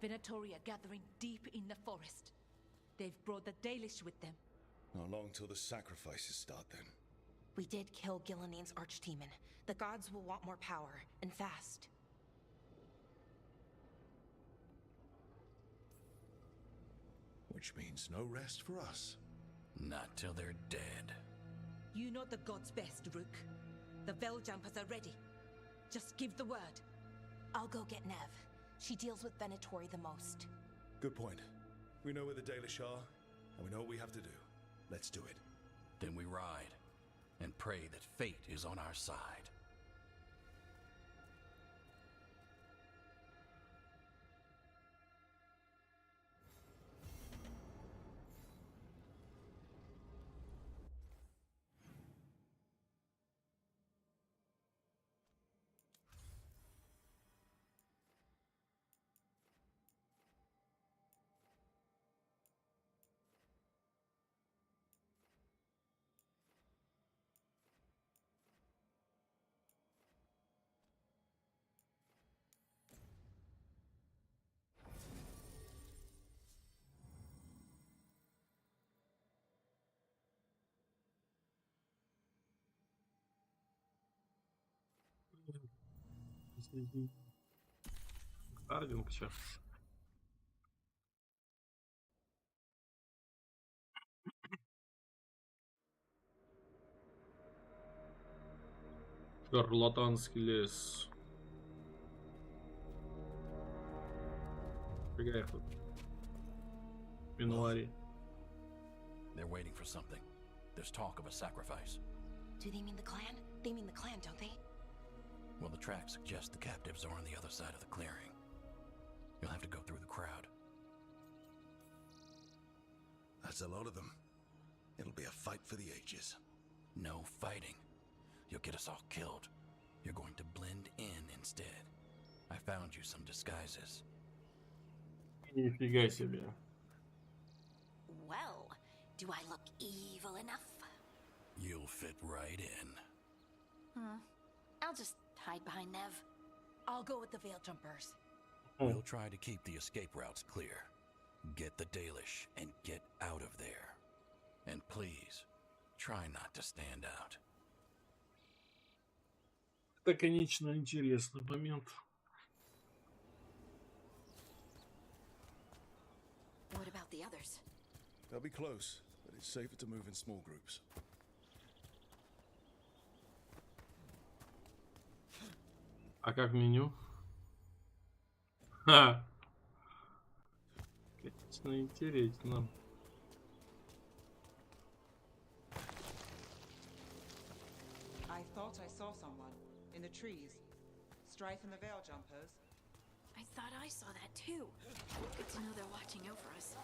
Venatori are gathering deep in the forest. They've brought the Dalish with them. Not long till the sacrifices start, then. We did kill Gilanine's archdemon. The gods will want more power, and fast. Which means no rest for us. Not till they're dead. You know the gods best, Rook. The Veiljumpers are ready. Just give the word. I'll go get Nev. She deals with Venatori the most. Good point. We know where the Dalish are, and we know what we have to do. Let's do it. Then we ride, and pray that fate is on our side. Кардинг сейчас. Шарлатанский лес. Фига их тут. Январе. They're waiting for something. There's talk of a sacrifice. Do they mean the clan? They mean the clan, don't they? Well, the tracks suggest the captives are on the other side of the clearing. You'll have to go through the crowd. That's a lot of them. It'll be a fight for the ages. No fighting. You'll get us all killed. You're going to blend in instead. I found you some disguises. Нифига себе. Well, do I look evil enough? You'll fit right in. I'll just hide behind Nev. I'll go with the Veiljumpers. We'll try to keep the escape routes clear. Get the Dalish and get out of there. And please, try not to stand out. Это, конечно, интересный момент. What about the others? They'll be close, but it's safer to move in small groups. А как меню? Ха! Конечно, интересно. I thought I saw someone in the trees. Strife and the veil jumpers. I thought I saw that too. Good to know they're watching over us.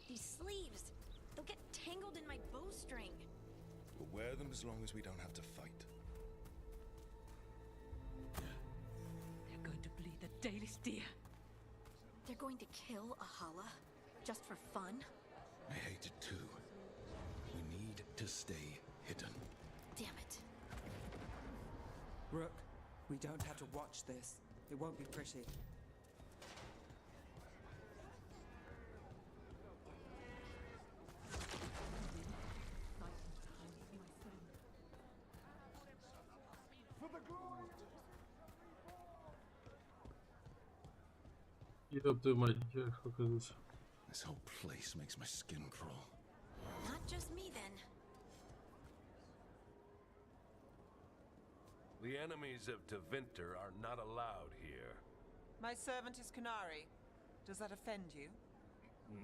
These sleeves. They'll get tangled in my bowstring. We'll wear them as long as we don't have to fight. They're going to bleed the daily steer. They're going to kill a Hala just for fun? I hate it too. We need to stay hidden. Damn it. Rook, we don't have to watch this. It won't be pretty. Ёпты мать, как оказывается. This whole place makes my skin crawl. Not just me then. The enemies of Tevinter are not allowed here. My servant is Canary. Does that offend you?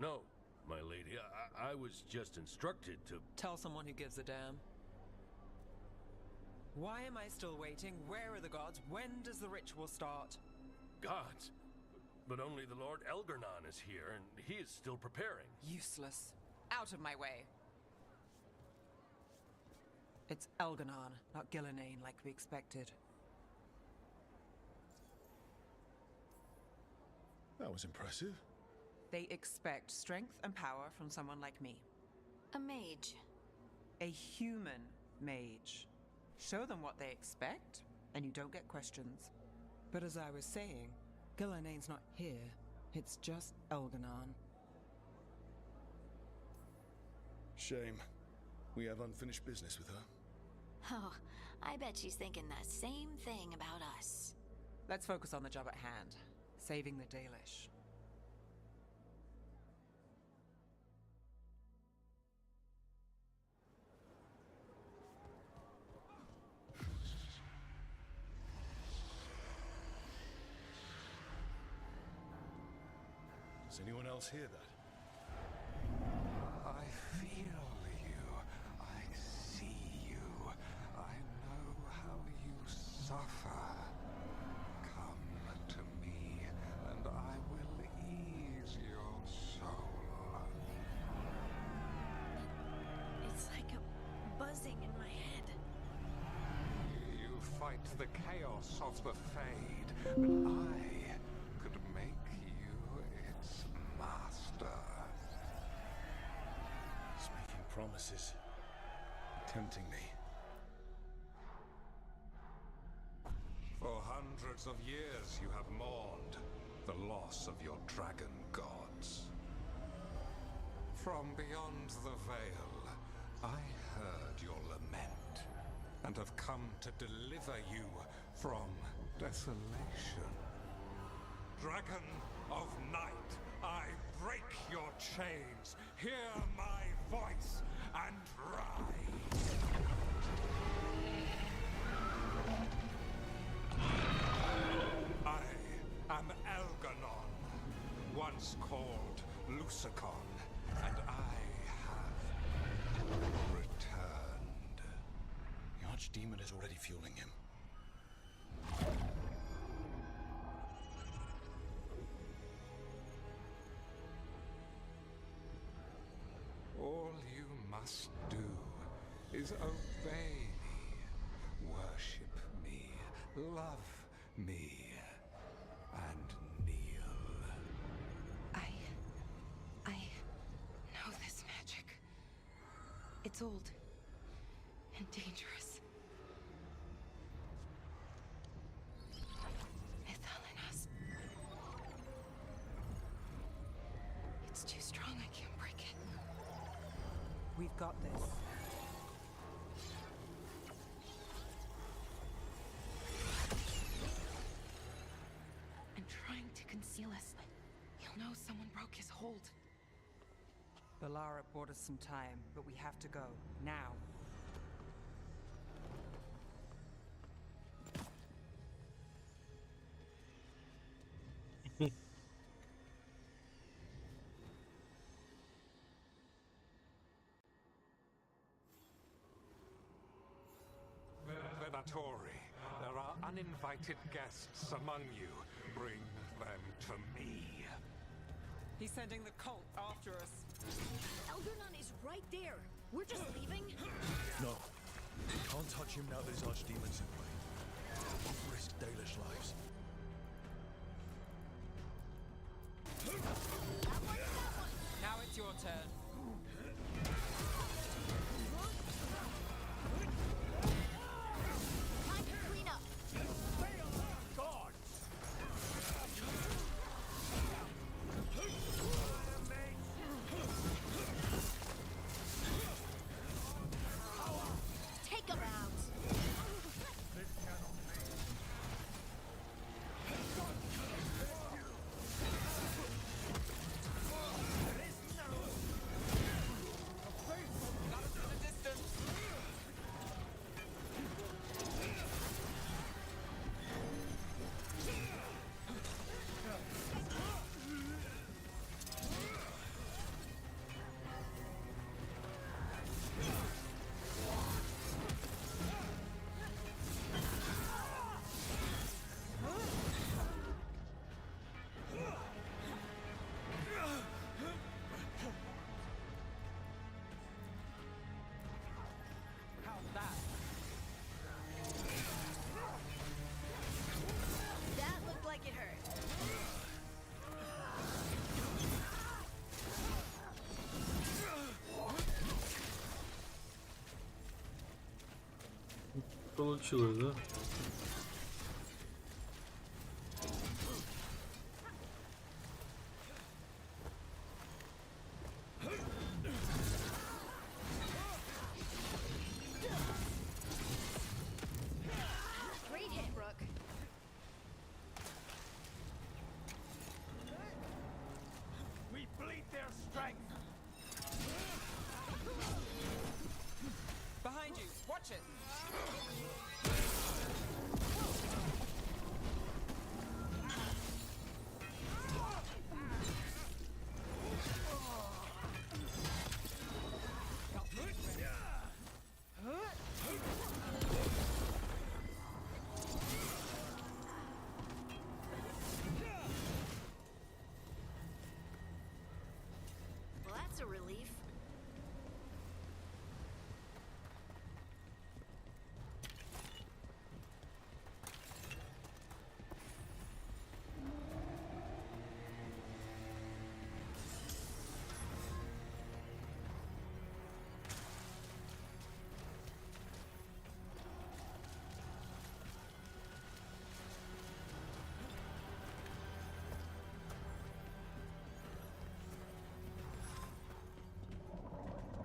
No, my lady. I was just instructed to... Tell someone who gives a damn. Why am I still waiting? Where are the gods? When does the ritual start? Gods. But only the Lord Elgarnon is here, and he is still preparing. Useless. Out of my way. It's Elgarnon, not Gillenane like we expected. That was impressive. They expect strength and power from someone like me. A mage. A human mage. Show them what they expect, and you don't get questions. But as I was saying, Gillenane's not here. It's just Elgarnon. Shame. We have unfinished business with her. Oh, I bet she's thinking the same thing about us. Let's focus on the job at hand. Saving the Dalish. Does anyone else hear that? I feel you. I see you. I know how you suffer. Come to me, and I will ease your soul. It's like a buzzing in my head. You fight the chaos of the Fade, but I could make you its master. It's making promises. Tempting me. For hundreds of years you have mourned the loss of your dragon gods. From beyond the veil, I heard your lament, and have come to deliver you from desolation. Dragon of night, I break your chains. Hear my voice and rise. I am Elgarnon, once called Lucicon, and I have returned. The Archdemon is already fueling him. All you must do is obey me, worship me, love me, and kneel. I know this magic. It's old and dangerous. Mythalinas. It's too strong, I can't break it. We've got this. I'm trying to conceal us. He'll know someone broke his Valara bought us some time, but we have to go. Now. Venatori, there are uninvited guests among you. Bring them to me. He's sending the cult after us. Elgernon is right there. We're just leaving. No. We can't touch him now there's archdemons in play. We'll risk Dalish lives. Now it's your turn. Time to clean up. God! Take them out. How's that? That looked like it hurt. Получилось, да? Great hit, Rook. We bleed their strength! Behind you. Watch it. Well, that's a relief.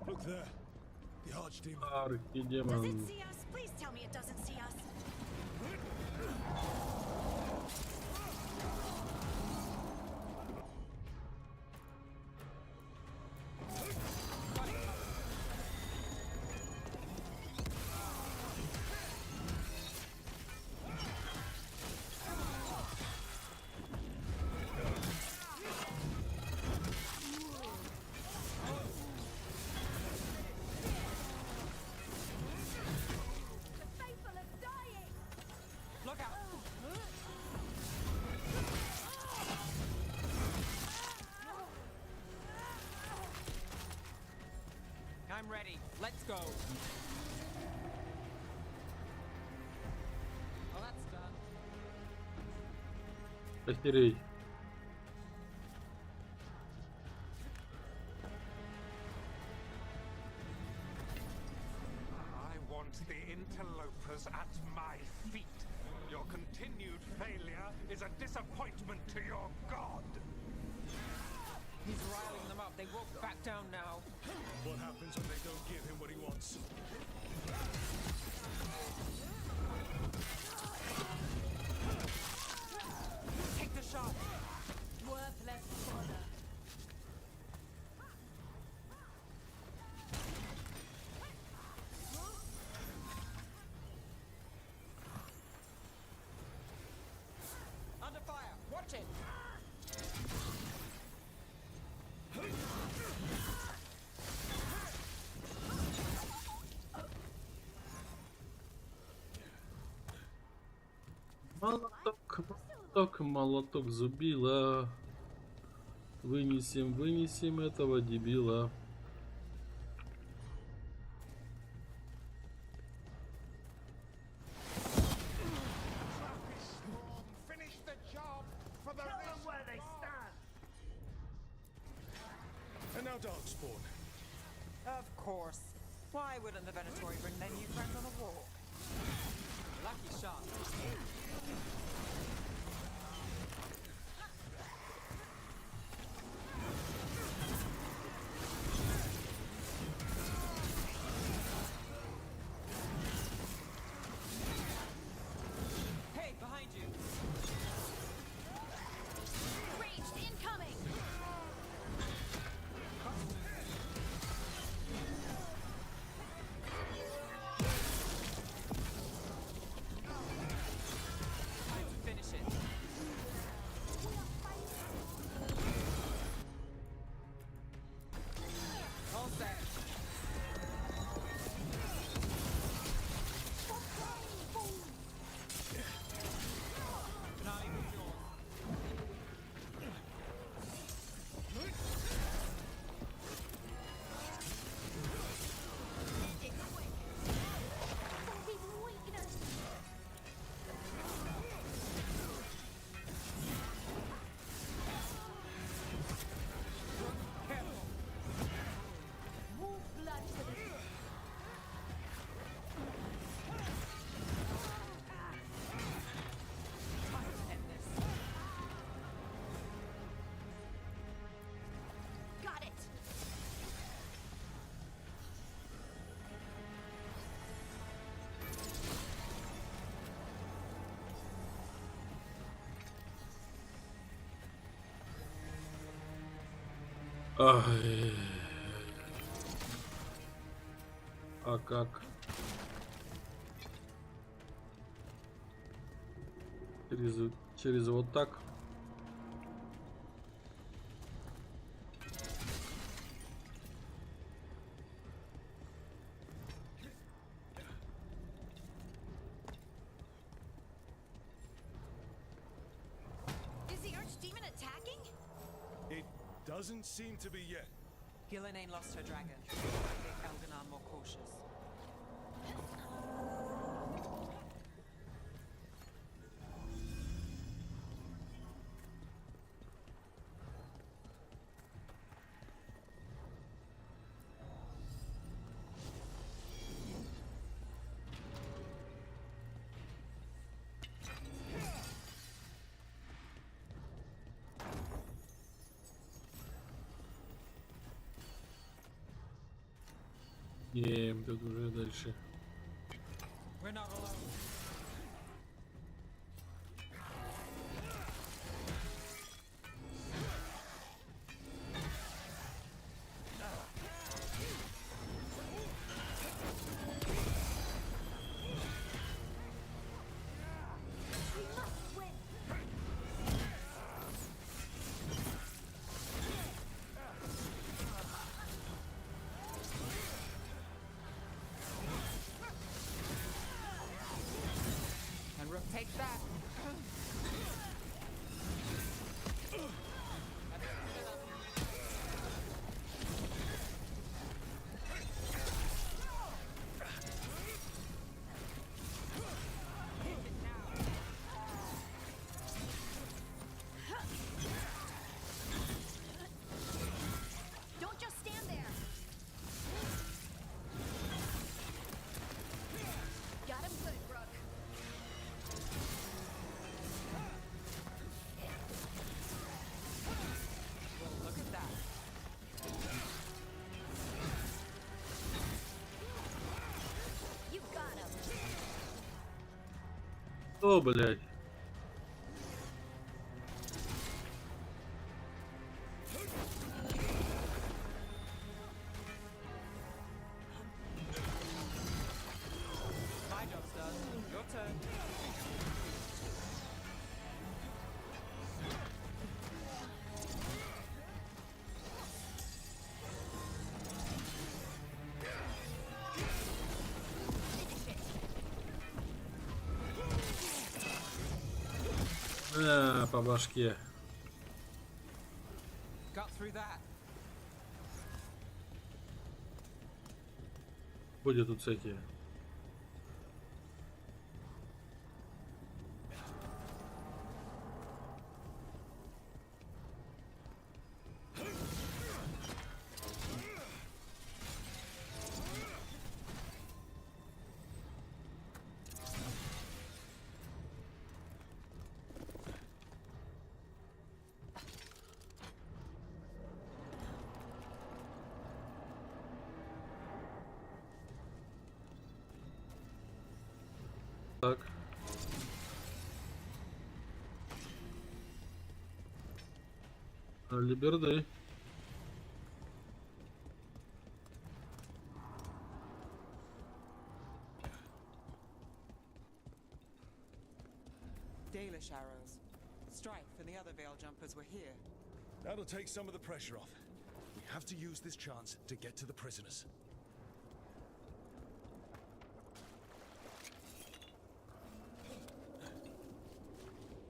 Look there. The archdemon. Does it Архидемон. see us? Please tell me it doesn't see us. The faithful are dying. Look out. I'm ready. Let's go. Well, that's done. Постерей. I want the interlopers at my feet. Your continued failure is a disappointment to your god. He's riling them up. They won't back down now. What happens when they don't give him what he wants? Take the shot. Worthless fodder. Молоток, молоток, молоток зубила. Вынесем, вынесем этого дебила. Finish the job for the where they stand. And now dark spawn. Of course. Why wouldn't the Venatori bring their new friend on a walk? Lucky shot. Hey, behind you. Ranged incoming! Time to finish it. All set. Finale was yours. Time to end this. Got it! Ай. А как? Через вот так? Is the archdemon attacking? It doesn't seem to be yet. Gillen ain't lost her dragon. Make Elganon more cautious. Тут уже дальше. We're not alone. And Rook takes that. Don't just stand there! Got him good, Rook. Well, look at that. You got him. О, блядь. My job's done. Your turn. Finish it. По башке. Got through that. Будет тут всякие. Так. Либерды. Dalish arrows. Strife and the other veil jumpers were here. That'll take some of the pressure off. We have to use this chance to get to the prisoners.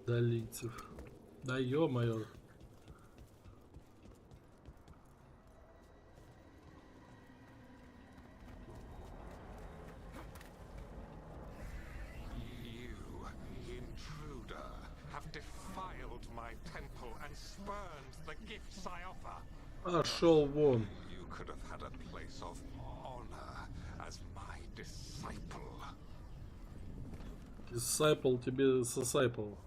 Далийцев. Да ё-моё. You, intruder, have defiled my temple and spurned the gifts I offer. Пошел вон. You could have had a place of honor as my disciple. Disciple тебе сосайпал.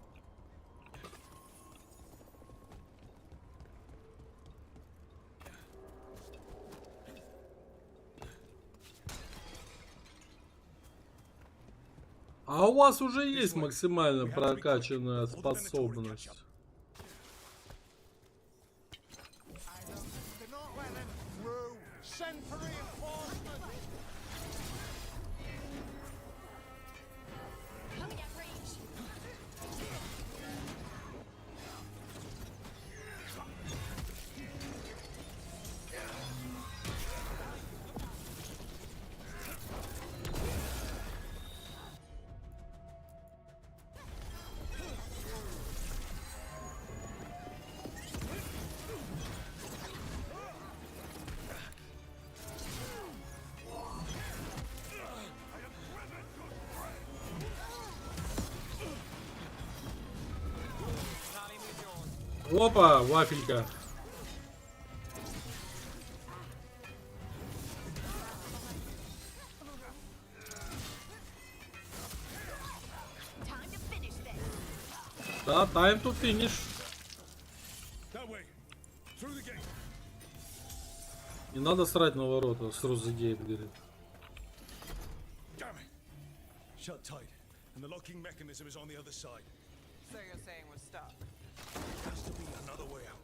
А у вас уже есть максимально прокачанная способность. Опа, вафелька. Да, time to finish. Не надо срать на ворота, through the gate, говорит. Shut tight, and the locking mechanism is on the other side. So you're saying we're stuck? Has to be another way out.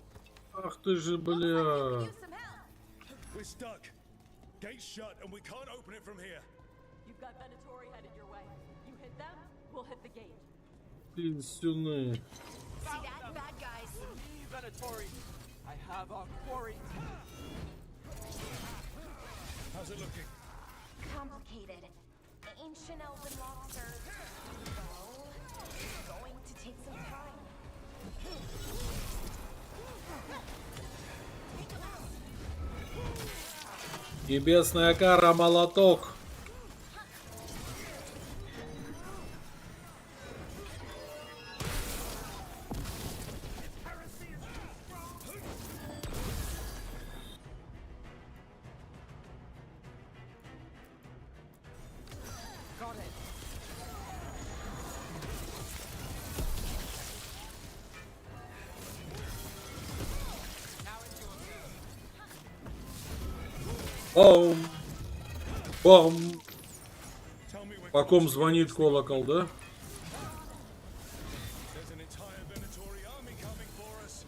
Ах ты же, бля. We're stuck. Gate's shut, and we can't open it from here. You've got Venatori headed your way. You hit them, we'll hit the gate. Пинсюны. See that? Bad guys. Venatori, I have our quarry. How's it looking? Complicated. Ancient elven locks are going to take some time. Небесная кара, молоток. Got it. Бом. Бом. По ком звонит колокол, да? There's an entire Venatori army coming for us.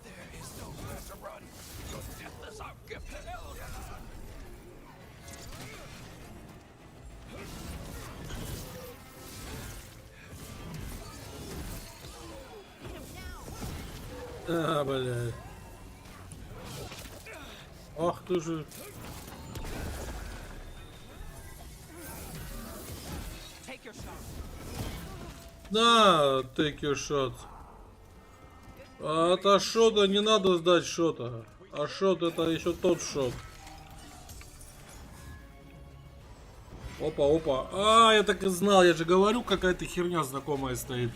There is nowhere to run. Your death is our gift to Veilguard. А, блядь. Ах ты же. Take На, take your shot. А от шота не надо сдать шота. А шот это еще тот шот. Опа, опа. А, я так и знал, я же говорю, какая-то херня знакомая стоит.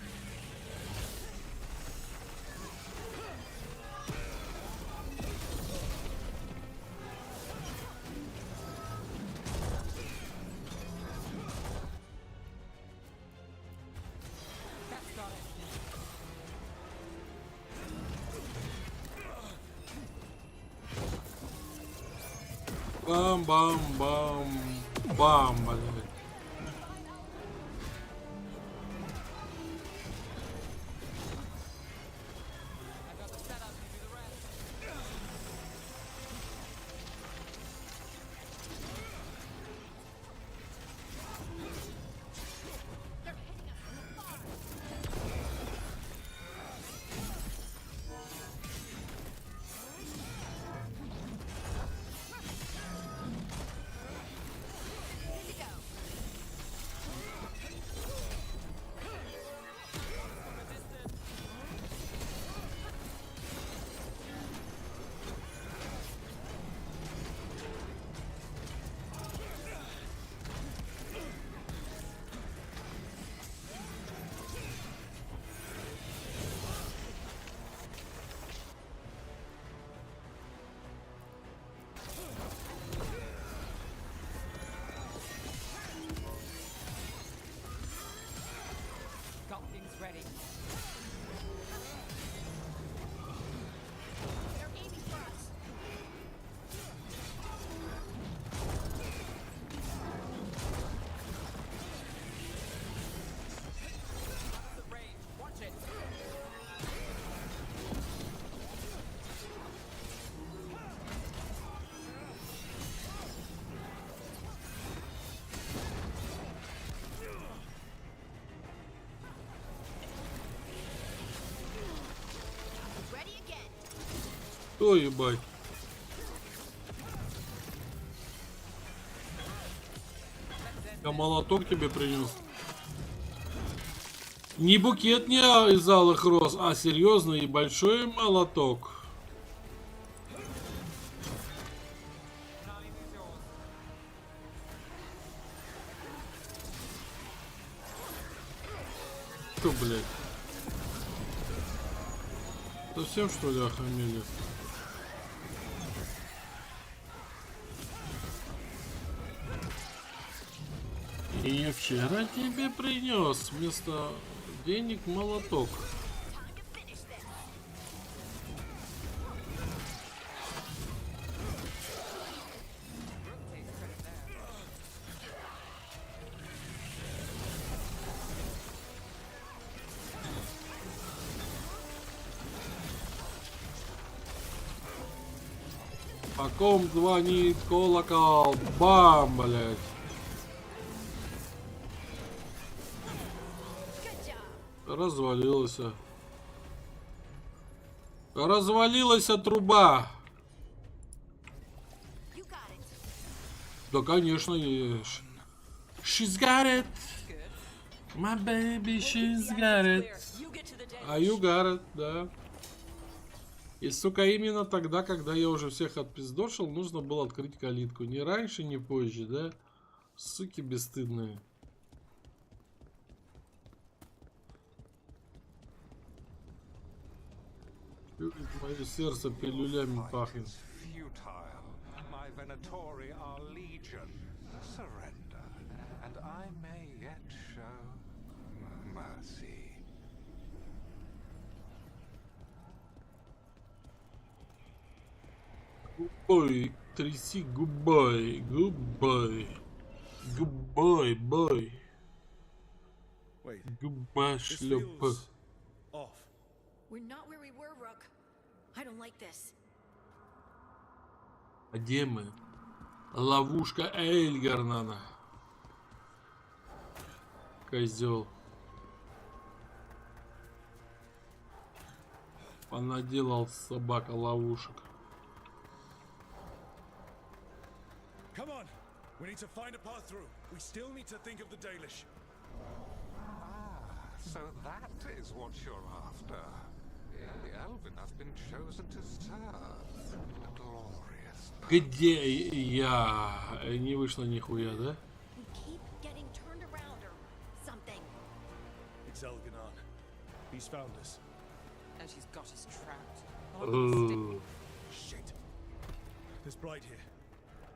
Бам-бам-бам-бам, блядь. Ой, ебать. Я молоток тебе принес. Не букет не из алых роз, а серьезный и большой молоток. Что, блядь? Совсем что ли охамели? И вчера тебе принес вместо денег молоток. По ком звонит колокол? Бам, блядь. Развалилась. Развалилась труба. Да, конечно, ешь. She's got it. My baby, she's got it. А you got it, да. И, сука, именно тогда, когда я уже всех отпиздошил, нужно было открыть калитку. Ни раньше, ни позже, да? Суки бесстыдные. Мое сердце пилюлями пахнет. Губой, тряси губой, губой, губой, бой. Губа шлепа. А где мы? Ловушка Veilguard. Козел. Понаделал собака ловушек. Come on. We need to find a path through. We still need to think of the Dalish. So that is what you're after. The Elven has been chosen to serve. A glorious. Где я? Не вышло нихуя, да? We keep getting turned around or something. It's Elganon. He's found us. And she's got us trapped. Shit. There's Bright here.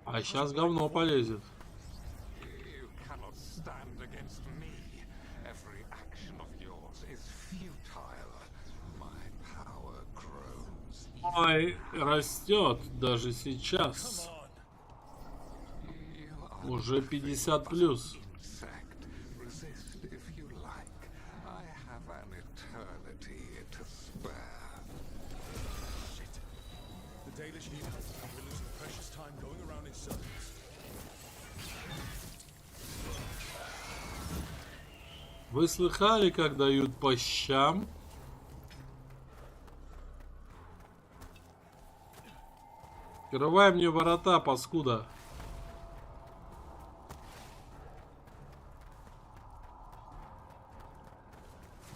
А сейчас говно полезет. You cannot stand against me. Every action of yours is futile. My power grows. Ой, растет даже сейчас. Уже 50 плюс. Insect. Resist if you like. I have an eternity to spare. Shit. The Dalish need help. We're losing precious time going around in circles. Вы слыхали, как дают по щам? Открывай мне ворота, паскуда.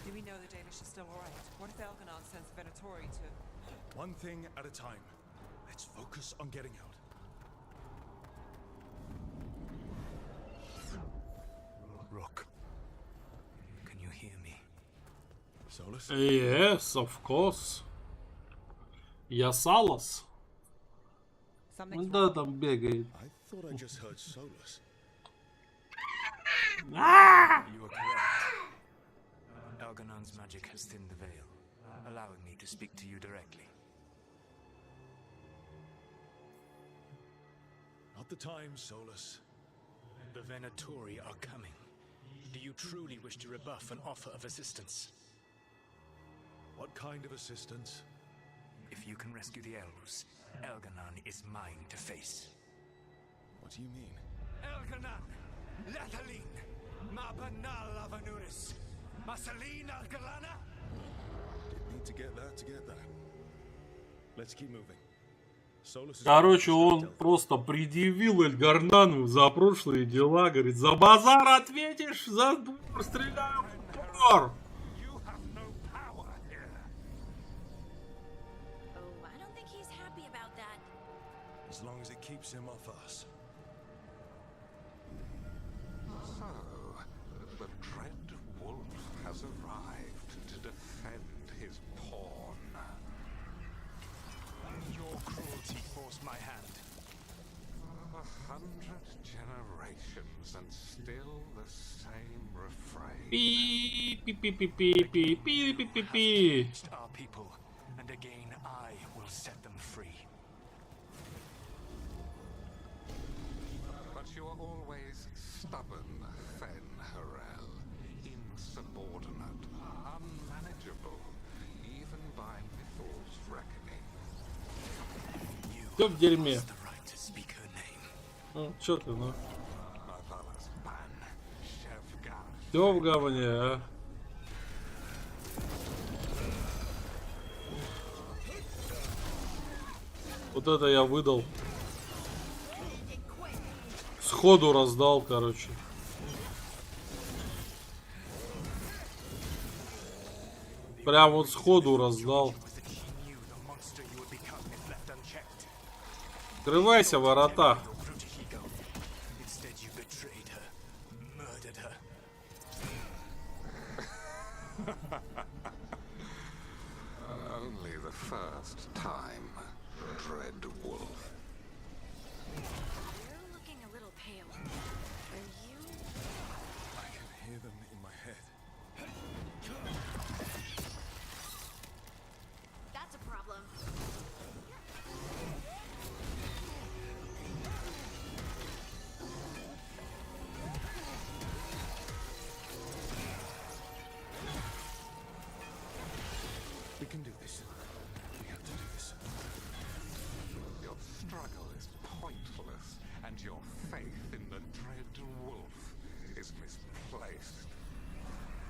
Do we know the Danish is still alright? What if Elganon sends Venatori to... One thing at a time. Let's focus on getting out. Rook. Can you hear me? Solus? Yes, of course. Я Салас. Something's Да, там бегает. I thought I just heard Solus. You are correct. Elganon's magic has thinned the veil, allowing me to speak to you directly. Not the time, Solus. The Venatori are coming. Do you truly wish to rebuff an offer of assistance? What kind of assistance? If you can rescue the elves, Elganon is mine to face. What do you mean? Elganon! Lathalin! Mabanal Avanuris! Masalin Algalana! Didn't need to get that. Let's keep moving. Solus is Короче, он просто предъявил Эльгарнану за прошлые дела. Говорит, за базар ответишь, за двор стреляю в упор. You have no power here. Oh, I don't think he's happy about that. as long as it keeps him off us. So, the dread wolf has arrived to defend his pawn. Your cruelty forced my hand. 100 generations and still the same refrain. Пи-пи-пи-пи-пи-пи-пи-пи. Our people, and again I will set them free. But you are always stubborn, Fen Harel, insubordinate, unmanageable, even by Mythal's reckoning. Всё в дерьме. The right to speak her name. Ну, чё ты, ну? Motherless ban, Shevgar. Всё в говне, а? Вот это я выдал. Сходу раздал, короче. Прям вот сходу раздал. Открывайся, ворота. Only the first time, dread wolf. You're looking a little pale. Are you? I can hear them in my head. That's a problem. We can do this. We have to do this. Your struggle is pointless, and your faith in the dread wolf is misplaced.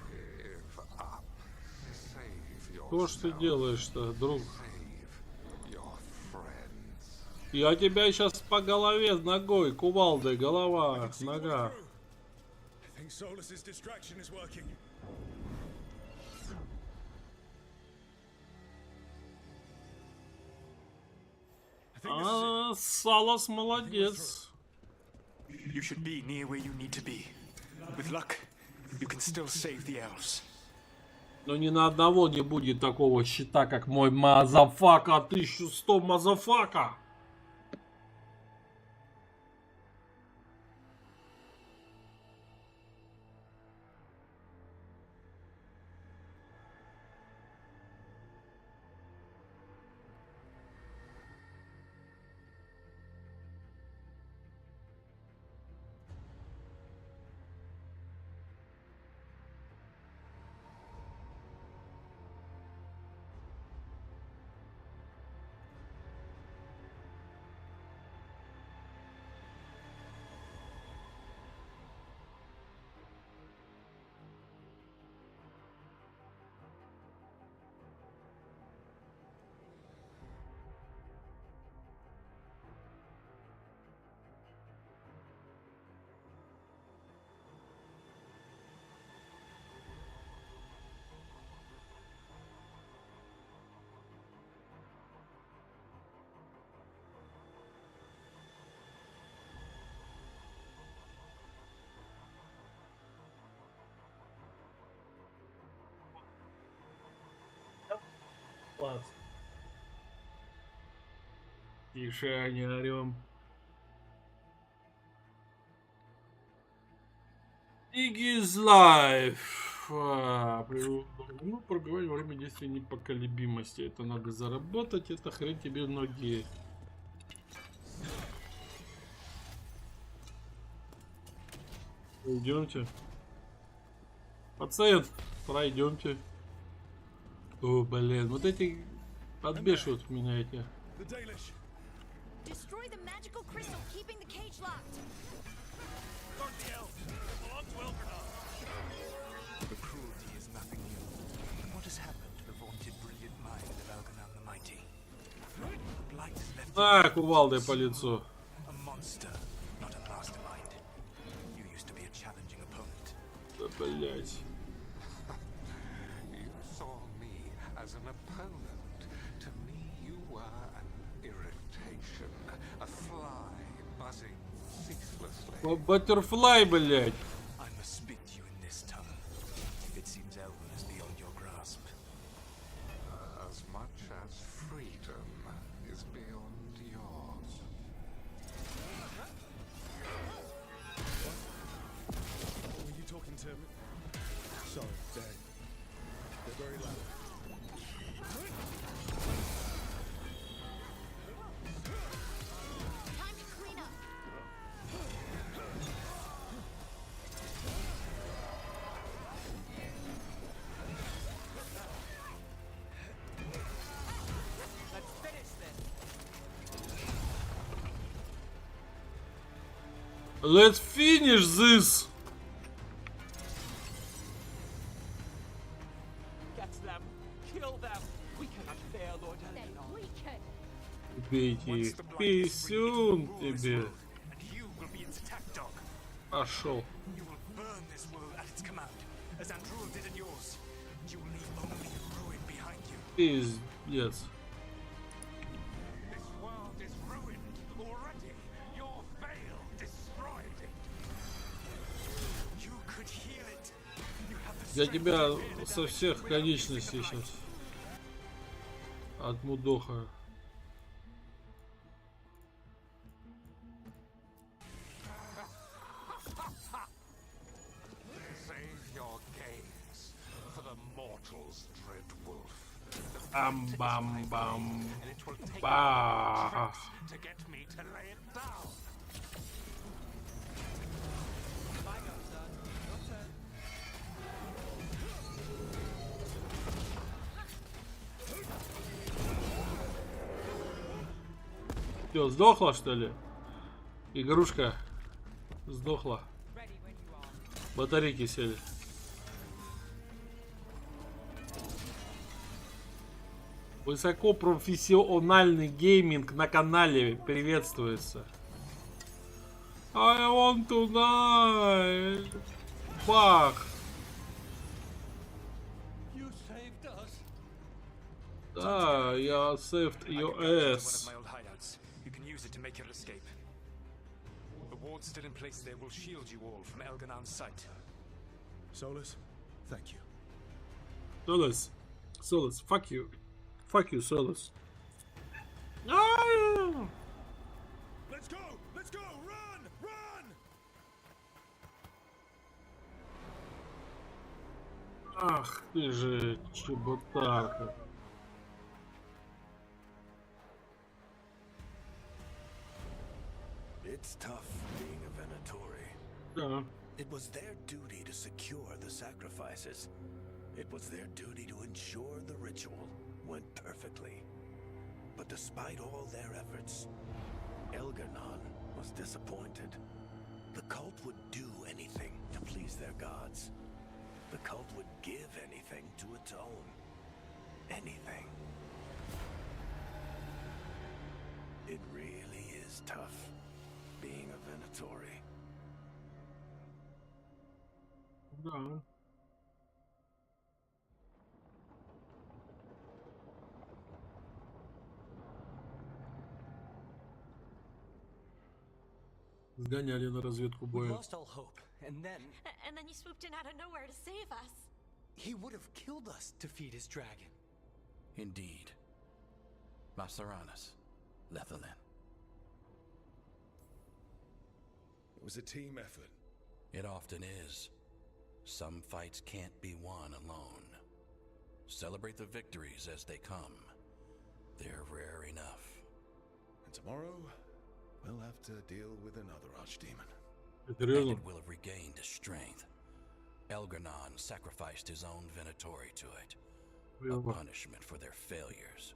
Give up. Save Что ж ты yourself. делаешь-то, друг? Save your friends. Я тебя сейчас по голове ногой, кувалдой, голова, See the way нога. through. I think Solus's distraction is working. А, Салас молодец. You should be near where you need to be. With luck, you can still save the elves. Но ни на одного не будет такого щита, как мой мазафака 1100 мазафака. Класс. Тише, не орем. Iggy's Life. Ну, пробивать во время действия непоколебимости. Это надо заработать, это хрен тебе ноги. Идемте. Пациент, пройдемте. О, блин, вот эти подбешивают меня эти. Destroy the magical crystal keeping the cage locked. The cruelty is nothing new. What has happened to the vaunted brilliant mind of Elganon the Mighty? The blight has left А, кувалдой по лицу. a monster, not a mastermind. You used to be a challenging opponent. Да, блять. You saw me as an opponent. To me, you were an irritation, a fly buzzing ceaselessly. Баттерфлай, блять. I must speak to you in this tongue. If it seems Elven is beyond your grasp. As much as freedom is beyond yours. Were you talking to me? Sorry, they're very loud. Time to clean up. Let's finish this. Let's finish this. Get them. Kill them. We cannot fail, Lord Elganon. We can. Убейте их. Писюн тебе. And you will be its attack dog. Пошел. You will burn this world at its command, as Andrul did in yours. You will leave only ruin behind you. Пиздец. This world is ruined already. Your veil destroyed it. You could heal it. You have the Я strength тебя to build it со up всех without конечностей losing a сейчас отмудохаю. Save your gaze for the mortal's dread wolf. Бам-бам-бам. And it will take Ба. to get me to lay it down. My go, son. Your turn. Что, сдохла, что ли? Игрушка сдохла. Ready when you are. Батарейки сели. Высокопрофессиональный гейминг на канале приветствуется. I want to die. Fuck. You saved us. Да, я saved your One of ass. my old hideouts. make your escape. The ward's still in place there will shield you all from Elganon's sight. Solus, thank you. Solus, fuck you. Fuck you, Solus. Ah! Let's go! Let's go! Run! Run! Ах ты же чеботарка. It's tough being a Venatori. Да. It was their duty to secure the sacrifices. It was their duty to ensure the ritual went perfectly. But despite all their efforts, Elgar'nan was disappointed. The cult would do anything to please their gods. The cult would give anything to atone. Anything. It really is tough being a Venatori. Да. Сгоняли на разведку We боя. lost all hope, and then And then you swooped in out of nowhere to save us. he would have killed us to feed his dragon. Indeed. Masaranas, Lethalin. It was a team effort. It often is. Some fights can't be won alone. Celebrate the victories as they come. They're rare enough. And tomorrow, we'll have to deal with another archdemon. And it will have regained its strength. Elgar'nan sacrificed his own Venatori to it. A punishment for their failures.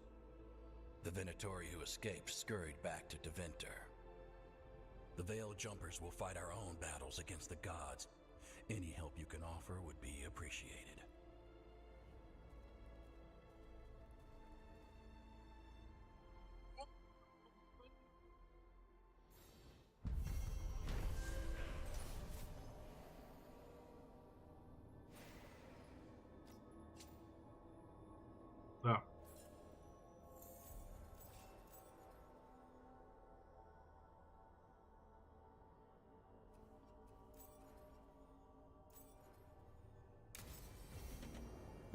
The Venatori who escaped scurried back to Deventer. The Veil Jumpers will fight our own battles against the gods. Any help you can offer would be appreciated. Да.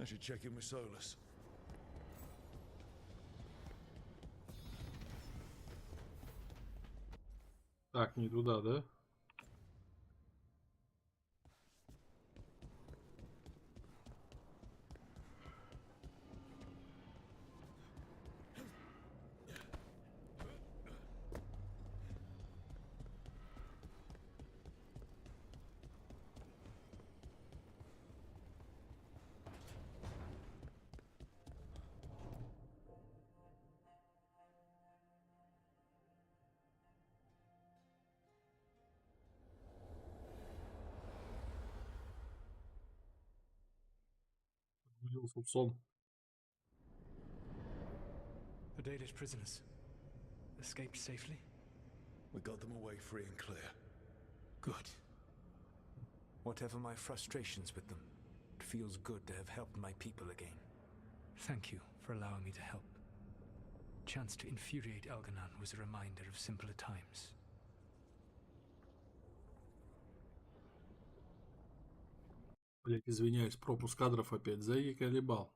I should check in with Solus. Так, не туда, да? The Dalish prisoners escaped safely? We got them away free and clear. Good. Whatever my frustrations with them, it feels good to have helped my people again. Thank you for allowing me to help. Chance to infuriate Elgar'nan was a reminder of simpler times. Блять, извиняюсь, пропуск кадров опять заколебал.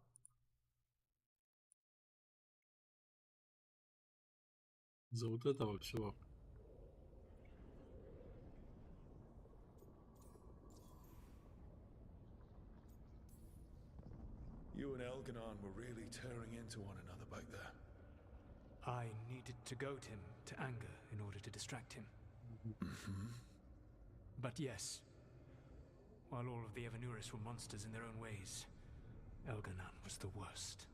За вот этого всего. You and Elgar'nan were really tearing into one another back there. I needed to goad him to anger in order to distract him. But yes, while all of the Evanuris were monsters in their own ways, Elgar'nan was the worst.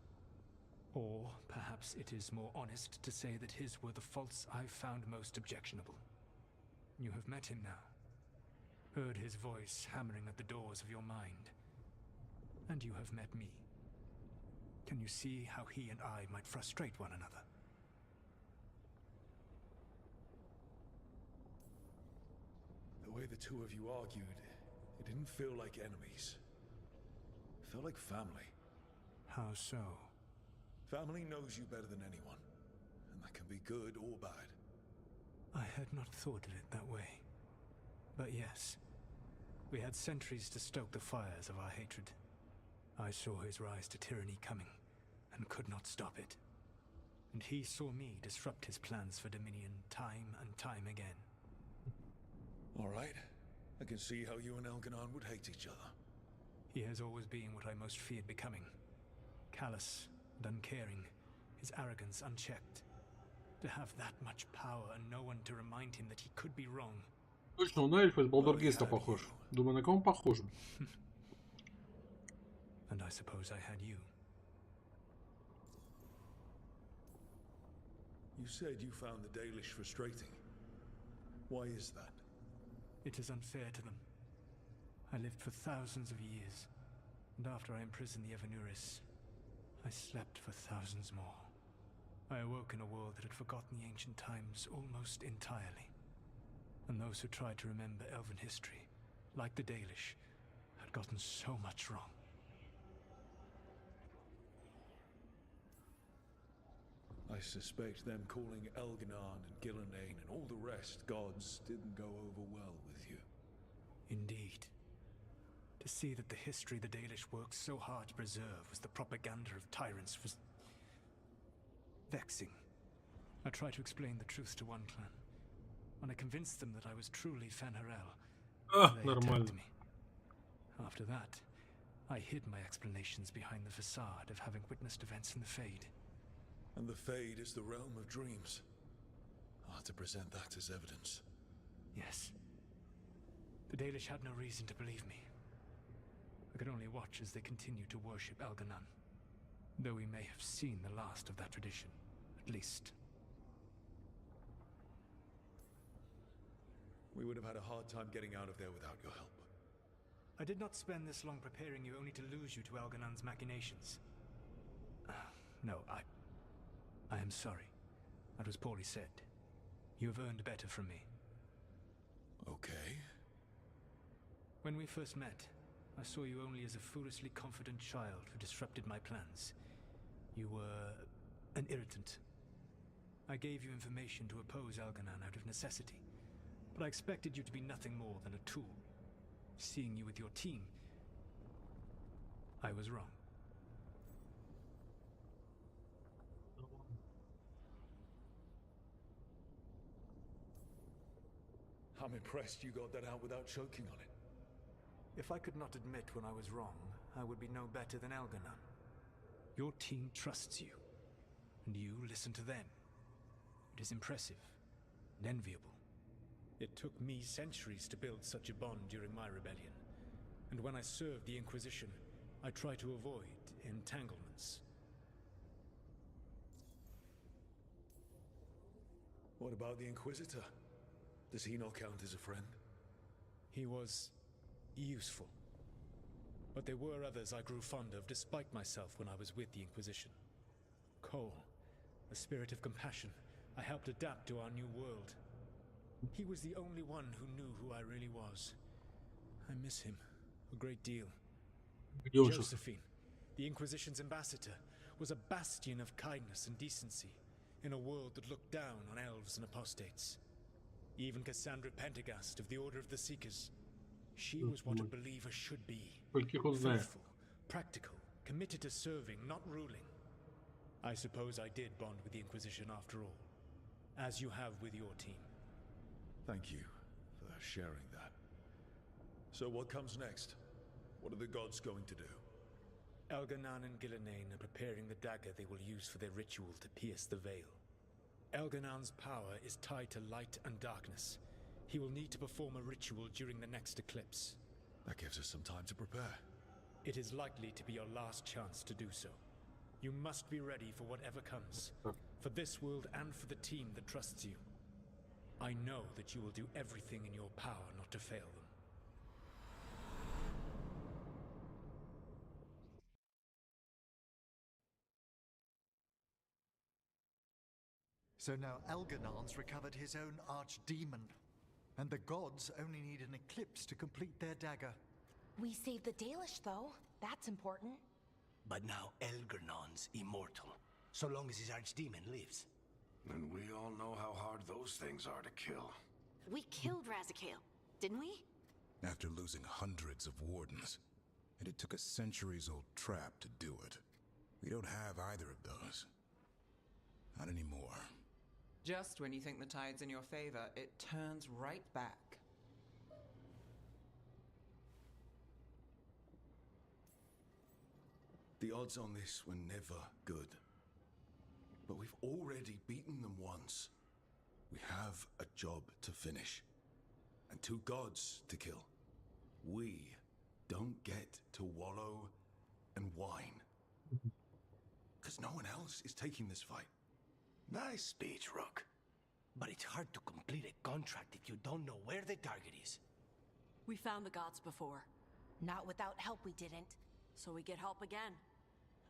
Or perhaps it is more honest to say that his were the faults I found most objectionable. You have met him now, heard his voice hammering at the doors of your mind, and you have met me. Can you see how he and I might frustrate one another? The way the two of you argued, it didn't feel like enemies. It felt like family. How so? Family knows you better than anyone, and that can be good or bad. had not thought of it that way. But yes, we had centuries to stoke the fires of our hatred. I saw his rise to tyranny coming, and could not stop it. And he saw me disrupt his plans for dominion time and time again. All right. I can see how you and Elganon would hate each other. He has always been what I most feared becoming. Callous and uncaring, his arrogance unchecked. To have that much power and no one to remind him that he could be wrong. Точно, он на эльфа из Балдургиста похож. Думаю, на кого он похож? And I suppose I had you. You said you found the Dalish frustrating. Why is that? It is unfair to them. I lived for thousands of years, and after I imprisoned the Evanuris, I slept for thousands more. I awoke in a world that had forgotten the ancient times almost entirely. And those who tried to remember Elven history, like the Dalish, had gotten so much wrong. I suspect them calling Elganon and Gillenane and all the rest gods didn't go over well with you. Indeed. To see that the history the Dalish worked so hard to preserve was the propaganda of tyrants was vexing. I tried to explain the truth to one clan. When I convinced them that I was truly Fen'Harel, they attacked me. After that, I hid my explanations behind the facade of having witnessed events in the Fade. And the Fade is the realm of dreams. Hard to present that as evidence. Yes. The Dalish had no reason to believe me. I could only watch as they continued to worship Elganon, though we may have seen the last of that tradition, at least. We would have had a hard time getting out of there without your help. I did not spend this long preparing you only to lose you to Elganon's machinations. No, I am sorry. That was poorly said. You have earned better from me. Okay. When we first met, I saw you only as a foolishly confident child who disrupted my plans. You were an irritant. I gave you information to oppose Elganon out of necessity, but I expected you to be nothing more than a tool. Seeing you with your team, I was wrong. I'm impressed you got that out without choking on it. If I could not admit when I was wrong, I would be no better than Elganon. Your team trusts you, and you listen to them. It is impressive and enviable. It took me centuries to build such a bond during my rebellion, and when I served the Inquisition, I tried to avoid entanglements. What about the Inquisitor? Does he not count as a friend? He was useful. But there were others I grew fond of despite myself when I was with the Inquisition. Cole, a spirit of compassion, I helped adapt to our new world. He was the only one who knew who I really was. I miss him a great deal. Josephine, the Inquisition's ambassador, was a bastion of kindness and decency in a world that looked down on elves and apostates. Even Cassandra Pendergast of the Order of the Seekers. She was what a believer should be. Faithful, practical, committed to serving, not ruling. I suppose I did bond with the Inquisition after all, as you have with your team. Thank you for sharing that. So what comes next? What are the gods going to do? Elganon and Gillenane are preparing the dagger they will use for their ritual to pierce the veil. Elganon's power is tied to light and darkness. He will need to perform a ritual during the next eclipse. That gives us some time to prepare. It is likely to be your last chance to do so. You must be ready for whatever comes, for this world and for the team that trusts you. I know that you will do everything in your power not to fail them. So now Elganon's recovered his own archdemon, and the gods only need an eclipse to complete their dagger. We saved the Dalish, though. That's important. But now Elganon's immortal, so long as his archdemon lives. And we all know how hard those things are to kill. We killed Razikale, didn't we? After losing hundreds of wardens. And it took a centuries-old trap to do it. We don't have either of those. Not anymore. Just when you think the tide's in your favor, it turns right back. The odds on this were never good. But we've already beaten them once. We have a job to finish. And 2 gods to kill. We don't get to wallow and whine. Because no one else is taking this fight. Nice speech, Rook. But it's hard to complete a contract if you don't know where the target is. We found the gods before. Not without help we didn't. So we get help again.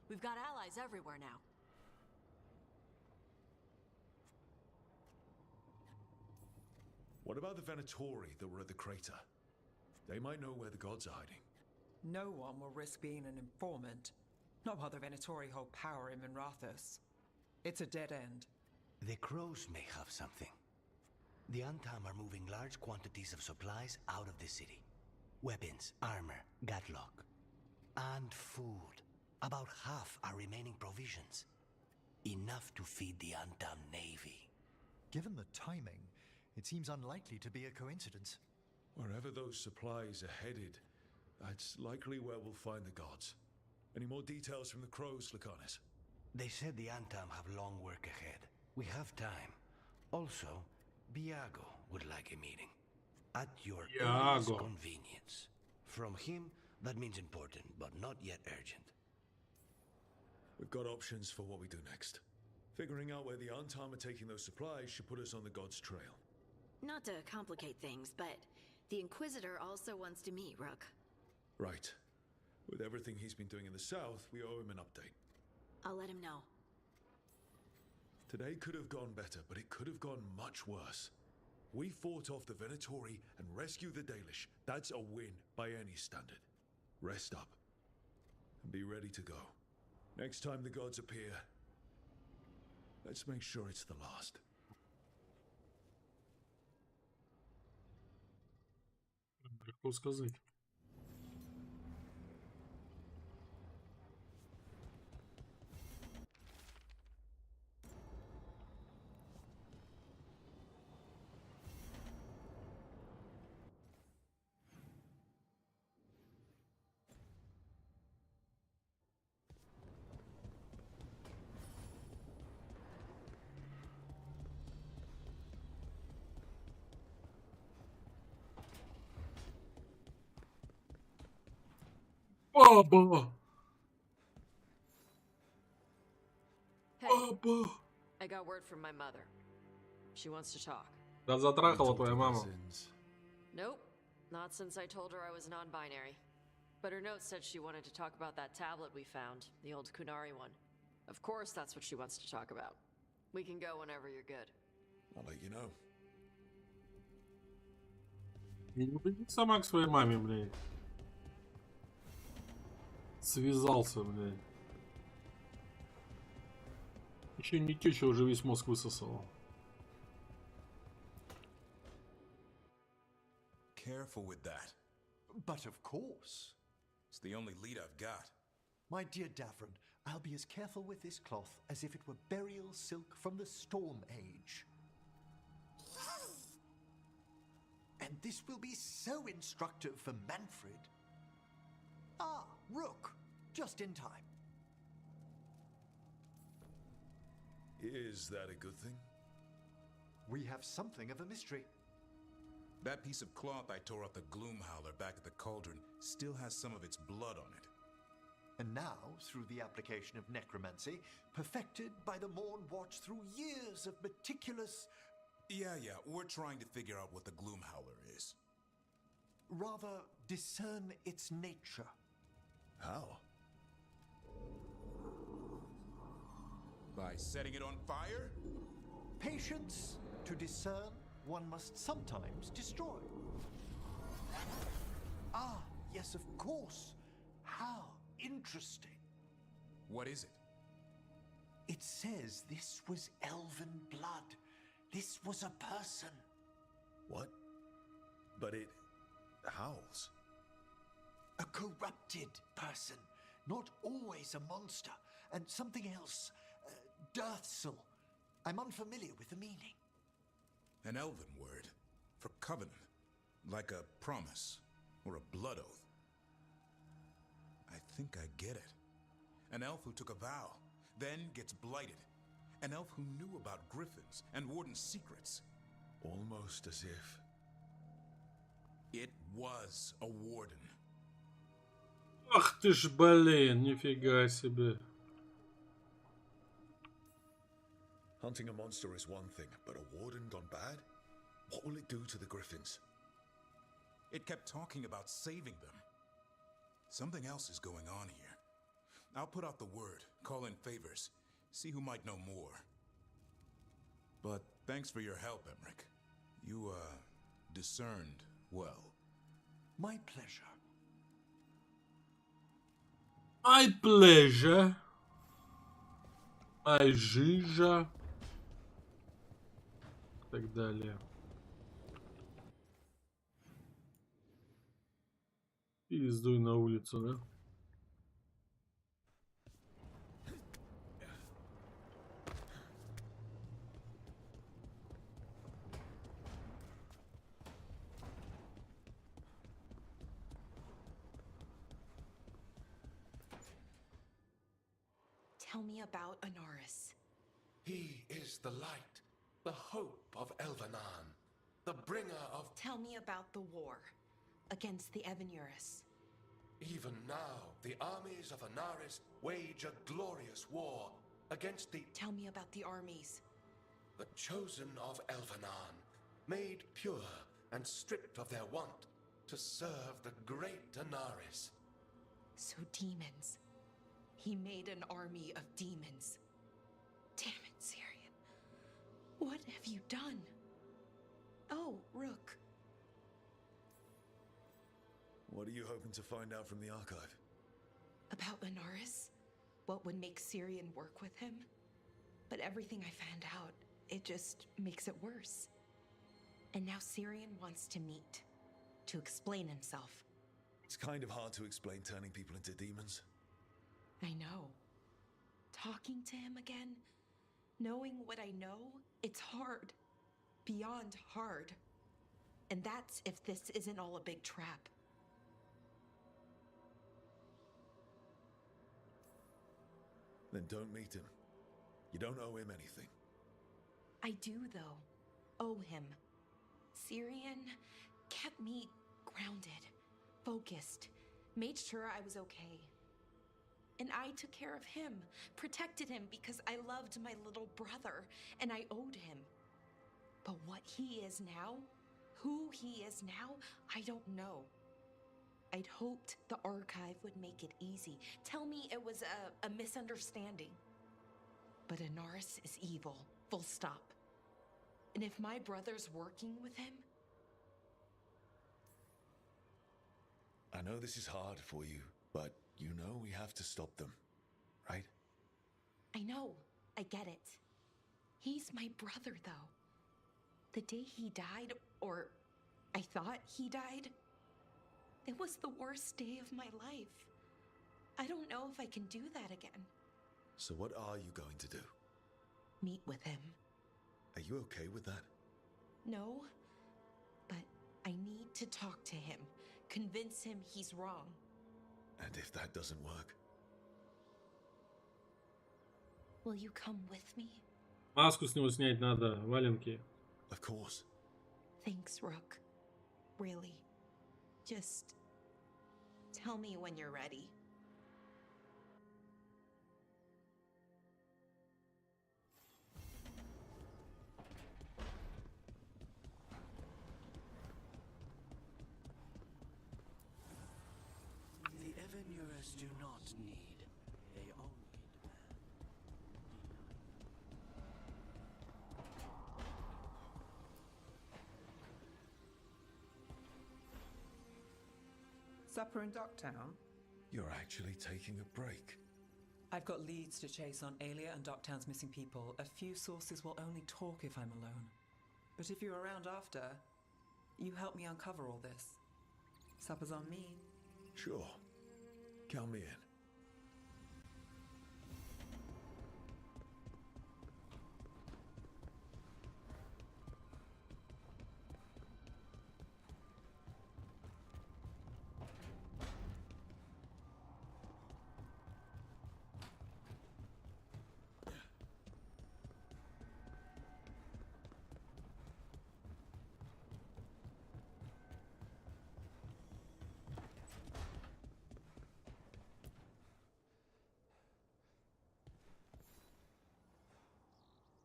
We've got allies everywhere now. What about the Venatori that were at the crater? They might know where the gods are hiding. No one will risk being an informant. Not while the Venatori hold power in Minrathous. It's a dead end. The crows may have something. The Antam are moving large quantities of supplies out of the city. Weapons, armor, gatlock. And food. About half are remaining provisions. Enough to feed the Antam navy. Given the timing, it seems unlikely to be a coincidence. Wherever those supplies are headed, that's likely where we'll find the gods. Any more details from the crows, Lacanis? They said the Antam have long work ahead. We have time. Also, Biago would like a meeting. At your earliest convenience. From him, that means important, but not yet urgent. We've got options for what we do next. Figuring out where the Antam are taking those supplies should put us on the gods' trail. Not to complicate things, but the Inquisitor also wants to meet Rook. Right. With everything he's been doing in the south, we owe him an update. I'll let him know. Today could have gone better, but it could have gone much worse. We fought off the Venatori and rescued the Dalish. That's a win by any standard. Rest up. And be ready to go. Next time the gods appear, let's make sure it's the last. Легко сказать. Баба! Баба! I got word from my mother. She wants to talk. Да затрахала твоя мама. Nope, not since I told her I was non-binary. But her note said she wanted to talk about that tablet we found, the old Kunari one. Of course that's what she wants to talk about. We can go whenever you're good. I'll let you know. Иди сама к своей маме, блядь. Связался, блядь. Еще не теща, уже весь мозг высосала. Careful with that. But of course. It's the only lead I've got. My dear Davron, I'll be as careful with this cloth as if it were burial silk from the Storm Age. And this will be so instructive for Manfred. Ah, Rook, just in time. Is that a good thing? We have something of a mystery. That piece of cloth I tore off the Gloomhowler back at the cauldron still has some of its blood on it. And now, through the application of necromancy, perfected by the Morn Watch through years of meticulous... Yeah, we're trying to figure out what the Gloomhowler is. Rather, discern its nature. How? By setting it on fire? Patience. To discern, one must sometimes destroy. Ah, yes, of course. How interesting. What is it? It says this was elven blood. This was a person. What? But it howls. A corrupted person. Not always a monster. And something else. Deathsel. I'm unfamiliar with the meaning. An elven word for covenant. Like a promise or a blood oath. I think I get it. An elf who took a vow, then gets blighted. An elf who knew about griffins and warden's secrets. Almost as if... It was a warden. Ах ты ж, блин, нифига себе. Hunting a monster is one thing, but a warden gone bad? What will it do to the griffins? It kept talking about saving them. Something else is going on here. I'll put out the word, call in favors, see who might know more. But thanks for your help, Emmerich. You, discerned well. My pleasure. My pleasure. My жижа. И так далее. И издуй на улицу, да? Tell me about Anaris. He is the light, the hope of Elvenan, the bringer of... Tell me about the war against the Evenuris. Even now, the armies of Anaris wage a glorious war against the... Tell me about the armies. The chosen of Elvenan, made pure and stripped of their want to serve the great Anaris. So demons. He made an army of demons. Damn it, Syrian. What have you done? Oh, Rook. What are you hoping to find out from the archive? About Anaris? What would make Syrian work with him? But everything I found out, it just makes it worse. And now Syrian wants to meet, to explain himself. It's kind of hard to explain turning people into demons. I know. Talking to him again, knowing what I know, it's hard. Beyond hard. And that's if this isn't all a big trap. Then don't meet him. You don't owe him anything. I do, though. Owe him. Syrian kept me grounded, focused, made sure I was okay. And I took care of him, protected him because I loved my little brother, and I owed him. But what he is now, who he is now, I don't know. I'd hoped the archive would make it easy. Tell me it was a misunderstanding. But Anaris is evil, full stop. And if my brother's working with him... I know this is hard for you, but you know we have to stop them, right? I know. I get it. He's my brother, though. The day he died, or I thought he died, it was the worst day of my life. I don't know if I can do that again. So what are you going to do? Meet with him. Are you okay with that? No, but I need to talk to him. Convince him he's wrong. And if that doesn't work? Will you come with me? Маску с него снять надо, валенки. Of course. Thanks, Rook. Really. Just tell me when you're ready. The Evenuris do not need, they only demand. Supper in Docktown? You're actually taking a break. I've got leads to chase on Aelia and Docktown's missing people. A few sources will only talk if I'm alone. But if you're around after, you help me uncover all this. Supper's on me. Sure. Count me in.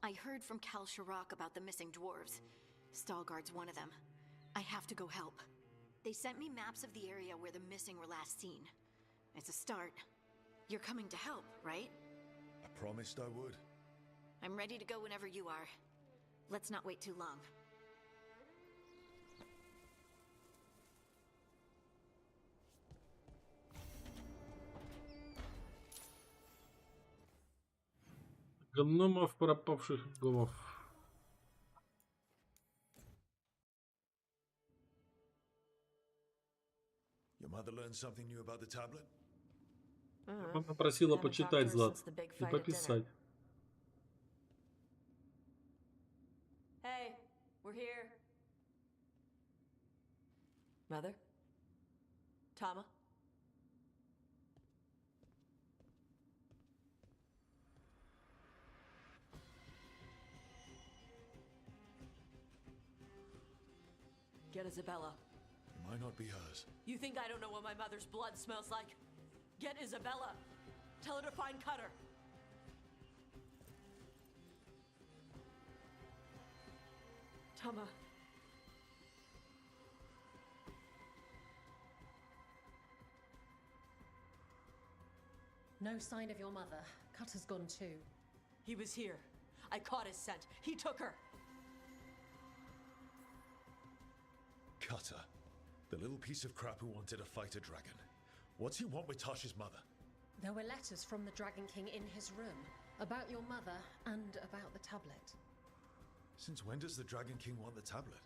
I heard from Cal Sharrock about the missing dwarves. Stalguard's one of them. I have to go help. They sent me maps of the area where the missing were last seen. It's a start. You're coming to help, right? I promised I would. I'm ready to go whenever you are. Let's not wait too long. Гномов пропавших гномов. Your mother learned something new about the tablet? Она просила почитать, Злат, и пописать. Hey, we're here. Mother? Tama? Get Isabella. It might not be hers. You think I don't know what my mother's blood smells like? Get Isabella. Tell her to find Cutter. Tama. No sign of your mother. Cutter's gone too. He was here. I caught his scent. He took her. Cutter. The little piece of crap who wanted to fight a dragon. What's he want with Tasha's mother? There were letters from the Dragon King in his room about your mother and about the tablet. Since when does the Dragon King want the tablet?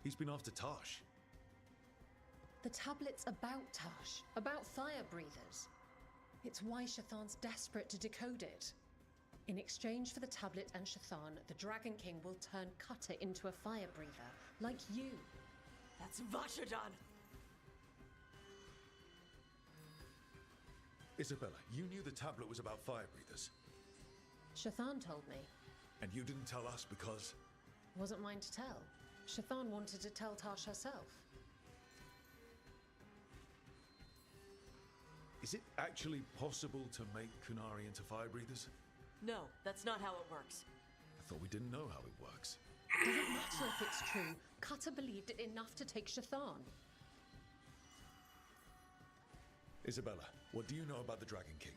He's been after Tash. The tablet's about Tash, about fire breathers. It's why Shathan's desperate to decode it. In exchange for the tablet and Shathan, the Dragon King will turn Cutter into a fire breather, like you. That's Vashadan! Isabella, you knew the tablet was about fire breathers. Shathan told me. And you didn't tell us because... Wasn't mine to tell. Shathan wanted to tell Tash herself. Is it actually possible to make Kunari into fire breathers? No, that's not how it works. I thought we didn't know how it works. Doesn't matter if it's true. Cutter believed it enough to take Shathan. Isabella, what do you know about the Dragon King?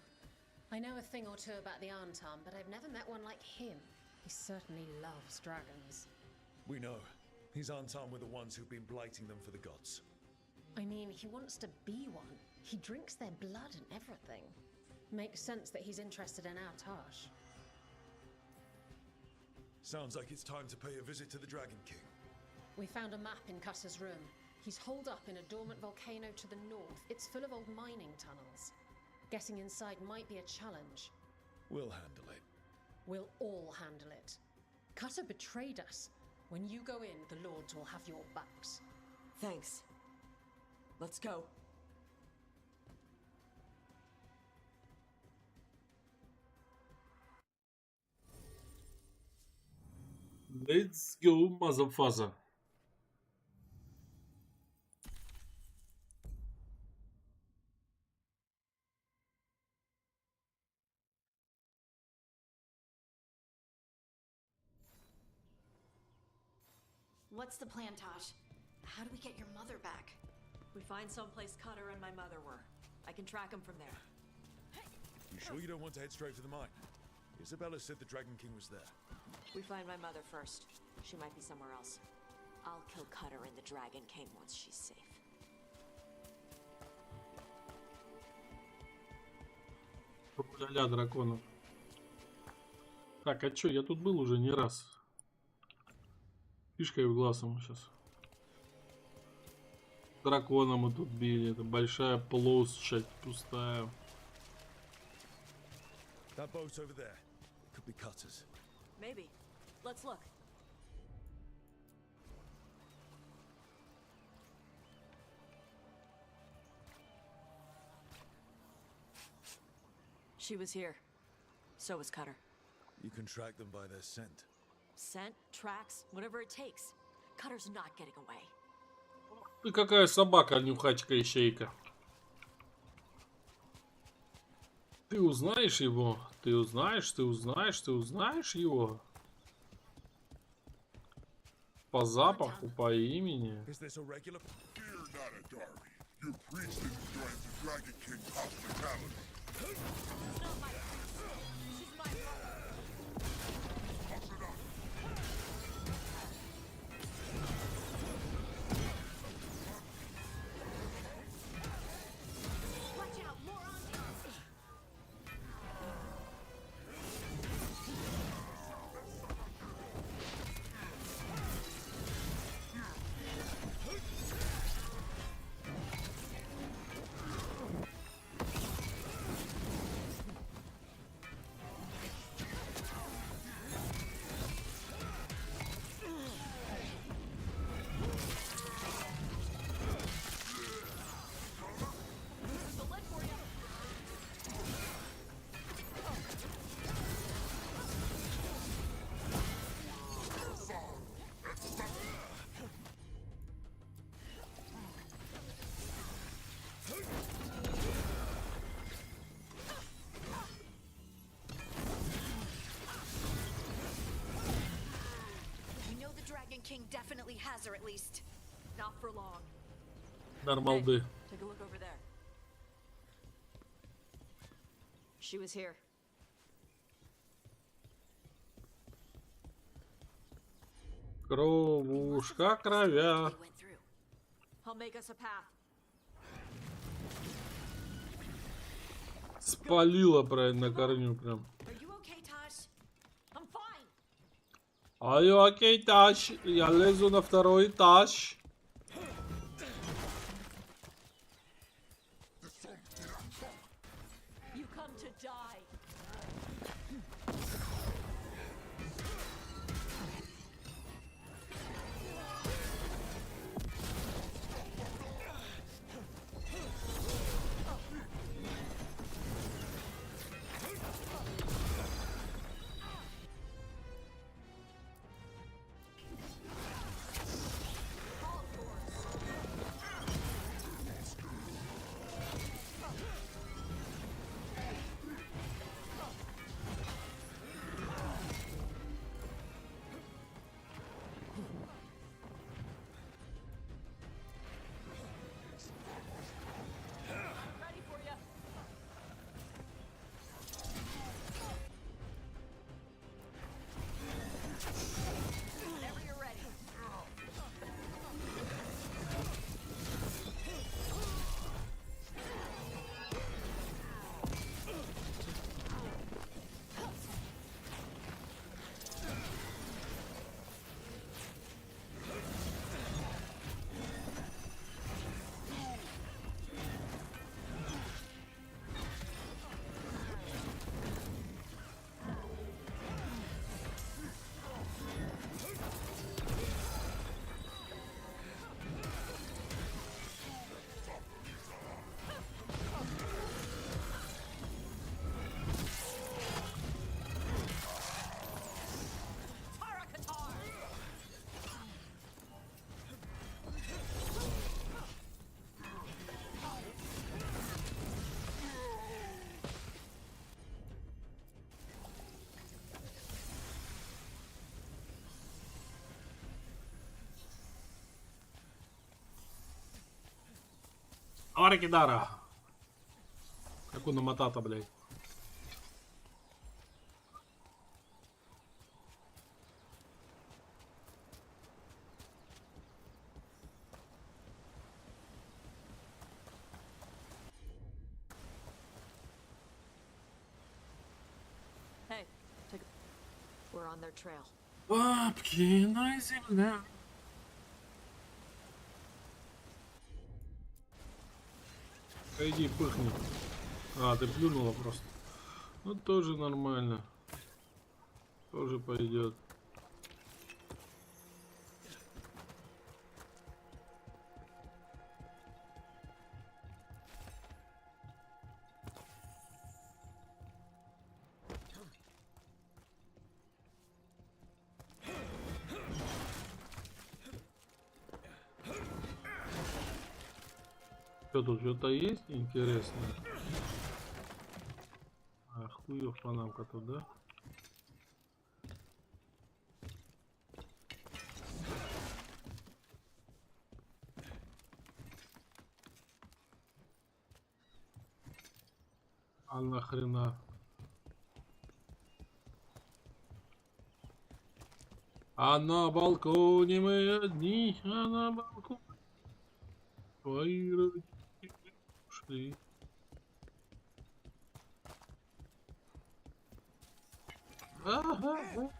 I know a thing or two about the Antam, but I've never met one like him. He certainly loves dragons. We know. His Antam were the ones who've been blighting them for the gods. I mean, he wants to be one. He drinks their blood and everything. Makes sense that he's interested in our Tash. Sounds like it's time to pay a visit to the Dragon King. We found a map in Cutter's room. He's holed up in a dormant volcano to the north. It's full of old mining tunnels. Getting inside might be a challenge. We'll handle it. We'll all handle it. Cutter betrayed us. When you go in, the Lords will have your backs. Thanks. Let's go. Let's go, motherfucker. What's the plan, Tash? How do we get your mother back? We find someplace Cutter and my mother were. I can track them from there. You sure you don't want to head straight for the mine? Isabella said the Dragon King was there. We find my mother first. She might be somewhere else. I'll kill Cutter and the Dragon King once she's safe. Ля-ля драконов. Так, а чё, я тут был уже не раз. Фишкой в глаз ему сейчас. Дракона мы тут били. Это большая площадь пустая. That boat over there could be cutters. Maybe. Let's look. She was here. So was Cutter. You can track them by their scent. Scent, tracks, whatever it takes. Cutter's not getting away. Ты какая собака, нюхачка-ищейка. Ты узнаешь его? Ты узнаешь его? По запаху, по имени. Is this a regular? Fear not, Adari. Your priest didn't join the Dragon King's hospitality. It's not my priest. She's my brother. Watch out, more on you. King definitely has her, at least. Not for long. Нормалды. Hey, take a look over there. She was here. Кровушка кровя. I'll make us a path. Спалила правильно на корню прям. Are you okay, Таш? Я лезу на второй этаж. You come to die. Аракидара. Какуна матата, блядь. We're on their trail. Бабки на земле. Иди пыхни. А, ты плюнула просто. Ну тоже нормально. Тоже пойдет. Что тут что-то есть интересное? А, хуев панамка тут, да? А нахрена? А на балконе мы одни, а на балконе твои родители ушли. Ага.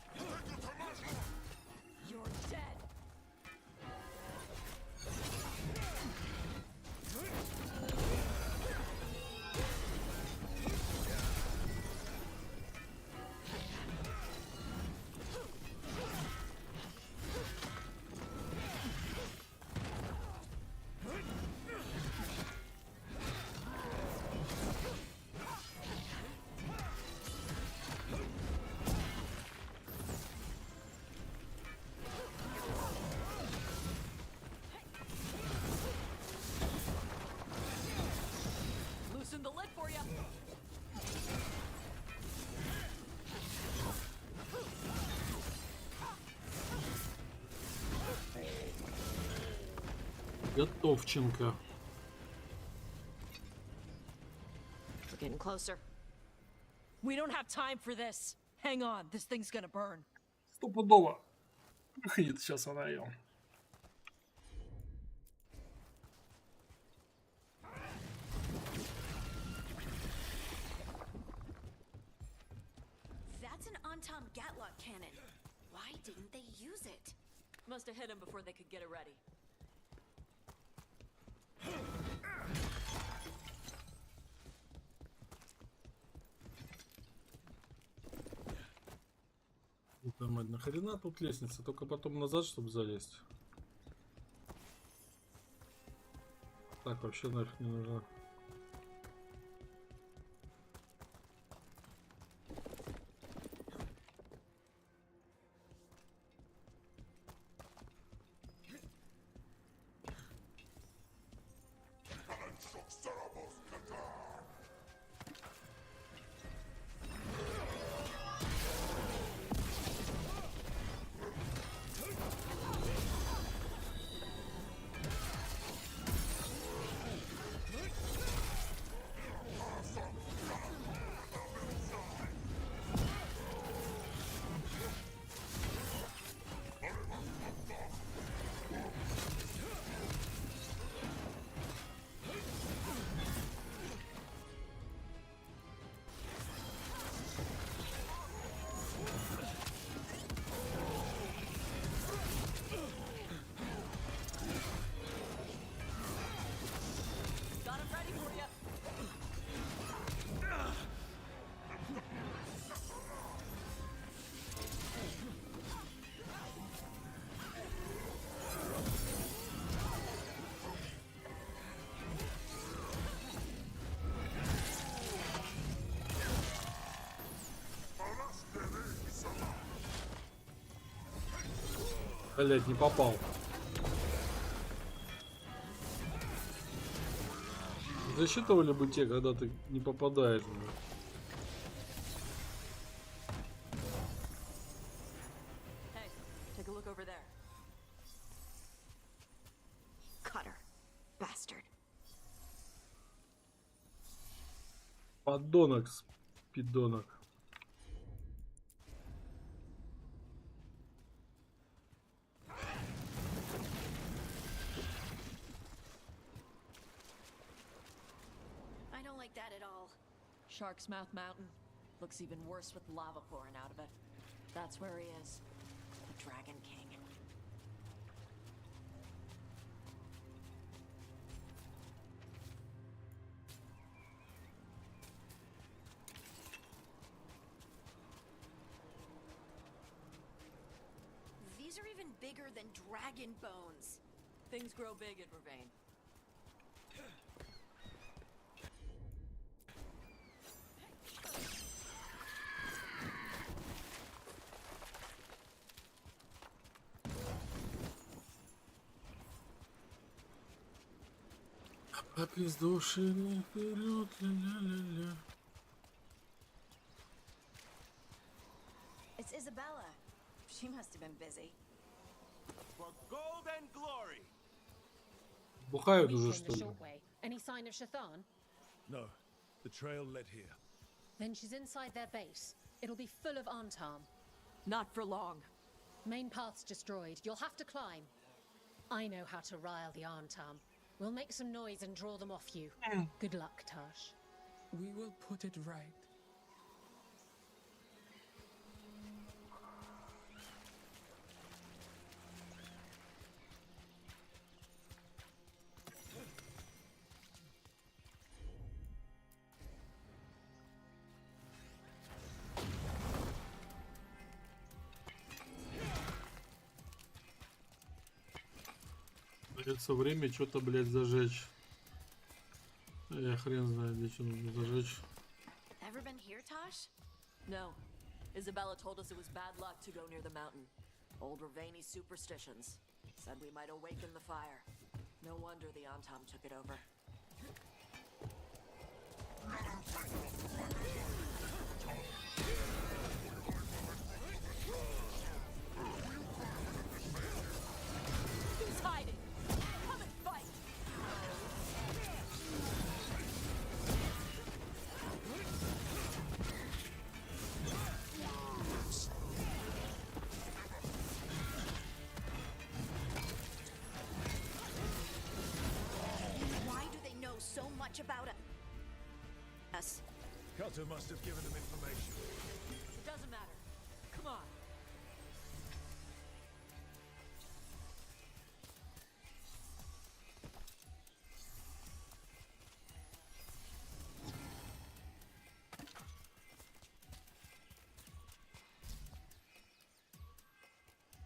Loosen the lid for you. Готовченко. We're getting closer. We don't have time for this. Hang on, this thing's gonna burn. Стопудово. Пыхнет сейчас она ее. That's an on-tom Gatlock cannon. Why didn't they use it? Must have hit him before they could get it ready. Нахрена тут лестница? Только потом назад, чтобы залезть. Так, вообще нафиг не нужна. Блять, не попал. Засчитывали бы те, когда ты не попадаешь. Hey, take a look over there. Cutter. Bastard. Подонок, спидонок. I don't like that at all. Shark's Mouth Mountain. Looks even worse with lava pouring out of it. That's where he is. The Dragon King. These are even bigger than dragon bones. Things grow big at Vervain. Опиздошили вперед, ля-ля-ля-ля. It's Isabella. She must have been busy. For gold and glory. Бухают We уже, came что the ли? short way. Any sign of Shathan? No, the trail led here. Then she's inside their base. It'll be full of Antarm. Not for long. Main path's destroyed. You'll have to climb. I know how to rile the Antarm. We'll make some noise and draw them off you. Good luck, Tash. We will put it right. Придется время что-то, блядь, зажечь. Я хрен знает, где что нужно зажечь. Ever been here, Tosh? No. Isabella told us it was bad luck to go near the mountain. Old Ravani superstitions. Said we might awaken the fire. No wonder the Antam took it over. Who's hiding? Come and fight! Why do they know so much about us? Cutter must have given them information. It doesn't matter. Come on.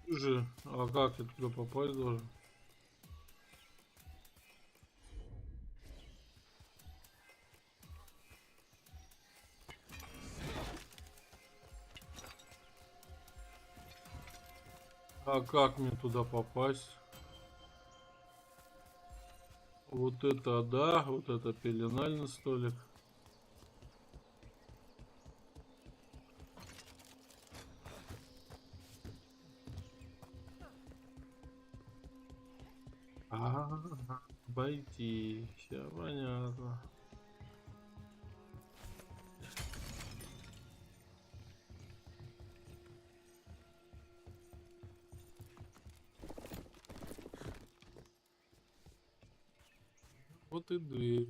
Слушай, а как я туда попасть должен? А как мне туда попасть? Вот это да, вот это пеленальный столик. Обойти, все понятно. Вот и дверь.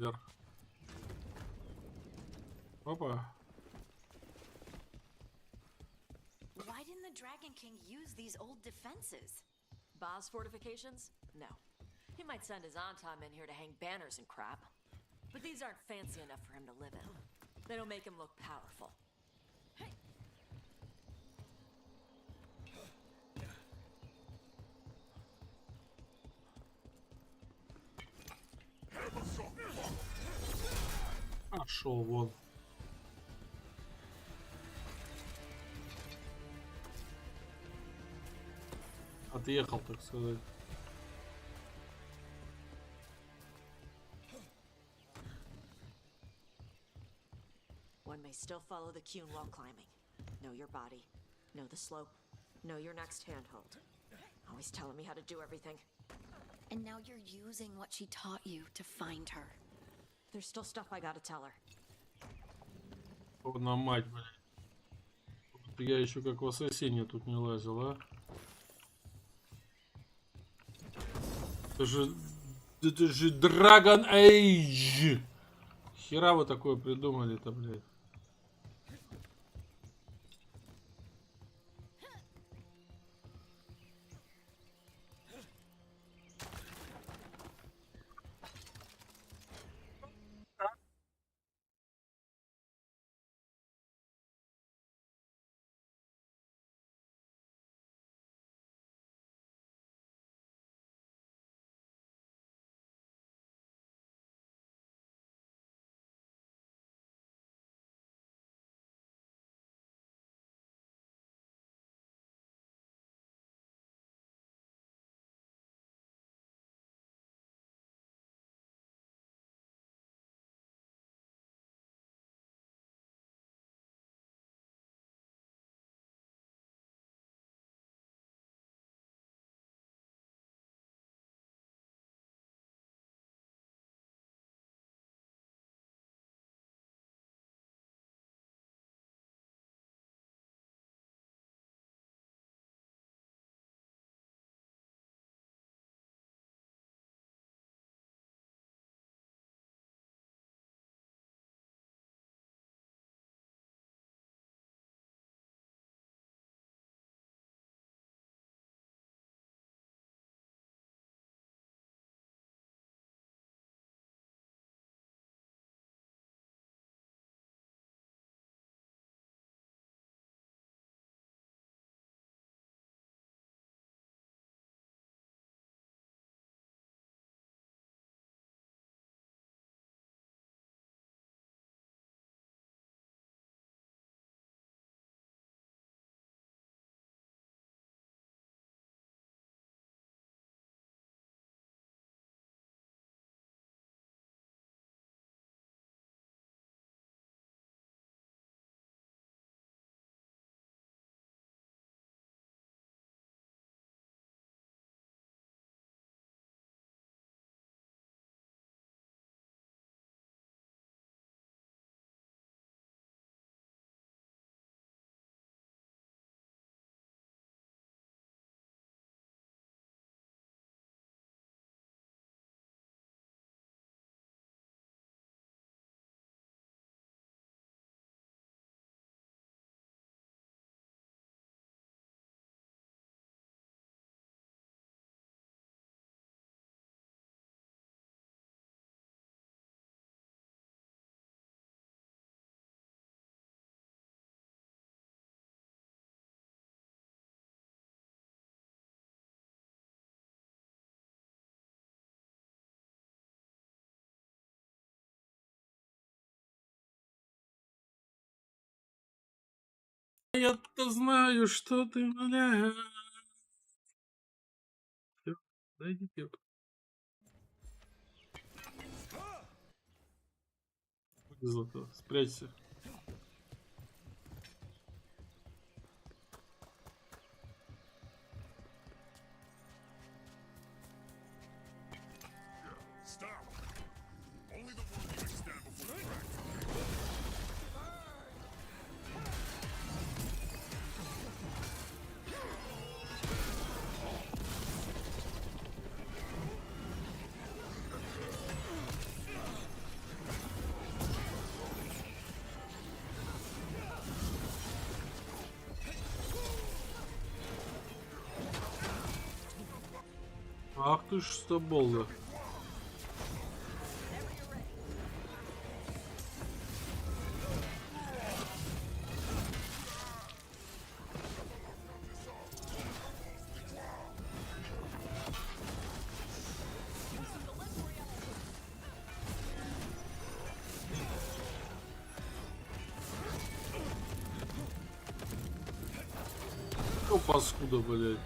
Опа. Why didn't the Dragon King use these old defenses? Boss fortifications? No. He might send his Antam in here to hang banners and crap. But these aren't fancy enough for him to live in. They don't make him look powerful. Пошел вон. Отъехал, так сказать. One may still follow the Cune while climbing. Know your body. Know the slope. Know your next handhold. Always telling me how to do everything. And now you're using what she taught you to find her. There's still stuff I gotta tell her. О, на мать, блядь. Я еще как в Ассасине тут не лазил, а? Это же Dragon Age! Хера вы такое придумали-то, блядь. Я-то знаю, что ты, бля. Дайте. Золото, спрячься. Ах ты ж стоболда. О, паскуда, блядь.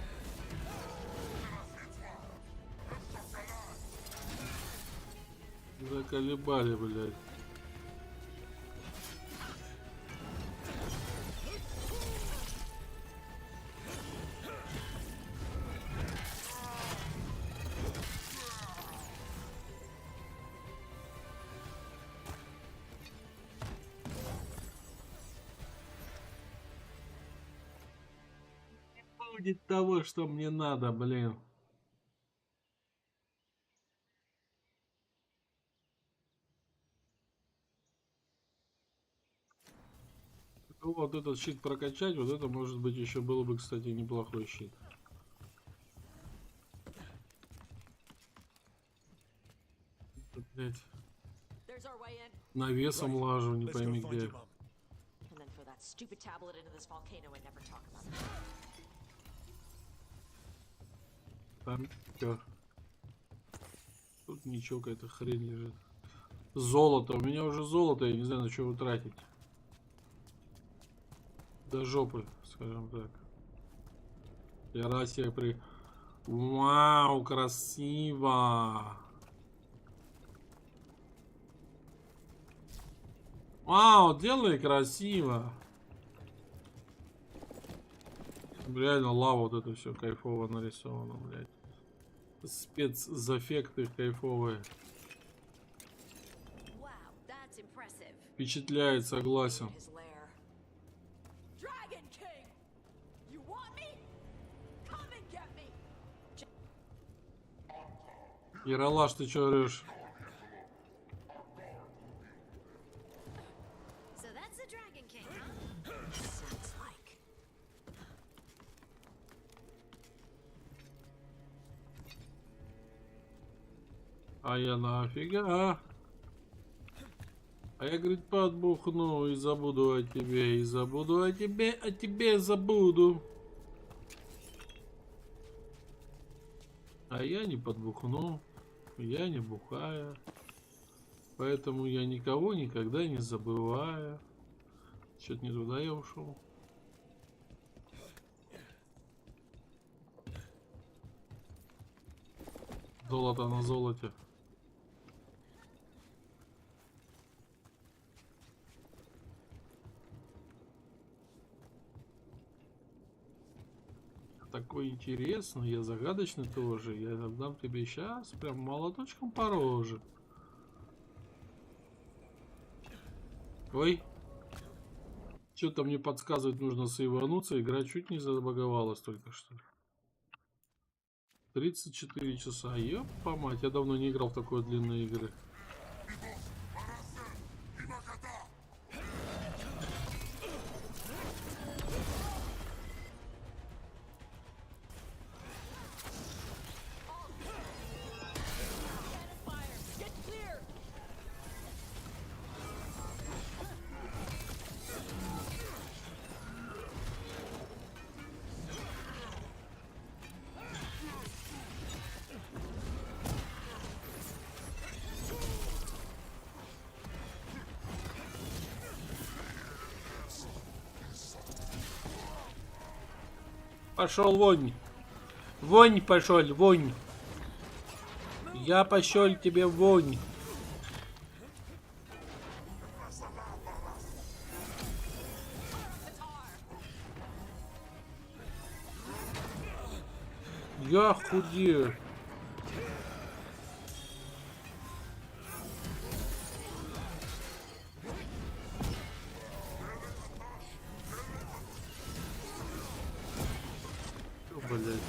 Заколебали, блядь. Не будет того, что мне надо, блин. Вот этот щит прокачать, вот это может быть еще было бы, кстати, неплохой щит. Блять. Навесом лажу, не пойми где. Там чё? Тут ничего, какая-то хрень лежит. Золото. У меня уже золото, я не знаю, на что его тратить. До жопы, скажем так. Я раз я при... Вау, красиво! Вау, делай красиво! Реально лава, вот это все кайфово нарисовано, блядь. Спецэффекты кайфовые. Впечатляет, согласен. Яралаш, ты чё орёшь? А я нафига? А я, говорит, подбухну и забуду о тебе, и забуду о тебе забуду. А я не подбухну, я не бухаю, поэтому я никого никогда не забываю. Что-то не туда я ушел. Золото на золоте. Такой интересный, я загадочный тоже. Я дам тебе сейчас прям молоточком по роже. Ой. Что-то мне подсказывает, нужно сейвануться. Игра чуть не забаговалась только что. 34 часа. Ёпа мать, я давно не играл в такой длинные игры. Пошел вонь. Вонь пошел, вонь. Я пошел тебе вонь. Я худею. Блядь.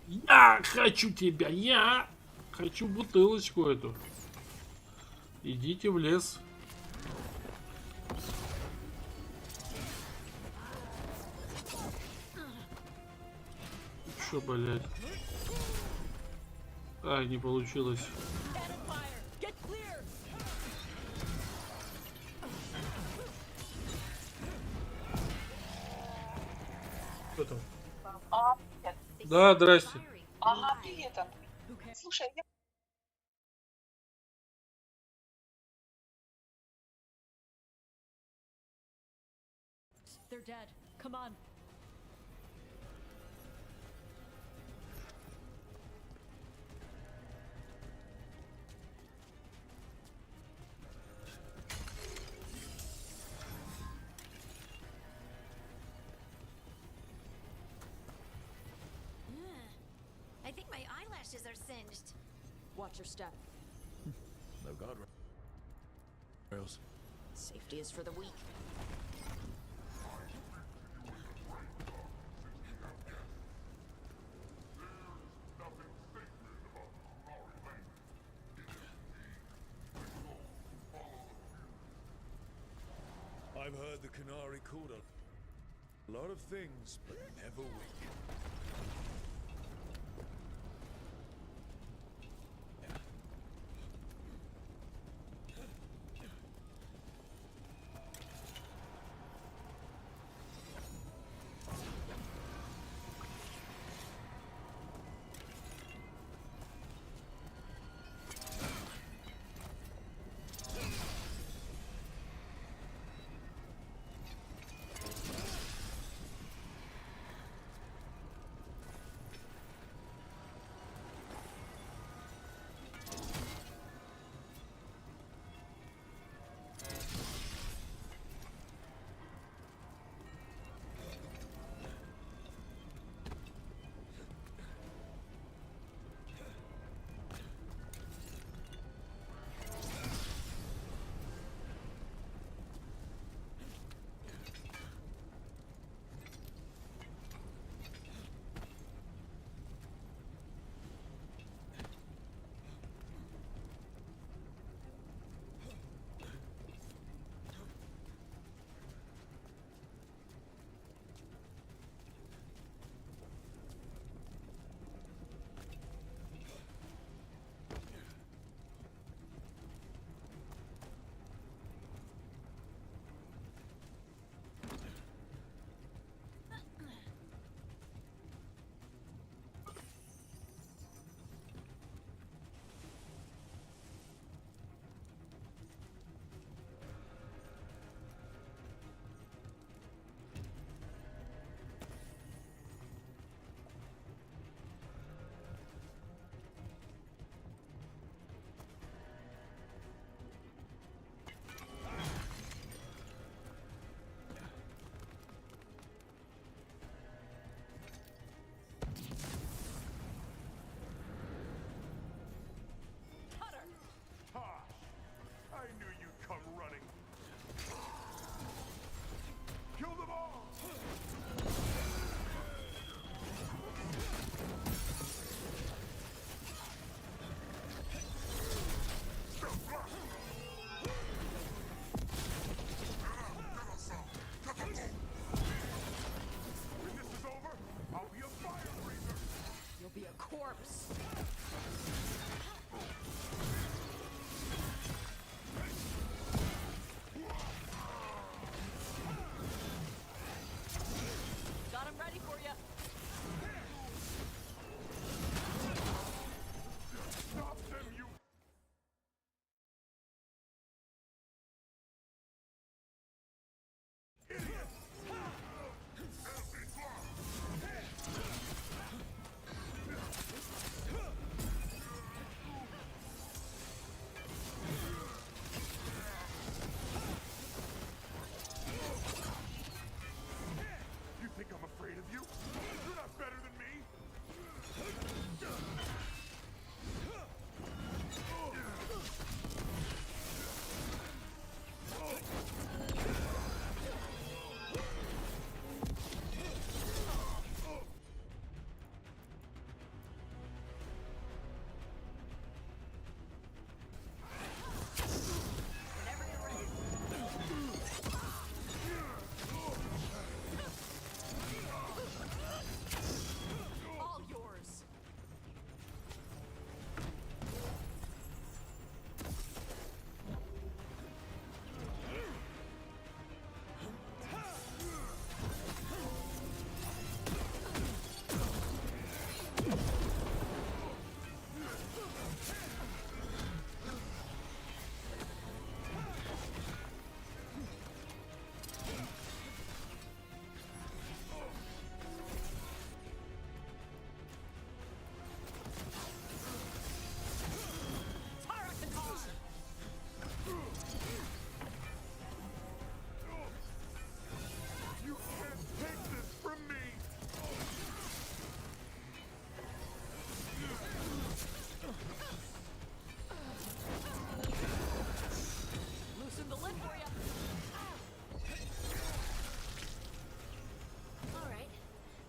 Я хочу тебя, я хочу бутылочку эту. Идите в лес. Чё, блядь? А, не получилось. Кто там? Да, здрасте. Ага, привет, Андрей. Слушай, я... They're dead. Come on. I think my eyelashes are singed. Watch your step. No guardrails. Safety is for the weak. I've heard the Canary called a lot of things, but never weak.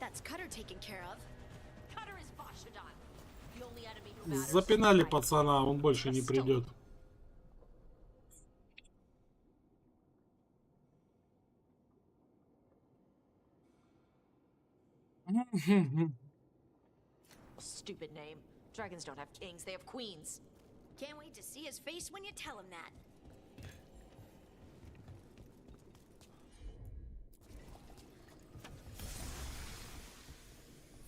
that's Cutter taken care of. Cutter is Vashadon. The only enemy who matters. Запинали пацана, он больше не придет. Stupid name. Dragons don't have kings, they have queens. Can't wait to see his face when you tell him that.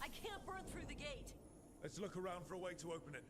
I can't burn through the gate. Let's look around for a way to open it.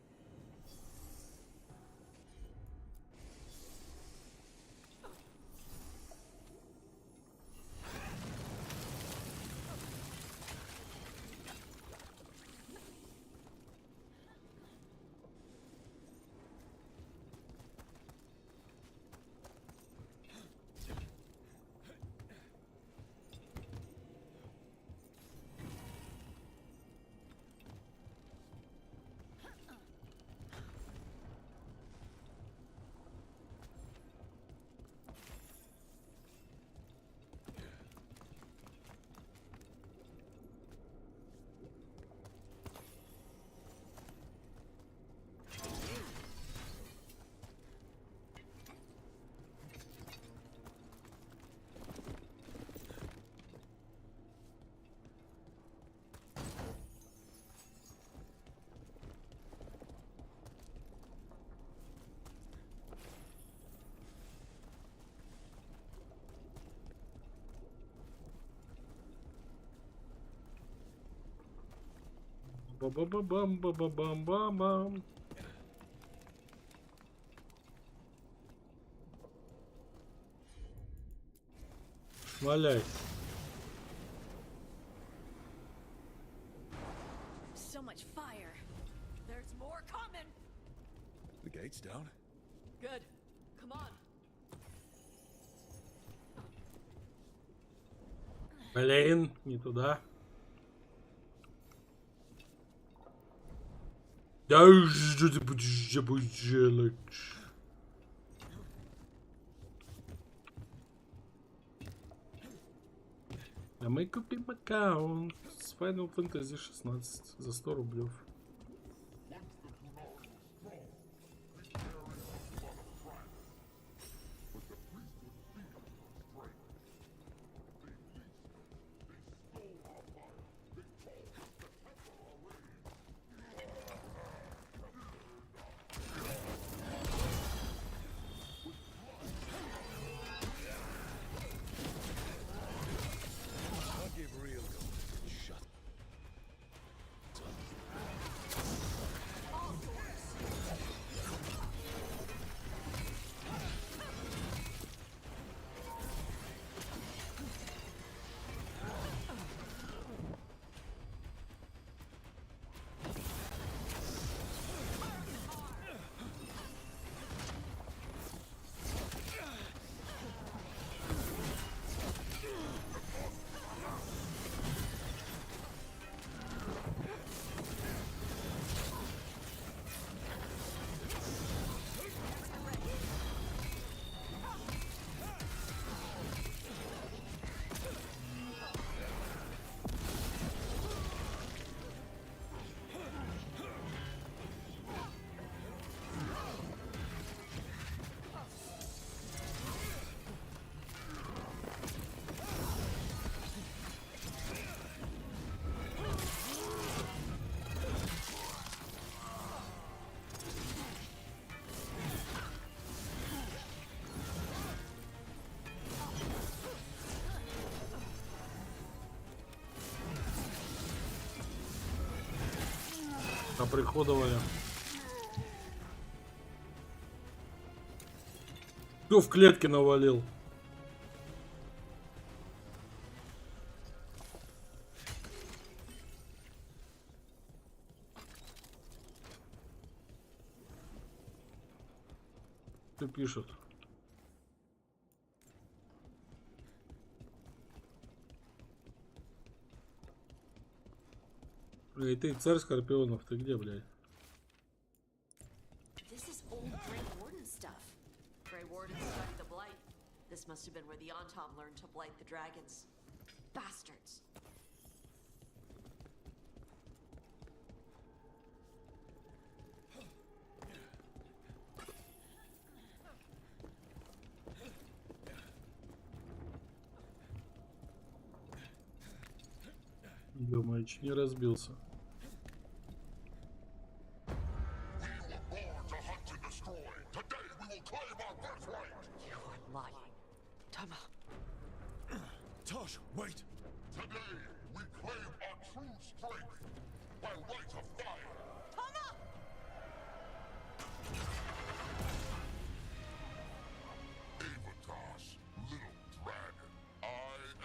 Ба-ба-ба-бам-ба-ба-бам-ба-бам. Валяй. So much fire. There's more coming. The gate's down. Good. Come on. Блин, не туда. Да что будешь делать? А мы купим аккаунт с Final Fantasy 16 за 100 рублев. Оприходовали. Кто в клетке навалил? Кто пишет? Эй, ты царь скорпионов, ты где, блядь? This is old Grey Warden stuff. Grey Warden studied the blight. This must have been where the Antom learned to blight the dragons. Bastards. Ё-моё, чуть не разбился. Tosh, wait! Today, we claim our true strength by right of fire. Avatosh, little dragon. I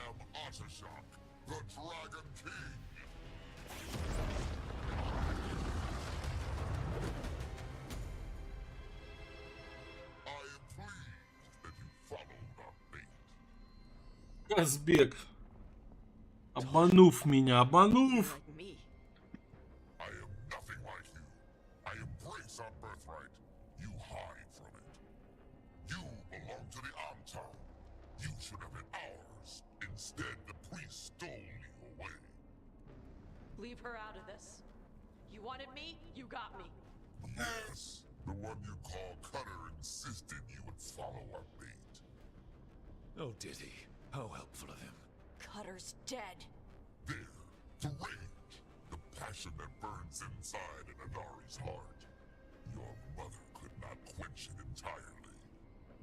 am Ottershock, the Dragon King. I am pleased that you followed our bait. Казбек. Обманув меня, обманув. I am nothing like you. I embrace our birthright. You hide from it. You belong to the Amtar. You should have been ours. Instead, the priest stole you away. Leave her out of this. You wanted me, you got me. Yes, the one you call Cutter insisted you would follow our bait. Oh, did he? How helpful of him. Cutter's dead. There, the rage, the passion that burns inside an Anari's heart. Your mother could not quench it entirely.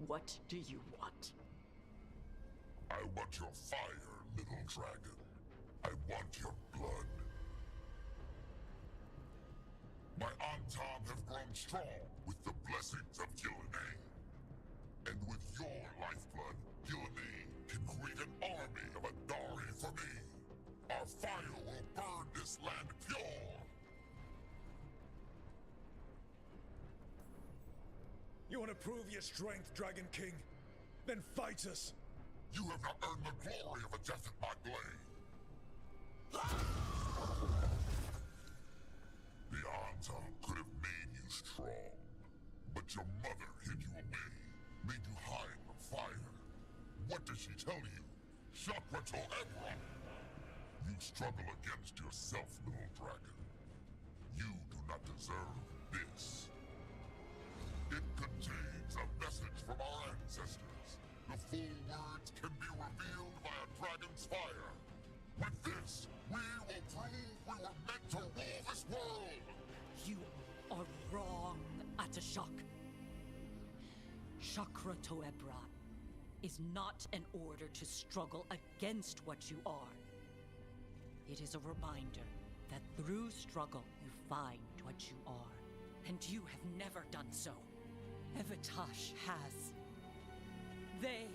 What do you want? I want your fire, little dragon. I want your blood. My Antam have grown strong with the blessings of Gillenay. And with your lifeblood, Gillenay can create an army of Andari for me. Our fire will burn this land pure. You want to prove your strength, Dragon King? Then fight us! You have not earned the glory of a death at my blade. The Antam could have made you strong, but your mother hid you away, made you hide from fire. What does she tell you? ч.4. You struggle against yourself, little dragon. You do not deserve this. It contains a message from our ancestors. The full words can be revealed by a dragon's fire. With this, we will prove we were meant to rule this world. You are wrong, Atashak. ч.4 is not an order to struggle against what you are. It is a reminder that through struggle you find what you are. And you have never done so. Evatash has. They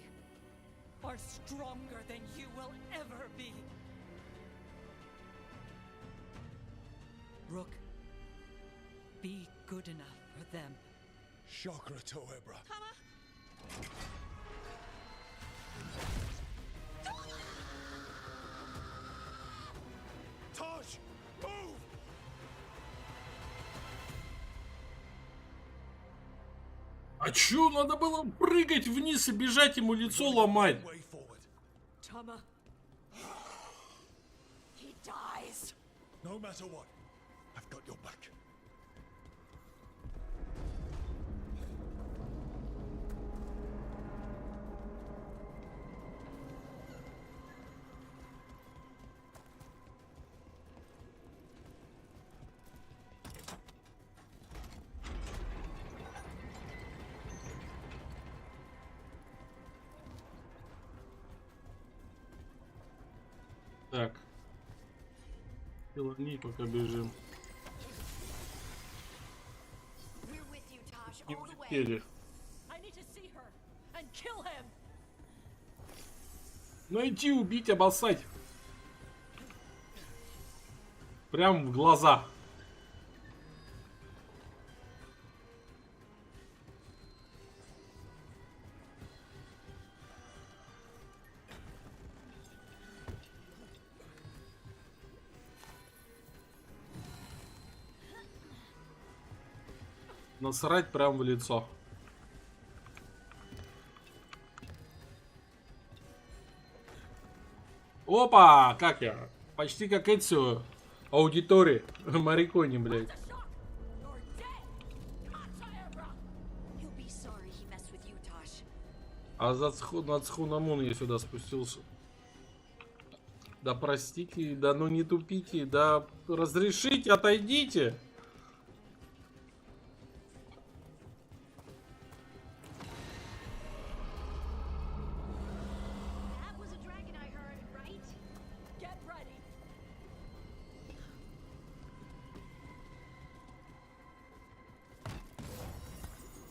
are stronger than you will ever be. Rook, be good enough for them. ч.4. Tosh! Move! А чё, надо было прыгать вниз и бежать ему лицо ломать? Tama. He dies. No matter what, I've got your back. Так. Пилони, пока бежим. Не успели. Найти, убить, обоссать. Прям в глаза. Насрать прям в лицо. Опа! Как я? Почти как Эцио. Аудитория. Марикони, блядь. А за Цхунамун я сюда спустился. Да простите, да ну не тупите, да разрешите, отойдите.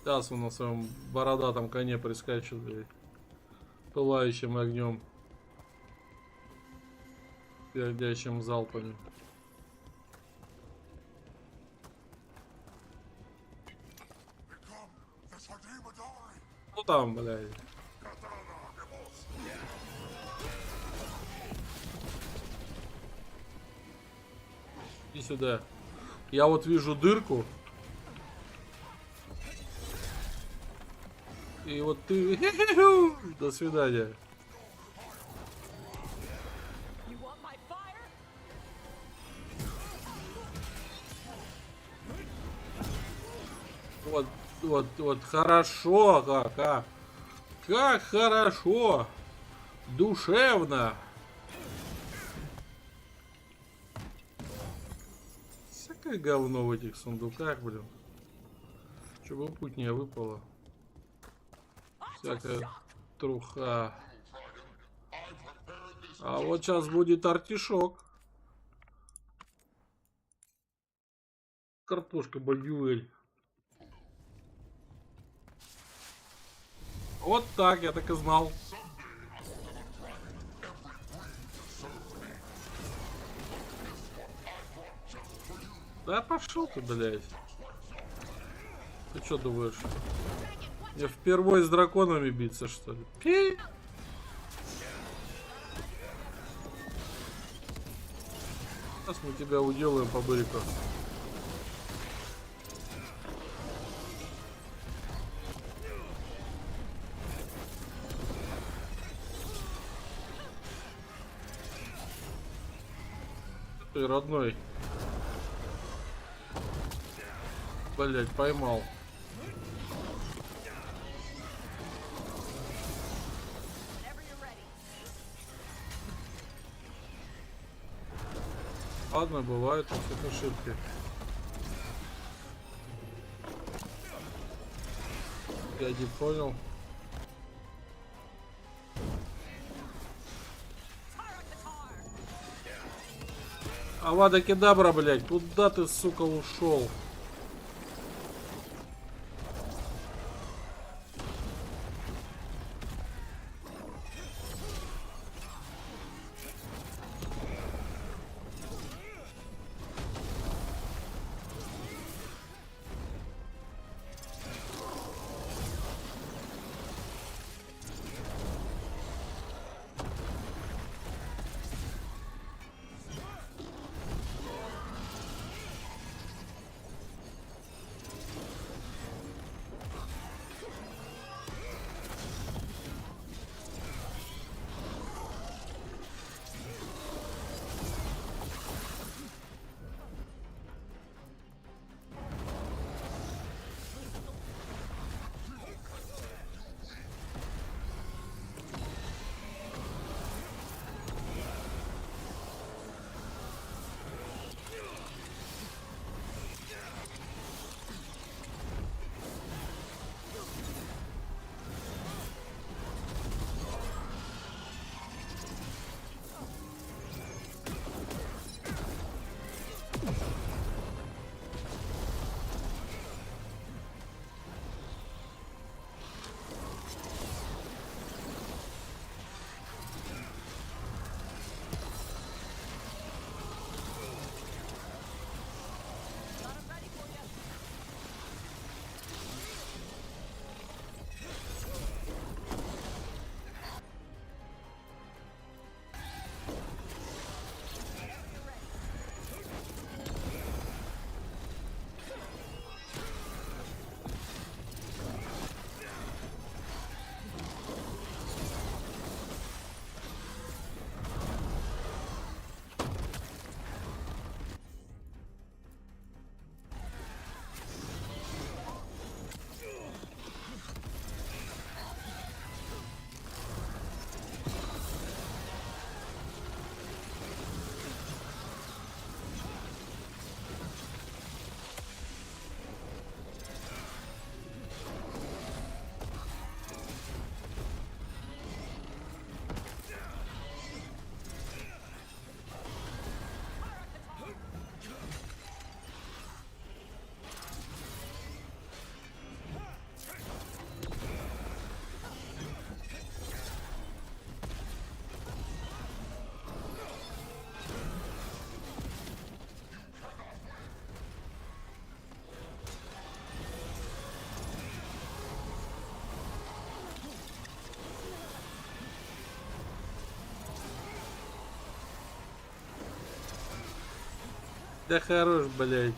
Сейчас он на своем бородатом коне прискачет, блядь, пылающим огнем, пердящим залпами. Ну там, блядь. Иди сюда. Я вот вижу дырку. И вот ты... До свидания. Вот, хорошо, как хорошо, душевно. Всякое говно в этих сундуках, блин. Чтобы путь не выпало. Всякая труха. А вот сейчас будет артишок. Картошка бадюэль. Вот так, я так и знал. Да пошел ты, блядь. Ты что думаешь? Мне впервые с драконами биться, что ли? Пи! Сейчас мы тебя уделаем по бырику. Ты родной. Блять, поймал. Ладно, бывает у всех ошибки. Я не понял. Авада кедабра, блядь, куда ты, сука, ушел? Да хорош, блядь.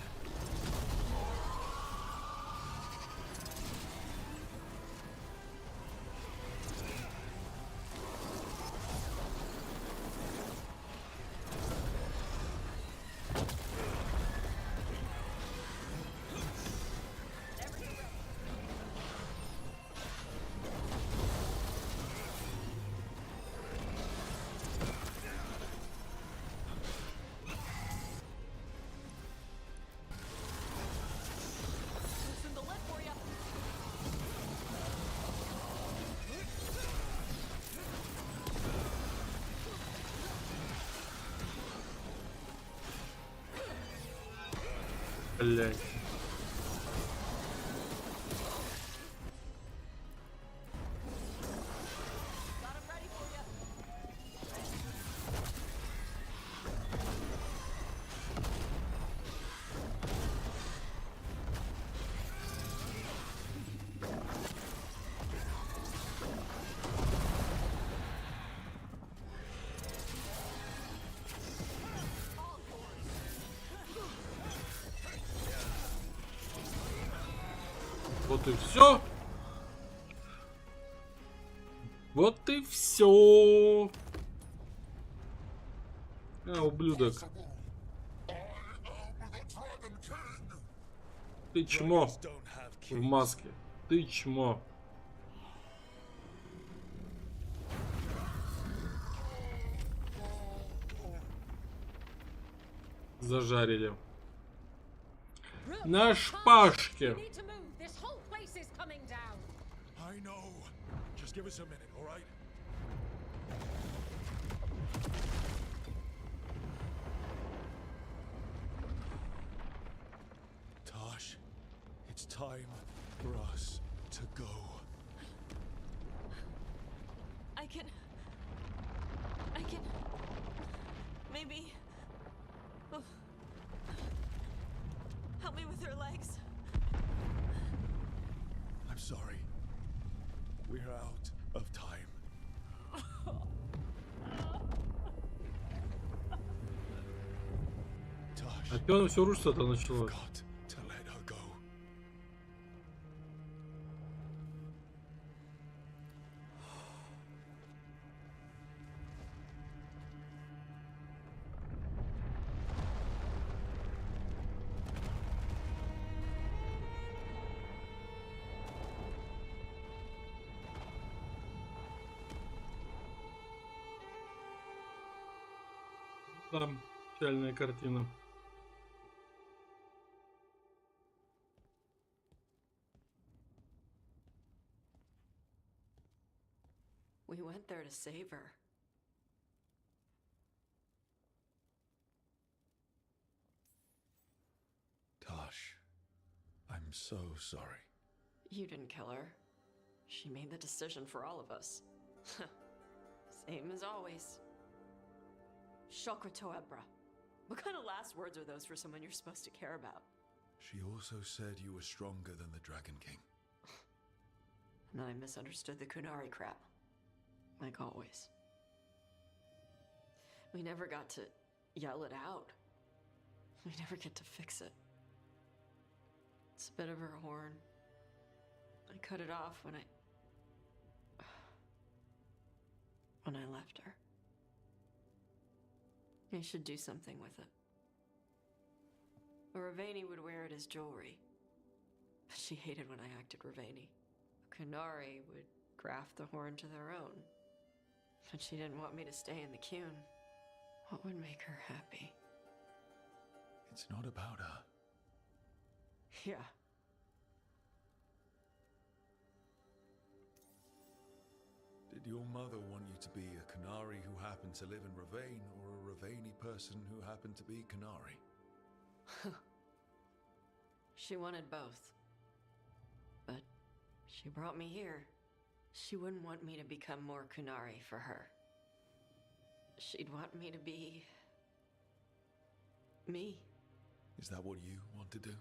Блядь. Вот и все. Вот и все. А, ублюдок. Ты чмо. В маске. Ты чмо. Зажарили. На шпажке. I know. Just give us a minute, all right? Tosh, it's time for us to go. I can maybe help me with her legs. I'm sorry. We're out of time. Tosh, Опять оно все рушится-то началось. got to let her go. Там печальная картина. We went there to save her. Tosh, I'm so sorry. You didn't kill her. She made the decision for all of us. Same as always. ч.4. What kind of last words are those for someone you're supposed to care about? She also said you were stronger than the Dragon King. And I misunderstood the Kunari crap. Like always. We never got to yell it out. We never get to fix it. It's a bit of her horn. I cut it off when I left her. I should do something with it. Ravani would wear it as jewelry. But she hated when I acted Ravani. Kunari would graft the horn to their own. But she didn't want me to stay in the Qun. What would make her happy? It's not about her. Yeah. Did your mother want you to be a Qunari who happened to live in Ravane, or a Ravani person who happened to be Qunari? She wanted both. But she brought me here. She wouldn't want me to become more Qunari for her. She'd want me to be... me. Is that what you want to do?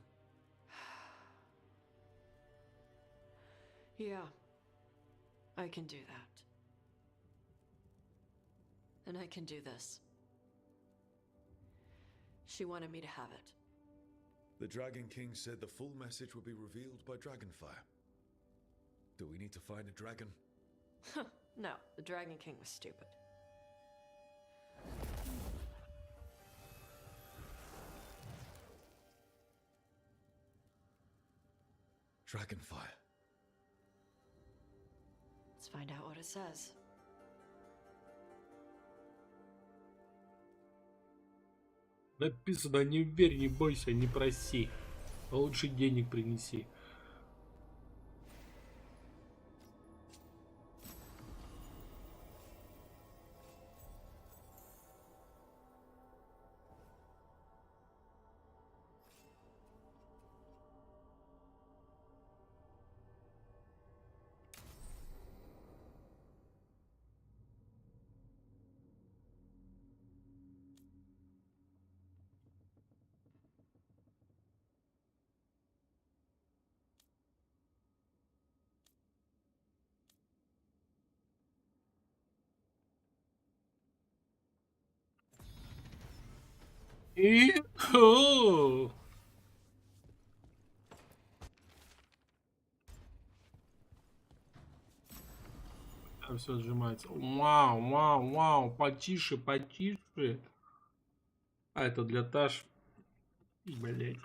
Yeah. I can do that. And I can do this. She wanted me to have it. The Dragon King said the full message would be revealed by Dragonfire. Do we need to find a dragon? No, the Dragon King was stupid. Dragonfire. Let's find out what it says. Написано: не верь, не бойся, не проси. Лучше денег принеси. И... Там все сжимается. Вау, вау, вау. Потише, потише. А это для Таш. Блять.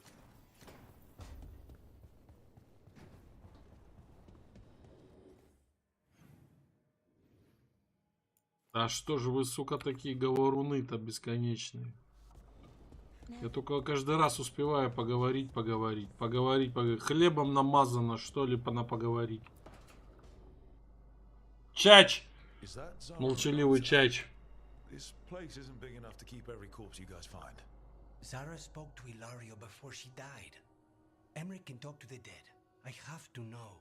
А что же вы, сука, такие говоруны-то бесконечные? Я только каждый раз успеваю поговорить. Хлебом намазано, что ли, поговорить. Чач! Молчаливый чач. Zara spoke to Ilario before she died. Emmerich can talk to the dead. I have to know.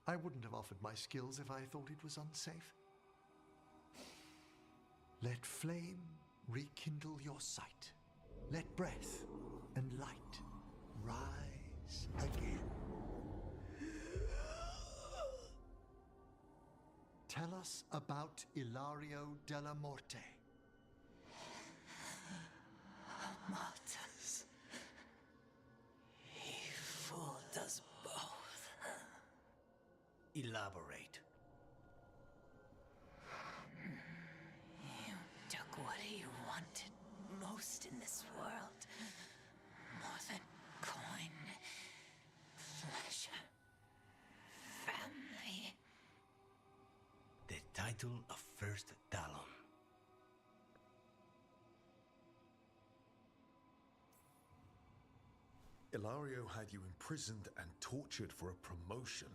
I wouldn't have offered my skills if I thought it was unsafe. Let flame rekindle your sight. Let breath and light rise again. Tell us about Ilario della Morte. Martyrs. He fooled us both. Elaborate. You took what he wanted most in this world. More than coin, pleasure, family. The title of First Talon. Ilario had you imprisoned and tortured for a promotion.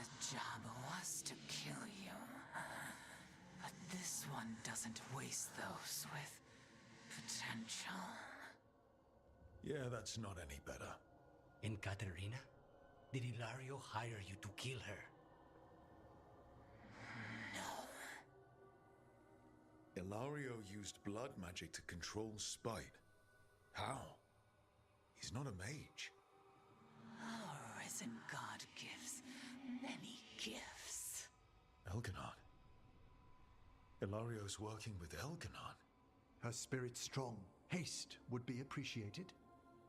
The job was to kill you. But this one doesn't waste those with potential. Yeah, that's not any better. And Katerina? Did Ilario hire you to kill her? Ilario used blood magic to control spite. How? He's not a mage. Our risen god gives many gifts. Elganon. Ilario's working with Elganon. Her spirit's strong. Haste would be appreciated.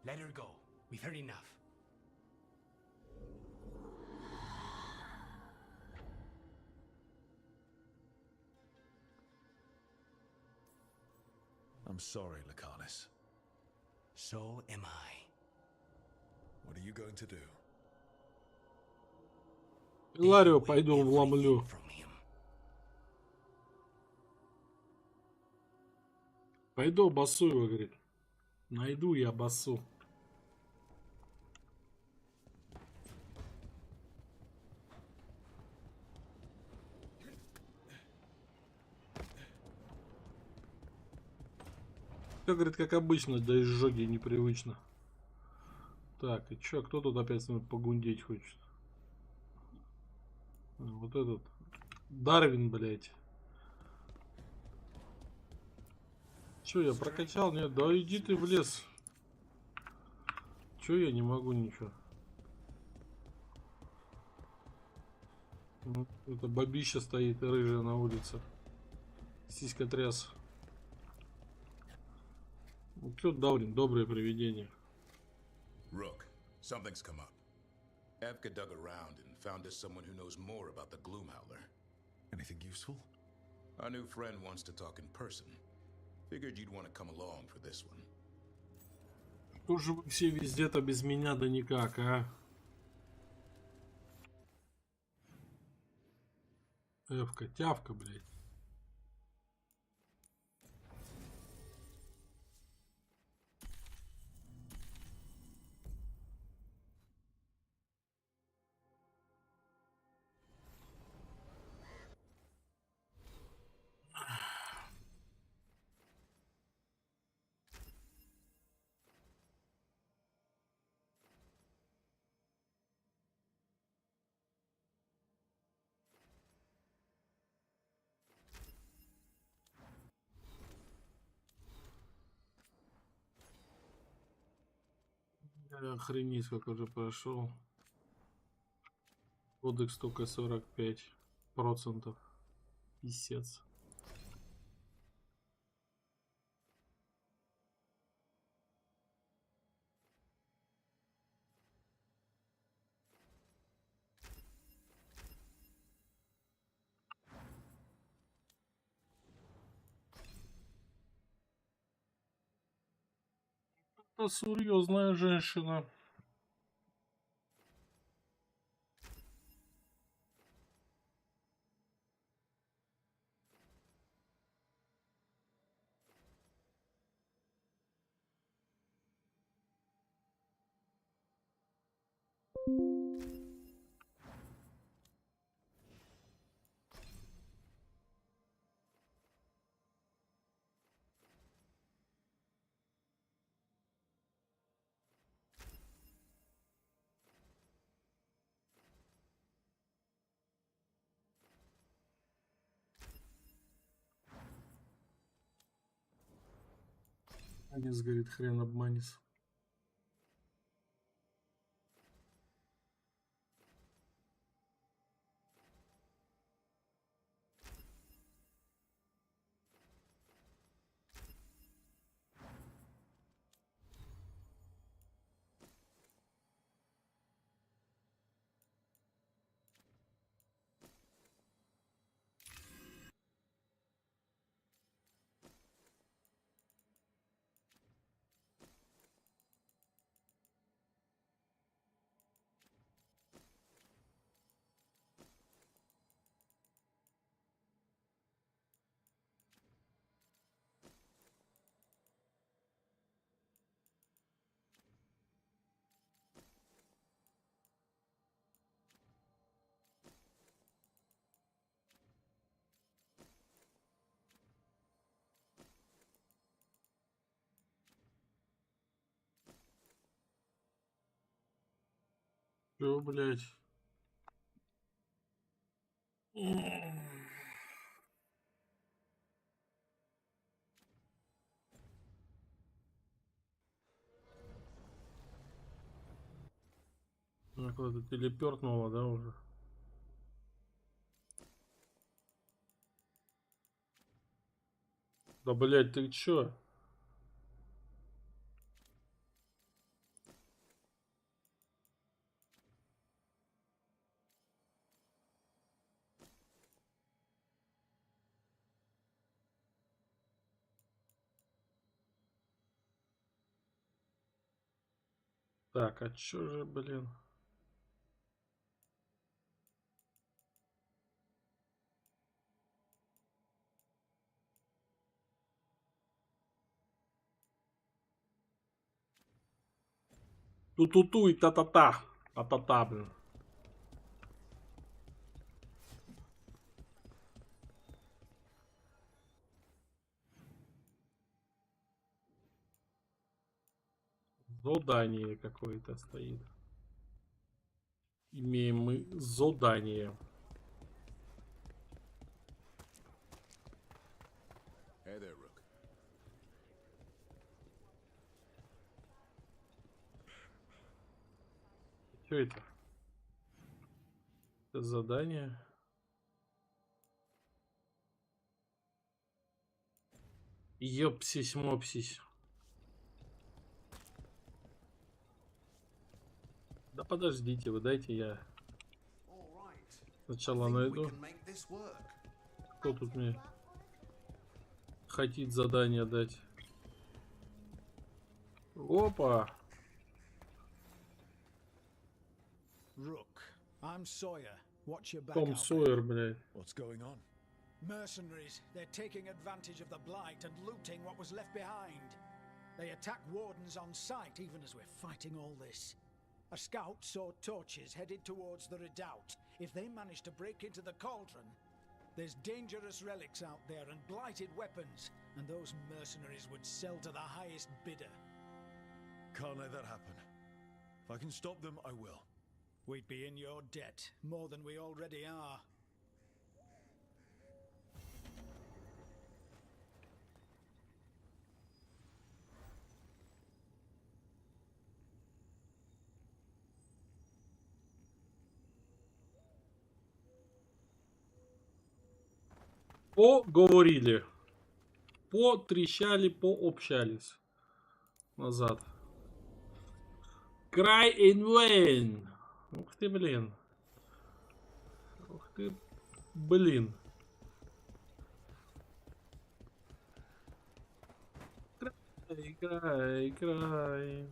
Let her go. We've heard enough. I'm sorry, Lucanus. So am I. What are you going to do? Иларио пойду вломлю. Пойду басу его, говорит. Найду я басу. Все, говорит, как обычно, до изжоги непривычно. Так, и чё, кто тут опять с нами погундеть хочет? Вот этот. Дарвин, блядь. Чё, я прокачал? Нет, да иди ты в лес. Чё я не могу ничего? Это бабища стоит рыжая на улице. Сиська тряс. Ну, чё, Даурин, доброе привидение. Rook, something's come up. Evka dug around and found us someone who knows more about the Gloomhowler. Anything useful? Our new friend wants to talk in person. Figured you'd want to come along for this one. Тоже вы все везде-то без меня, да никак, а? Эвка, тявка, блядь. Охренеть, сколько уже прошел. Кодекс только 45%. Писец. Это серьезная женщина. Агис говорит, хрен обманешь. Чё, блядь? Она куда-то телепертнула, да, уже? Да, блядь, ты чё? Так, а чё же, блин? Ту-ту-ту и та-та-та. Та-та-та, блин. Задание какое-то стоит. Имеем мы задание. Hey there, Rook. Что это? Это задание. Ёпсись-мопсись. Да подождите вы, дайте я сначала найду. Кто тут мне хотит задание дать? Опа! Rook, I'm Sawyer. Watch your back Том out Сойер, блядь. What's going on? Mercenaries, they're taking advantage of the blight and looting what was left behind. They attack wardens on sight even as we're fighting all this. A scout saw torches headed towards the redoubt. If they manage to break into the cauldron, there's dangerous relics out there and blighted weapons, and those mercenaries would sell to the highest bidder. Can't let that happen. If I can stop them, I will. We'd be in your debt, more than we already are. Поговорили. Потрещали, пообщались. Назад. Cry in vain. Ух ты, блин. Ух ты, блин. Край, край, край.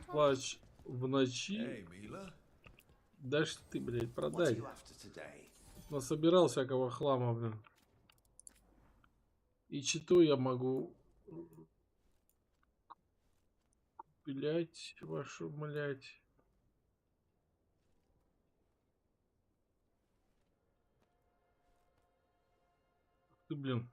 Плач в ночи. Да что ты, блядь, продай. Насобирал всякого хлама, блин. И что я могу... Блять, вашу, блять. Ты, блин.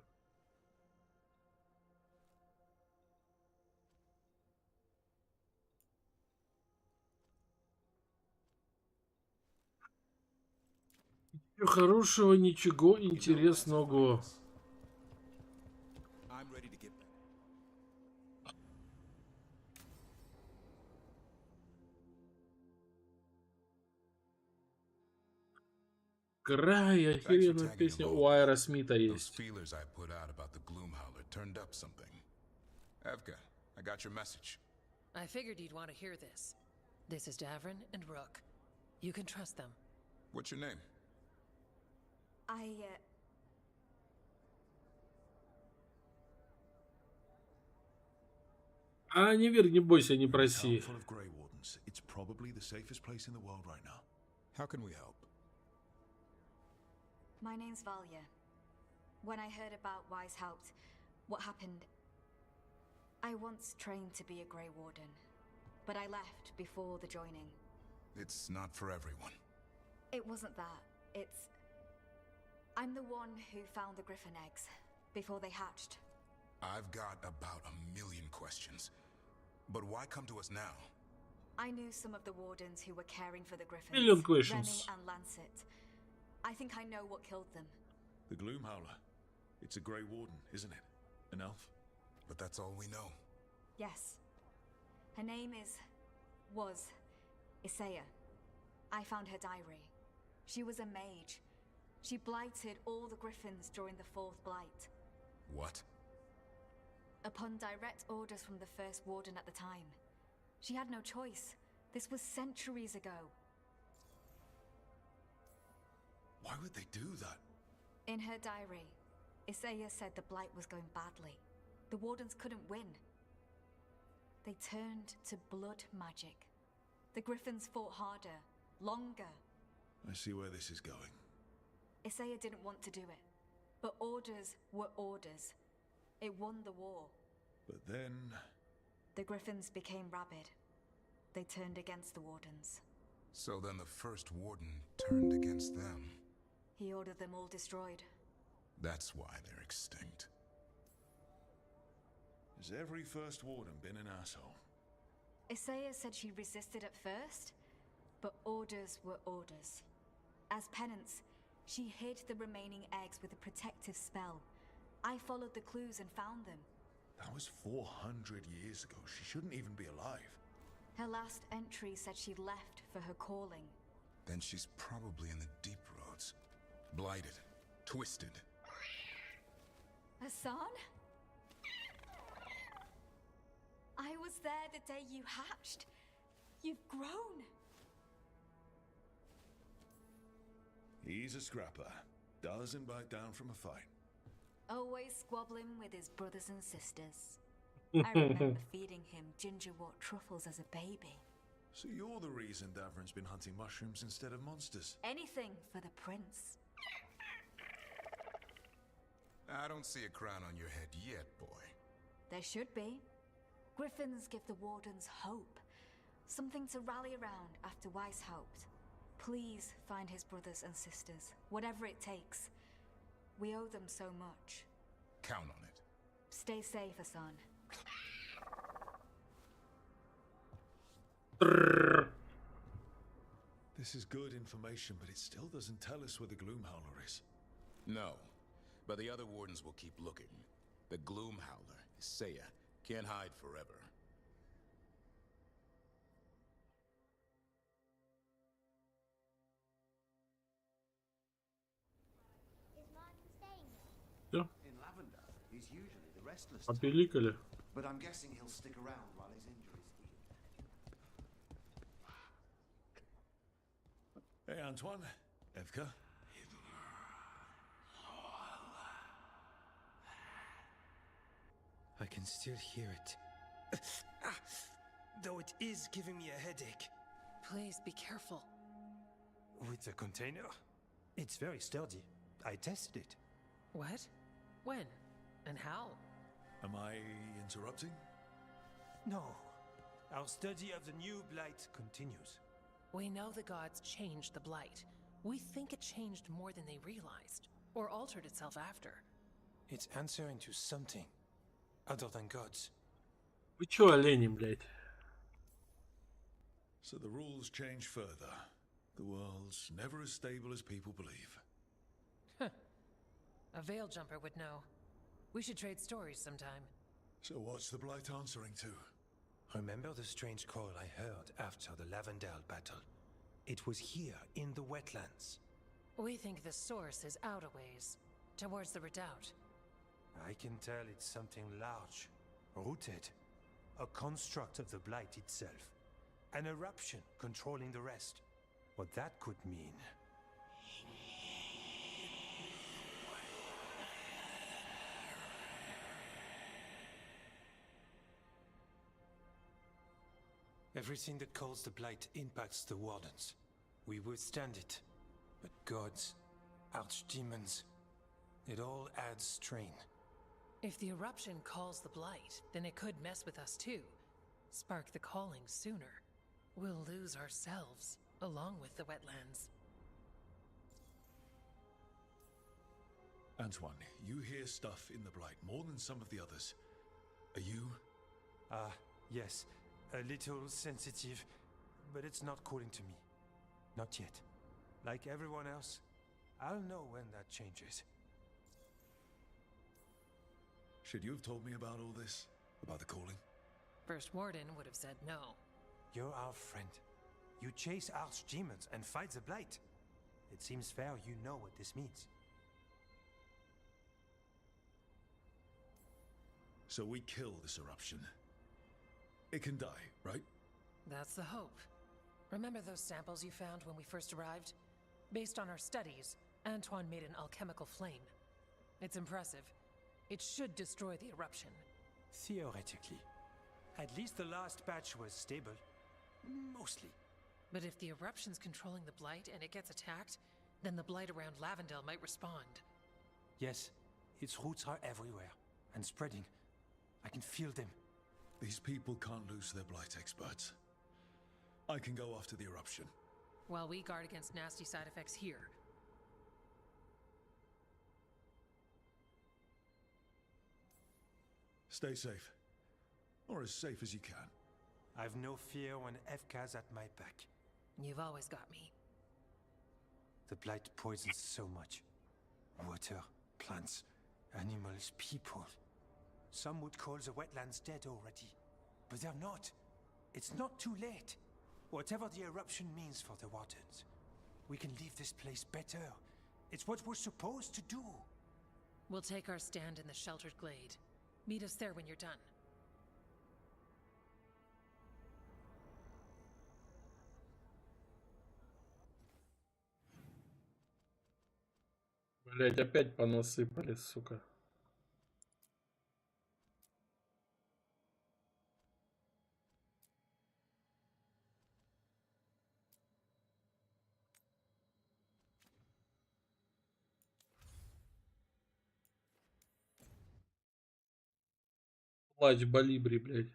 Ничего хорошего, ничего интересного. Край, охеренная песня у Аэросмита есть. Feelers I put out about the Gloomhowler turned up something. Evka, I got your message. I figured you'd want to hear this. This is Davrin and Rook. You can trust them. What's your name? А не верь, не бойся, не проси. It's probably the safest place in the world right now. How can we help? My name's Valia. When I heard about Wise Helped, what happened... I once trained to be a Grey Warden, but I left before the joining. It's not for everyone. It wasn't that. It's... I'm the one who found the Griffin eggs, before they hatched. I've got about 1,000,000 questions. But why come to us now? I knew some of the Wardens who were caring for the Griffins. Million questions. Remy and Lancet. I think I know what killed them. The Gloomhowler. It's a Grey Warden, isn't it? An elf? But that's all we know. Yes. Her name was Isaiah. I found her diary. She was a mage. She blighted all the Griffins during the Fourth Blight. What? Upon direct orders from the First Warden at the time. She had no choice. This was centuries ago. Why would they do that? In her diary, Isaiah said the Blight was going badly. The Wardens couldn't win. They turned to blood magic. The Griffins fought harder, longer. I see where this is going. Isaiah didn't want to do it, but orders were orders. It won the war. But then... The Griffins became rabid. They turned against the Wardens. So then the First Warden turned against them. He ordered them all destroyed. That's why they're extinct. Has every First Warden been an asshole? Isaiah said she resisted at first, but orders were orders. As penance, she hid the remaining eggs with a protective spell. I followed the clues and found them. That was 400 years ago. She shouldn't even be alive. Her last entry said she left for her calling. Then she's probably in the deep roads. Blighted. twisted. Hassan? I was there the day you hatched. You've grown. He's a scrapper. Doesn't bite down from a fight. Always squabbling with his brothers and sisters. I remember feeding him gingerwort truffles as a baby. So you're the reason Davron's been hunting mushrooms instead of monsters. Anything for the prince. I don't see a crown on your head yet, boy. There should be. Griffins give the wardens hope. Something to rally around after Weishaupt. Please find his brothers and sisters, whatever it takes. We owe them so much. Count on it. Stay safe, Hassan. This is good information, but it still doesn't tell us where the Gloomhowler is. No, but the other wardens will keep looking. The Gloomhowler, Saya, can't hide forever. Yeah. In Lavender, he's usually the restless type. Попиликали. But I'm guessing he'll stick around while his injuries heal. Hey, Antoine. Evka. I can still hear it. Though it is giving me a headache. Please be careful. With the container? It's very sturdy. I tested it. What? When? And how? Am I interrupting? No. Our study of the new blight continues. We know the gods changed the blight. We think it changed more than they realized, or altered itself after. It's answering to something other than gods. Вы чё, олени, блядь? So the rules change further. The world's never as stable as people believe. Huh. A veil jumper would know. We should trade stories sometime. So what's the blight answering to? Remember the strange call I heard after the Lavendale battle? It was here in the wetlands. We think the source is out a ways, towards the redoubt. I can tell it's something large, rooted. A construct of the blight itself. An eruption controlling the rest. What that could mean. Everything that calls the blight impacts the wardens. We withstand it. But gods, archdemons, it all adds strain. If the eruption calls the blight, then it could mess with us too. Spark the calling sooner. We'll lose ourselves, along with the wetlands. Antoine, you hear stuff in the blight more than some of the others. Are you? Yes. A little sensitive, but it's not calling to me. Not yet. Like everyone else, I'll know when that changes. Should you have told me about all this? About the calling? First Warden would have said no. You're our friend. You chase archdemons and fight the blight. It seems fair you know what this means. So we kill this eruption. It can die, right? That's the hope. Remember those samples you found when we first arrived? Based on our studies, Antoine made an alchemical flame. It's impressive. It should destroy the eruption. Theoretically. At least the last batch was stable. Mostly. But if the eruption's controlling the blight and it gets attacked, then the blight around Lavendale might respond. Yes, its roots are everywhere. And spreading. I can feel them. These people can't lose their blight experts. I can go after the eruption. While we guard against nasty side effects here. Stay safe. Or as safe as you can. I've no fear when Evka's at my back. You've always got me. The blight poisons so much. Water, plants, animals, people. Some would call the wetlands dead already. But they're not. It's not too late. Whatever the eruption means for the wardens, we can leave this place better, It's what we're supposed to do. We'll take our stand in the sheltered glade. Meet us there when you're done. Блять, опять понасыпали, сука. Плач Балибри, блять.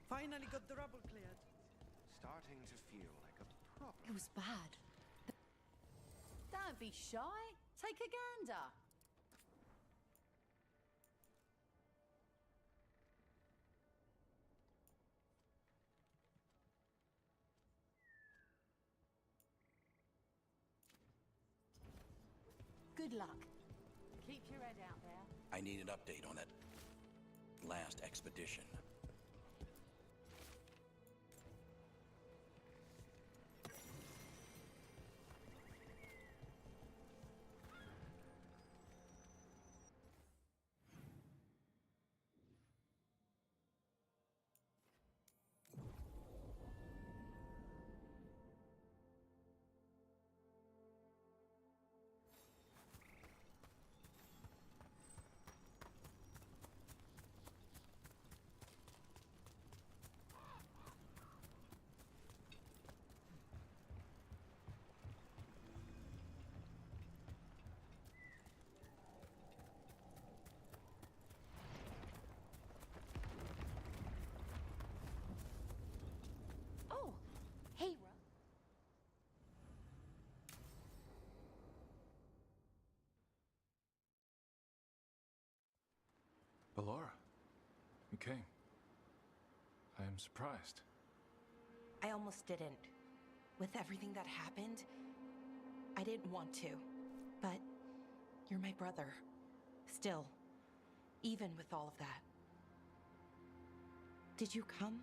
Finally got the rubble cleared. Starting to feel like a problem. It was bad. Don't be shy. Take a gander. Good luck. Keep your head out there. I need an update on that last expedition. Ballora, you came. I am surprised. I almost didn't. With everything that happened, I didn't want to. But you're my brother. Still, even with all of that. Did you come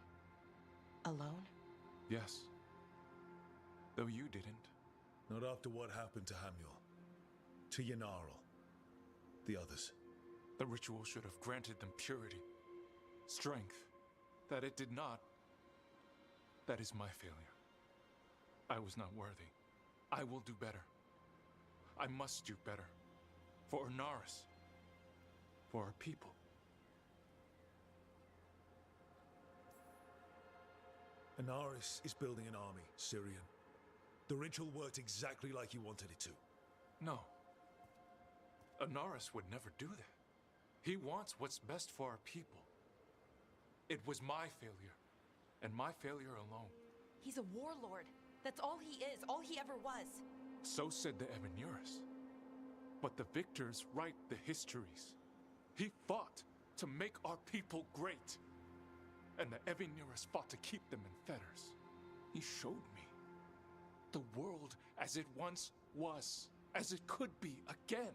alone? Yes. Though you didn't. Not after what happened to Hamuel. To Yanarl. The others. The ritual should have granted them purity, strength. That it did not, that is my failure. I was not worthy. I will do better. I must do better. For Inaris. For our people. Inaris is building an army, Syrian. The ritual worked exactly like you wanted it to. No. Inaris would never do that. He wants what's best for our people. It was my failure, and my failure alone. He's a warlord. That's all he is, all he ever was. So said the Evanuris. But the victors write the histories. He fought to make our people great. And the Evanuris fought to keep them in fetters. He showed me the world as it once was, as it could be again.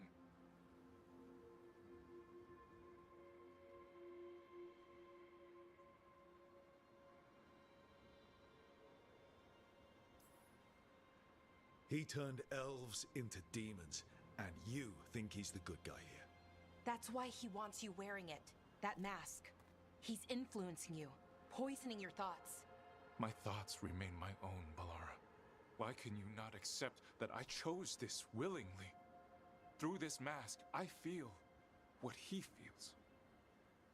He turned elves into demons, and you think he's the good guy here. That's why he wants you wearing it. That mask. He's influencing you, poisoning your thoughts. My thoughts remain my own, Ballora. Why can you not accept that I chose this willingly? Through this mask, I feel what he feels.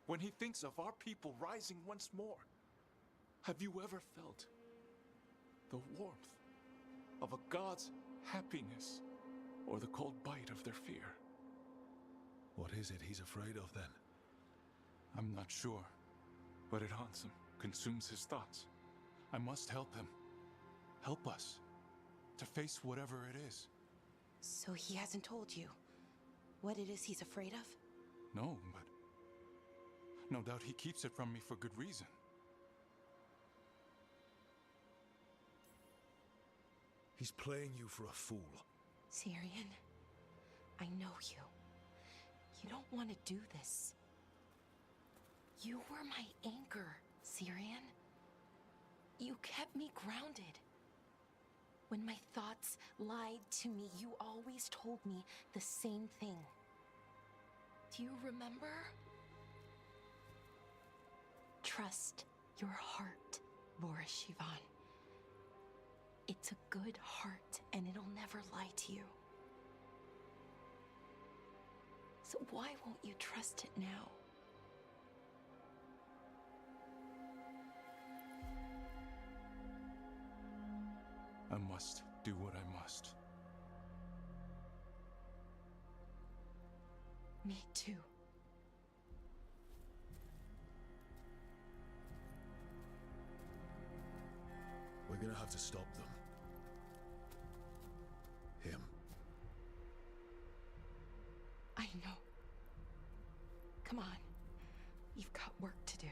When he thinks of our people rising once more, have you ever felt the warmth of a god's happiness or the cold bite of their fear? What is it he's afraid of, then? I'm not sure, but it haunts him, consumes his thoughts. I must help him. Help us to face whatever it is. So he hasn't told you what it is he's afraid of? No, but No doubt he keeps it from me for good reason. He's playing you for a fool. Syrian, I know you. You don't want to do this. You were my anchor, Syrian. You kept me grounded. When my thoughts lied to me, you always told me the same thing. Do you remember? Trust your heart, Boris Shivan. It's a good heart, and it'll never lie to you. So why won't you trust it now? I must do what I must. Me too. We're gonna have to stop them. Him. I know. Come on. You've got work to do.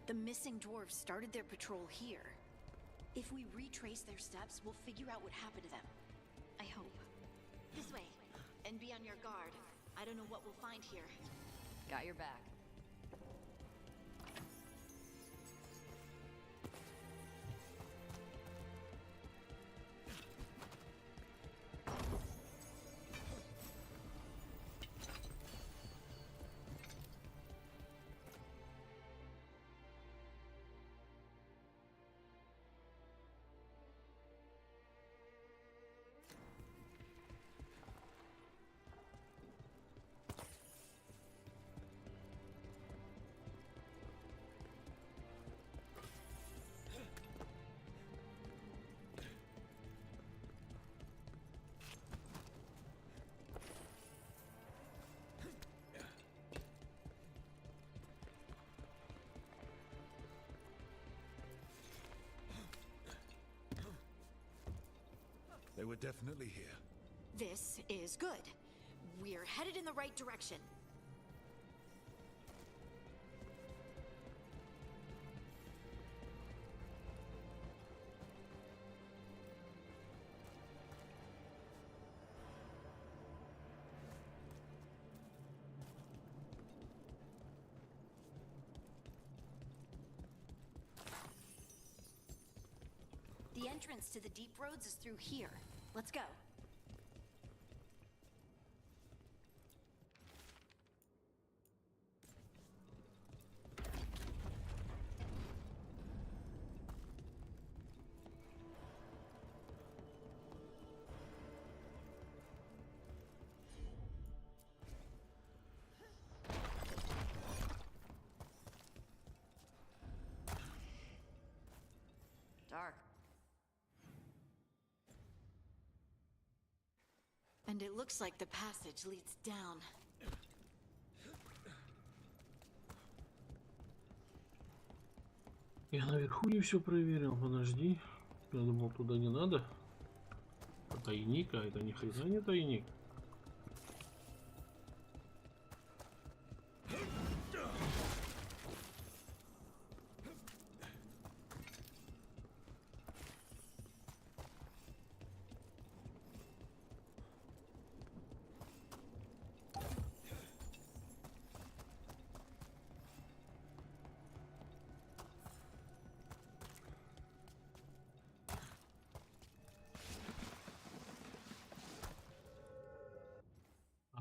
The missing dwarves started their patrol here. If we retrace their steps, we'll figure out what happened to them. I hope. This way. And be on your guard. I don't know what we'll find here. Got your back. They were definitely here. This is good. We're headed in the right direction. The entrance to the deep roads is through here. Let's go. Dark. And it looks like the passage leads down. Я наверху не все проверил, подожди. Я думал, туда не надо. А тайник, а это ни хрена не тайник.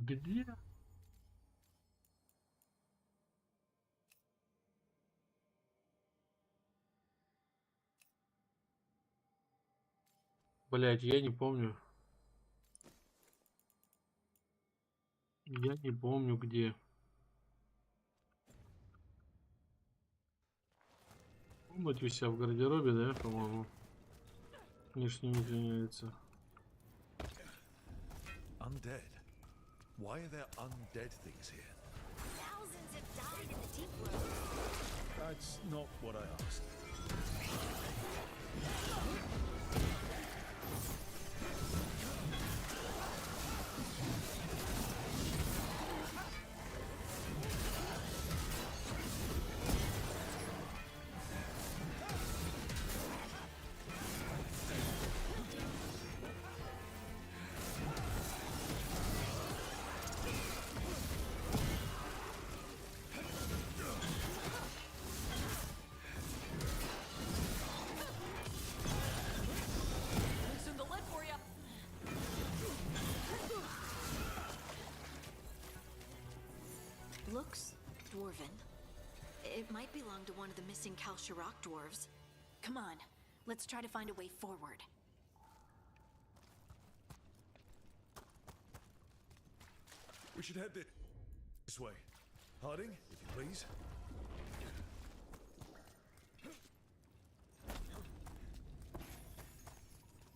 Где? Блять, я не помню. Я не помню где. Комнате у себя в гардеробе, да, по-моему. Внешне не меняется. Undead? Why are there undead things here? Thousands have died in the deep road. That's not what I asked. Loosen the lid for you. Looks dwarven. It might belong to one of the missing Kalsharok dwarves. Come on, let's try to find a way forward. We should head this way. Harding, if you please.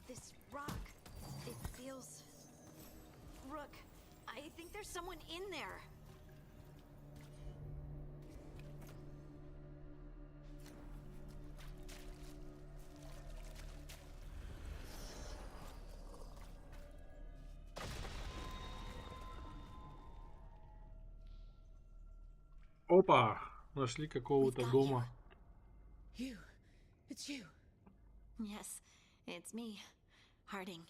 This rock, it feels... Rook, I think there's someone in there. Опа! Нашли какого-то дома. You. It's you. Yes, it's me, Harding.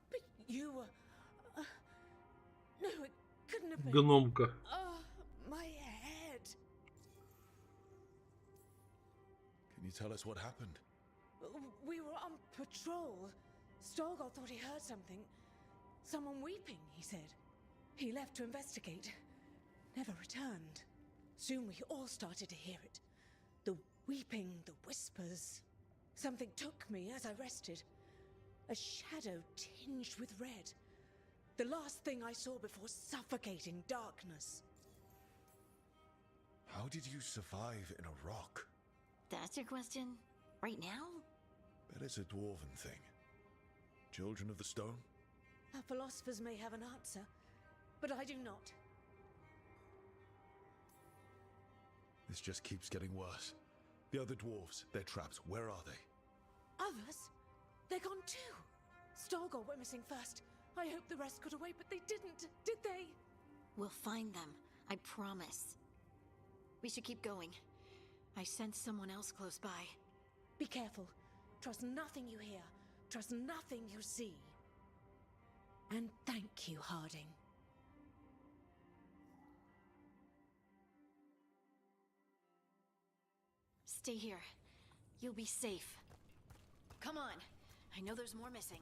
But you were... no, it couldn't have been. Гномка. Oh, my head. Can you tell us what happened? We were on patrol. Stolgor thought he heard something. Someone weeping, he said. He left to investigate. Never returned. Soon we all started to hear it. The weeping, the whispers. Something took me as I rested. A shadow tinged with red. The last thing I saw before suffocating darkness. How did you survive in a rock? That's your question? Right now? Bet it's a dwarven thing. Children of the stone? Our philosophers may have an answer, but I do not. This just keeps getting worse. The other dwarves, their traps, where are they? Others? They're gone too. Stolgor went missing first. I hope the rest got away, but they didn't, did they? We'll find them, I promise. We should keep going. I sense someone else close by. Be careful. Trust nothing you hear. Trust nothing you see. And thank you, Harding. Stay here. You'll be safe. Come on. I know there's more missing.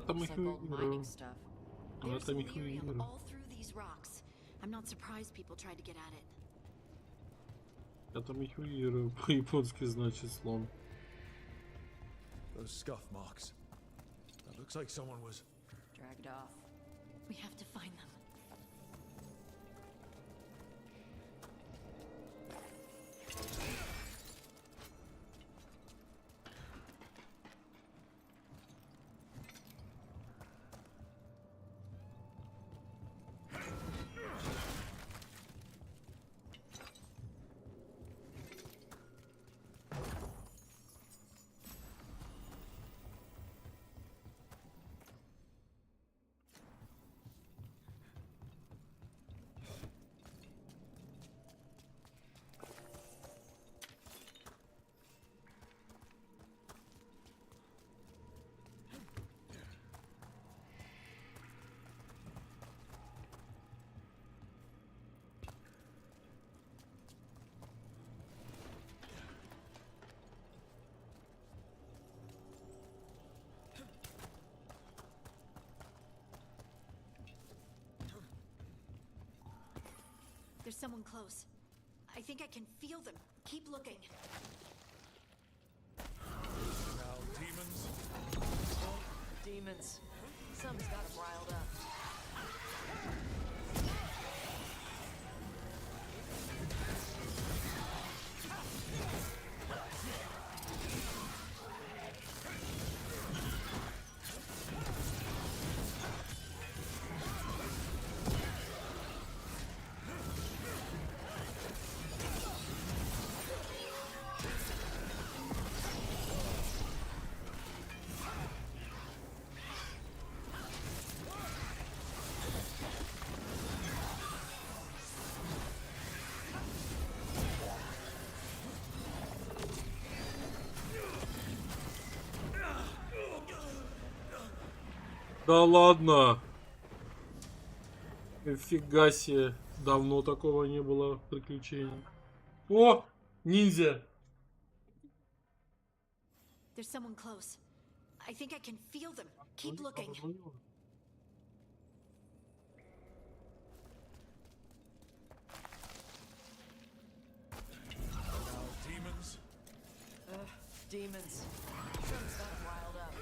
Looks like old mining stuff. There's delirium all through these rocks. I'm not surprised people tried to get at it. Атомихуирую. По-японски значит слон. Those scuff marks. That looks like someone was Dragged off. We have to find them. There's someone close. I think I can feel them. Keep looking. Now, demons. Demons. Something's got them riled up. Да ладно. Фига себе. Давно такого не было приключений. О! Ниндзя! There's someone close. I think I can feel them. Keep looking. Now, demons. Demons. Something's got them riled up.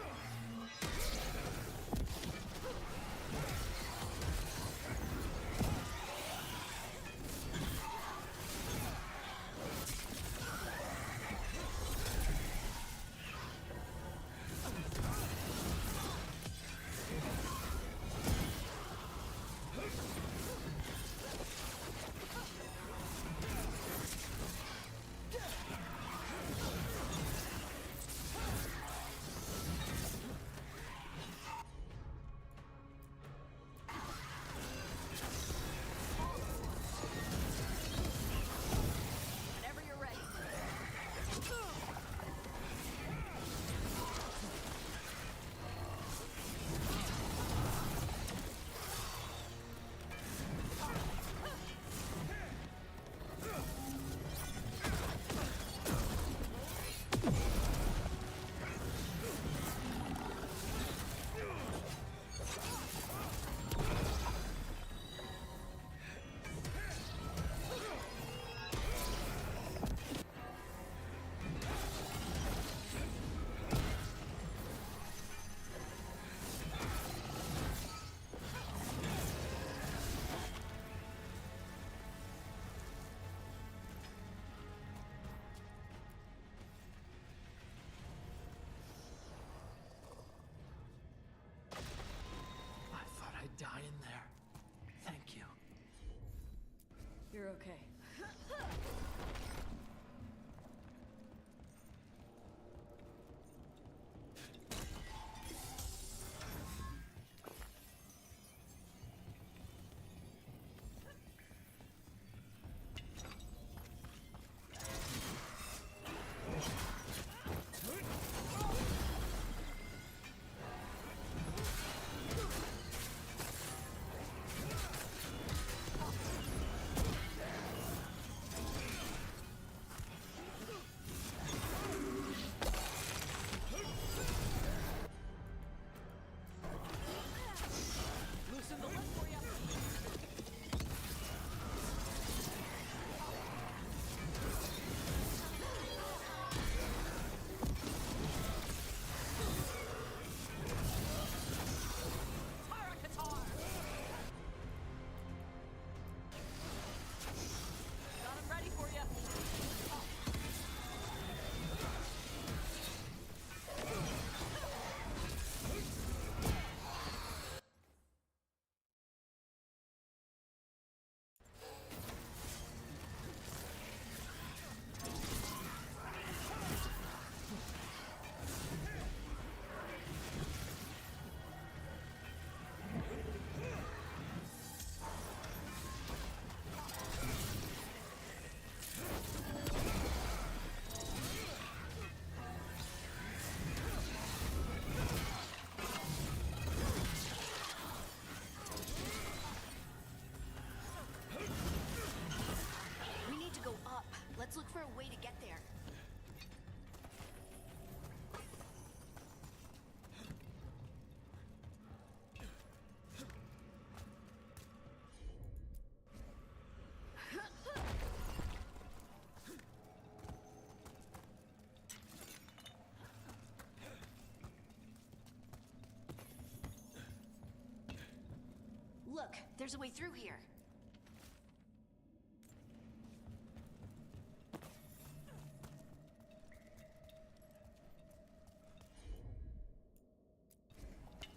Die in there. Thank you. You're okay. There's a way through here.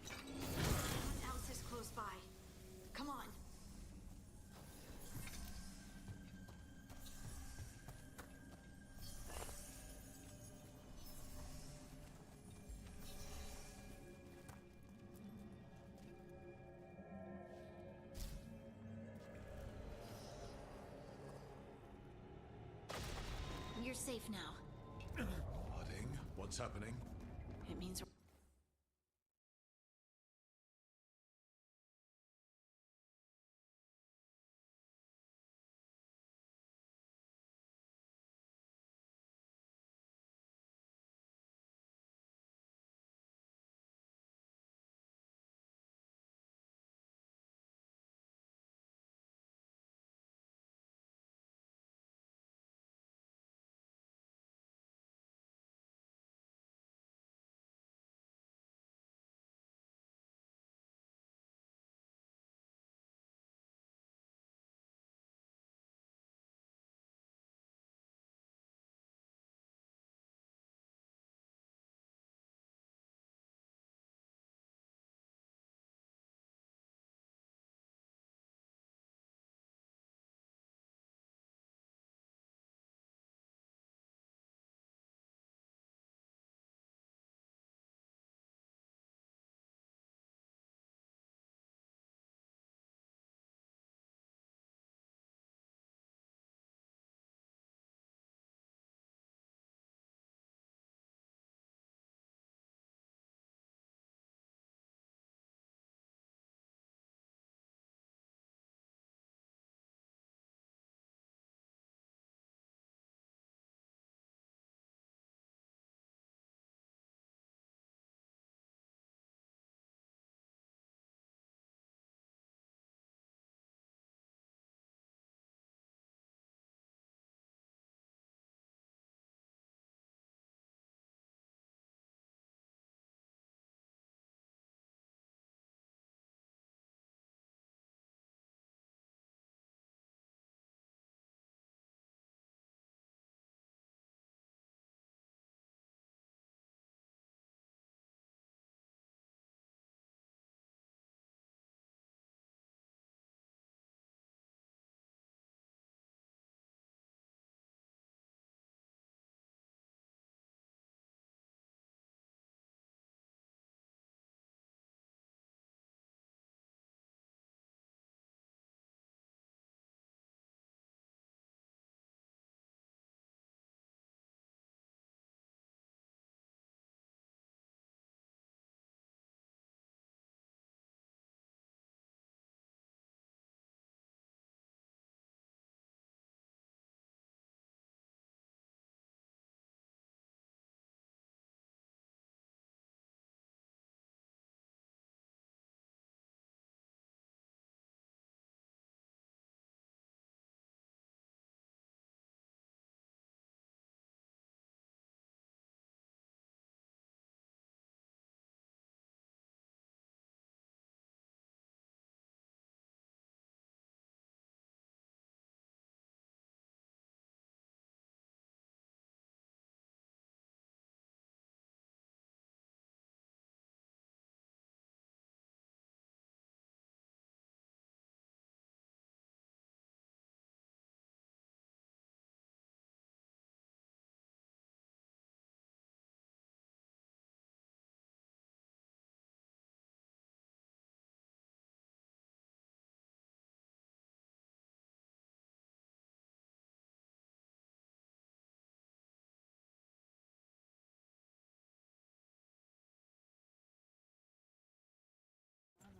Someone else is close by. Come on. You're safe now. Pudding? What's happening? It means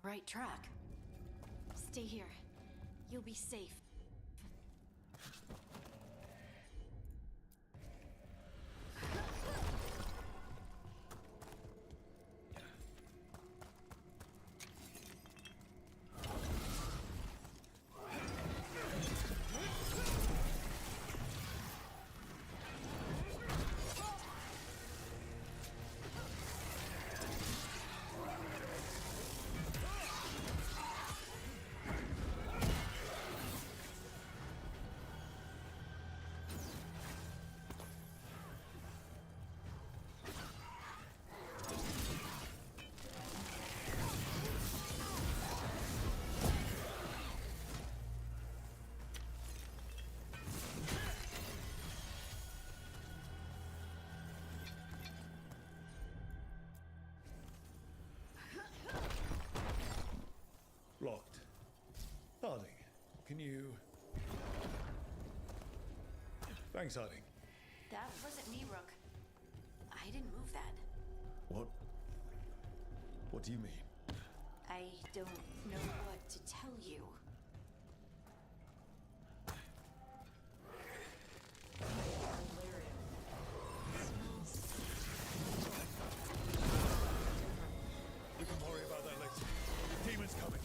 right track. Stay here. You'll be safe. Thanks, Harding. That wasn't me, Rook. I didn't move that. What? What do you mean? I don't know what to tell you. We can worry about that later. Demon's coming.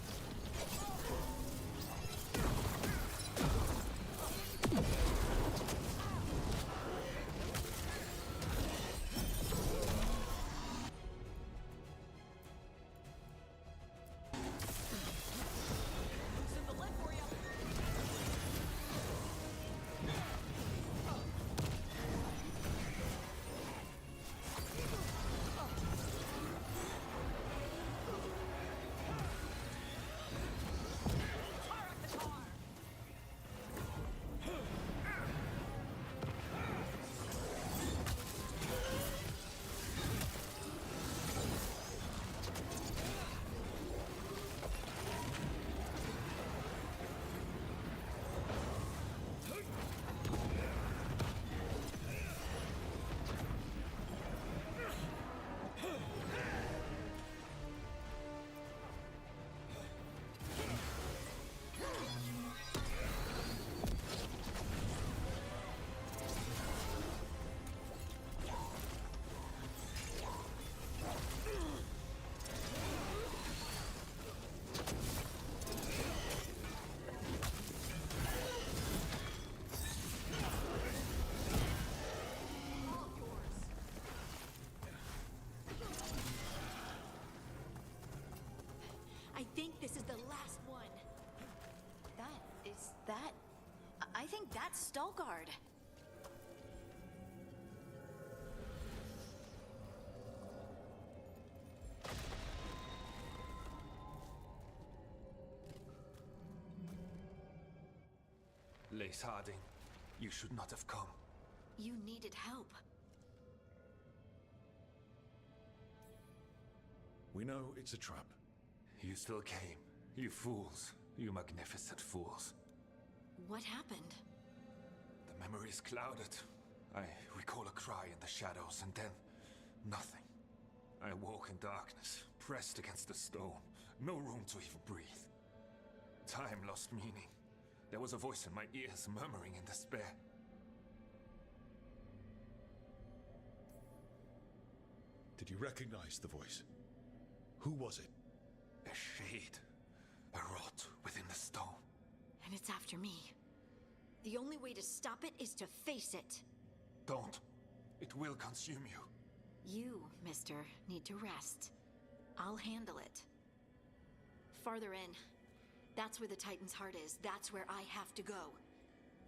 I think this is the last one. I think that's Stalguard. Lace Harding, you should not have come. You needed help. We know it's a trap. You still came. You fools. You magnificent fools. What happened? The memory is clouded. I recall a cry in the shadows, and then nothing. I woke in darkness, pressed against the stone. No room to even breathe. Time lost meaning. There was a voice in my ears, murmuring in despair. Did you recognize the voice? Who was it? A shade. A rot within the stone. And it's after me. The only way to stop it is to face it. Don't. It will consume you. You, mister, need to rest. I'll handle it. Farther in. That's where the Titan's heart is. That's where I have to go.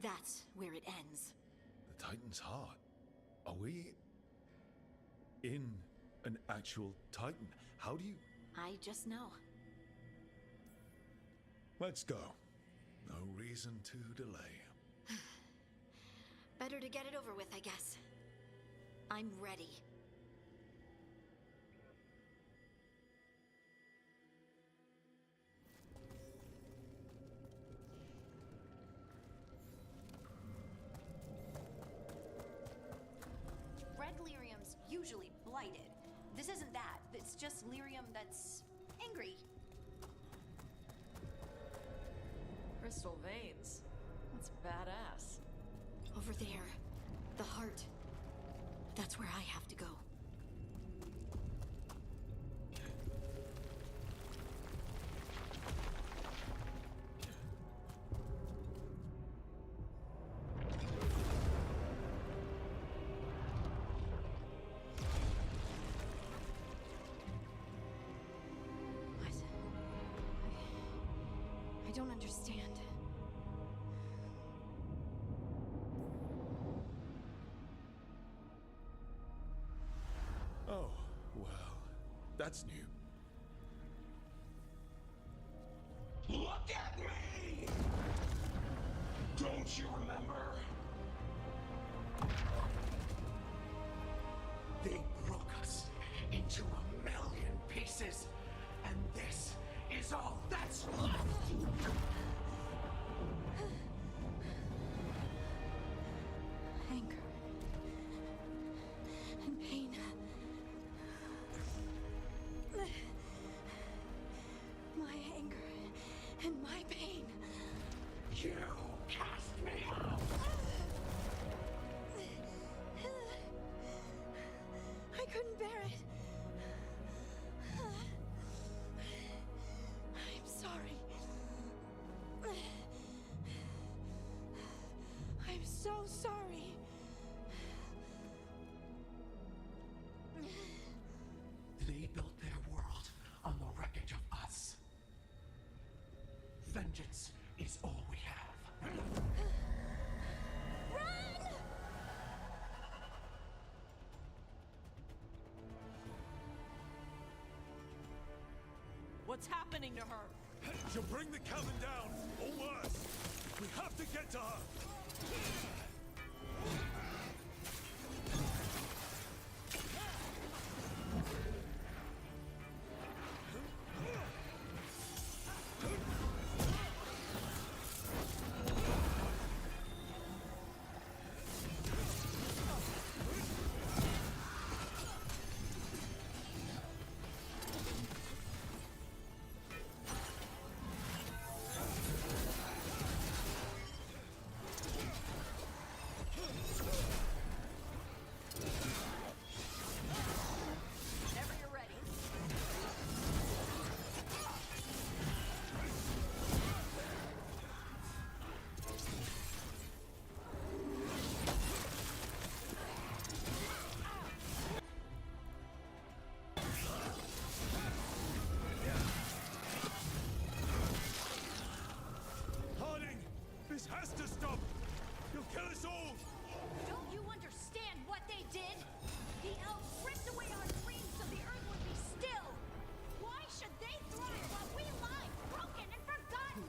That's where it ends. The Titan's heart? Are we in an actual Titan? How do you... I just know. Let's go. No reason to delay. Better to get it over with, I guess. I'm ready. Red lyrium's usually blighted. This isn't that. It's just lyrium that's angry. Crystal veins. That's badass. Over there. The heart. That's where I have to go. I don't understand. Oh, well, that's new. Look at me! Don't you remember? They broke us into 1,000,000 pieces, and this is all that's left! vengeance is all we have. What's happening to her? She'll bring the cabin down, or worse. We have to get to her. This has to stop! You'll kill us all! Don't you understand what they did? The elves ripped away our dreams so the earth would be still! Why should they thrive while we lie, broken and forgotten?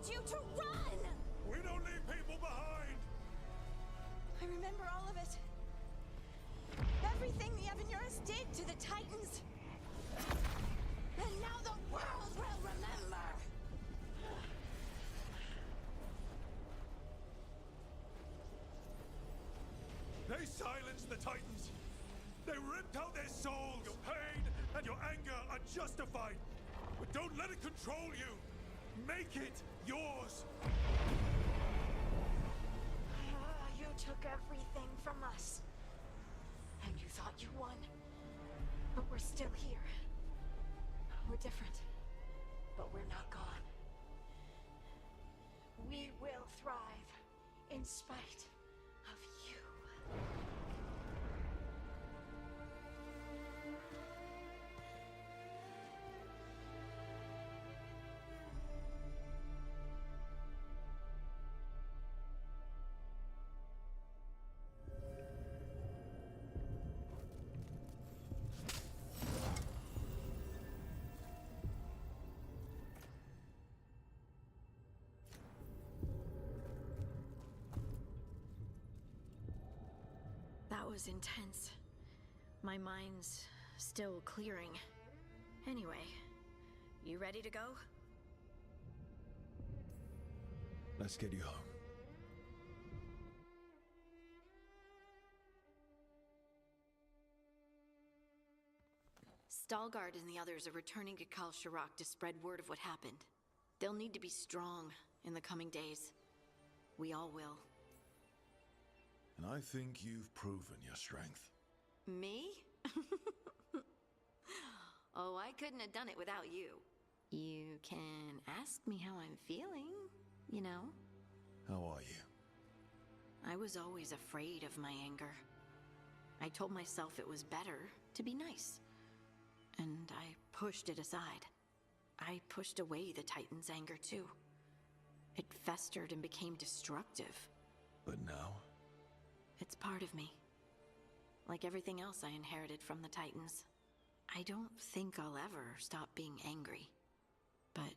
You to run! We don't leave people behind! I remember all of it. Everything the Avenuras did to the Titans. And now the world will remember! They silenced the Titans! They ripped out their souls! Your pain and your anger are justified! But don't let it control you! Make it yours! You took everything from us. And you thought you won. But we're still here. We're different. But we're not gone. We will thrive in spite of you. That was intense. My mind's still clearing. Anyway, you ready to go? Let's get you home. Stalgard and the others are returning to Kal Shirak to spread word of what happened. They'll need to be strong in the coming days. We all will. And I think you've proven your strength. Me? Oh, I couldn't have done it without you. You can ask me how I'm feeling, you know? How are you? I was always afraid of my anger. I told myself it was better to be nice. And I pushed it aside. I pushed away the Titan's anger too. It festered and became destructive. But now? It's part of me. Like everything else I inherited from the Titans. I don't think I'll ever stop being angry. But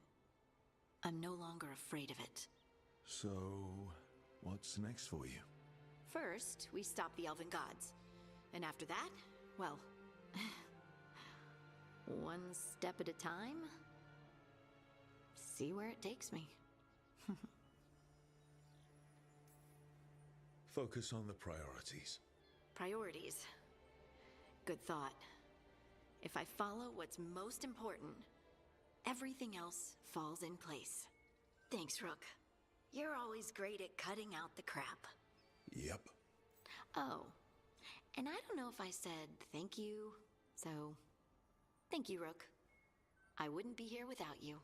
I'm no longer afraid of it. So, what's next for you? First, we stop the Elven Gods. And after that, well... one step at a time. See where it takes me. Focus on the priorities. Priorities. Good thought. If I follow what's most important, everything else falls in place. Thanks, Rook. You're always great at cutting out the crap. Yep. Oh, and I don't know if I said thank you, so thank you, Rook. I wouldn't be here without you.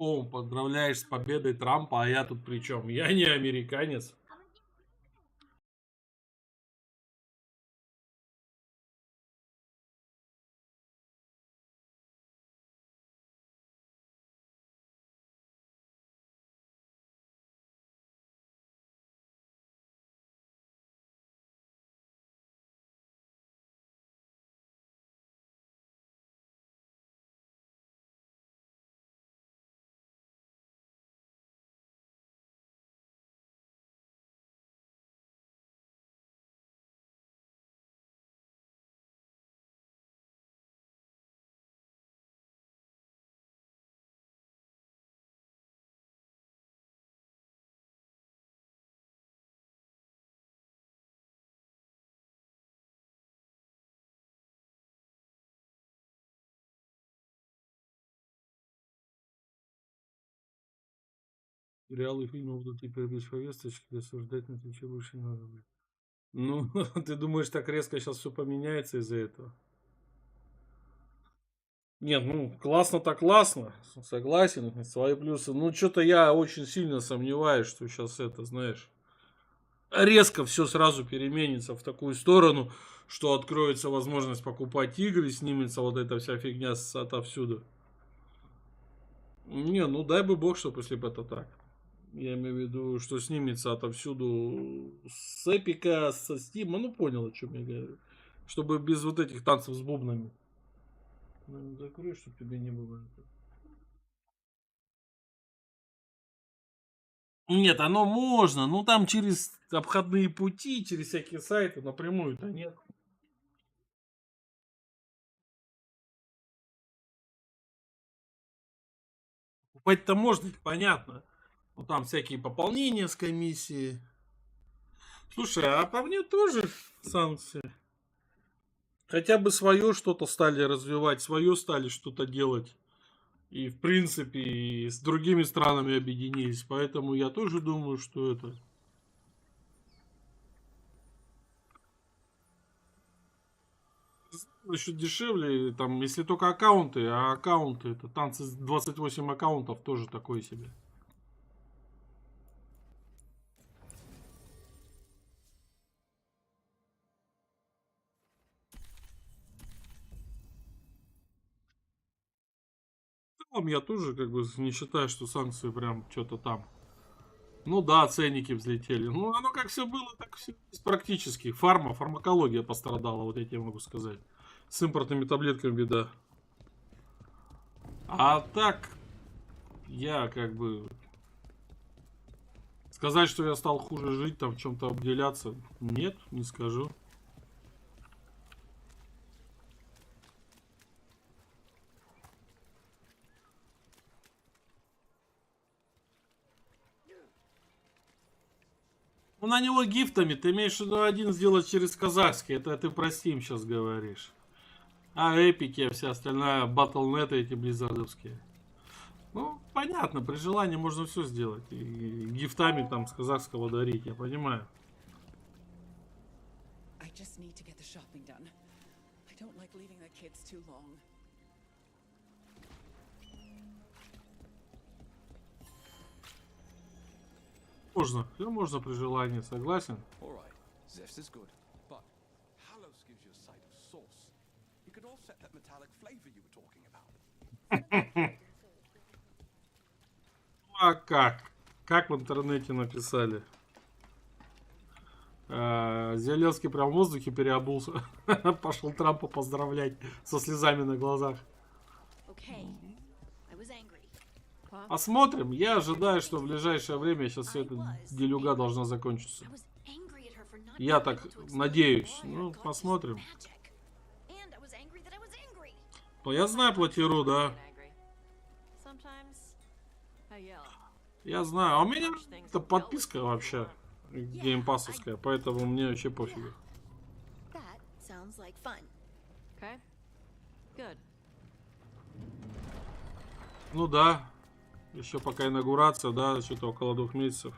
О, поздравляешь с победой Трампа, а я тут при чем? Я не американец. Сериалы и фильмы будут теперь без повесточки, рассуждать на Твиче больше не надо будет. Ну, ты думаешь, так резко сейчас все поменяется из-за этого? Нет, ну, классно так классно, согласен, свои плюсы. Ну, что-то я очень сильно сомневаюсь, что сейчас это, знаешь, резко все сразу переменится в такую сторону, что откроется возможность покупать игры, снимется вот эта вся фигня отовсюду. Не, ну дай бы бог, что если бы это так. Я имею в виду, что снимется отовсюду с Эпика, со Стима, ну понял, о чем я говорю. Чтобы без вот этих танцев с бубнами. Наверное, закрой, чтобы тебе не было. Нет, оно можно, ну там через обходные пути, через всякие сайты напрямую-то нет. Покупать-то можно, это понятно. Ну там всякие пополнения с комиссией. Слушай, а по мне тоже санкции. Хотя бы свое что-то стали развивать, свое стали что-то делать. И в принципе и с другими странами объединились. Поэтому я тоже думаю, что это... Еще дешевле, там, если только аккаунты, а аккаунты, это танцы с 28 аккаунтов тоже такое себе. В целом я тоже как бы не считаю, что санкции прям что-то там Ну да, ценники взлетели. Ну, оно как все было, так все практически. Фармакология пострадала, вот я тебе могу сказать. С импортными таблетками беда. А так, я как бы... Сказать, что я стал хуже жить, там в чем-то обделяться, нет, не скажу. Ну, на него гифтами, ты имеешь в виду один сделать через казахский, это ты про Steam сейчас говоришь. А эпики, вся остальная, батлнеты эти близзардовские. Ну, понятно, при желании можно все сделать. И гифтами там с казахского дарить, я понимаю. Можно, все можно при желании, согласен. This is good, but Hallows gives you a sight of sauce. You could offset that metallic flavor you were talking about. А как? Как в интернете написали? Зеленский прям в воздухе переобулся. Пошел Трампа поздравлять со слезами на глазах. Посмотрим. Я ожидаю, что в ближайшее время сейчас все эта делюга должна закончиться. Я так надеюсь. Ну, посмотрим. Ну, я знаю платиру, да. Я знаю. А у меня это подписка вообще геймпассовская, поэтому мне вообще пофигу. Ну да. Еще пока инаугурация, да, что-то около 2 месяцев.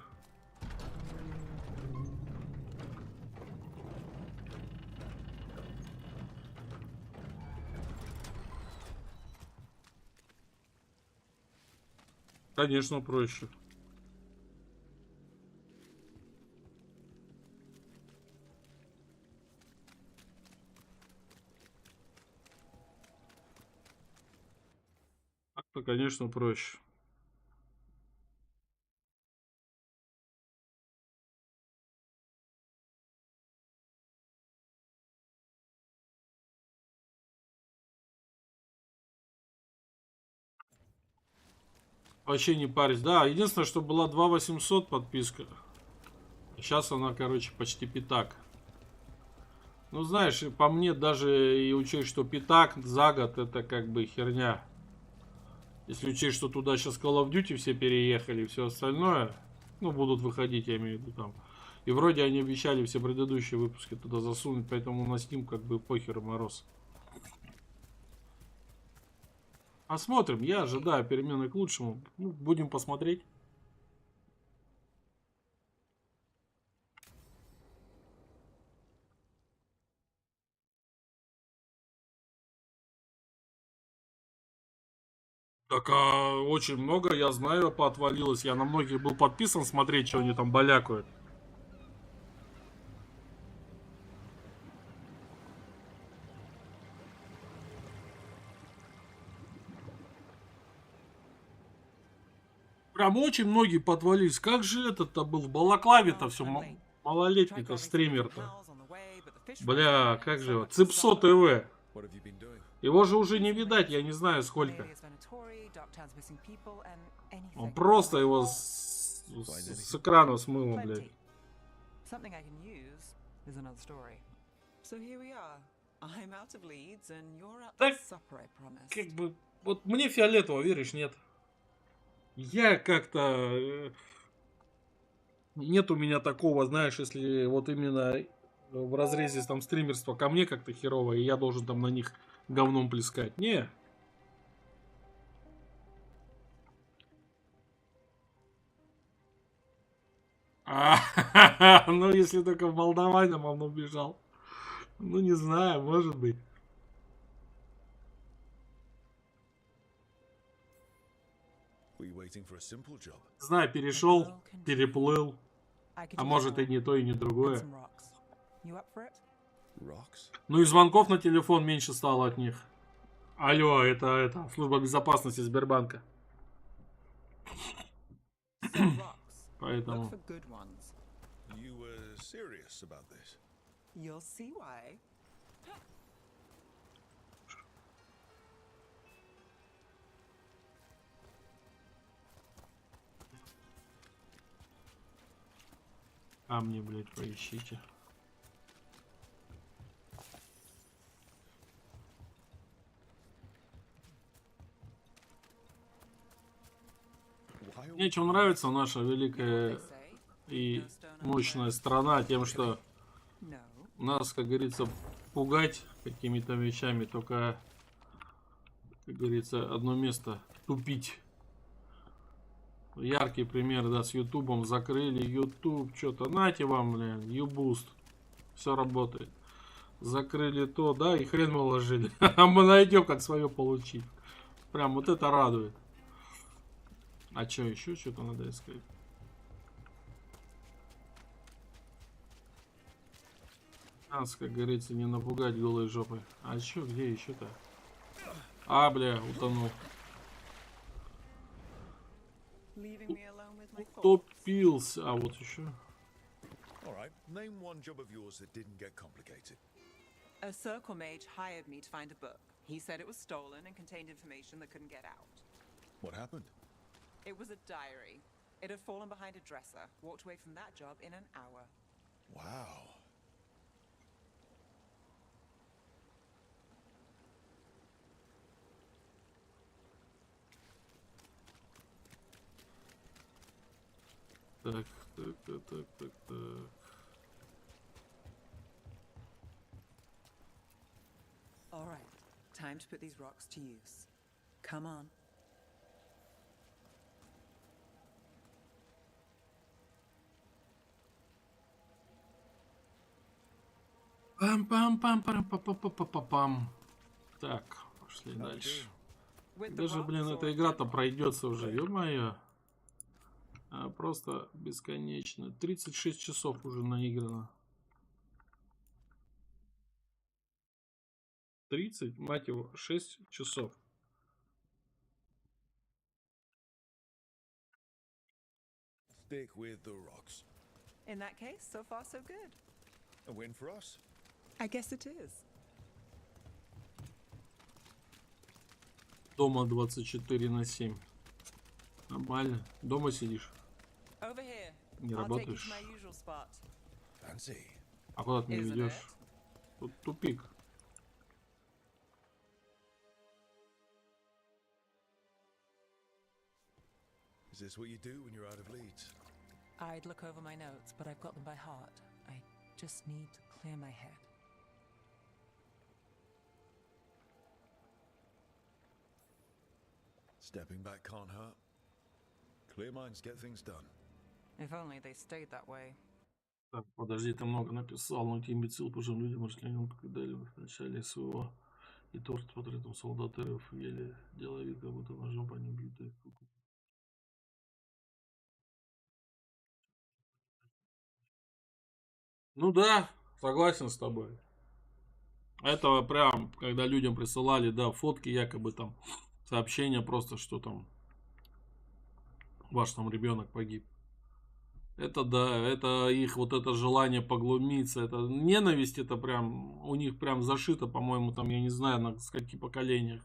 Конечно, проще. Так-то, конечно, проще. Вообще не парюсь. Да, единственное, что была 2800 подписка. Сейчас она, короче, почти пятак. Ну, знаешь, по мне даже и учесть, что пятак за год, это как бы херня. Если учесть, что туда сейчас Call of Duty все переехали и все остальное, ну, будут выходить, я имею в виду там. И вроде они обещали все предыдущие выпуски туда засунуть, поэтому на Steam как бы похер и мороз. Посмотрим, я ожидаю перемены к лучшему. Ну, будем посмотреть. Так, очень много, я знаю, поотвалилось. Я на многих был подписан смотреть, что они там балякают. Прям очень многие подвалились. Как же этот-то был в балаклаве-то все малолетний-то стример-то. Бля, как же его? Ципсо ТВ. Его же уже не видать, я не знаю сколько. Он просто его с экрана смыло, блядь. Так, как бы, вот мне фиолетово, веришь, нет? Я как-то... Нет у меня такого, знаешь, если вот именно в разрезе там стримерства ко мне как-то херово, и я должен там на них говном плескать. Не. Ну, если только в Молдаване он убежал. Ну, не знаю, может быть. Знаю, перешел, переплыл. А может и не то, и не другое. Ну и звонков на телефон меньше стало от них. Алло, это служба безопасности Сбербанка. Поэтому... Look for good ones. You were serious about this? You'll see why. Камни, блядь, поищите. Мне чем нравится наша великая и мощная страна тем, что нас, как говорится, пугать какими-то вещами, только, как говорится, одно место тупить. Яркий пример, да, с Ютубом. Закрыли Ютуб, что-то, нате вам, блин, Ютубуст. Все работает. Закрыли то, да, и хрен мы ложили. А мы найдем, как свое получить. Прям вот это радует. А что, еще что-то надо искать? Нас, как говорится, не напугать голой жопой. А что, где еще-то? А, бля, утонул. Утопился. А, вот еще. A circle mage hired me to find a book. He said it was stolen and contained information that couldn't get out. What happened? It was a diary. It had fallen behind a dresser. Walked away from that job in an hour. Wow. Так, так. All right, time to put these rocks to use. Come on. Пам-пам-пам-пам-пам-пам-пам-пам. Так, пошли дальше. Даже, блин, эта игра-то пройдется уже, ё-моё. Просто бесконечно. 36 часов уже наиграно. 30, мать его, 6 часов. Stick with the rocks. In that case, so far so good. A win for us? I guess it is. Дома 24/7. Нормально. Дома сидишь. Не работаешь. А куда ты меня ведешь? Тут тупик. Is this what you do when you're out of leads? I'd look over my notes, but I've got them by heart. I just need to clear my head. Stepping back can't hurt. Clear minds get things done. If only they stayed that way. Так, подожди, ты много написал, но те имбецил пожилым людям расчленен, когда в начале СВО и торт с портретом солдатыров еле деловит, как будто ножом по ним бьют. Ну да, согласен с тобой. Это прям, когда людям присылали, да, фотки, якобы там, сообщения просто, что там ваш там ребенок погиб. Это да, это их вот это желание поглумиться, это ненависть, это прям у них прям зашито, по-моему, там, я не знаю, на скольки поколениях.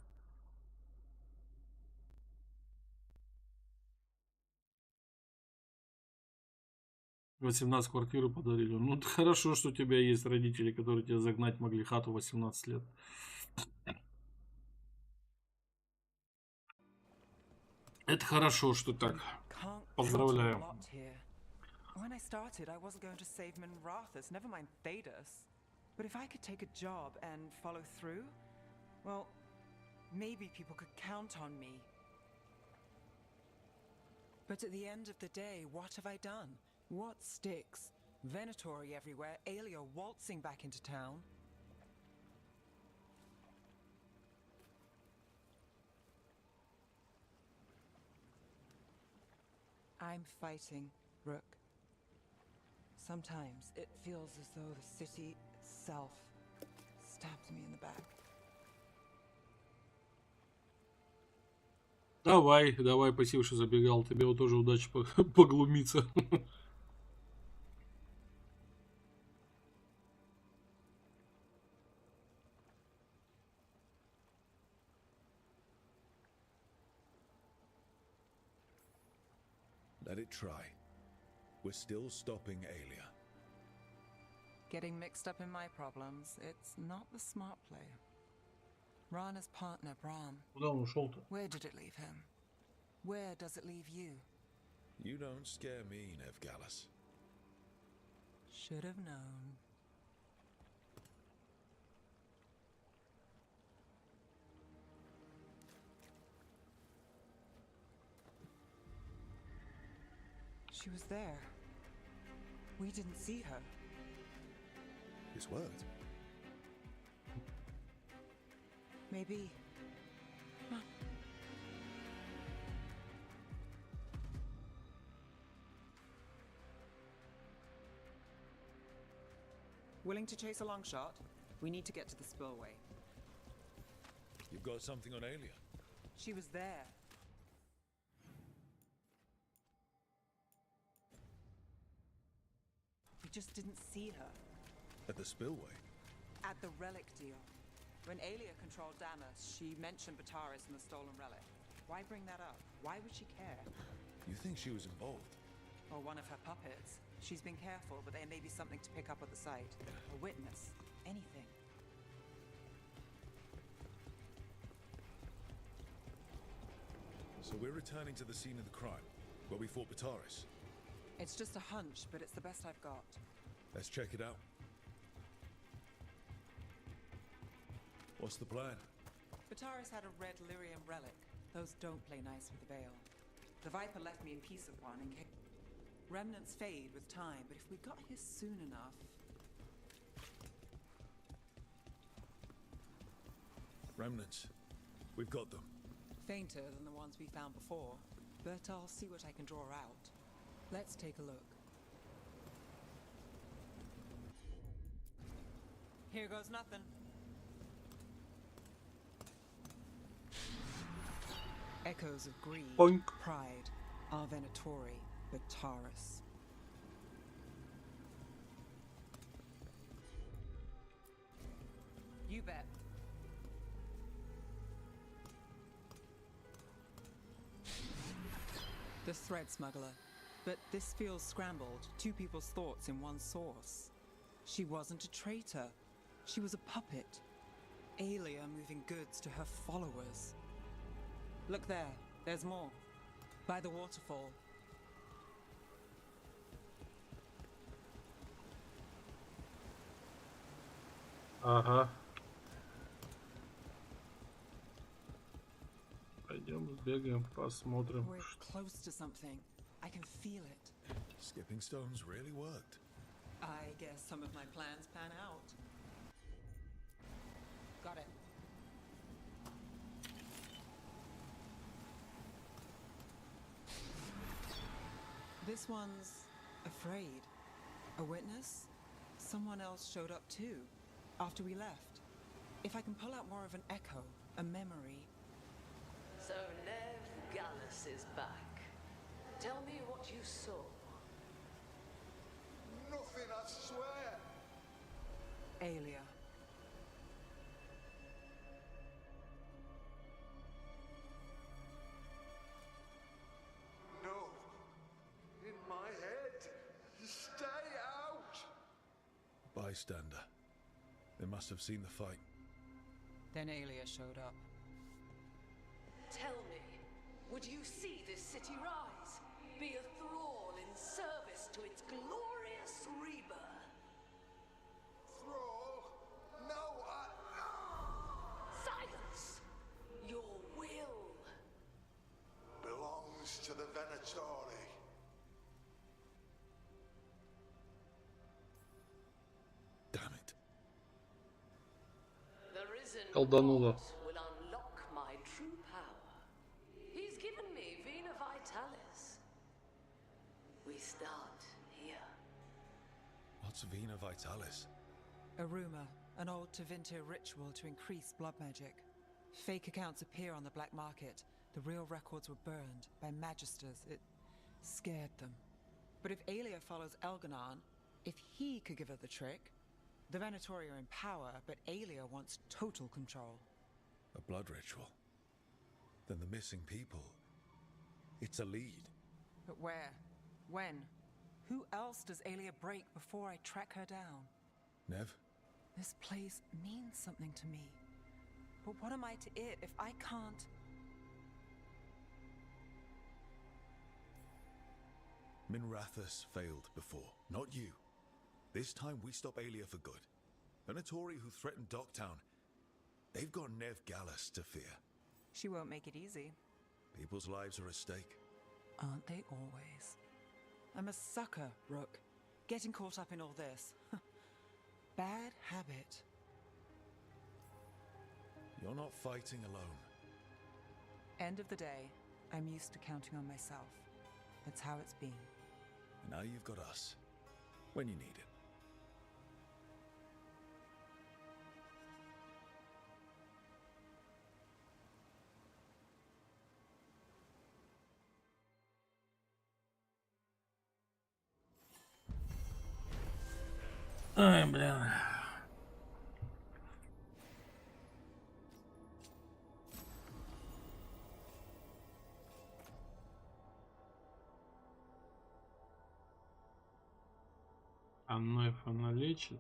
— 18 квартиры подарили. Ну, это хорошо, что у тебя есть родители, которые тебя загнать могли хату 18 лет. Это хорошо, что так. Поздравляю. When I started, I wasn't going to save Minrathus, never mind Thedas. But if I could take a job and follow through, well, maybe people could count on me. But at the end of the day, what have I done? What sticks? Venatori everywhere, Aelia waltzing back into town. I'm fighting, Rook. Sometimes it feels as though the city itself stabbed me in the back. Давай, давай, спасибо, что забегал. Тебе вот тоже удачи поглумиться. Let it try. We're still stopping Aelia. Getting mixed up in my problems, it's not the smart play. Rana's partner, Brahm. Куда он ушел-то? Where did it leave him? Where does it leave you? You don't scare me, Nev Gallus. Should have known. She was there. We didn't see her. His word. Maybe. Huh. Willing to chase a long shot? We need to get to the spillway. You've got something on Aelia? She was there. We just didn't see her. At the spillway? At the relic deal. When Aelia controlled Damas, she mentioned Bataris and the stolen relic. Why bring that up? Why would she care? You think she was involved? Or one of her puppets. She's been careful, but there may be something to pick up at the site. A witness. Anything. So we're returning to the scene of the crime, where we fought Bataris. It's just a hunch, but it's the best I've got. Let's check it out. What's the plan? Bataris had a red lyrium relic. Those don't play nice with the Veil. The Viper left me a piece of one and remnants fade with time, but if we got here soon enough... Remnants. We've got them. Fainter than the ones we found before, but I'll see what I can draw out. Let's take a look. Here goes nothing. Echoes of greed, Boink. pride, our Venatori, Bataris. You bet. The thread smuggler. But this feels scrambled. Two people's thoughts in one source. She wasn't a traitor. She was a puppet. Aelia moving goods to her followers. Look there. There's more. By the waterfall. Ага. Пойдем, сбегаем, посмотрим. We're close to something. I can feel it. Skipping stones really worked. I guess some of my plans pan out. Got it. This one's afraid. A witness? Someone else showed up too, after we left. If I can pull out more of an echo, a memory. So Nev Gallus is back. Tell me what you saw. Nothing, I swear. Aelia. No. In my head. Stay out. Bystander. They must have seen the fight. Then Aelia showed up. Tell me, would you see this city rise? Be a thrall in service to its glorious rebirth? Thrall? No, Silence! Your will belongs to the Venatori. Damn it. The risen Колданула. will unlock my true power. He's given me Vena Vitalis. We start here. What's Vena Vitalis? A rumor, an old Tevinter ritual to increase blood magic. Fake accounts appear on the black market. the real records were burned by magisters. It scared them. But if Aelia follows Elganon, if he could give her the trick, the Venatori are in power, but Aelia wants total control. A blood ritual? Then the missing people... It's a lead. But where? When? Who else does Aelia break before I track her down? Nev? This place means something to me. But what am I to it if I can't... Minrathous failed before, not you. This time we stop Aelia for good. Venatori who threatened Docktown, they've got Nev Gallus to fear. She won't make it easy. People's lives are at stake. Aren't they always? I'm a sucker, Rook. Getting caught up in all this. Bad habit. You're not fighting alone. End of the day, I'm used to counting on myself. That's how it's been. Now you've got us. When you need it. Ай, блин. А Неф она лечит?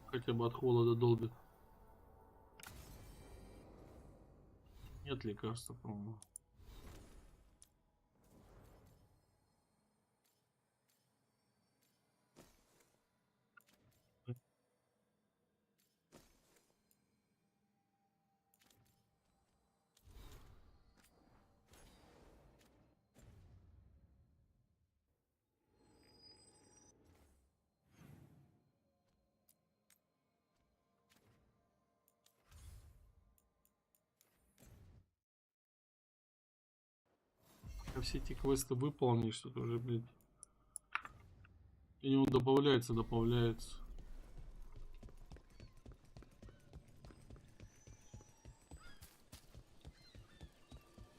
Хотя бы от холода долбит. Нет лекарства, по-моему. Все эти квесты выполнишь, что-то уже, блядь. И ему добавляется.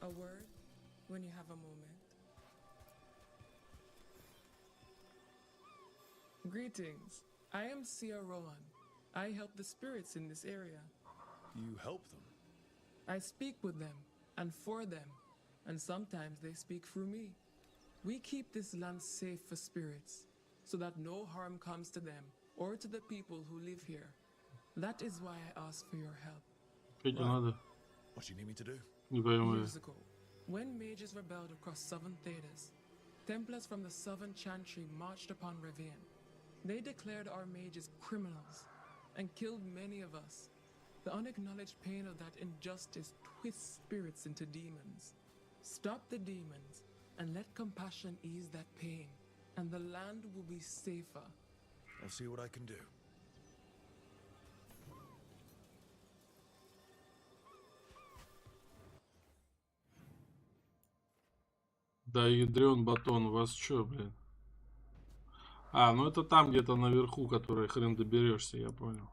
A word when you have a moment. Greetings. I am Sia Rowan. I help the spirits in this area. You help them? I speak with them and for them. And sometimes they speak through me. We keep this land safe for spirits, so that no harm comes to them or to the people who live here. That is why I ask for your help. Right. What do you need me to do? Years ago, when mages rebelled across southern Thedas, Templars from the southern Chantry marched upon Rivian. They declared our mages criminals and killed many of us. The unacknowledged pain of that injustice twists spirits into demons. Stop the demons and let compassion ease that pain, and the land will be safer. I'll see what I can do. Да, ядрен батон, у вас чё, блин? А, ну это там где-то наверху, который хрен доберешься, я понял.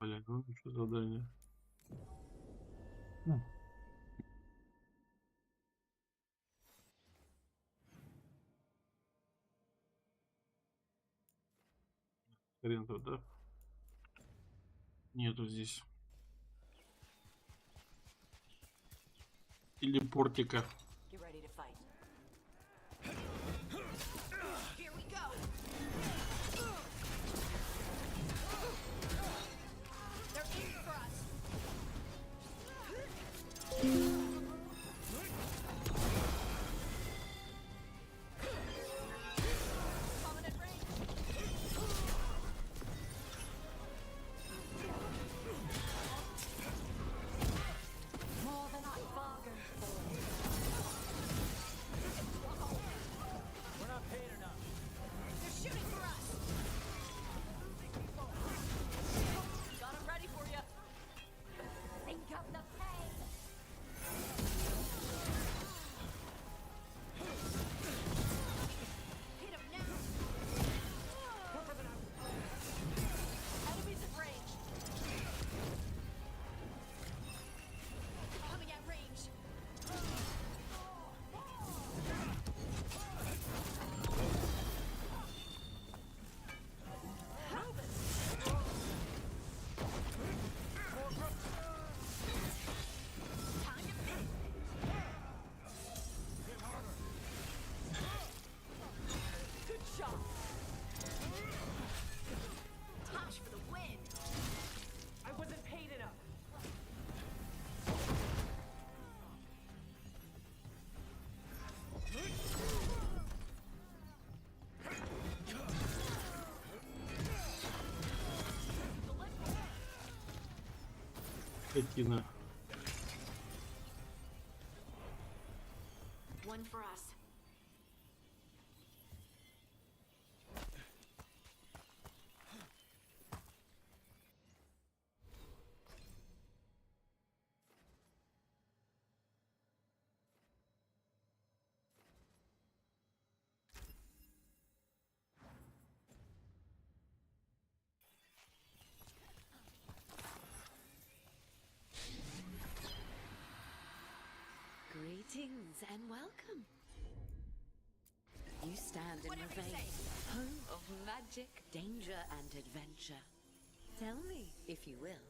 Блин, ну что задание? Хрен тут, да? Нету здесь. Или портика. Скотина. One for us. Greetings and welcome. You stand in Reveilguard, home of magic, danger, and adventure. Tell me, if you will,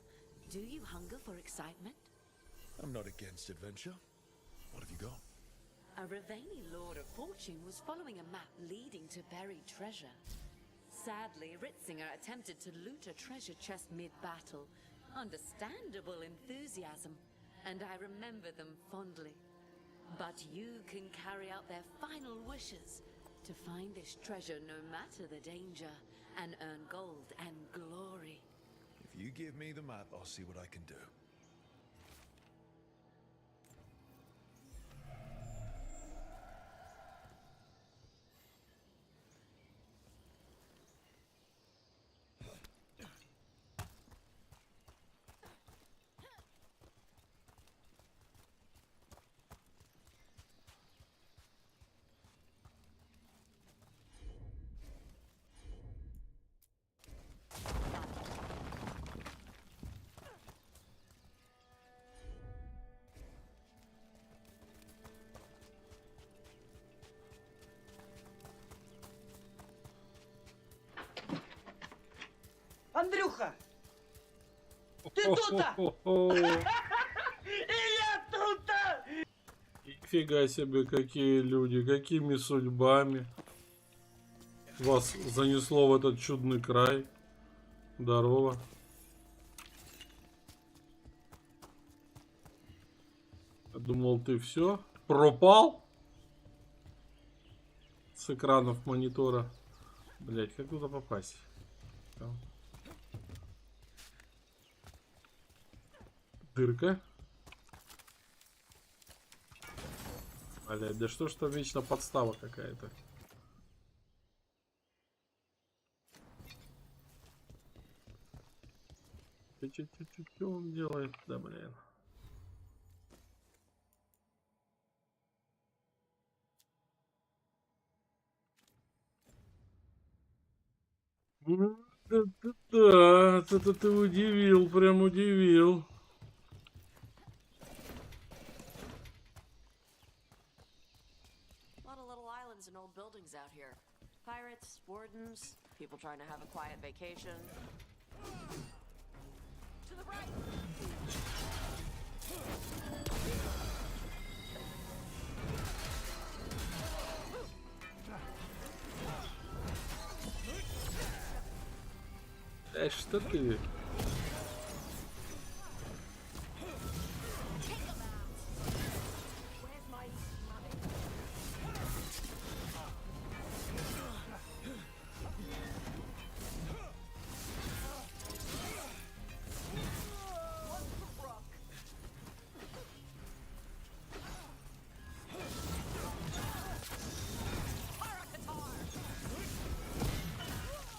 do you hunger for excitement? I'm not against adventure. What have you got? A Reveilguard Lord of Fortune was following a map leading to buried treasure. Sadly, Ritzinger attempted to loot a treasure chest mid-battle. Understandable enthusiasm, and I remember them fondly. But you can carry out their final wishes to find this treasure no matter the danger, and earn gold and glory. If you give me the map, I'll see what I can do. Андрюха! Ты тут-то? И я тут-то! Нифига себе, какие люди, какими судьбами вас занесло в этот чудный край. Здорово. Я думал, ты все пропал с экранов монитора. Блять, как туда попасть? Там. Дырка. Блять, да что ж там вечно подстава какая-то. Что он делает? Да, блин. Да, это ты удивил, прям удивил. And old buildings out here. Pirates, wardens, people trying to have a quiet vacation. To the right! Что ты?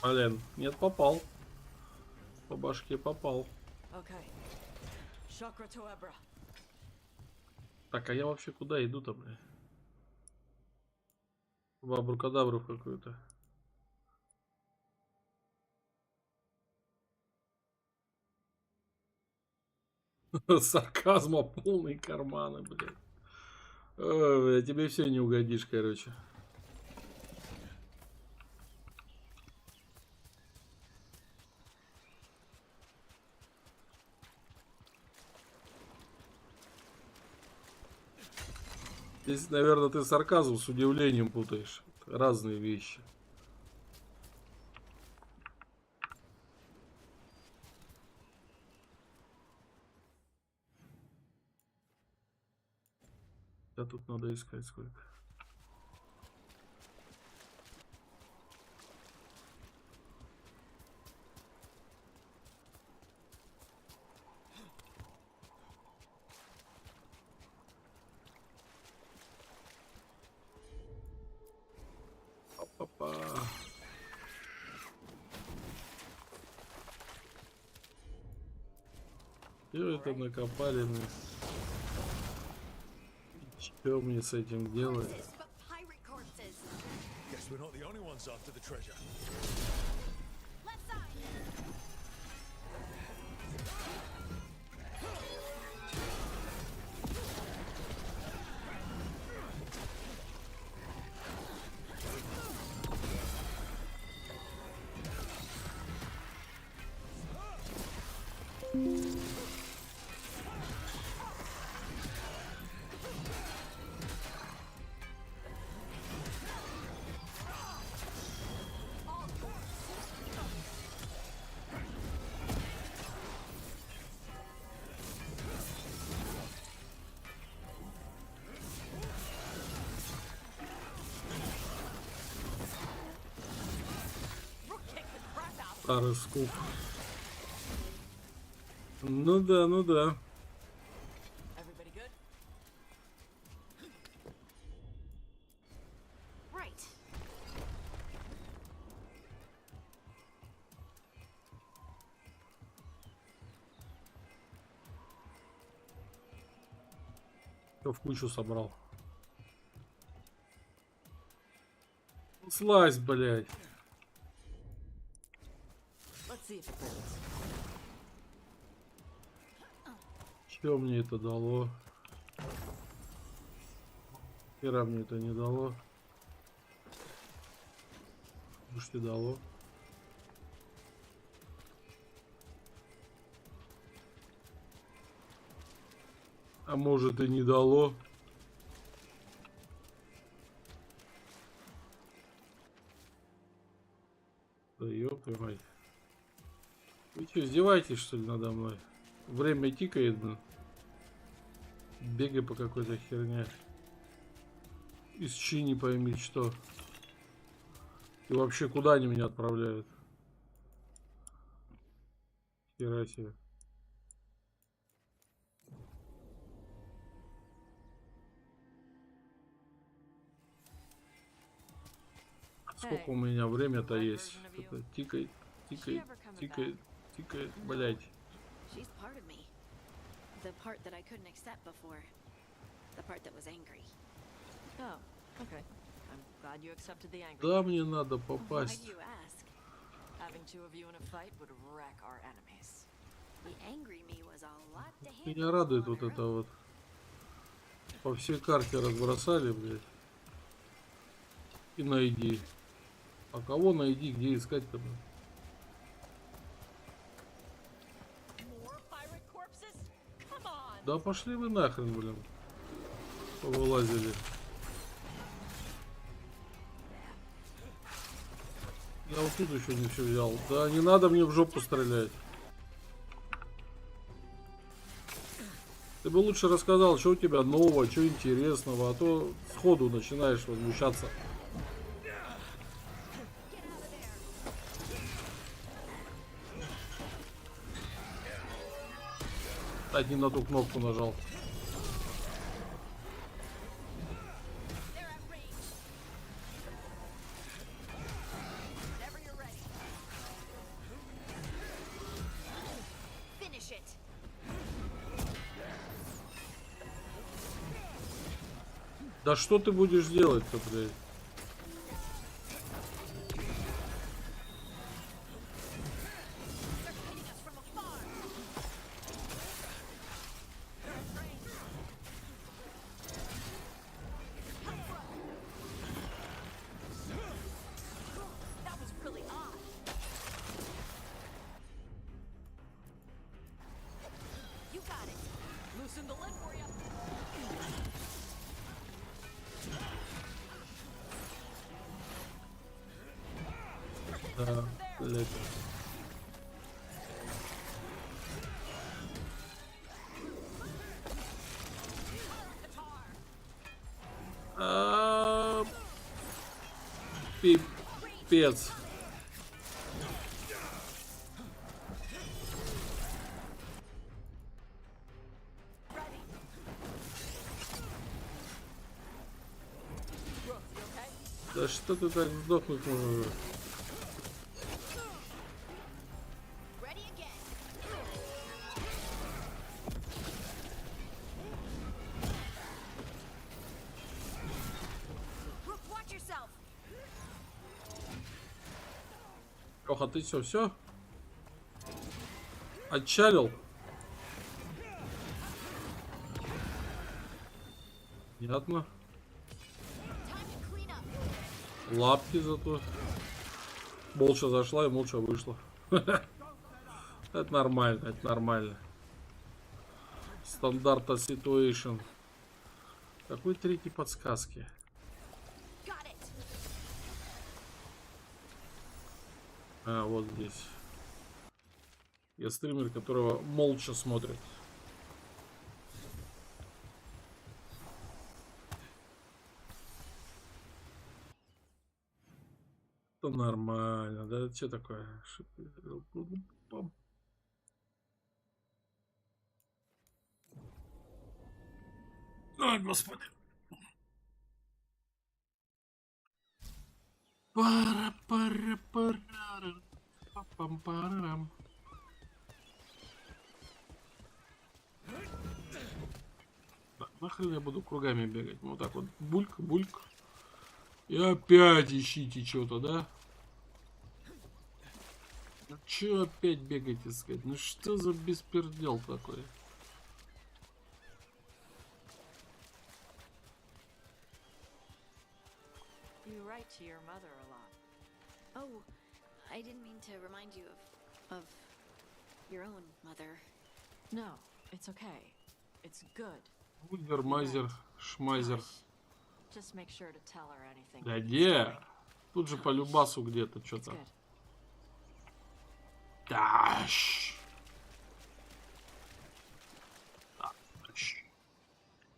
Блин, нет, попал. По башке попал. Так, а я вообще куда иду-то, бля? В абракадабру какую-то. Сарказма полные карманы, блядь. Ой, тебе все не угодишь, короче. Здесь, наверное, ты сарказм с удивлением путаешь. Разные вещи. Да тут надо искать сколько. Все это накопали мы. Что мне с этим делать? Guess we're not the only ones after the treasure. Старый скуп. Ну да, ну да. Все в кучу собрал. Слазь, блядь. Что мне это дало? Хера мне это не дало. Что дало? А может и не дало? Да ёб твою мать. Вы что, издеваетесь, что ли, надо мной? Время тикает, блин. Бегай по какой-то херне. Из чи не пойми что. И вообще, куда они меня отправляют? Хера себе. Сколько у меня время-то есть? Это тикает, тикает, тикает, тикает, блять. She's part of me. The part that I couldn't accept before. The part that was angry. Oh, okay. I'm glad you accepted the anger. Да, мне надо попасть. Why do you ask? Having two of you in a fight would wreck our enemies. The angry me was a lot to handle. Меня радует вот это вот. По всей карте разбросали, блядь. И найди. А кого найди, где искать-то, блядь? Да пошли вы нахрен, блин. Повылазили. Я вот тут еще не все взял. Да не надо мне в жопу стрелять. Ты бы лучше рассказал, что у тебя нового, что интересного, а то сходу начинаешь возмущаться. Не на ту кнопку нажал. Да что ты будешь делать-то, блядь? Да, блядь. Пипец. Да что ты так сдохнуть можешь? Леха, ты все? Отчалил? Понятно. Лапки зато. Молча зашла и молча вышла. Это нормально, это нормально. Стандарта ситуэйшн. Какой третий подсказки? А, вот здесь. Я стример, которого молча смотрит. Это нормально, да? Это что такое? Ой, господи. Пара-пара-пара-пам-парам. Нахрен я буду кругами бегать? Вот так вот. Бульк, бульк. И опять ищите что-то, да? Ну чё опять бегать искать? Ну что за беспердел такой? You write to your mother a lot. Oh, I didn't mean to remind you of your own mother. No, it's okay. It's good. Вульгар, мазер, шмазер. Just make sure to tell her anything. Да где? Тут же по любасу где-то что-то. Тащ.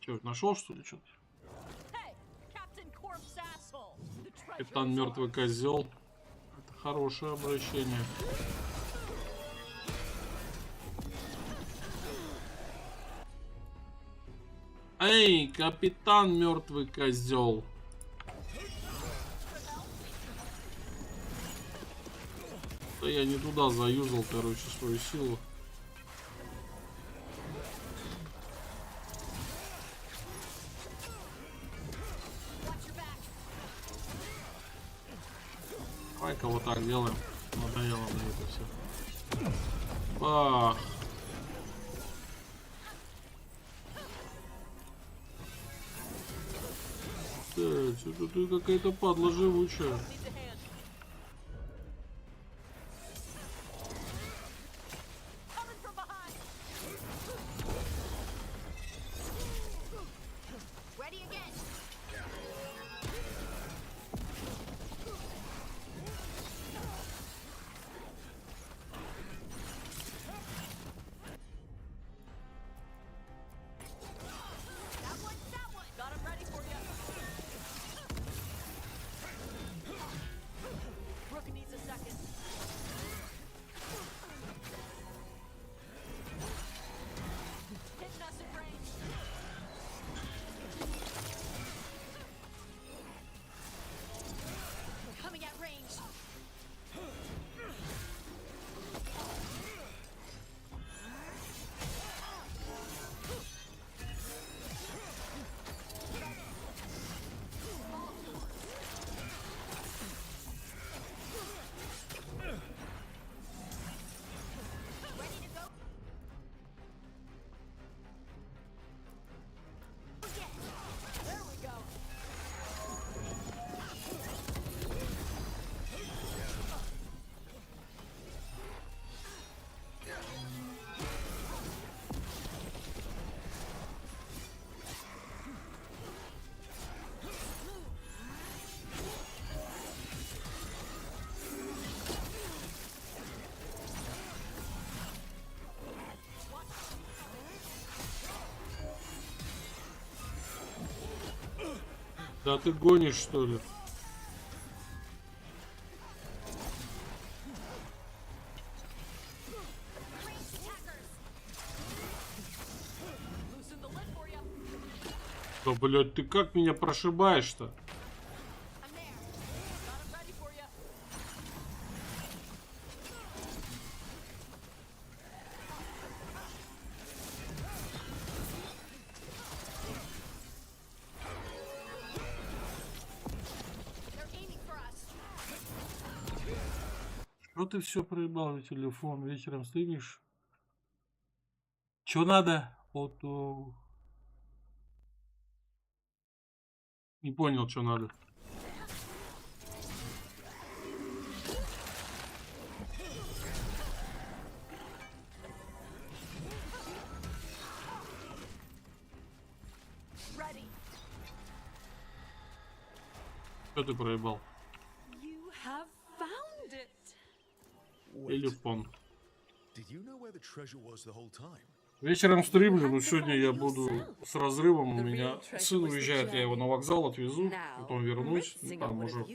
Че, нашел что ли что-то? Капитан мертвый козел. Это хорошее обращение. Эй, капитан мертвый козел. Да я не туда заюзал, короче, свою силу. Давай-ка вот так делаем. Надоело мне это все. Бах. Да, что-то ты какая-то падла живучая. Да ты гонишь, что ли? Да, блядь, ты как меня прошибаешь-то? Что ты все проебал на телефон? Вечером стримишь? Чё надо? Вот... Не понял, что надо. Что ты проебал? Телефон. Вечером стримлю, но сегодня я буду с разрывом. У меня сын уезжает, я его на вокзал отвезу, потом вернусь, там уже.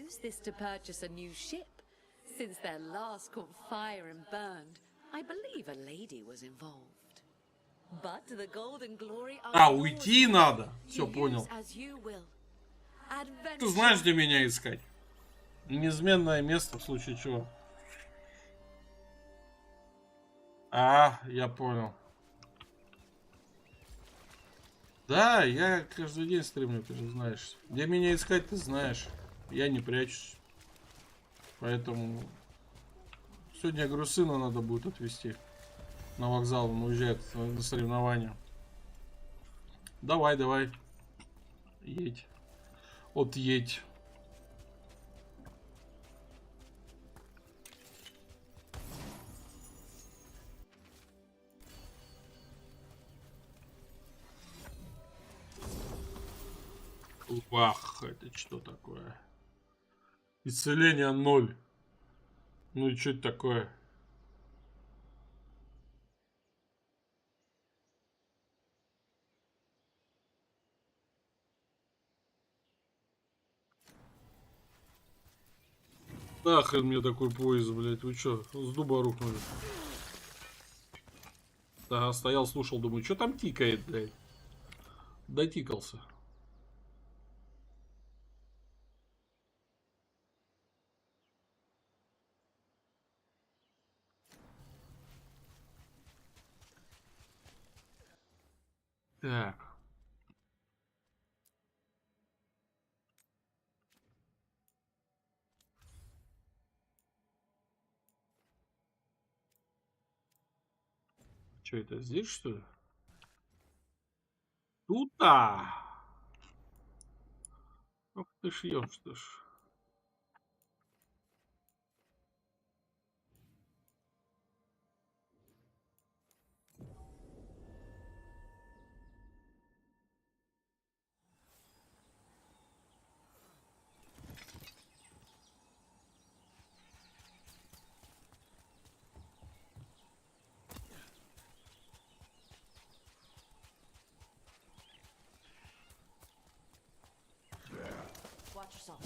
А, уйти надо. Все, понял. Ты знаешь, где меня искать? Неизменное место в случае чего. А, я понял. Да, я каждый день стримлю, ты же знаешь. Где меня искать, ты знаешь. Я не прячусь. Поэтому сегодня, я говорю, сына надо будет отвезти на вокзал. Он уезжает на соревнования. Давай, давай. Едь. Отъедь. Вах, это что такое? Исцеление 0. Ну и что это такое? Нахрен мне такой пояс, блядь, вы чё, с дуба рухнули? Да, стоял, слушал, думаю, что там тикает, блядь? Дотикался. Так. Что это, здесь, что ли? Тут-то! Ох ты ж, ёпта ж. Watch yourself.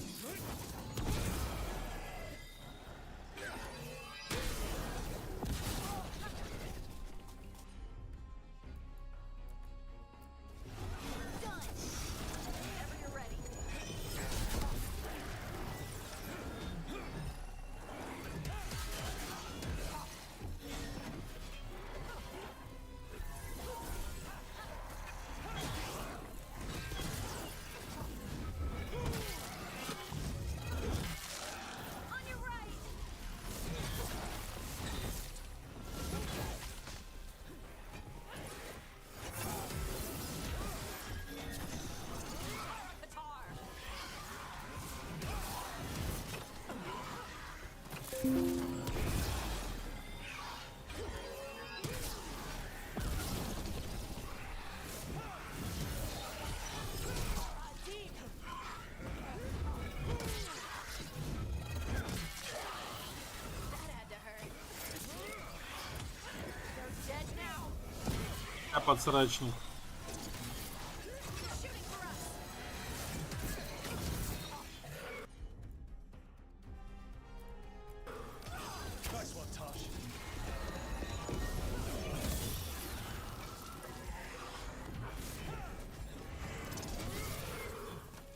А подсрачник.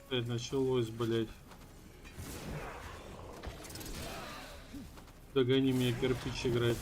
Опять началось, блять. Догони меня, кирпич играть.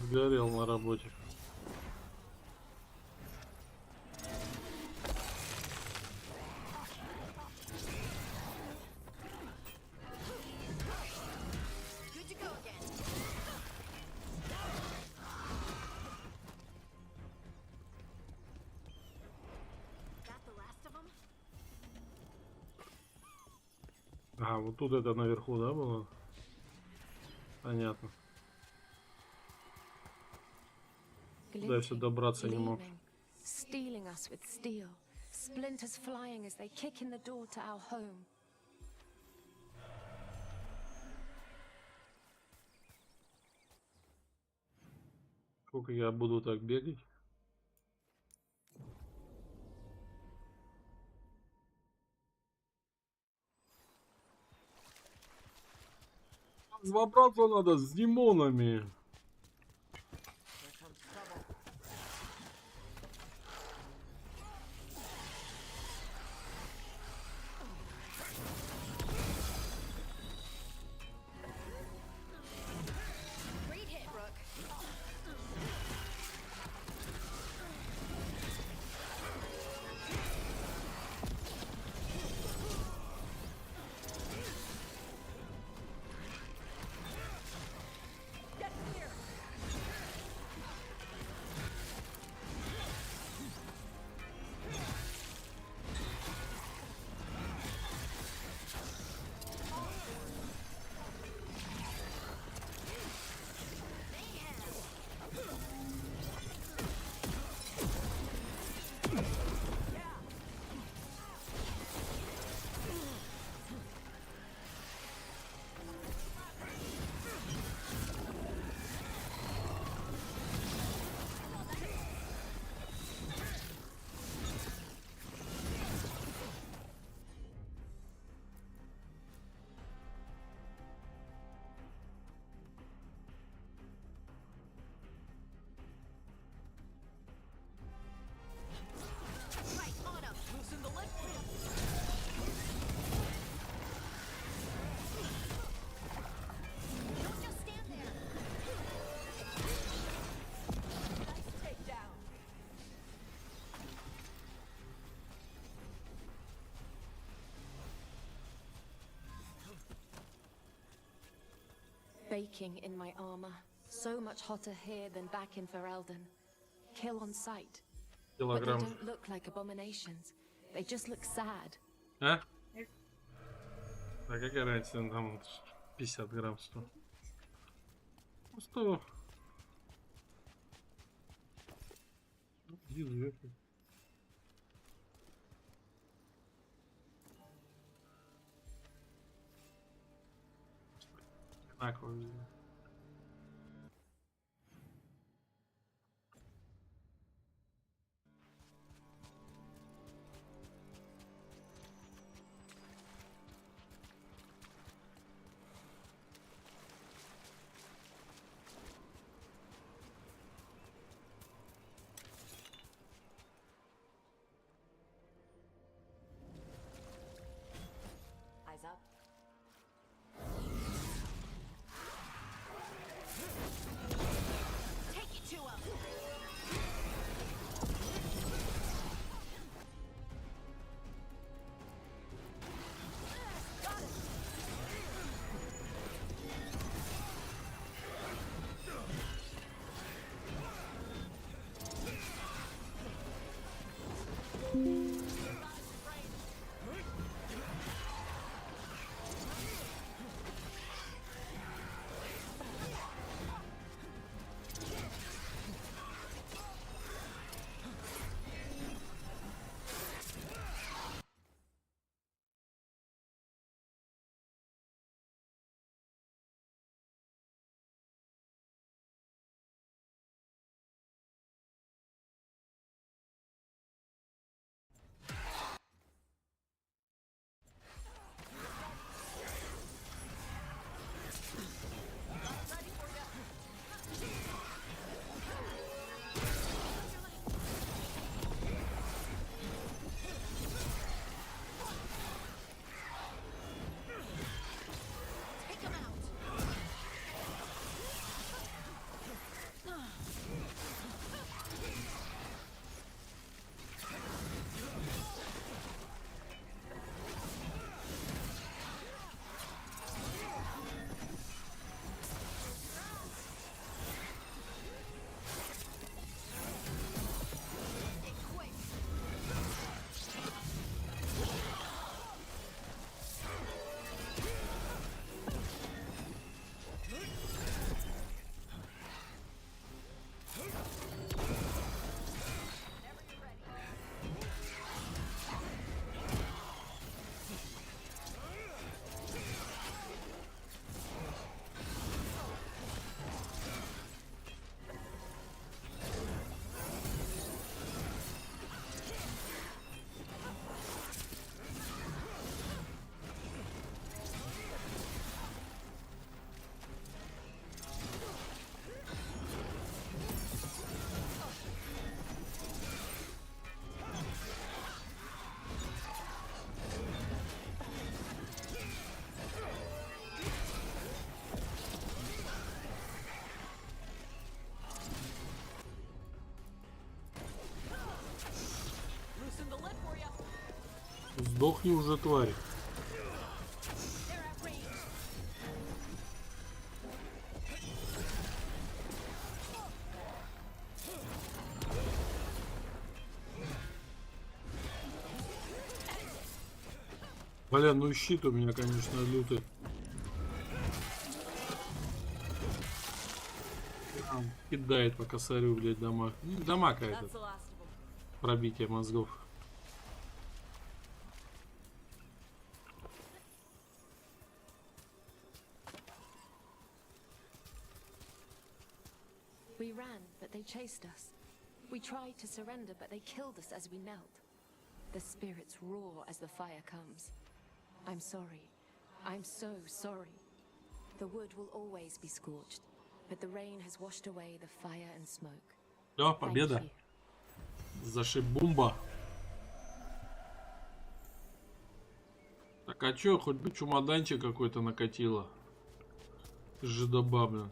Сгорел на работе. А, вот тут это наверху, да, было? Понятно. Туда я все добраться не мог. Stealing us with steel, splinters flying as they kick in the door to our home. Сколько я буду так бегать? Разобраться надо с демонами. Baking in my armor, so much hotter here than back in Ferelden. Kill on sight. But they don't look like abominations. They just look sad. А? А какая разница, там 50 грамм 100. 100. Одинаково везде. Eyes up. Сдохни уже, тварь. Блин, ну щит у меня, конечно, лютый. Кидает по косарю, блядь, дамаг. Дамаг этот. Пробитие мозгов. We ran, but they chased us. We tried to surrender, but they killed us as we knelt. The spirits roar as the fire comes. I'm sorry. I'm so sorry. The wood will always be scorched, but the rain has washed away the fire and smoke. Да, победа. Зашибумба. Так, а чё, хоть бы чемоданчик какой-то накатило. Жидоба, блин.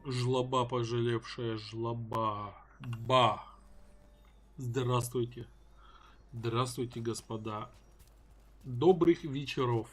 Жлоба пожалевшая, жлоба. Ба. Здравствуйте. Здравствуйте, господа. Добрых вечеров.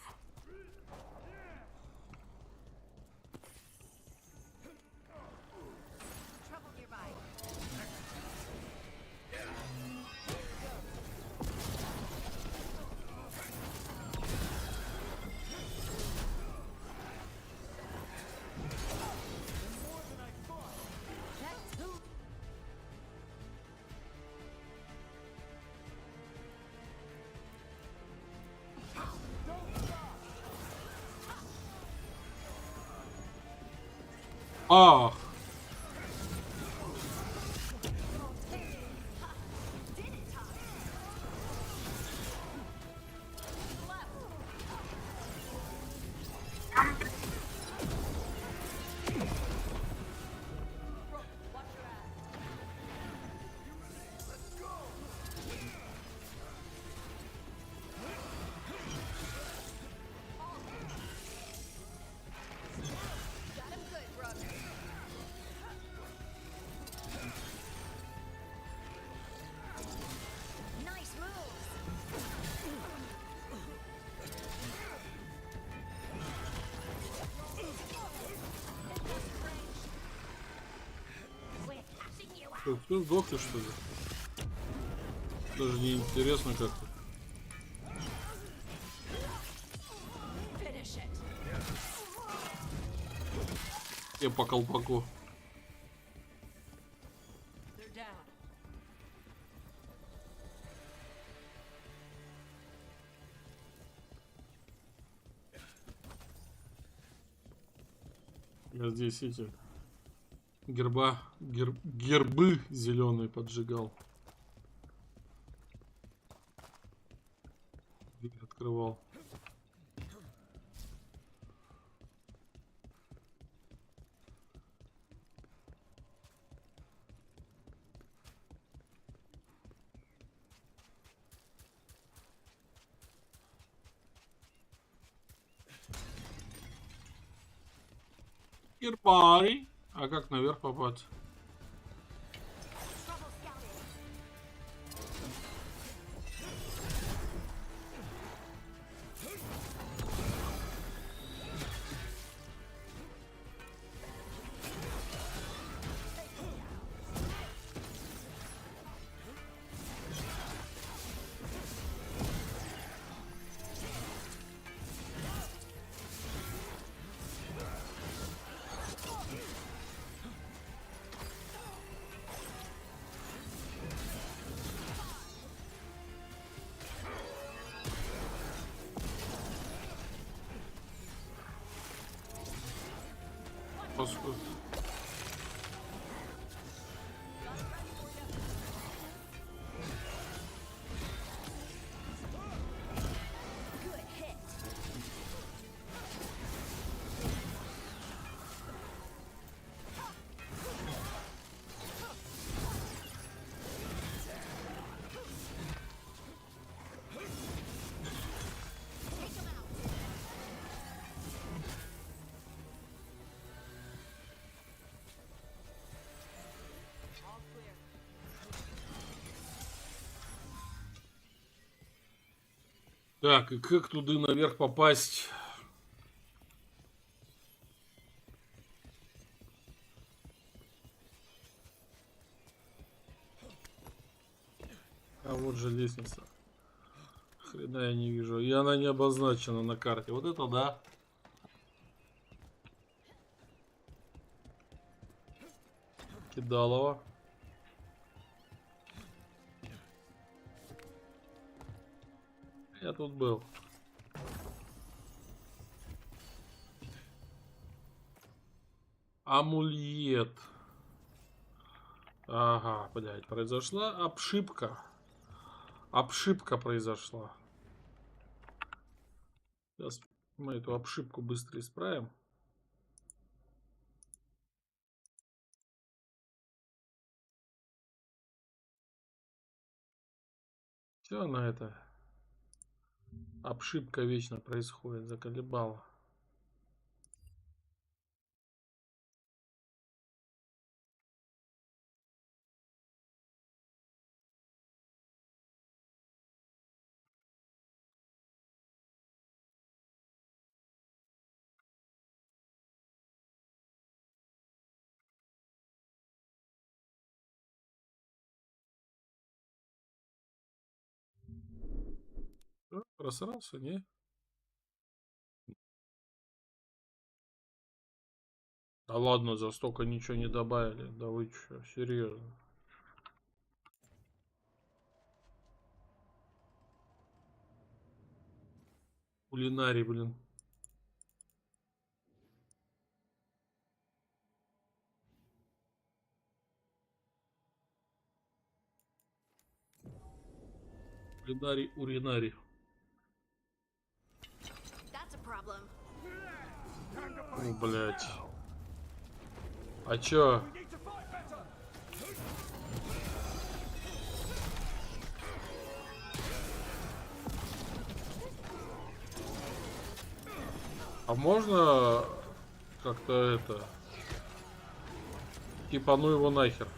Ах. Кто сдохли, что ли? Даже не интересно как-то. Я по колпаку. Я здесь эти гербы зеленые поджигал. Дверь открывал. Гербарий. А как наверх попасть? Так, и как туда наверх попасть? А вот же лестница. Хрена я не вижу. И она не обозначена на карте. Вот это да. Кидалово. Я тут был. Амулет. Ага, блядь, произошла обшибка. Обшибка произошла. Сейчас мы эту обшибку быстро исправим. Все на это. Обшибка вечно происходит, заколебала. Просрался, не? Да ладно, за столько ничего не добавили. Да вы чё, серьезно? Кулинарий, блин. Кулинарий, уринарий. Ну, блядь. А чё? А можно как-то это... Типа, ну его нахер.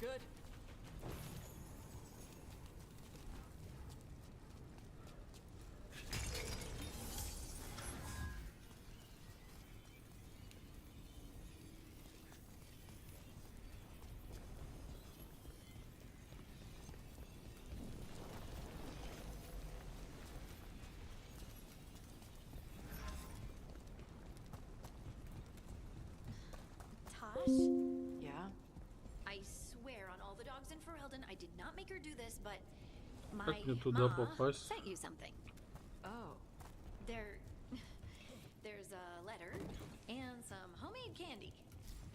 Good. Yeah? I swear on all the dogs in Ferelden, I did not make her do this, but my ma sent you something. Oh. There's a letter and some homemade candy.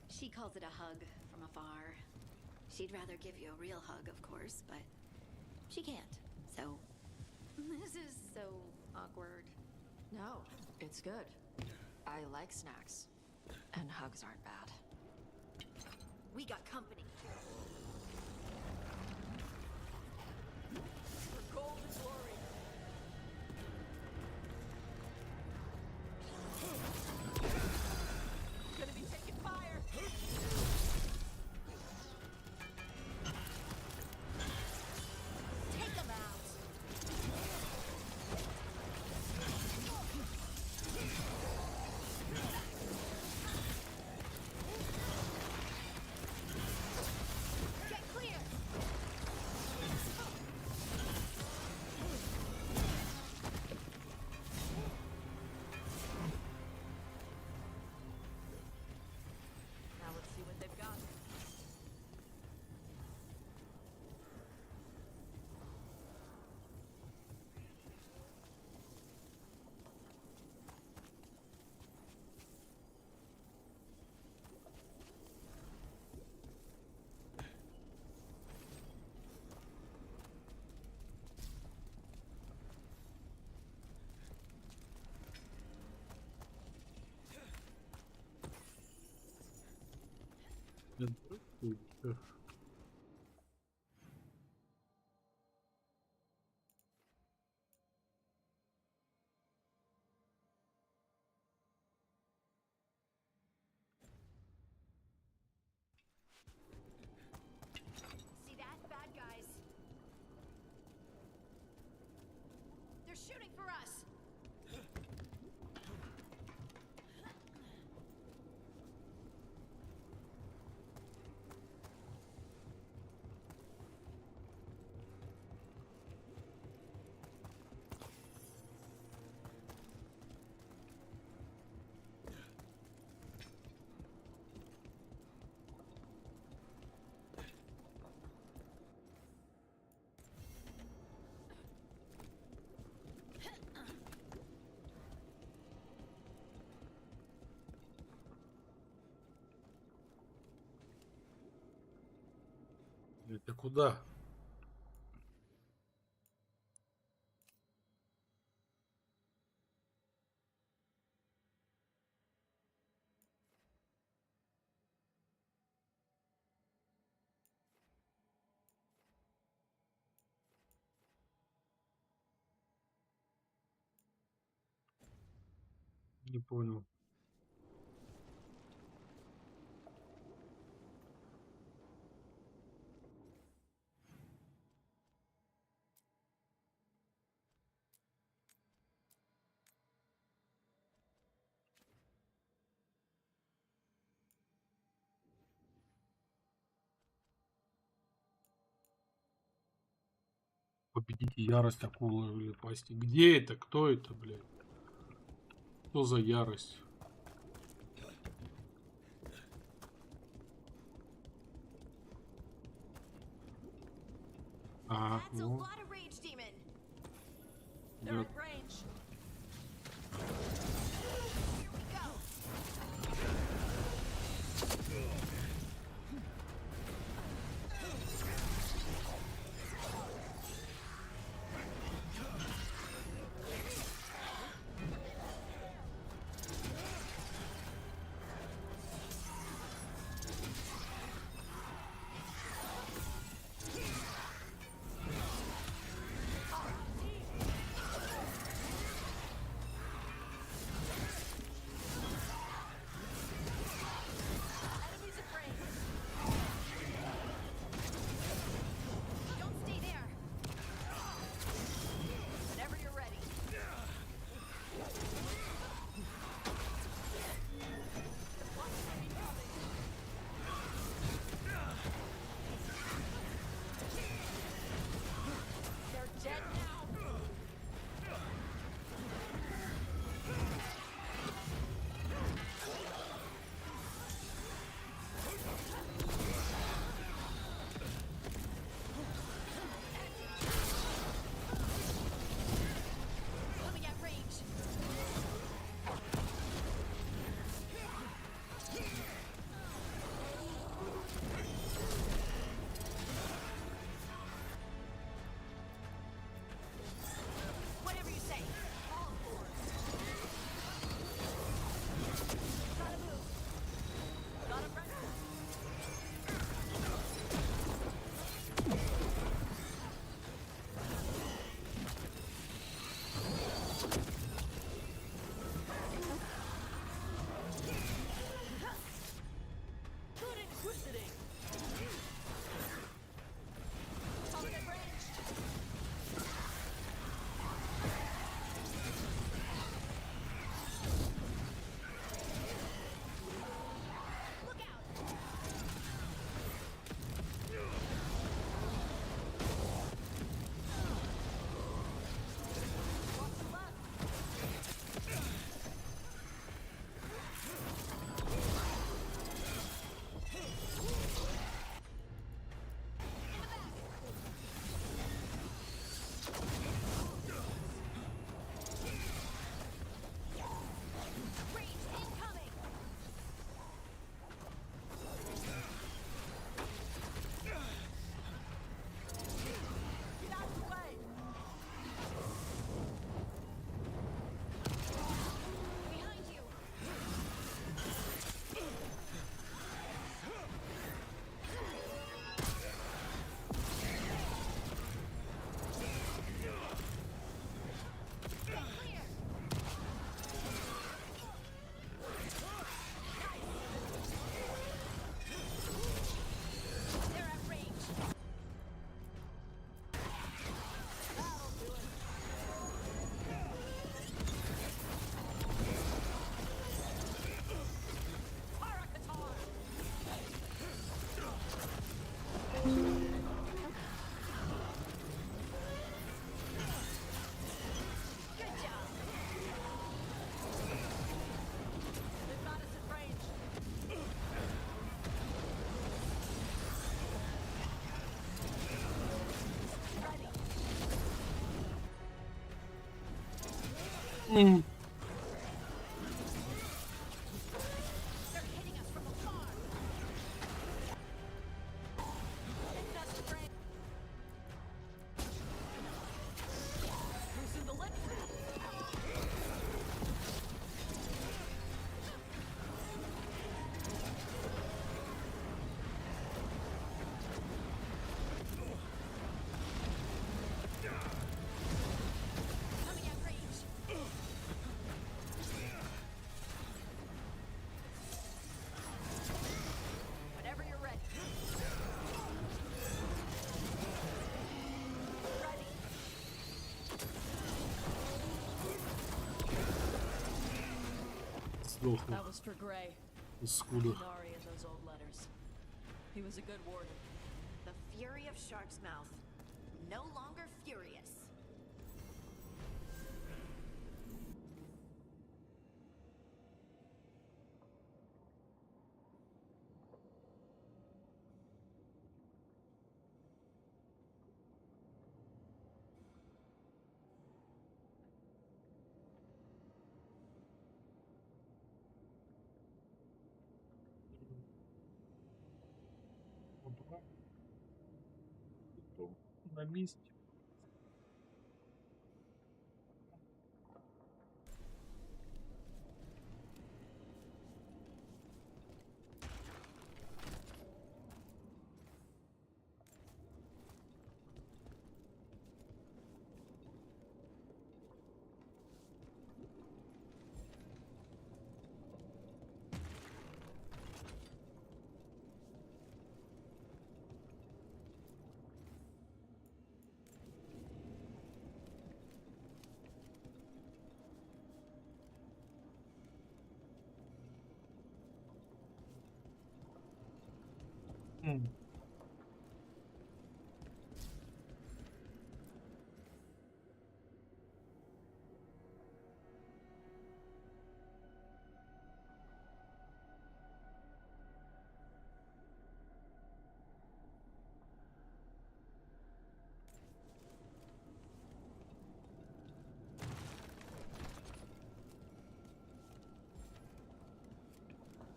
She calls it a hug from afar. She'd rather give you a real hug, of course, but she can't. So, this is so awkward. No, it's good. I like snacks. And hugs aren't bad. We got company. For gold and glory. See that? Bad guys. They're shooting for us. Это куда? Не понял. Победите ярость акулы или пасти. Где это? Кто это, блядь? Что за ярость? А, ну. Нет. That was for Gray. Скуда. Kunari in those old letters. He was a good warden. The fury of Shark's Mouth. No longer furious. На месте.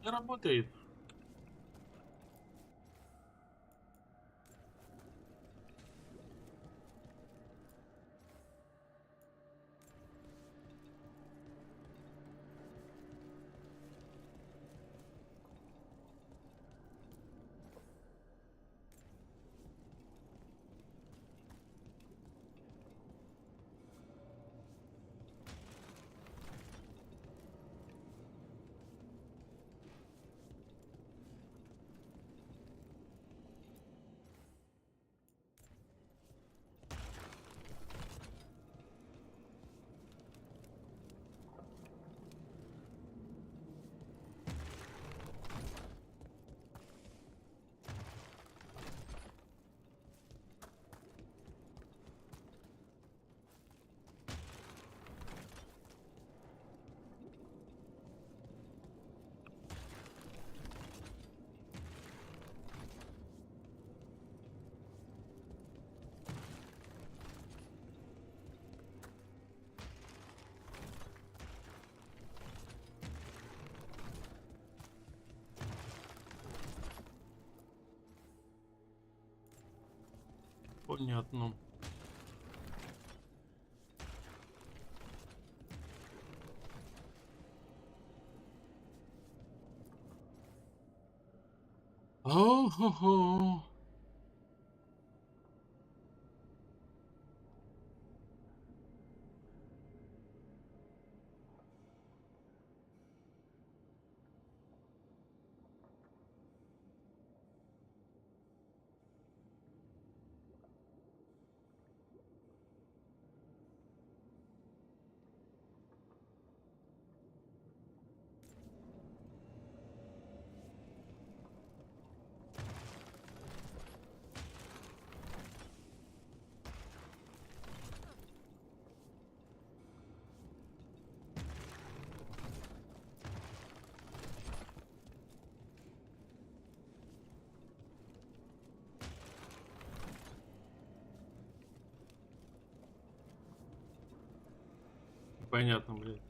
Не работает. Понятно. О-хо-хо. Понятно, блядь.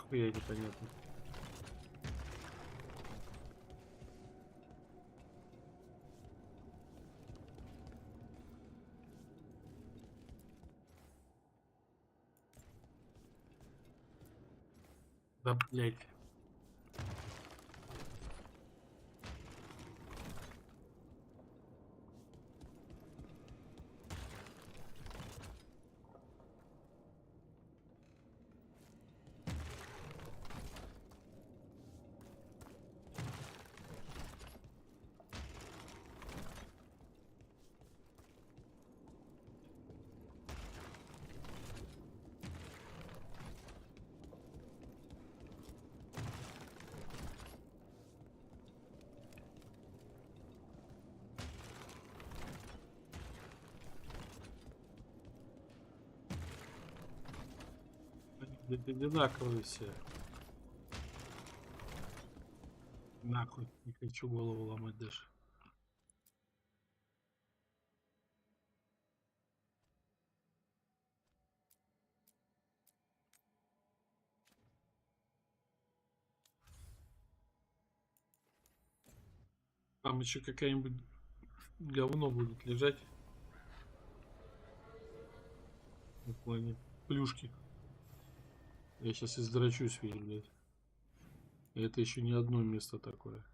Хуя непонятно. Да, блядь. Одинаковые все. Нахуй, не хочу голову ломать даже. Там еще какая-нибудь говно будет лежать. В плане плюшки. Я сейчас издрачусь, видимо, блядь. Это еще не одно место такое.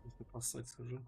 Если поссать схожу.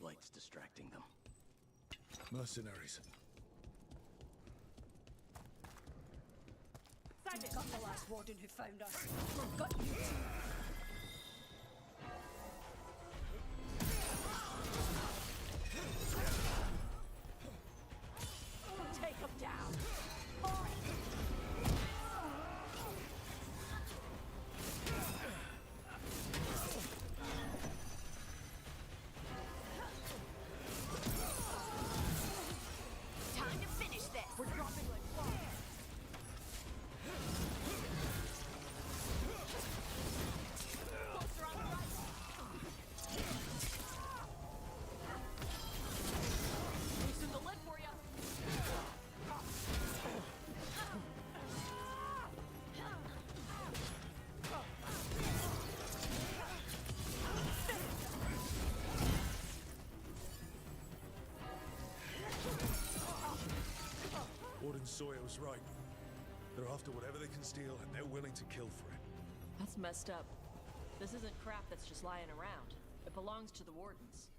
Light's distracting them. Mercenaries. We've got the last warden who found us. We've got you too. Take him down. Time to finish this. We're dropping like flies. Closer on the right. Loosen the lid for ya. Warden Sawyer was right. They're after whatever they can steal, and they're willing to kill for it. That's messed up. This isn't crap that's just lying around. It belongs to the wardens.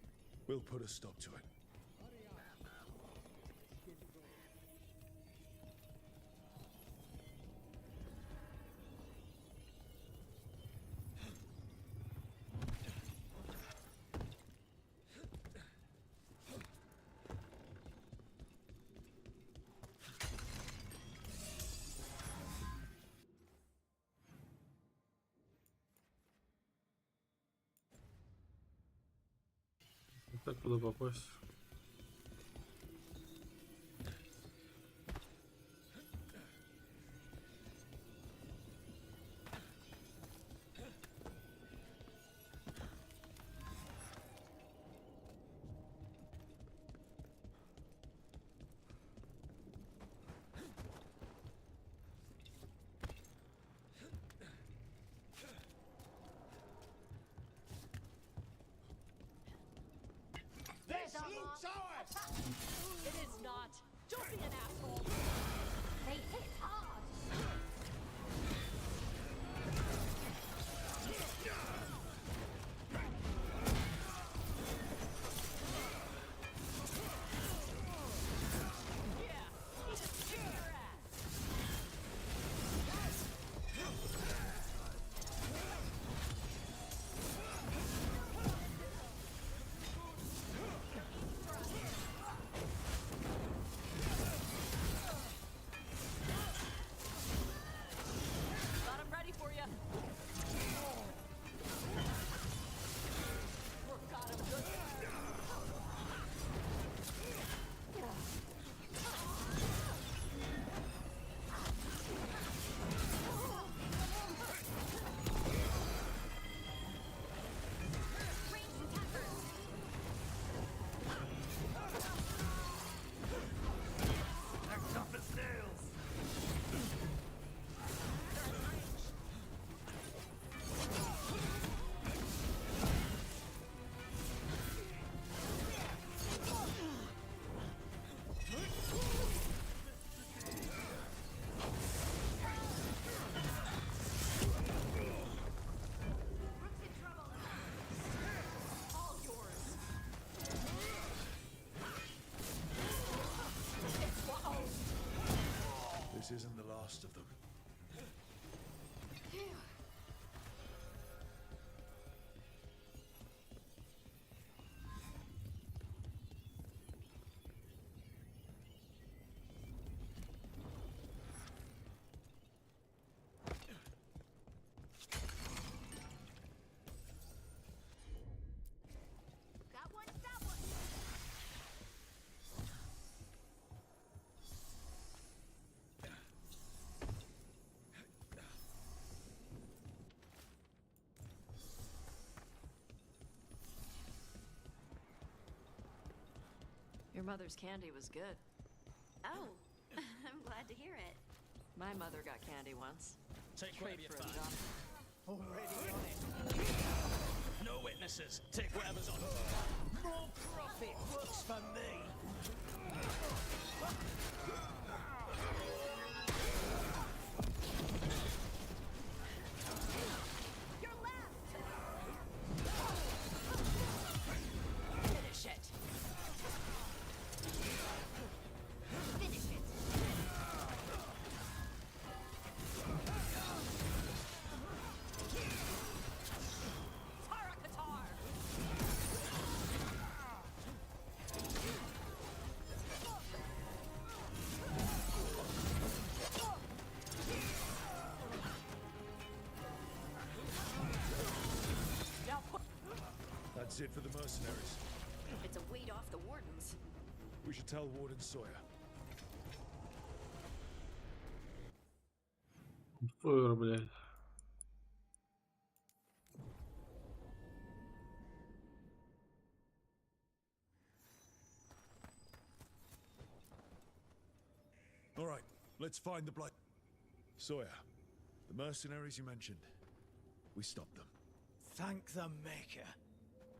We'll put a stop to it. Так куда попасть? This loot's ours! It is not. Don't be an asshole. They hit hard. Got him ready for you. We've got him good. They're tough as nails. All yours. This isn't the last of them. Got one, stop one. Your mother's candy was good. Oh, I'm glad to hear it. My mother got candy once. Take Trade whatever you for a find. job. Already on it. No witnesses. Take whatever's on. More profit works for me. You're left. Finish it. Finish it. What's it for the mercenaries? It's a weight off the wardens. We should tell Warden Sawyer. Сойер, блядь. All right, let's find the blood. Sawyer, the mercenaries you mentioned, we stopped them. Thank the Maker.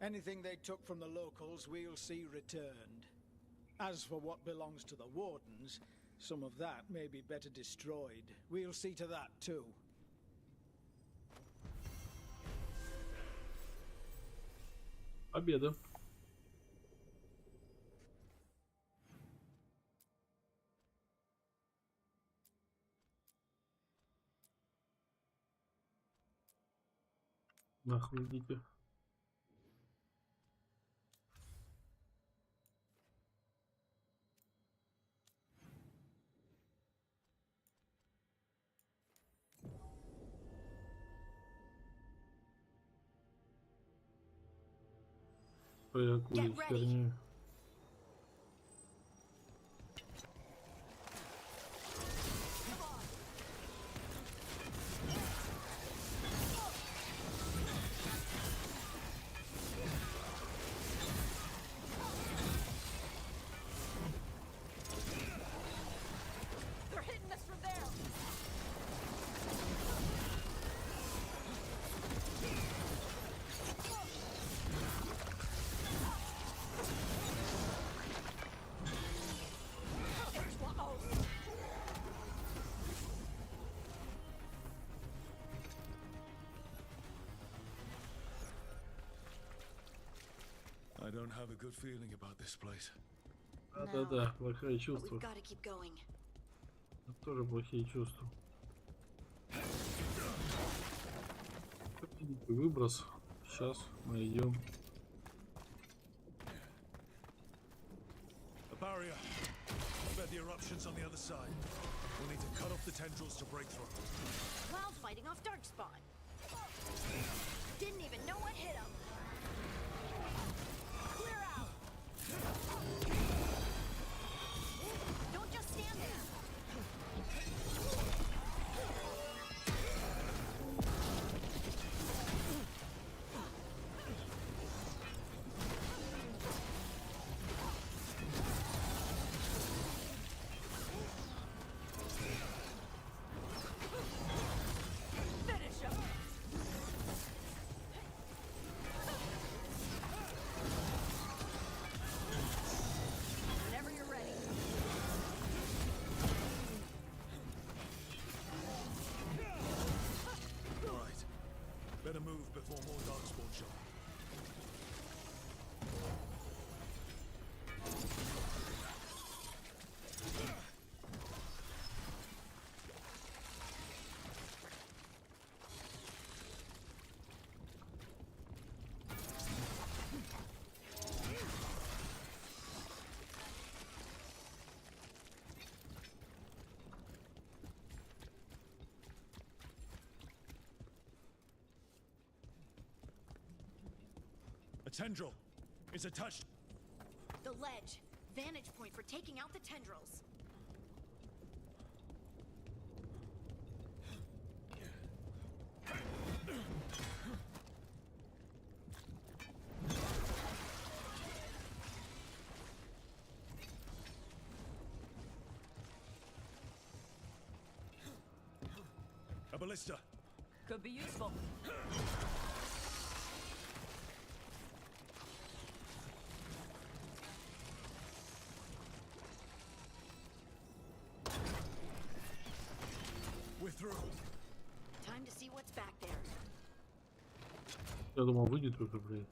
Anything they took from the locals, we'll see returned. As for what belongs to the Wardens, some of that may be better destroyed. We'll see to that too. Победа. Нахуй идите. Какую херню. They're hitting us from there. I don't have a good feeling about this place. Да-да-да, плохие чувства. We've got to keep going. Тоже плохие чувства. Выброс. Сейчас мы идем. A barrier. I bet the eruption's on the other side. We'll need to cut off the tendrils to break through. While fighting off Darkspawn. Didn't even know what hit him. Clear out. Don't just stand there. Finish him. Whenever you're ready. All right. Better move before more darkspawn show. A tendril. It's attached. The ledge. Vantage point for taking out the tendrils. A ballista. Could be useful. We're through. Time to see what's back there. Я думал, выйдет уже, блин.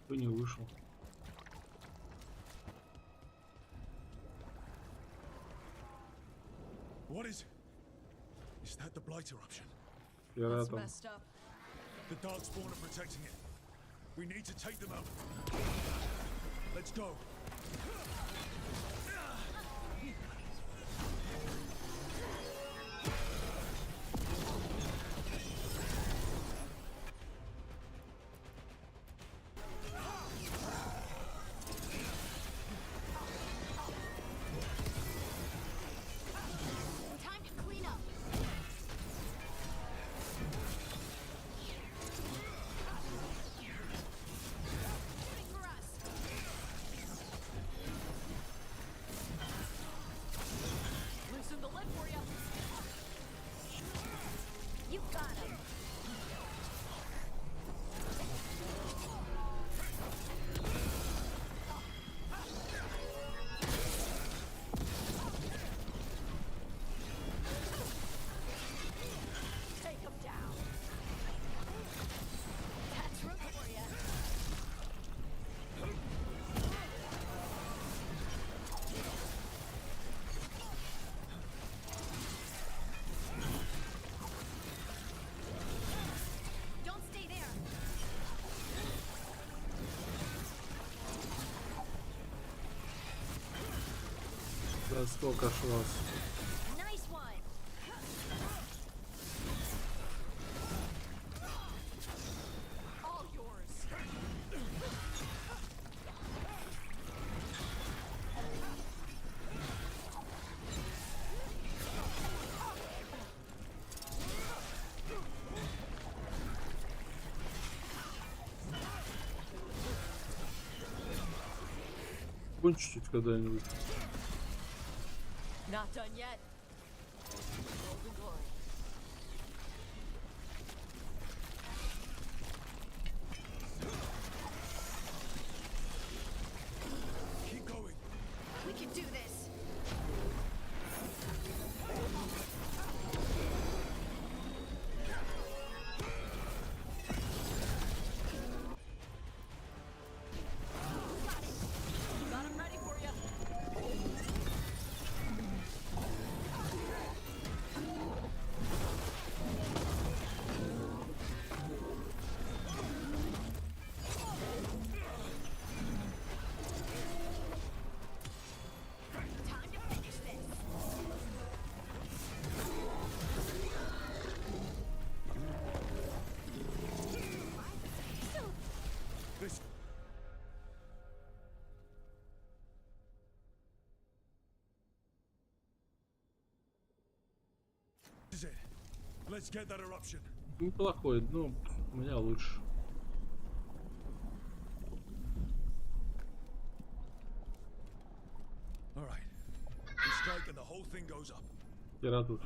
Кто не вышел. What is it? Is that the blight eruption? That's messed up. The darkspawn are protecting it. We need to take them out. Let's go. Да сколько ж вас. Nice one. All yours. Кончить когда-нибудь. Not done yet. Golden glory. Keep going. We can do this. Got him ready for you. Time to finish this. This. This is it. Let's get that eruption. Неплохой, но у меня лучше. All right. We strike and the whole thing goes up. Хера тут.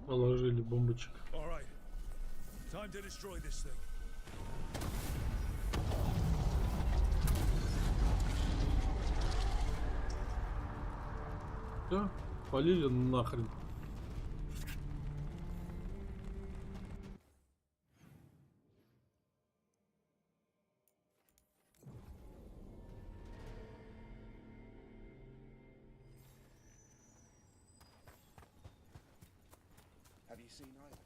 Положили бомбочек. All right. Time to destroy this thing. Все, полили нахрен. Have you seen either?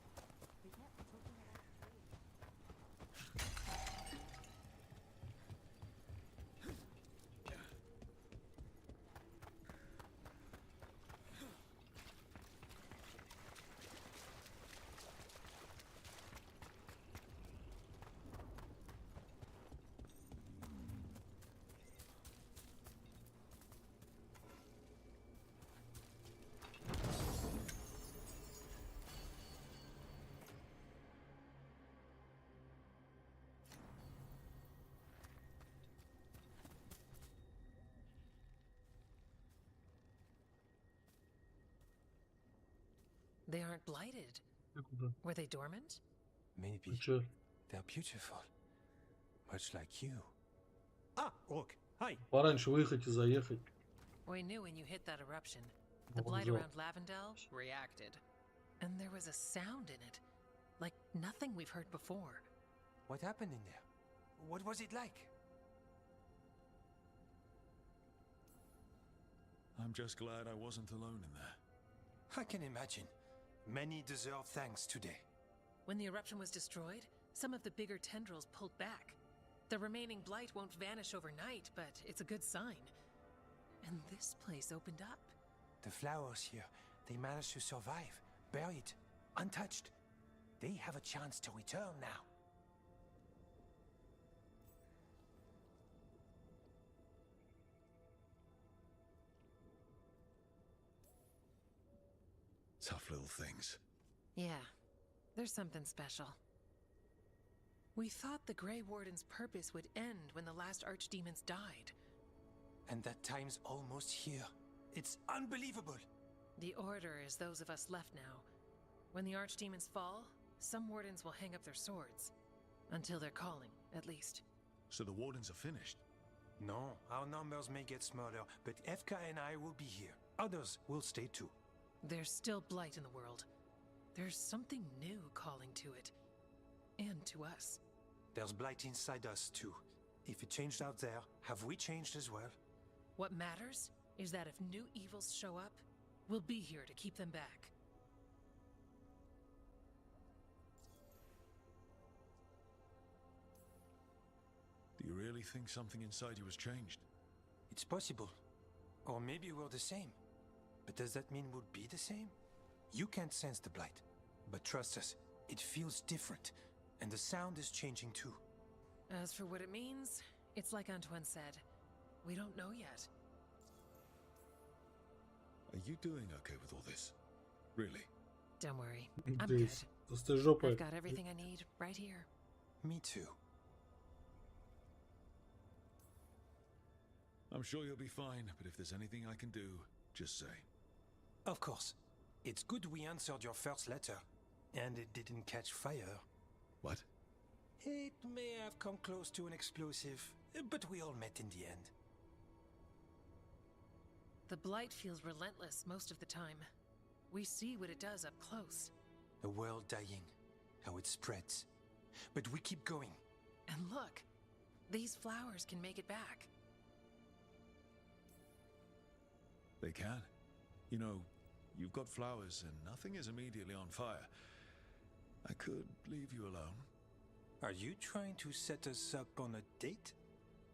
They aren't blighted. Were they dormant? Maybe. They're beautiful. Much like you. Ah, look. Hi. Пораньше выехать и заехать. We knew when you hit that eruption. The Oh, blight yeah. around Lavendel reacted. And there was a sound in it. Like nothing we've heard before. What happened in there? What was it like? I'm just glad I wasn't alone in there. I can imagine. Many deserve thanks today. When the eruption was destroyed, some of the bigger tendrils pulled back. The remaining blight won't vanish overnight, but it's a good sign. And this place opened up. The flowers here, they managed to survive, buried, untouched. They have a chance to return now. Tough little things. Yeah, there's something special. We thought the Grey Warden's purpose would end when the last archdemons died. And that time's almost here. It's unbelievable. The Order is those of us left now. When the archdemons fall, some wardens will hang up their swords. Until their calling, at least. So the wardens are finished? No, our numbers may get smaller, but FK and I will be here. Others will stay too. There's still blight in the world. There's something new calling to it. And to us. There's blight inside us too. If it changed out there, have we changed as well? What matters is that if new evils show up, we'll be here to keep them back. Do you really think something inside you has changed? It's possible. Or maybe we're the same. But does that mean we'll be the same? You can't sense the blight. But trust us, it feels different. And the sound is changing too. As for what it means, it's like Antoine said. We don't know yet. Are you doing okay with all this? Really? Don't worry. I'm good. I've got everything I need right here. Me too. I'm sure you'll be fine, but if there's anything I can do, just say. Of course. It's good we answered your first letter. And it didn't catch fire. What? It may have come close to an explosive, but we all met in the end. The blight feels relentless most of the time. We see what it does up close. A world dying, how it spreads. But we keep going. And look, these flowers can make it back. They can. You know, you've got flowers and nothing is immediately on fire. I could leave you alone. Are you trying to set us up on a date?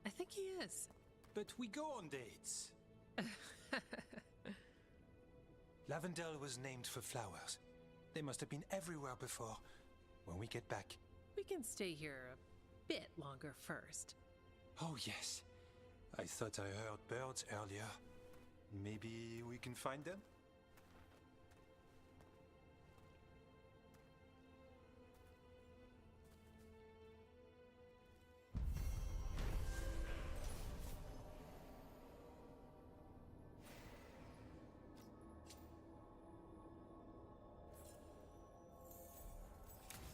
I think he is. But we go on dates. Lavendel was named for flowers. They must have been everywhere before. When we get back... We can stay here a bit longer first. Oh yes. I thought I heard birds earlier. Maybe we can find them?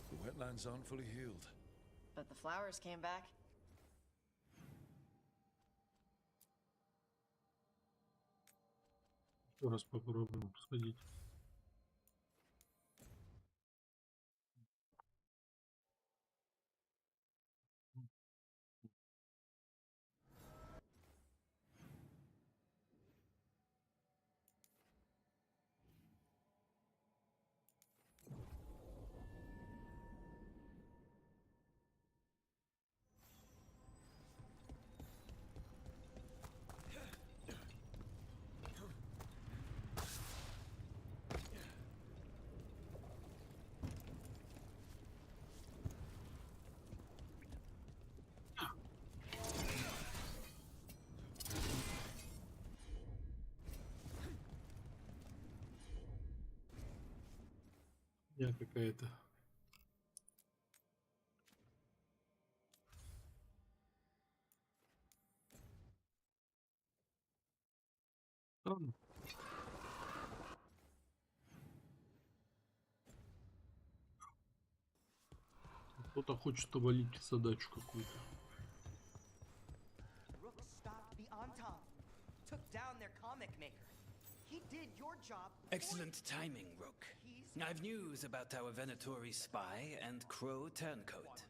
The wetlands aren't fully healed. But the flowers came back. Еще раз попробуем сходить. Я какая-то. Странно. Кто-то хочет обвалить задачу какую-то. Rook stopped the Antam, took down their comic maker. He did your job. Excellent timing, Rook. I've news about our Venatori spy and Crow turncoat.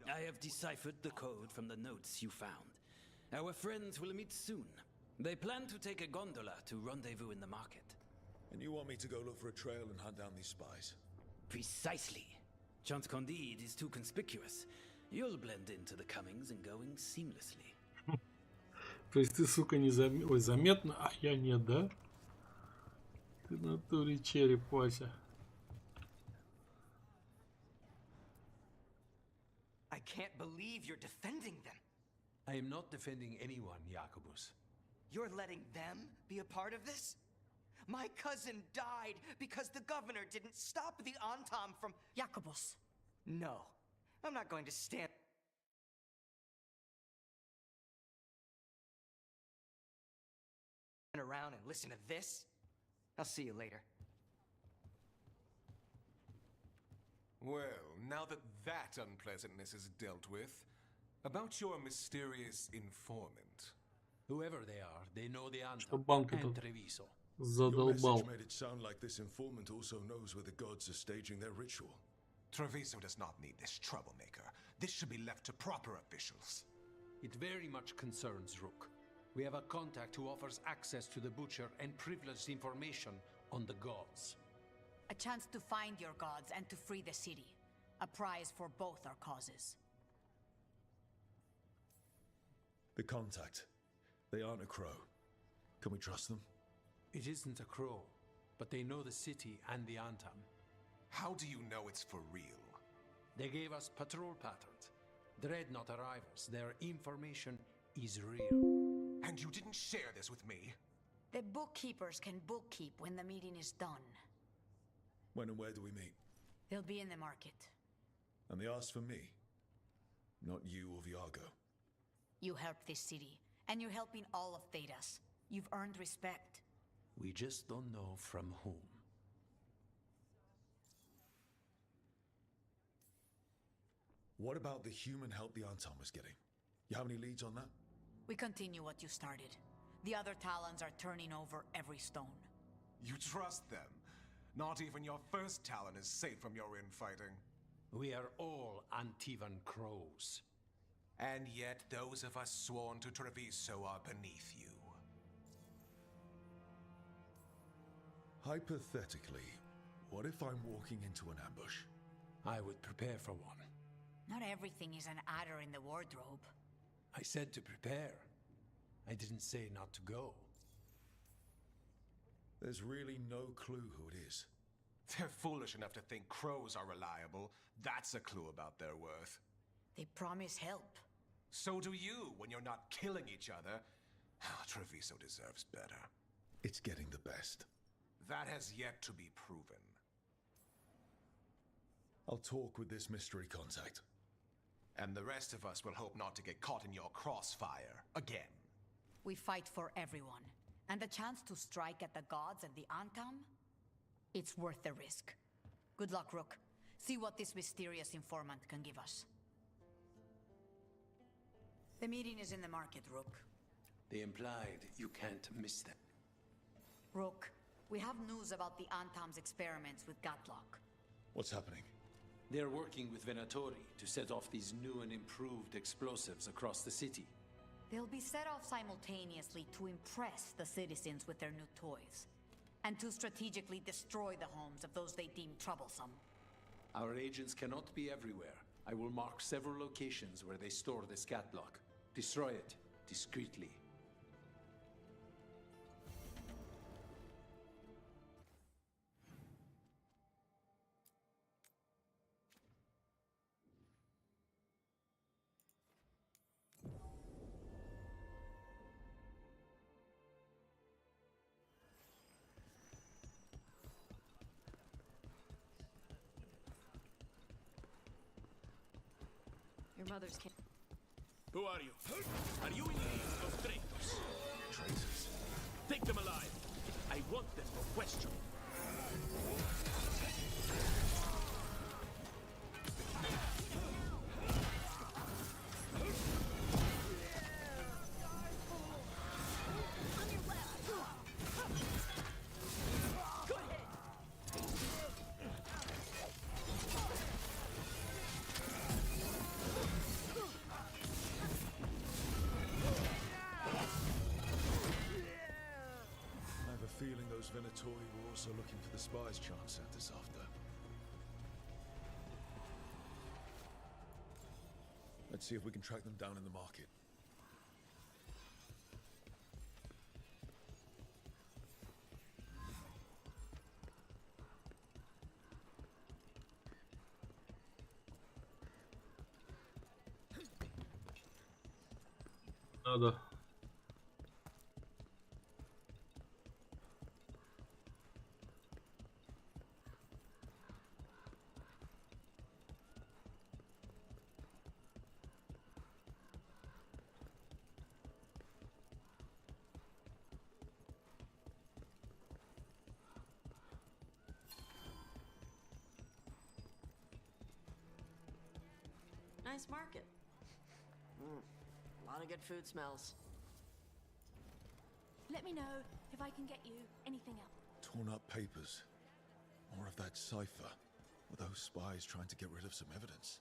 I have deciphered the code from the notes you found. Our friends will meet soon. They plan to take a gondola to rendezvous in the market. And you want me to go look for a trail and hunt down these spies? Precisely. Chance Candide is too conspicuous. You'll blend into the comings and goings seamlessly. То есть ты, сука, не заметно, а я нет, да? Ты в натуре череп, Вася. I can't believe you're defending them. I am not defending anyone, Jacobus. You're letting them be a part of this? My cousin died because the governor didn't stop the Antam from... Jacobus. No, I'm not going to stand around and listen to this. I'll see you later. Well, now that that unpleasantness is dealt with, about your mysterious informant. Whoever they are, they know the answer. Что банк And этот Treviso. Your задолбал. message made it sound like this informant also knows where the gods are staging their ritual. Treviso does not need this troublemaker. This should be left to proper officials. It very much concerns Rook. We have a contact who offers access to the butcher and privileged information on the gods. A chance to find your gods and to free the city. A prize for both our causes. The contact. They aren't a crow. Can we trust them? It isn't a crow, but they know the city and the Antam. How do you know it's for real? They gave us patrol patterns. Dreadnought arrivals. Their information is real. And you didn't share this with me? The bookkeepers can bookkeep when the meeting is done. When and where do we meet? They'll be in the market. And they asked for me. Not you or Viago. You helped this city, and you're helping all of Thedas. You've earned respect. We just don't know from whom. What about the human help the Antam was getting? You have any leads on that? We continue what you started. The other Talons are turning over every stone. You trust them? Not even your first Talon is safe from your infighting. We are all Antivan crows. And yet those of us sworn to Treviso are beneath you. Hypothetically, what if I'm walking into an ambush? I would prepare for one. Not everything is an adder in the wardrobe. I said to prepare. I didn't say not to go. There's really no clue who it is. They're foolish enough to think crows are reliable. That's a clue about their worth. They promise help. So do you when you're not killing each other. Treviso deserves better. It's getting the best. That has yet to be proven. I'll talk with this mystery contact. And the rest of us will hope not to get caught in your crossfire again. We fight for everyone. And the chance to strike at the gods and the Antam? It's worth the risk. Good luck, Rook. See what this mysterious informant can give us. The meeting is in the market, Rook. They implied you can't miss them. Rook, we have news about the Antam's experiments with Gatlock. What's happening? They're working with Venatori to set off these new and improved explosives across the city. They'll be set off simultaneously to impress the citizens with their new toys, and to strategically destroy the homes of those they deem troublesome. Our agents cannot be everywhere. I will mark several locations where they store this catlock. Destroy it discreetly. Your mother's kid. Who are you? Are you in need of traitors? Traitors? Take them alive. I want them for question. Venatori were also looking for the spies Chan sent us after. Let's see if we can track them down in the market. Надо. Nice market. A lot of good food smells. Let me know if I can get you anything else. Torn up papers. More of that cipher. Were those spies trying to get rid of some evidence?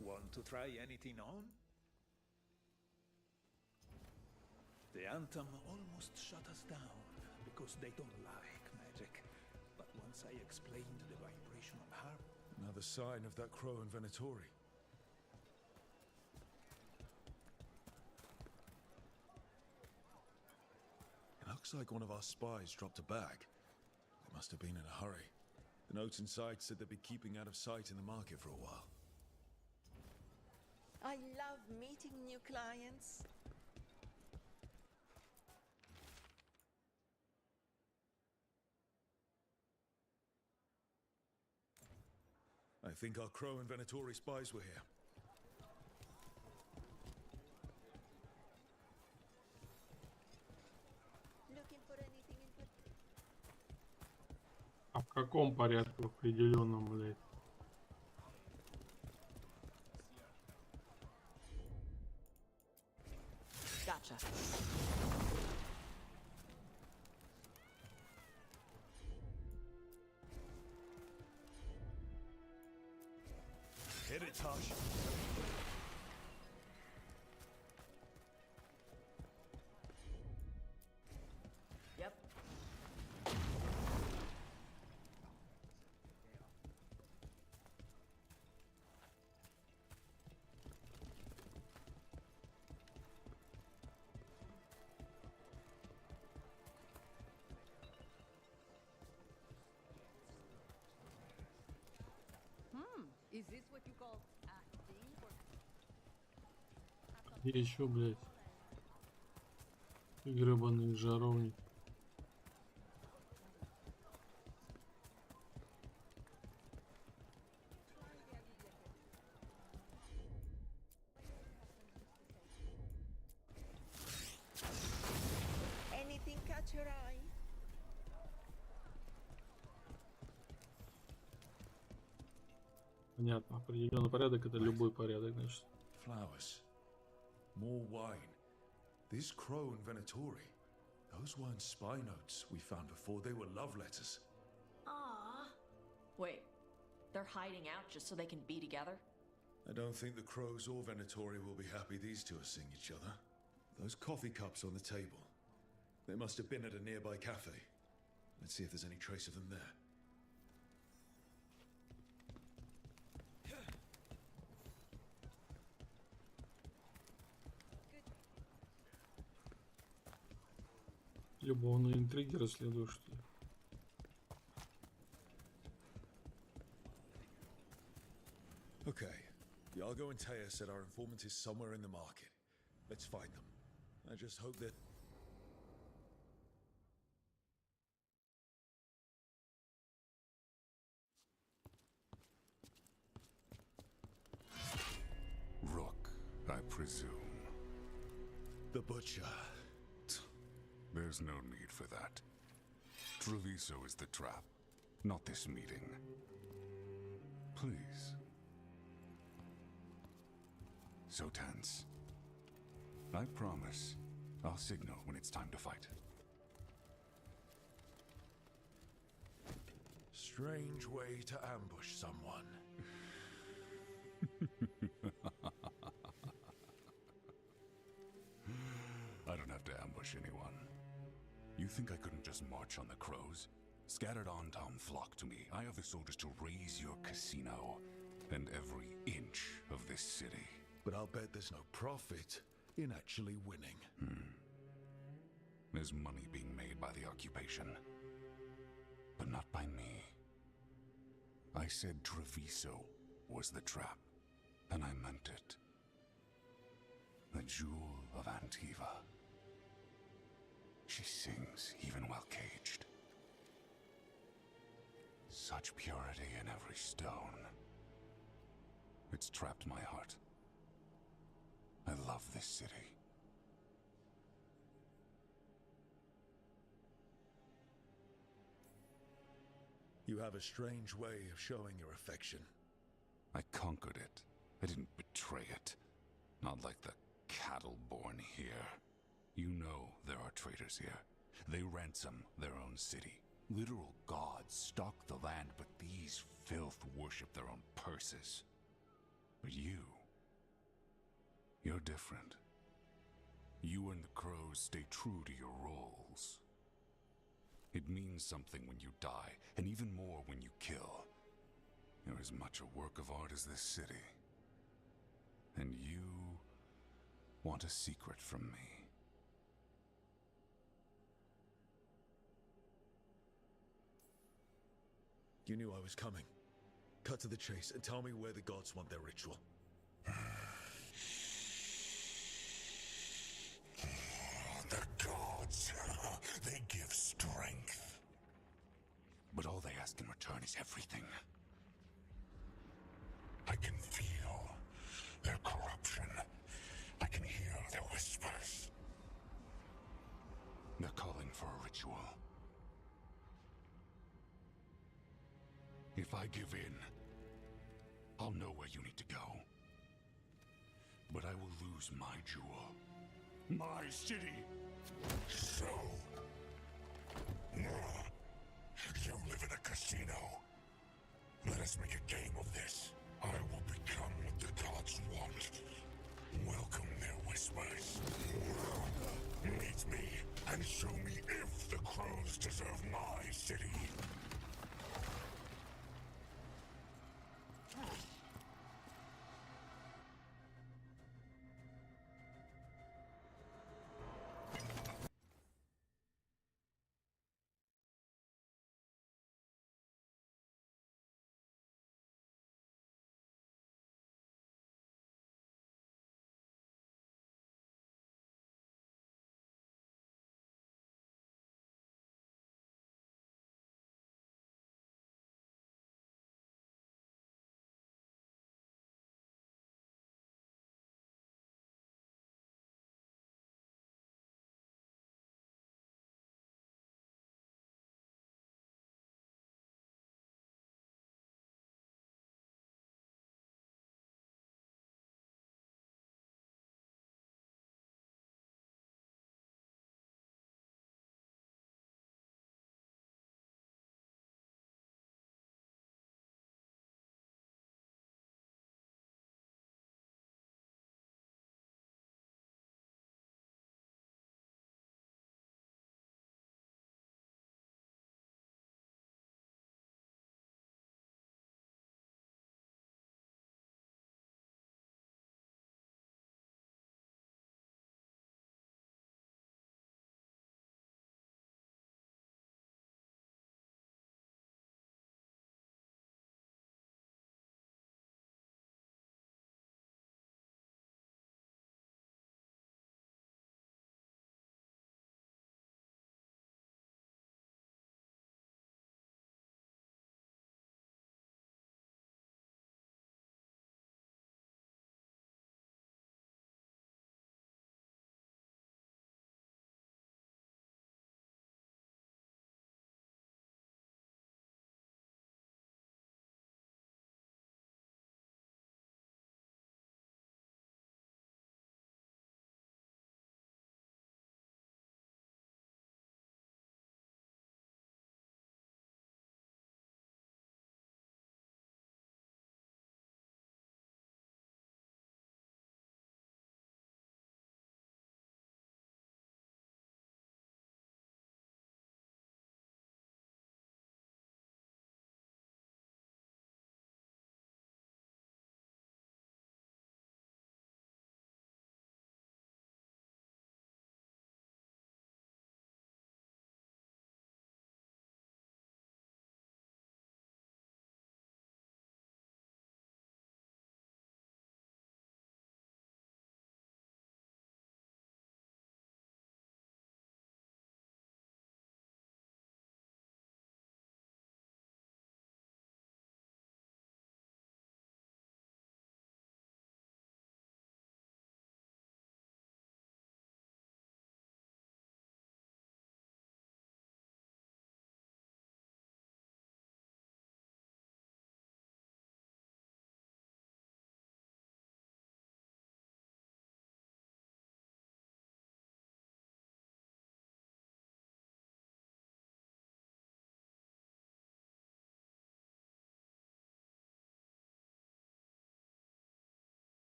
Want to try anything on? The Antam almost shut us down because they don't like magic. But once I explained the vibrational harm, Another sign of that crow and Venatori. It looks like one of our spies dropped a bag. They must have been in a hurry. The notes inside said they'd be keeping out of sight in the market for a while. I love meeting new clients. I think our crow and Venatori spies were here. Looking for anything in particular? А в каком порядке определенном, блядь? Gotcha. Hit it, Tosh. Yep. Is this what you call acting or... Где еще, блядь? Гребаный жаровник. Anything catch your eye? Понятно. Определенный порядок — это любой порядок, значит. Flowers. More wine. This crow and Venatori. Those weren't spy notes we found before. They were love letters. Aww. Wait, they're hiding out just so they can be together? I don't think the crows or Venatori will be happy these two are seeing each other. Those coffee cups on the table. They must have been at a nearby cafe. Let's see if there's any trace of them there. Любовные интриги расследуешь, что ли? Okay. Iago and Taya said our informant is somewhere in the market. Let's find them. I just hope that... Rook, I presume. The butcher. There's no need for that. Treviso is the trap, not this meeting. Please. So tense. I promise I'll signal when it's time to fight. Strange way to ambush someone. I don't have to ambush anyone. You think I couldn't just march on the crows? Scattered Antom flock to me. I have the soldiers to raise your casino and every inch of this city. But I'll bet there's no profit in actually winning. There's money being made by the occupation, but not by me. I said Treviso was the trap, and I meant it. The jewel of Antiva. She sings even while caged. Such purity in every stone. It's trapped my heart. I love this city. You have a strange way of showing your affection. I conquered it. I didn't betray it. Not like the cattle born here. You know there are traitors here. They ransom their own city. Literal gods stalk the land, but these filth worship their own purses. But you're different. You and the crows stay true to your roles. It means something when you die, and even more when you kill. You're as much a work of art as this city. And you want a secret from me. You knew I was coming. Cut to the chase and tell me where the gods want their ritual. The gods, they give strength. But all they ask in return is everything. I can feel their corruption. I can hear their whispers. They're calling for a ritual. If I give in, I'll know where you need to go. But I will lose my jewel. My city! So... you live in a casino. Let us make a game of this. I will become what the gods want. Welcome their whispers. Meet me and show me if the crows deserve my city.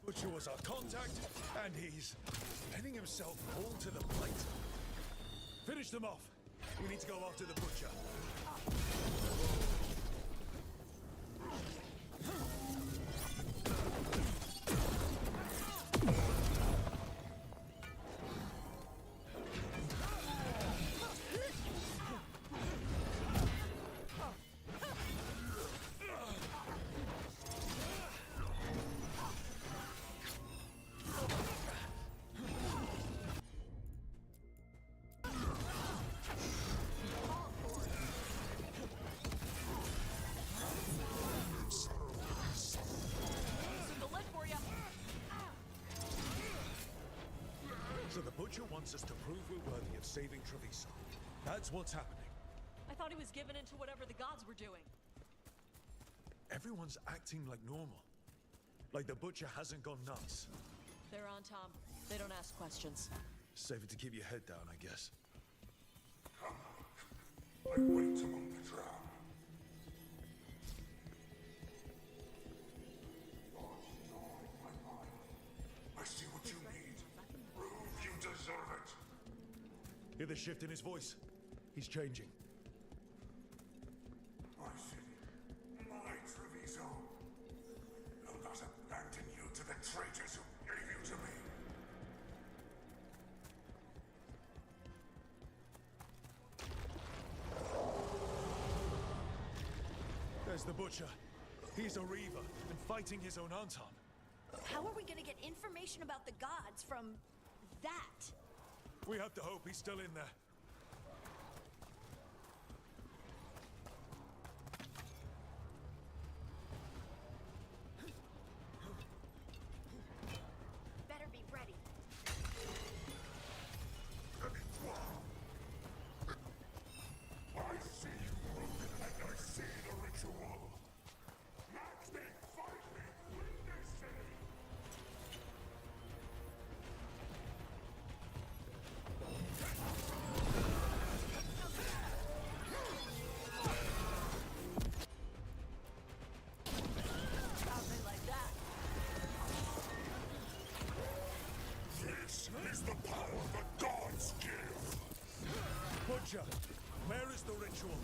Butcher was our contact, and he's letting himself fall to the plate. Finish them off. We need to go after the Butcher. So the Butcher wants us to prove we're worthy of saving Treviso. That's what's happening. I thought he was given into whatever the gods were doing. Everyone's acting like normal. Like the Butcher hasn't gone nuts. They're on Tom. They don't ask questions. Safer to keep your head down, I guess. I wait among the drowned. I see what you need. Prove you deserve it. Hear the shift in his voice? He's changing. My city, my Treviso. Will not abandon you to the traitors who gave you to me. There's the Butcher. He's a Reaver and fighting his own Anton. How are we gonna get information about the gods from that? We have to hope he's still in there. Better be ready. I see you, Rook, and I see the ritual. Match me, fight me, win this city. Something like that. This is the power the gods give. Butcher, where is the ritual?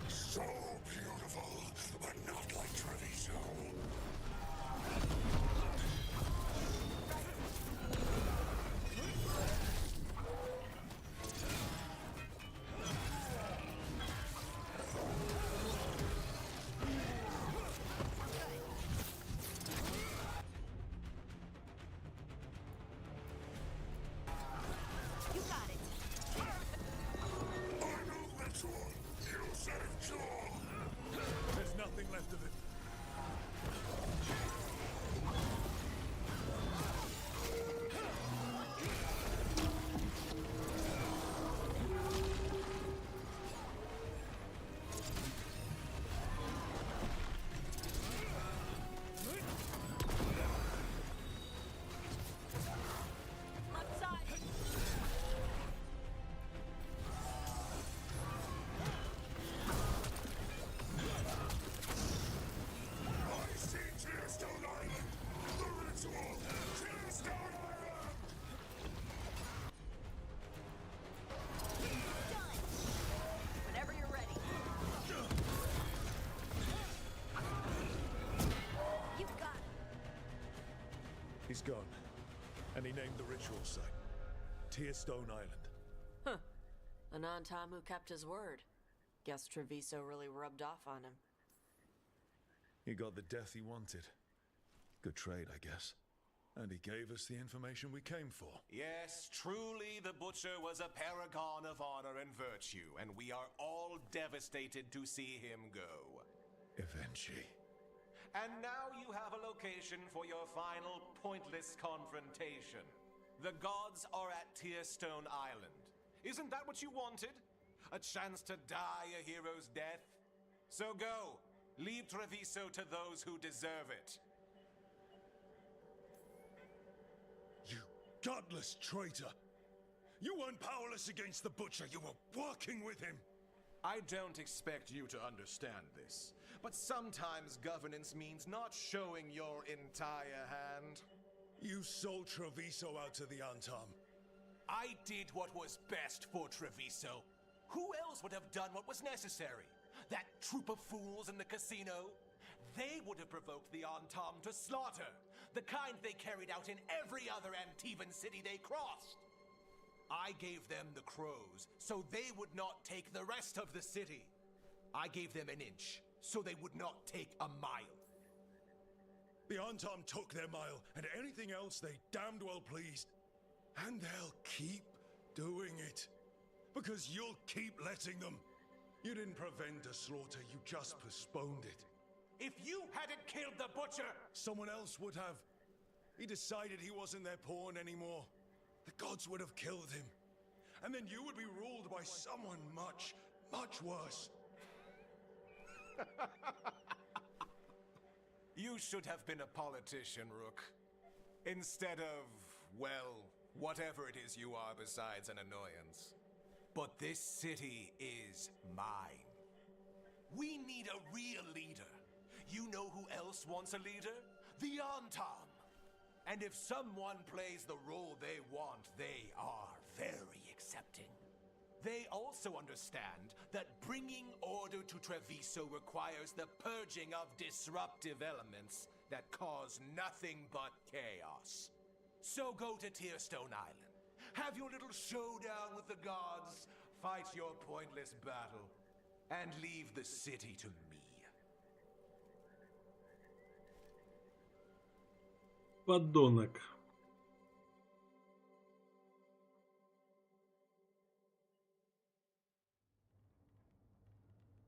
So beautiful, but not like Treviso. You got it. I know ritual. You saved Joel. There's nothing left of it. Left side. I see Tearstone Island. The ritual. Tearstone Island. Whenever you're ready. You got it. He's gone. And he named the ritual site. Tearstone Island. Huh. An Antam who kept his word. Guess Treviso really rubbed off on him. He got the death he wanted. Good trade, I guess. And he gave us the information we came for. Yes, truly the Butcher was a paragon of honor and virtue, and we are all devastated to see him go. Eventually. And now you have a location for your final pointless confrontation. The gods are at Tearstone Island. Isn't that what you wanted? A chance to die a hero's death? So go. Leave Treviso to those who deserve it. You godless traitor! You weren't powerless against the Butcher, you were working with him! I don't expect you to understand this, but sometimes governance means not showing your entire hand. You sold Treviso out to the Antam. I did what was best for Treviso. Who else would have done what was necessary? That troop of fools in the casino? They would have provoked the Antam to slaughter, the kind they carried out in every other Antivan city they crossed. I gave them the crows, so they would not take the rest of the city. I gave them an inch, so they would not take a mile. The Antam took their mile, and anything else they damned well pleased. And they'll keep doing it. Because you'll keep letting them. You didn't prevent the slaughter, you just postponed it. If you hadn't killed the Butcher, someone else would have. He decided he wasn't their pawn anymore. The gods would have killed him. And then you would be ruled by someone much, much worse. You should have been a politician, Rook. Instead of, well, whatever it is you are besides an annoyance. But this city is mine. We need a real leader. You know who else wants a leader? The Antam. And if someone plays the role they want, they are very accepting. They also understand that bringing order to Treviso requires the purging of disruptive elements that cause nothing but chaos. So go to Tearstone Island, have your little showdown with the gods, fight your pointless battle, and leave the city to me. Подонок.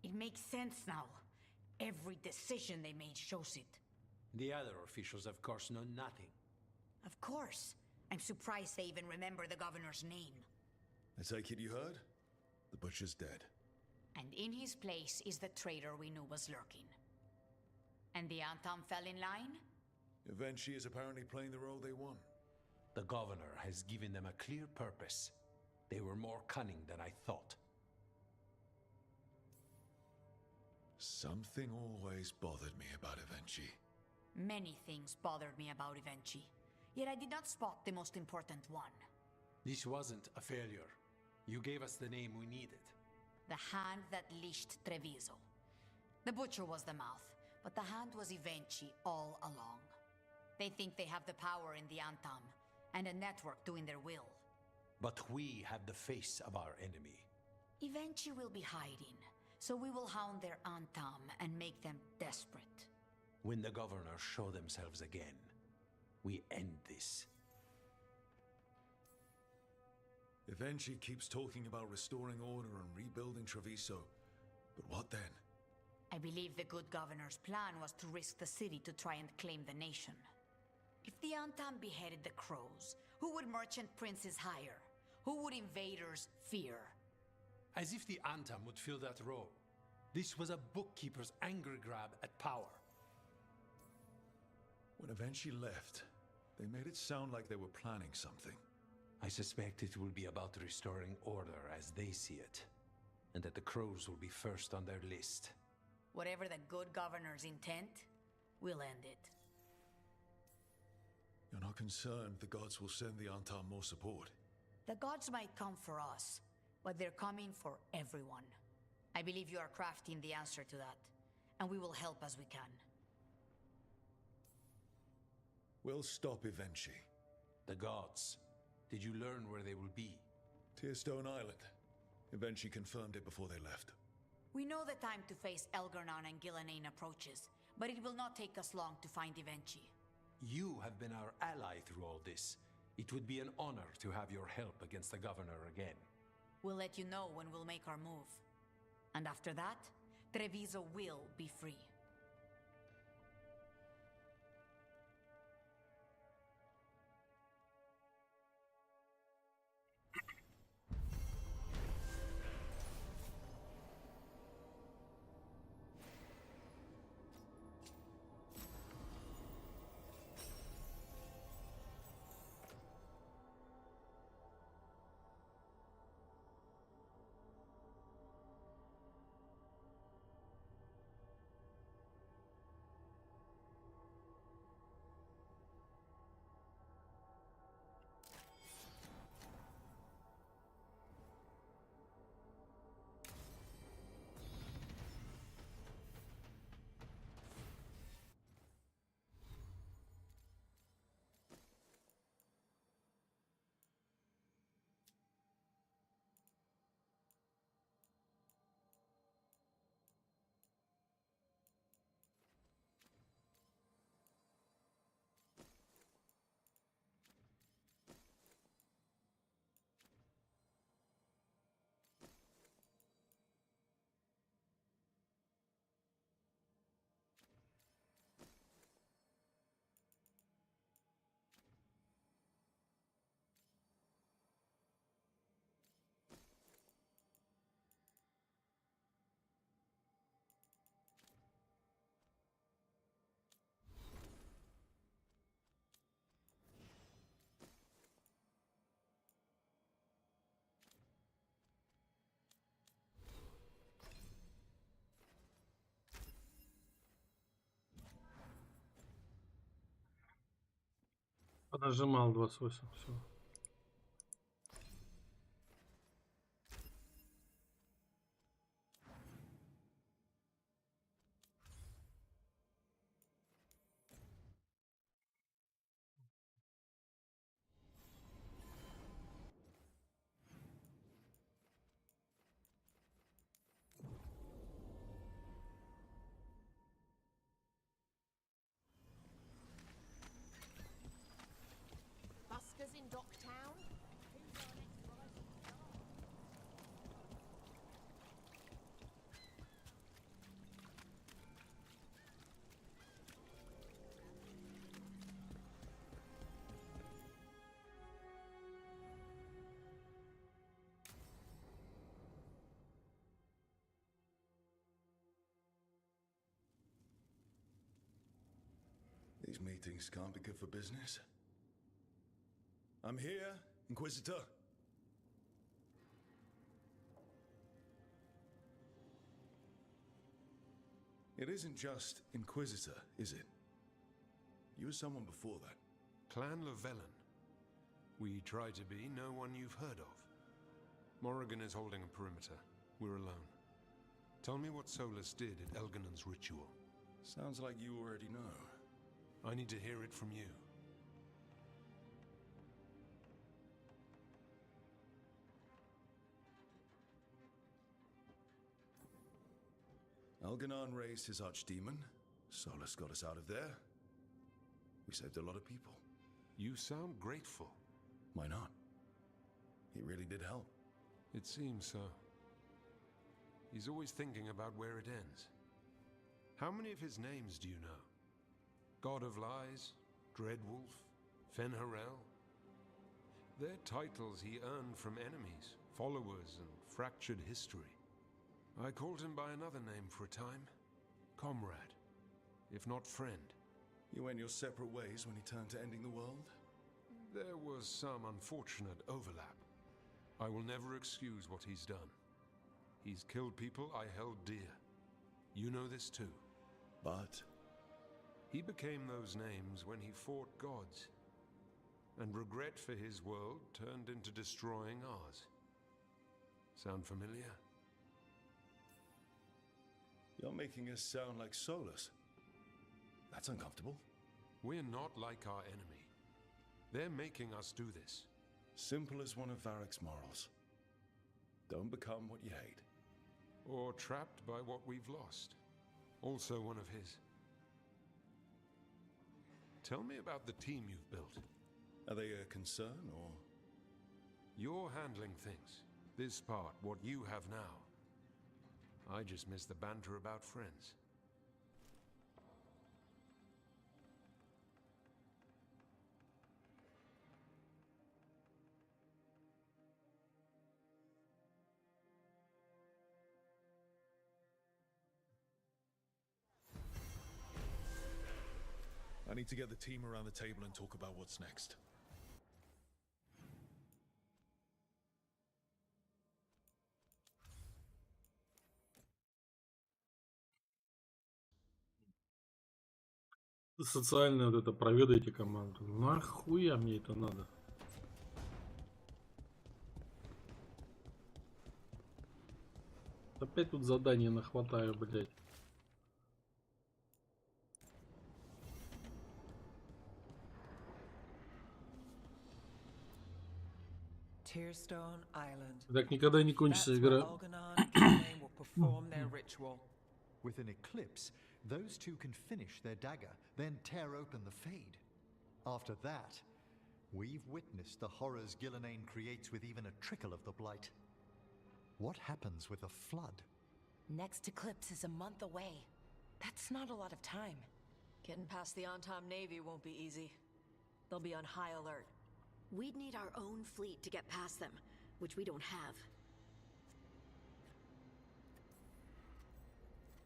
It makes sense now. Every decision they made shows it. The other officials, of course, know nothing. Of course. I'm surprised they even remember the governor's name. I take it you heard? The Butcher's dead. And in his place is the traitor we knew was lurking. And the Antam fell in line? Eventually is apparently playing the role they want. The governor has given them a clear purpose. They were more cunning than I thought. Something always bothered me about Evenchi. Many things bothered me about Evenchi. Yet I did not spot the most important one. This wasn't a failure. You gave us the name we needed. The hand that leashed Treviso. The Butcher was the mouth, but the hand was Evenchi all along. They think they have the power in the Antam, and a network doing their will. But we have the face of our enemy. Evenchi will be hiding, so we will hound their Antam and make them desperate. When the governors show themselves again, we end this. Evenchi keeps talking about restoring order and rebuilding Treviso. But what then? I believe the good governor's plan was to risk the city to try and claim the nation. If the Antam beheaded the crows, who would merchant princes hire? Who would invaders fear? As if the Antam would fill that role. This was a bookkeeper's angry grab at power. When Evenchi left, they made it sound like they were planning something. I suspect it will be about restoring order as they see it, and that the crows will be first on their list. Whatever the good governor's intent, we'll end it. You're not concerned the gods will send the Antam more support? The gods might come for us, but they're coming for everyone. I believe you are crafting the answer to that, and we will help as we can. We'll stop Evenchi. The gods. Did you learn where they will be? Tearstone Island. Evenchi confirmed it before they left. We know the time to face Elgarnon and Gillenane approaches, but it will not take us long to find Evenchi. You have been our ally through all this. It would be an honor to have your help against the governor again. We'll let you know when we'll make our move. And after that, Treviso will be free. Понажимал 28, все. Buskers in Docktown? These meetings can't be good for business. I'm here, Inquisitor. It isn't just Inquisitor, is it? You were someone before that. Clan Llewellyn. We try to be no one you've heard of. Morrigan is holding a perimeter. We're alone. Tell me what Solus did at Elginan's ritual. Sounds like you already know. I need to hear it from you. Elginan raised his archdemon. Solus got us out of there. We saved a lot of people. You sound grateful. Why not? He really did help. It seems so. He's always thinking about where it ends. How many of his names do you know? God of Lies, Dreadwolf, Fen'Harel? They're titles he earned from enemies, followers, and fractured history. I called him by another name for a time. Comrade, if not friend. You went your separate ways when he turned to ending the world? There was some unfortunate overlap. I will never excuse what he's done. He's killed people I held dear. You know this too. But he became those names when he fought gods. And regret for his world turned into destroying ours. Sound familiar? You're making us sound like Solus. That's uncomfortable. We're not like our enemy. They're making us do this. Simple as one of Varric's morals. Don't become what you hate. Or trapped by what we've lost. Also one of his. Tell me about the team you've built. Are they a concern, or...? You're handling things. This part, what you have now. I just miss the banter about friends. I need to get the team around the table and talk about what's next. Социальное вот это, проведайте команду. Нахуя мне это надо? Опять тут задание нахватаю, блядь. Tearstone Island. Так никогда не кончится игра. Will perform their ritual. With an eclipse, those two can finish their dagger, then tear open the Fade. After that, we've witnessed the horrors Gillenane creates with even a trickle of the Blight. What happens with a flood? Next eclipse is a month away. That's not a lot of time. Getting past the Antom Navy won't be easy. They'll be on high alert. We'd need our own fleet to get past them, which we don't have.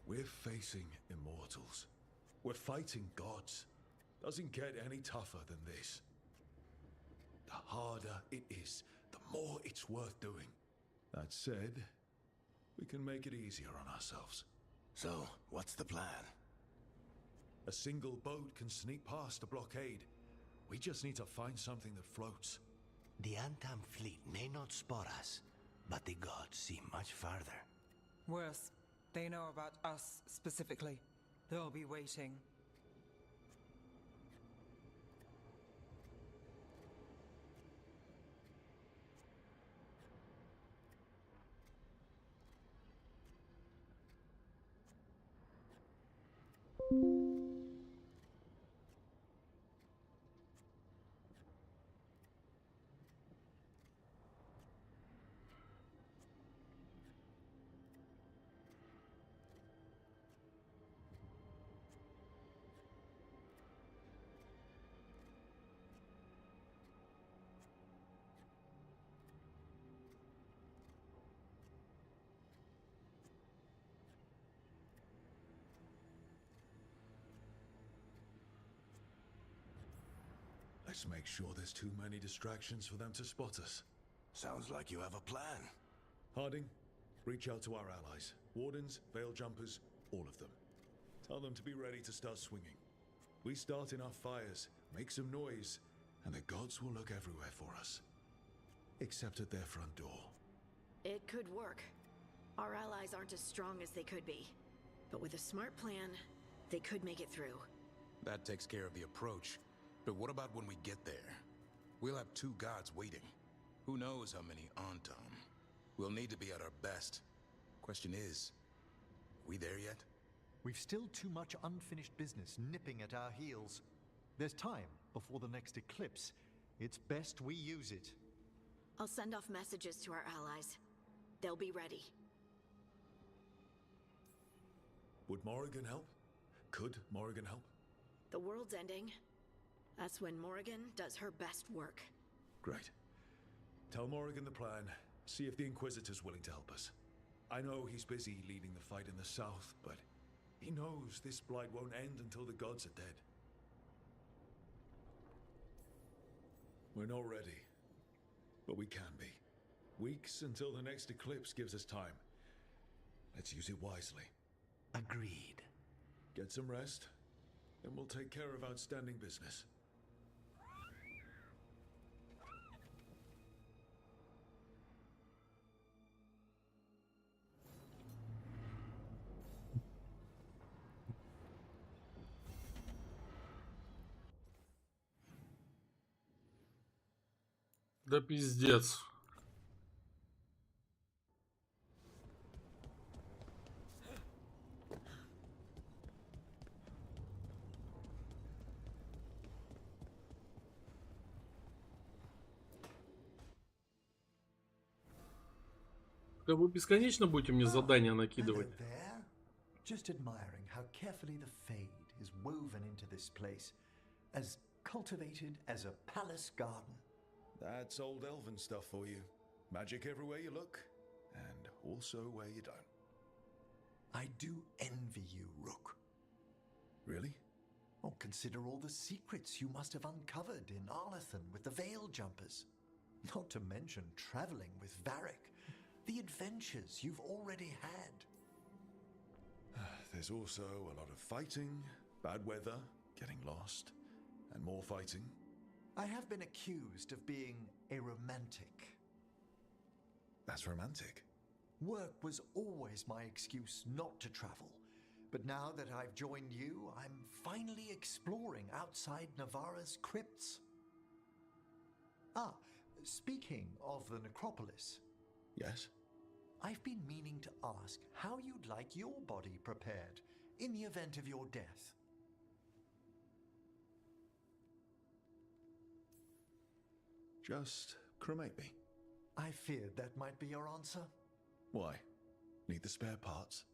We're facing immortals. We're fighting gods. Doesn't get any tougher than this. The harder it is, the more it's worth doing. That said, we can make it easier on ourselves. So, what's the plan? A single boat can sneak past a blockade. We just need to find something that floats. The Antam fleet may not spot us, but the gods see much farther. Worse, they know about us specifically. They'll be waiting. Let's make sure there's too many distractions for them to spot us. Sounds like you have a plan. Harding, reach out to our allies. Wardens, veil jumpers, all of them. Tell them to be ready to start swinging. We start in our fires, make some noise, and the gods will look everywhere for us. Except at their front door. It could work. Our allies aren't as strong as they could be. But with a smart plan, they could make it through. That takes care of the approach. But what about when we get there? We'll have 2 gods waiting. Who knows how many Antam? We'll need to be at our best. Question is, we there yet? We've still too much unfinished business nipping at our heels. There's time before the next eclipse. It's best we use it. I'll send off messages to our allies. They'll be ready. Would Morrigan help? Could Morrigan help? The world's ending. That's when Morrigan does her best work. Great. Tell Morrigan the plan. See if the Inquisitor's willing to help us. I know he's busy leading the fight in the south, but he knows this blight won't end until the gods are dead. We're not ready, but we can be. Weeks until the next eclipse gives us time. Let's use it wisely. Agreed. Get some rest, then we'll take care of outstanding business. Да пиздец. Да вы бесконечно будете мне задания накидывать. Just admiring how carefully the fade is woven into this place, as cultivated as a palace garden. That's old elven stuff for you. Magic everywhere you look, and also where you don't. I do envy you, Rook. Really? Oh, consider all the secrets you must have uncovered in Arlathan with the Veil Jumpers. Not to mention traveling with Varric. The adventures you've already had. There's also a lot of fighting, bad weather, getting lost, and more fighting. I have been accused of being a romantic. That's romantic. Work was always my excuse not to travel. But now that I've joined you, I'm finally exploring outside Navarra's crypts. Ah, speaking of the necropolis. Yes? I've been meaning to ask how you'd like your body prepared in the event of your death. Just cremate me. I feared that might be your answer. Why? Need the spare parts?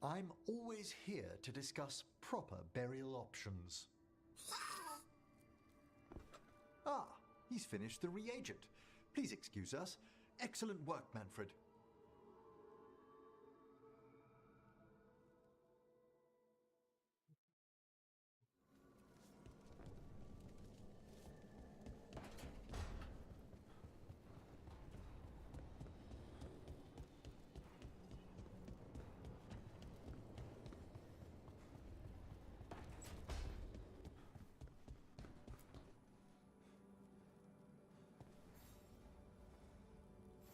I'm always here to discuss proper burial options. Ah, he's finished the reagent. Please excuse us. Excellent work, Manfred.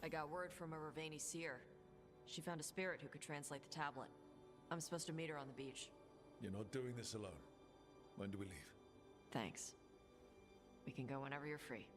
I got word from a Ravani seer. She found a spirit who could translate the tablet. I'm supposed to meet her on the beach. You're not doing this alone. When do we leave? Thanks. We can go whenever you're free.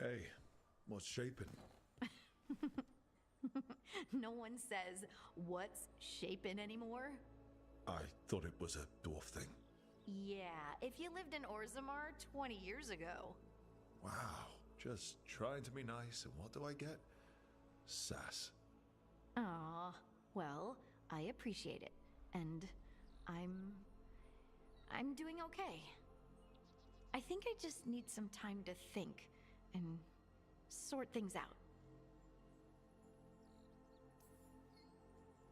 Hey, what's shaping? No one says, what's shaping anymore? I thought it was a dwarf thing. Yeah, if you lived in Orzammar 20 years ago. Wow, just trying to be nice, and what do I get? Sass. Aw, well, I appreciate it. And I'm doing okay. I think I just need some time to think and sort things out.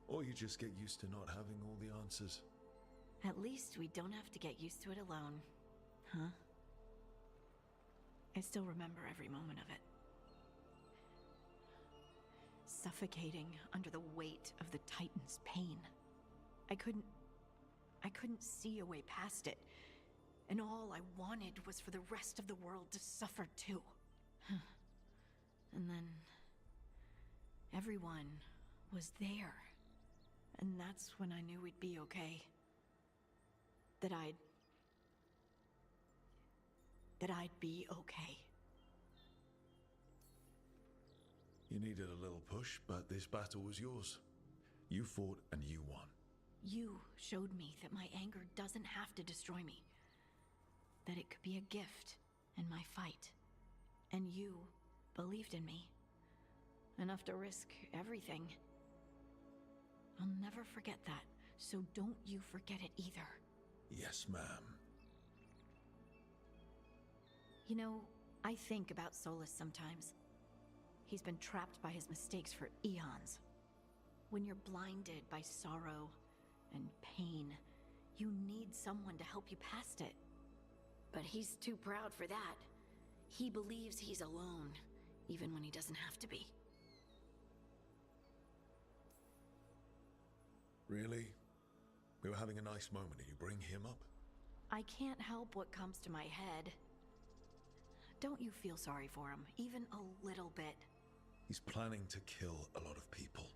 Or you just get used to not having all the answers. At least we don't have to get used to it alone. Huh? I still remember every moment of it. Suffocating under the weight of the Titan's pain. I couldn't see a way past it. And all I wanted was for the rest of the world to suffer too. And then everyone was there. And that's when I knew we'd be okay. That I'd be okay. You needed a little push, but this battle was yours. You fought and you won. You showed me that my anger doesn't have to destroy me. That it could be a gift in my fight. And you believed in me. Enough to risk everything. I'll never forget that, so don't you forget it either. Yes, ma'am. You know, I think about Solus sometimes. He's been trapped by his mistakes for eons. When you're blinded by sorrow and pain, you need someone to help you past it. But he's too proud for that. He believes he's alone, even when he doesn't have to be. Really? We were having a nice moment and you bring him up? I can't help what comes to my head. Don't you feel sorry for him, even a little bit? He's planning to kill a lot of people.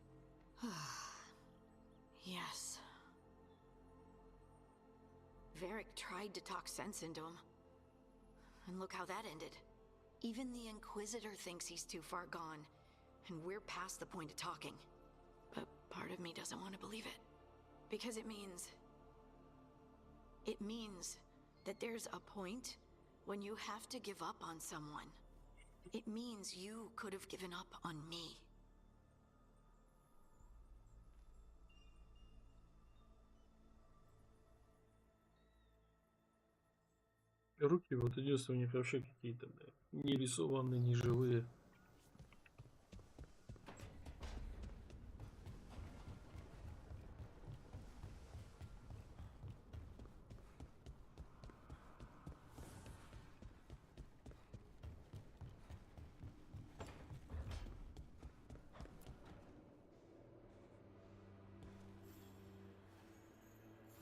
Yes. Varric tried to talk sense into him. And look how that ended. Even the Inquisitor thinks he's too far gone, and we're past the point of talking. But part of me doesn't want to believe it. Because it means that there's a point when you have to give up on someone. It means you could have given up on me. Руки вот единственное у них вообще какие-то, да, не рисованные, не живые.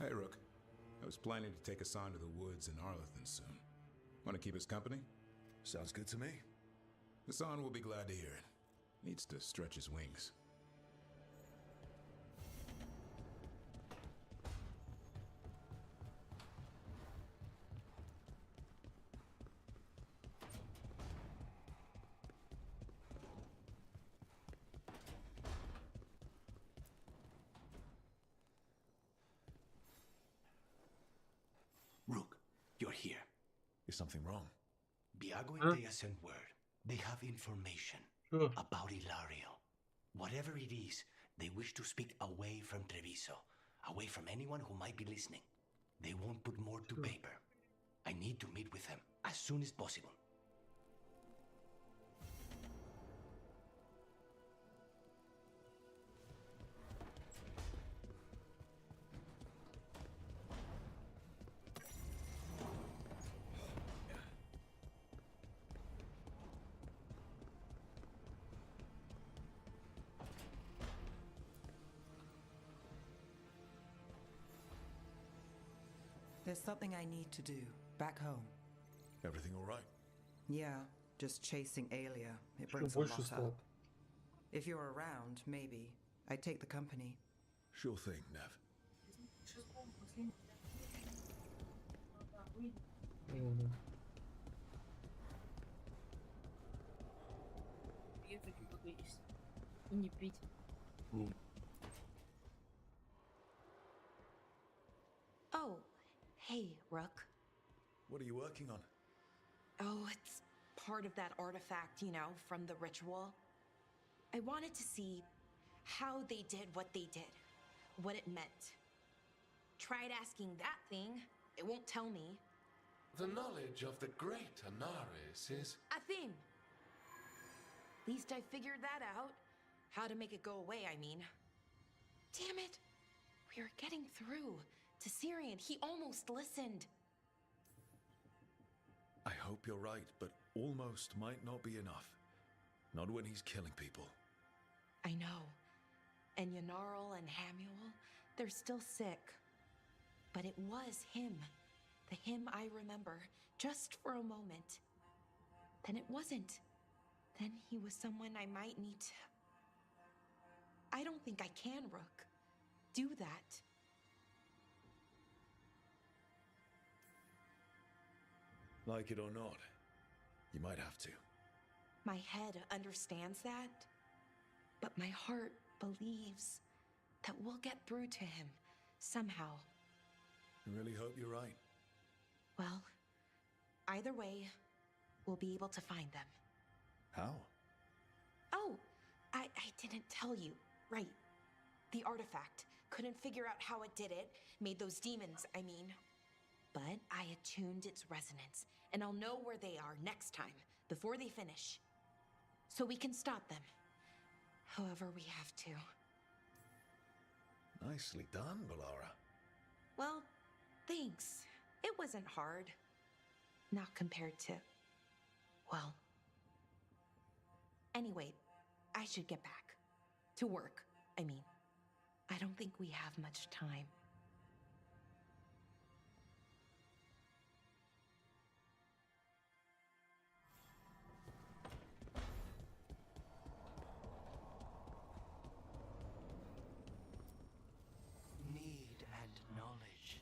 Hey, Rook. I was planning to take us on to the woods in Arlethan soon. Want to keep us company? Sounds good to me. Hassan will be glad to hear it. Needs to stretch his wings. Rook, you're here. Is something wrong? Biago and Thea sent word. They have information about Ilario. Whatever it is, they wish to speak away from Treviso, away from anyone who might be listening. They won't put more to paper. I need to meet with them as soon as possible. There's something I need to do back home. Everything all right? Yeah, just chasing Alia. It brings a lot up. If you're around, maybe. I'd take the company. Sure thing, Nev. Oh, hey, Rook. What are you working on? Oh, it's part of that artifact, you know, from the ritual. I wanted to see how they did what they did, what it meant. Tried asking that thing, it won't tell me. The knowledge of the great Anaris is... A thing! At least I figured that out. How to make it go away, I mean. Damn it! We were getting through to Syrian. He almost listened. I hope you're right, but almost might not be enough. Not when he's killing people. I know. And Yanarl and Hamuel, they're still sick. But it was him. The him I remember, just for a moment. Then it wasn't. Then he was someone I might need to... I don't think I can, Rook. Do that. Like it or not, you might have to. My head understands that, but my heart believes that we'll get through to him somehow. I really hope you're right. Well, either way, we'll be able to find them. How? Oh, I didn't tell you. Right. The artifact. Couldn't figure out how it did it. Made those demons, I mean. But I attuned its resonance, and I'll know where they are next time, before they finish. So we can stop them. However we have to. Nicely done, Valara. Well, thanks. It wasn't hard. Not compared to... well... Anyway, I should get back. To work, I mean. I don't think we have much time. Need and knowledge.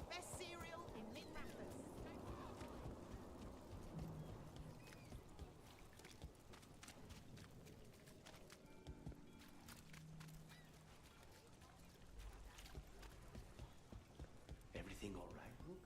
Best cereal in Lynn Rapids. Everything all right, Rook?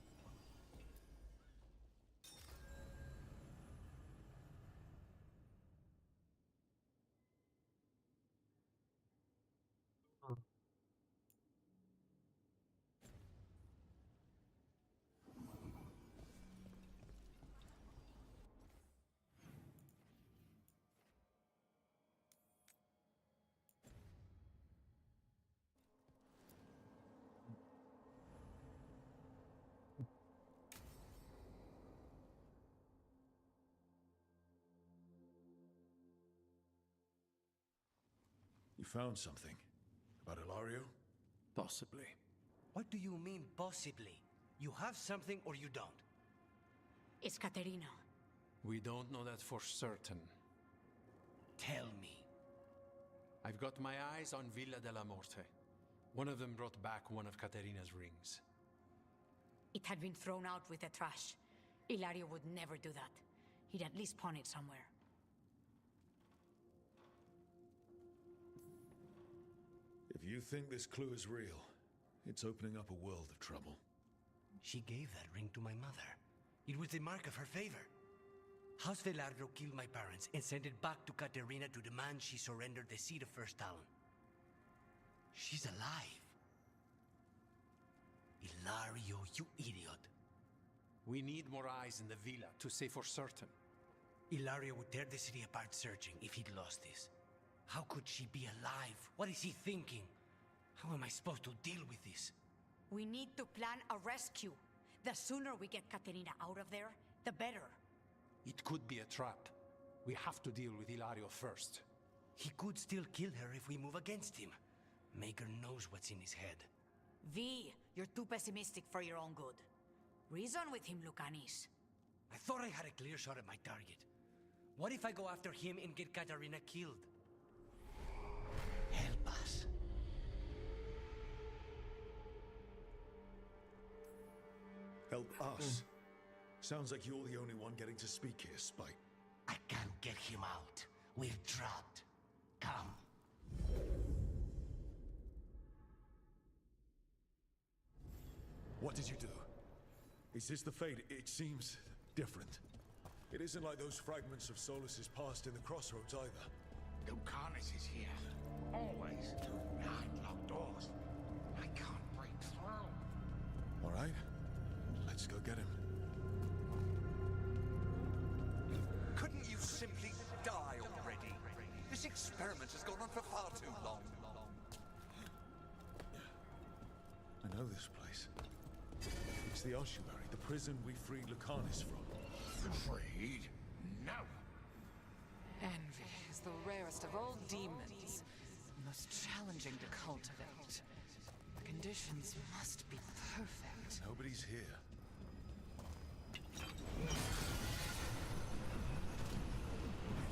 You found something? About Ilario? Possibly. What do you mean, possibly? You have something or you don't? It's Caterina. We don't know that for certain. Tell me. I've got my eyes on Villa della Morte. One of them brought back one of Caterina's rings. It had been thrown out with the trash. Ilario would never do that. He'd at least pawn it somewhere. If you think this clue is real, it's opening up a world of trouble. She gave that ring to my mother. It was the mark of her favor. House Veilguard killed my parents and sent it back to Katerina to demand she surrender the seat of First Talon. She's alive. Ilario, you idiot. We need more eyes in the villa to say for certain. Ilario would tear the city apart searching if he'd lost this. How could she be alive? What is he thinking? How am I supposed to deal with this? We need to plan a rescue. The sooner we get Katerina out of there, the better. It could be a trap. We have to deal with Ilario first. He could still kill her if we move against him. Maker knows what's in his head. V, you're too pessimistic for your own good. Reason with him, Lucanis. I thought I had a clear shot at my target. What if I go after him and get Katerina killed? Help us. Help us? Sounds like you're the only one getting to speak here, Spite. I can't get him out. We're trapped. Come. What did you do? Is this the fate? It seems different. It isn't like those fragments of Solus's past in the crossroads either. Lucanis is here. Always. Behind locked doors. I can't break through. All right. Let's go get him. Couldn't you simply die already? This experiment has gone on for far too long. I know this place. It's the ossuary, the prison we freed Lucanis from. Freed? No! Envy is the rarest of all demons, most challenging to cultivate. The conditions must be perfect. Nobody's here.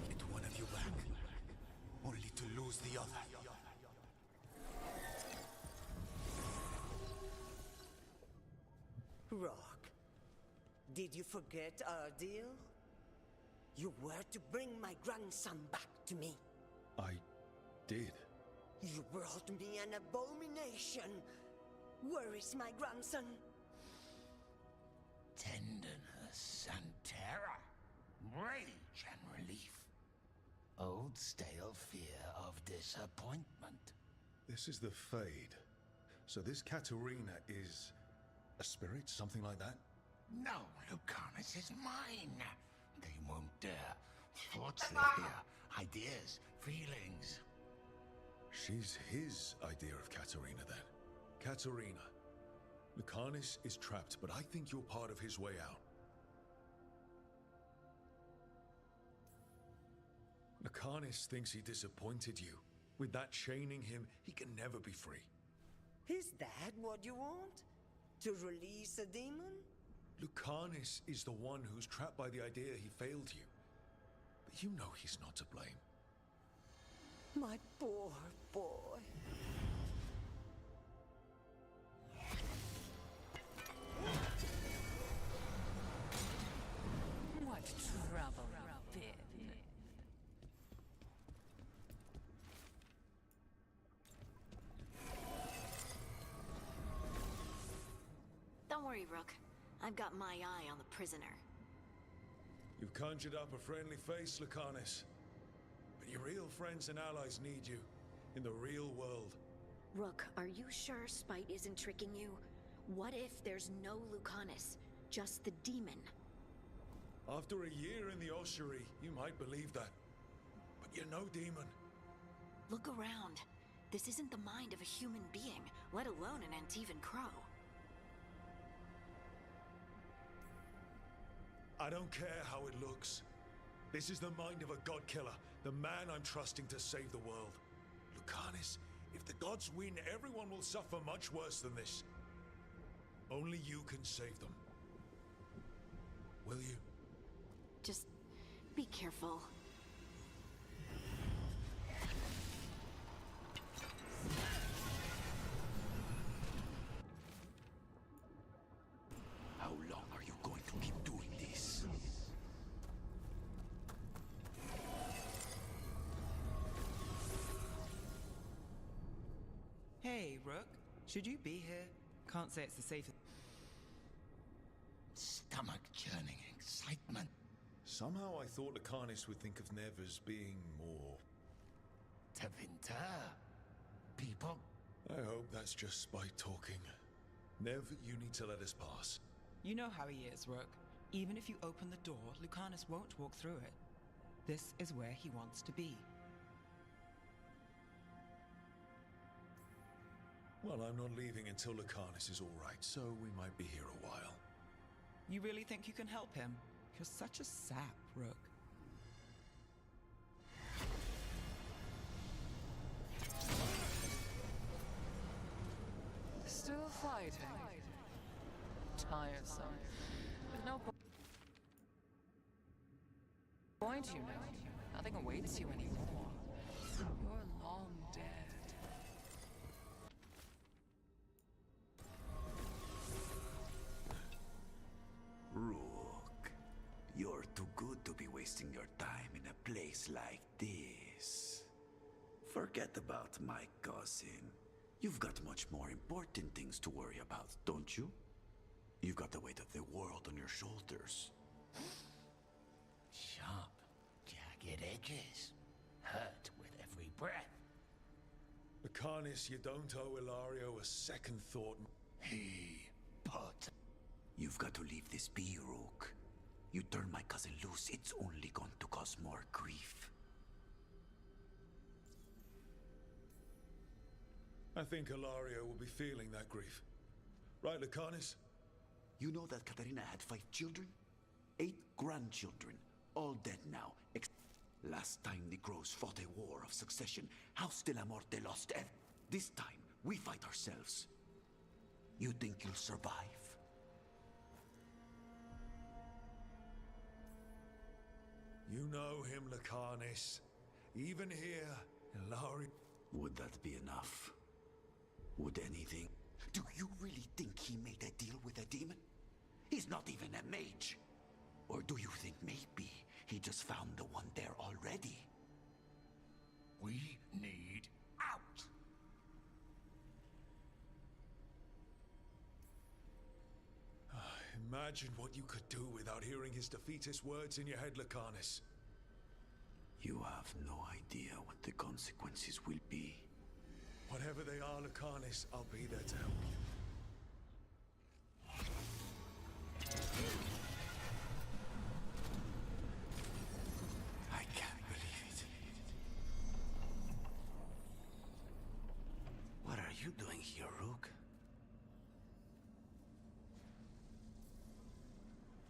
Get one of you back, only to lose the other. Rock, did you forget our deal? You were to bring my grandson back to me. I did. You brought me an abomination. Where is my grandson? Tenderness and terror. Rage and relief. Old stale fear of disappointment. This is the Fade. So this Katerina is a spirit, something like that? No, Lucanis is mine. They won't dare. Thoughts live here. Ideas, feelings. She's his idea of Katerina, then. Katerina. Lucanis is trapped, but I think you're part of his way out. Lucanis thinks he disappointed you. With that chaining him, he can never be free. Is that what you want? To release a demon? Lucanis is the one who's trapped by the idea he failed you. But you know he's not to blame. My poor boy. What trouble you've been. Don't worry, Rook. I've got my eye on the prisoner. You've conjured up a friendly face, Lucanis. But your real friends and allies need you. In the real world. Rook, are you sure Spite isn't tricking you? What if there's no Lucanis? Just the demon? After a year in the ossuary, you might believe that. But you're no demon. Look around. This isn't the mind of a human being, let alone an Antivan Crow. I don't care how it looks. This is the mind of a god killer, the man I'm trusting to save the world. Lucanis, if the gods win, everyone will suffer much worse than this. Only you can save them. Will you? Just be careful. How long are you going to keep doing this? Hey, Rook. Should you be here? Can't say it's the safest. Stomach-churning excitement. Somehow I thought Lucanus would think of Nev as being more... Tevinter? People? I hope that's just spite talking. Nev, you need to let us pass. You know how he is, Rook. Even if you open the door, Lucanus won't walk through it. This is where he wants to be. Well, I'm not leaving until Lucanus is all right, so we might be here a while. You really think you can help him? You're such a sap, Rook. Still fighting. Tiresome. There's no point, you know. Nothing awaits you anymore. You're long dead. Rook, you're too good to be wasting your time in a place like this. Forget about my cousin. You've got much more important things to worry about, don't you? You've got the weight of the world on your shoulders. Sharp, jagged edges. Hurt with every breath. Lucanus, you don't owe Ilario a second thought. Hey, Pot. You've got to leave this be, Rook. You turn my cousin loose, it's only going to cause more grief. I think Ilario will be feeling that grief. Right, Lucanus? You know that Katarina had 5 children? 8 grandchildren, all dead now. Last time the Crows fought a war of succession, House de la Morte lost This time, we fight ourselves. You think you'll survive? You know him, Lucanus. Even here, Ilario... Would that be enough? Would anything? Do you really think he made a deal with a demon? He's not even a mage. Or do you think maybe he just found the one there already? We need out! Imagine what you could do without hearing his defeatist words in your head, Lucanus. You have no idea what the consequences will be. Whatever they are, Lucanus, I'll be there to help you. I can't believe it. What are you doing here, Rook?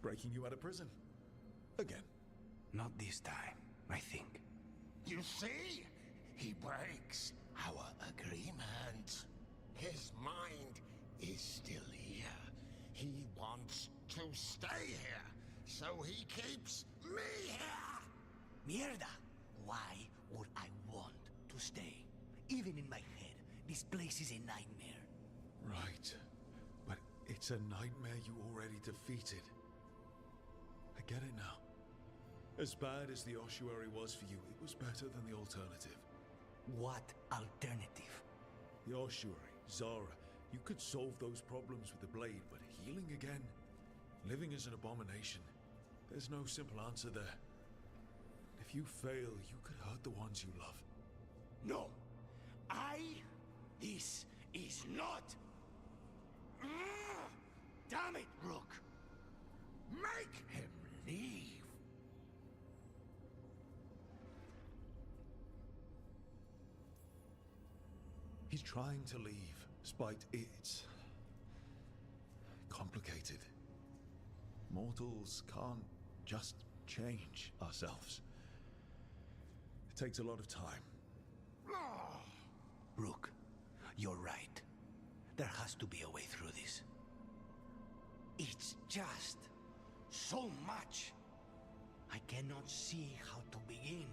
Breaking you out of prison. Again. Not this time, I think. You see? He breaks our agreement. His mind is still here. He wants to stay here, so he keeps me here! Mierda! Why would I want to stay? Even in my head, this place is a nightmare. Right. But it's a nightmare you already defeated. I get it now. As bad as the ossuary was for you, it was better than the alternative. What alternative? The ossuary, Zara. You could solve those problems with the blade, but healing again? Living is an abomination. There's no simple answer there. If you fail, you could hurt the ones you love. No! This is not... Damn it, Rook! Make him leave! He's trying to leave, despite it's complicated. Mortals can't just change ourselves. It takes a lot of time. Rook, you're right. There has to be a way through this. It's just so much. I cannot see how to begin.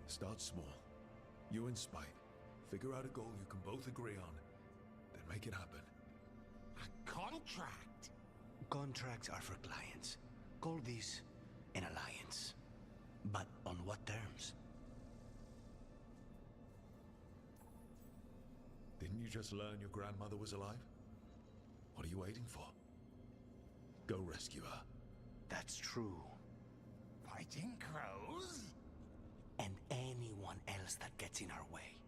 Start small. You and Spite. Figure out a goal you can both agree on. Then make it happen. A contract? Contracts are for clients. Call this an alliance. But on what terms? Didn't you just learn your grandmother was alive? What are you waiting for? Go rescue her. That's true. Fighting crows? And anyone else that gets in our way.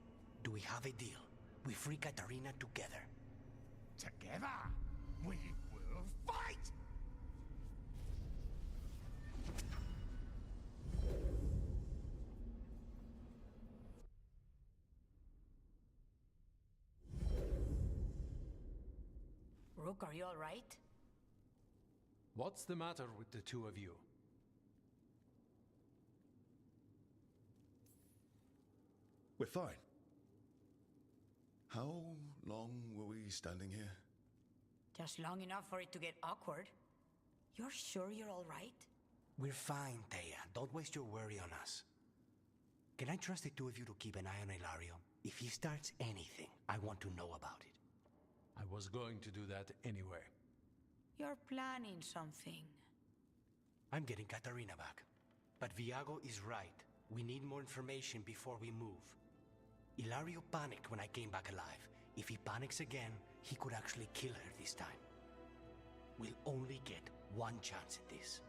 Do we have a deal? We free Katarina together. Together, we will fight! Rook, are you all right? What's the matter with the two of you? We're fine. How long were we standing here? Just long enough for it to get awkward. You're sure you're all right? We're fine, Thea. Don't waste your worry on us. Can I trust the two of you to keep an eye on Ilario? If he starts anything, I want to know about it. I was going to do that anyway. You're planning something. I'm getting Katarina back. But Viago is right. We need more information before we move. Ilario panicked when I came back alive. If he panics again, he could actually kill her this time. We'll only get one chance at this.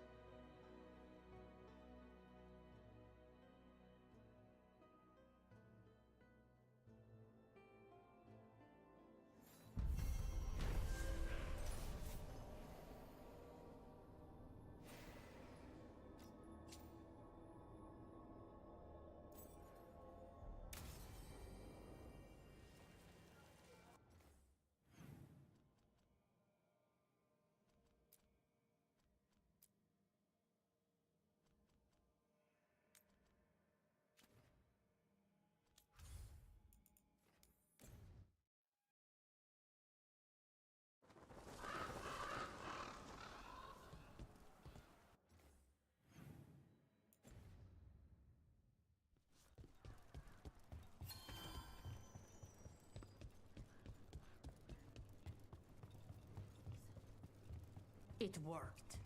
It worked.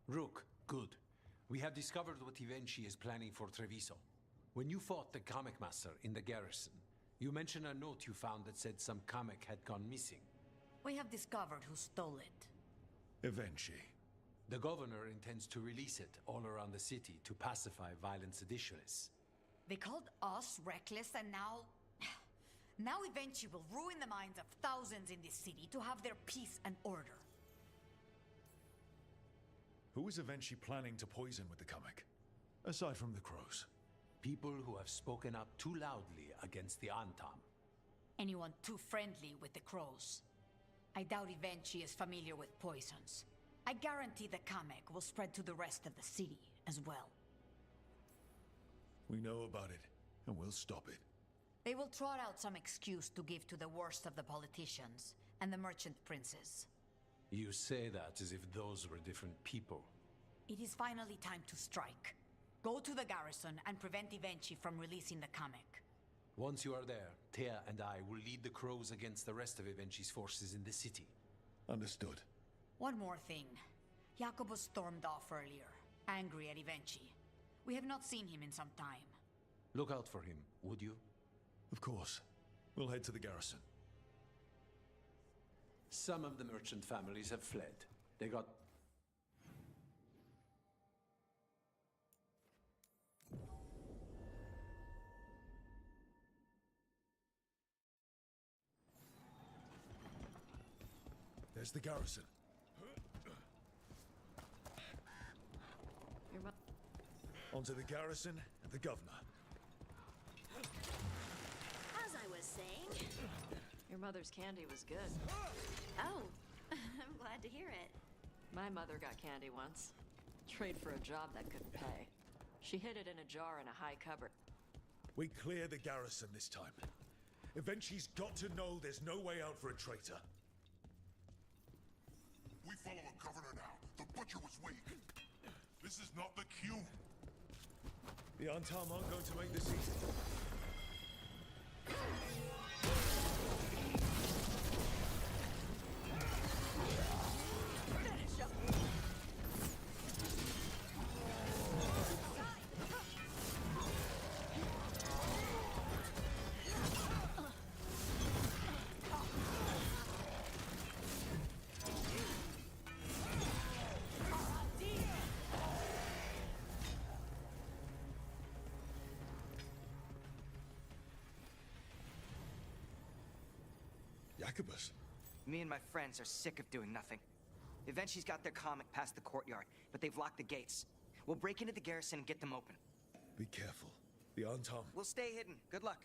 Rook, good. We have discovered what Ivenchi is planning for Treviso. When you fought the comic master in the garrison, you mentioned a note you found that said some comic had gone missing. We have discovered who stole it. Ivenchi. The governor intends to release it all around the city to pacify violent seditionists. They called us reckless, and now... Now Ivenchi will ruin the minds of thousands in this city to have their peace and order. Who is Ivenchi planning to poison with the comic? Aside from the crows. People who have spoken up too loudly against the Antam. Anyone too friendly with the crows. I doubt Ivenchi is familiar with poisons. I guarantee the comic will spread to the rest of the city as well. We know about it, and we'll stop it. They will trot out some excuse to give to the worst of the politicians and the merchant princes. You say that as if those were different people. It is finally time to strike. Go to the garrison and prevent Ivenchi from releasing the comic. Once you are there, Thea and I will lead the crows against the rest of Ivenchi's forces in the city. Understood. One more thing. Jacobo stormed off earlier, angry at Ivenchi. We have not seen him in some time. Look out for him, would you? Of course. We'll head to the garrison. Some of the merchant families have fled. They got... There's the garrison. Onto the garrison and the governor. As I was saying... Your mother's candy was good. Oh, I'm glad to hear it. My mother got candy once. Trade for a job that couldn't pay. She hid it in a jar in a high cupboard. We clear the garrison this time. Ivenchi's got to know there's no way out for a traitor. We follow a governor now. The butcher was weak. This is not the cue. The Antam aren't going to make this easy. Jacobus. Me and my friends are sick of doing nothing. Eventually's got their comic past the courtyard, but they've locked the gates. We'll break into the garrison and get them open. Be careful. The Antam. We'll stay hidden. Good luck.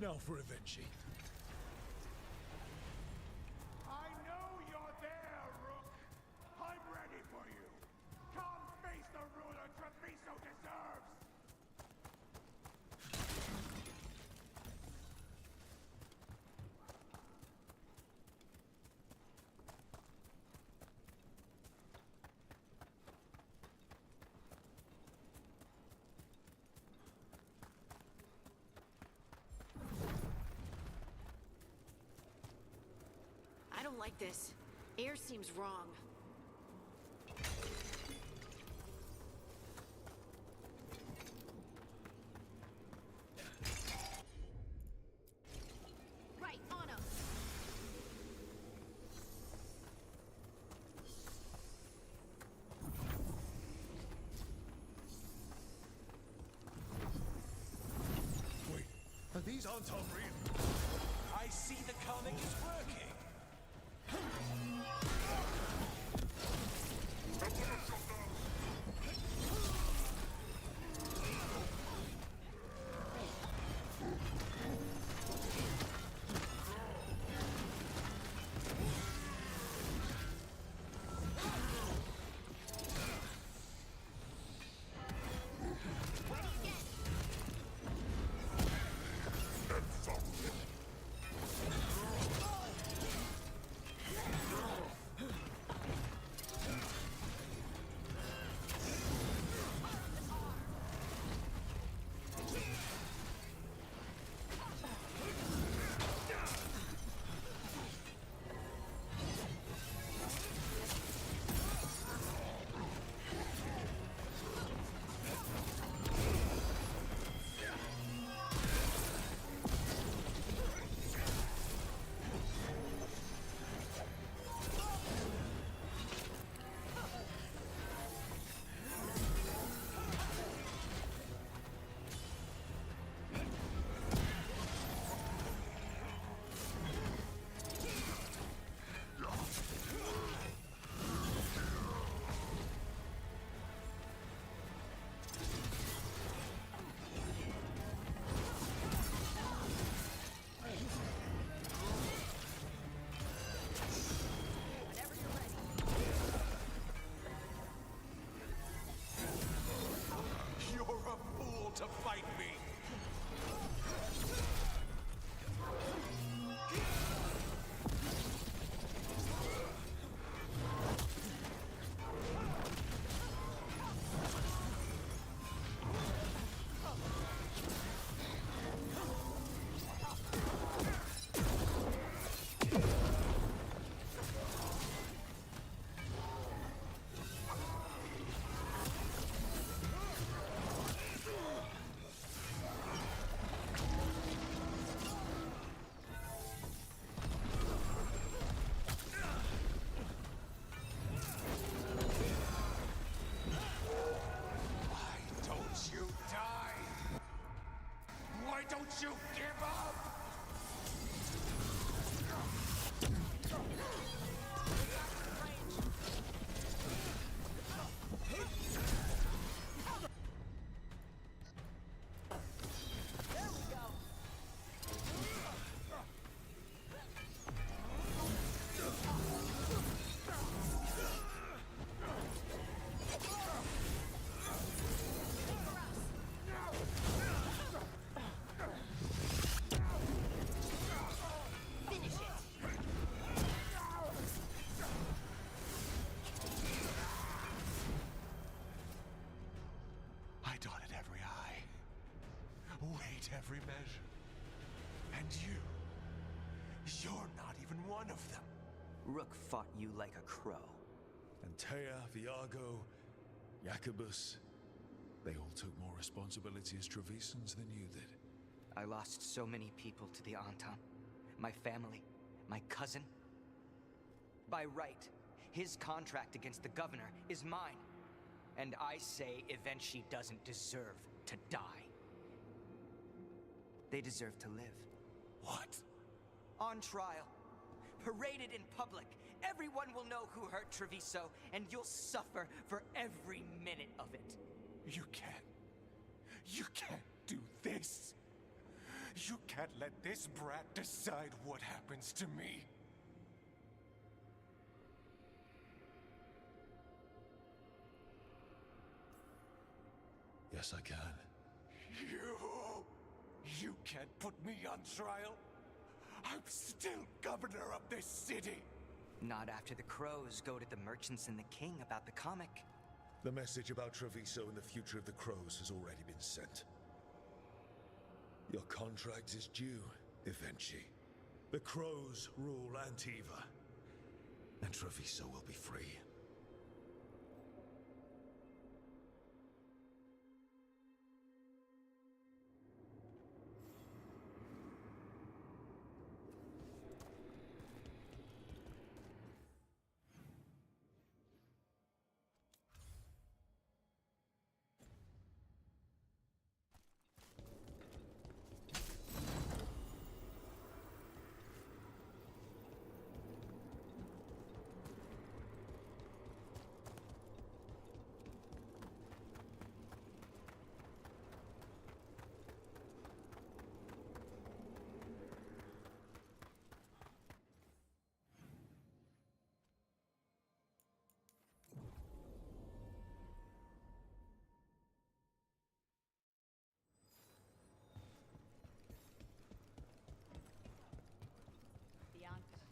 Now for Evenchi. I know you're there, Rook. I'm ready for you. Come face the ruler Treviso deserves. I don't like this. Air seems wrong. Right, on him. Wait, these aren't unreal. I see the comic is working. To fight me. Don't you give up! Every measure. And you're not even one of them. Rook fought you like a crow. Antea, Viago, Jacobus, they all took more responsibility as Trevisans than you did. I lost so many people to the Antam. My family, my cousin. By right, his contract against the governor is mine. And I say Evenchi doesn't deserve to die. They deserve to live. What? On trial. Paraded in public. Everyone will know who hurt Treviso, and you'll suffer for every minute of it. You can't do this. You can't let this brat decide what happens to me. Yes, I can. You can't put me on trial. I'm still governor of this city. Not after the crows go to the merchants and the king about the comic. The message about Treviso and the future of the crows has already been sent. Your contract is due, Evenchi. The crows rule Antiva, and Treviso will be free.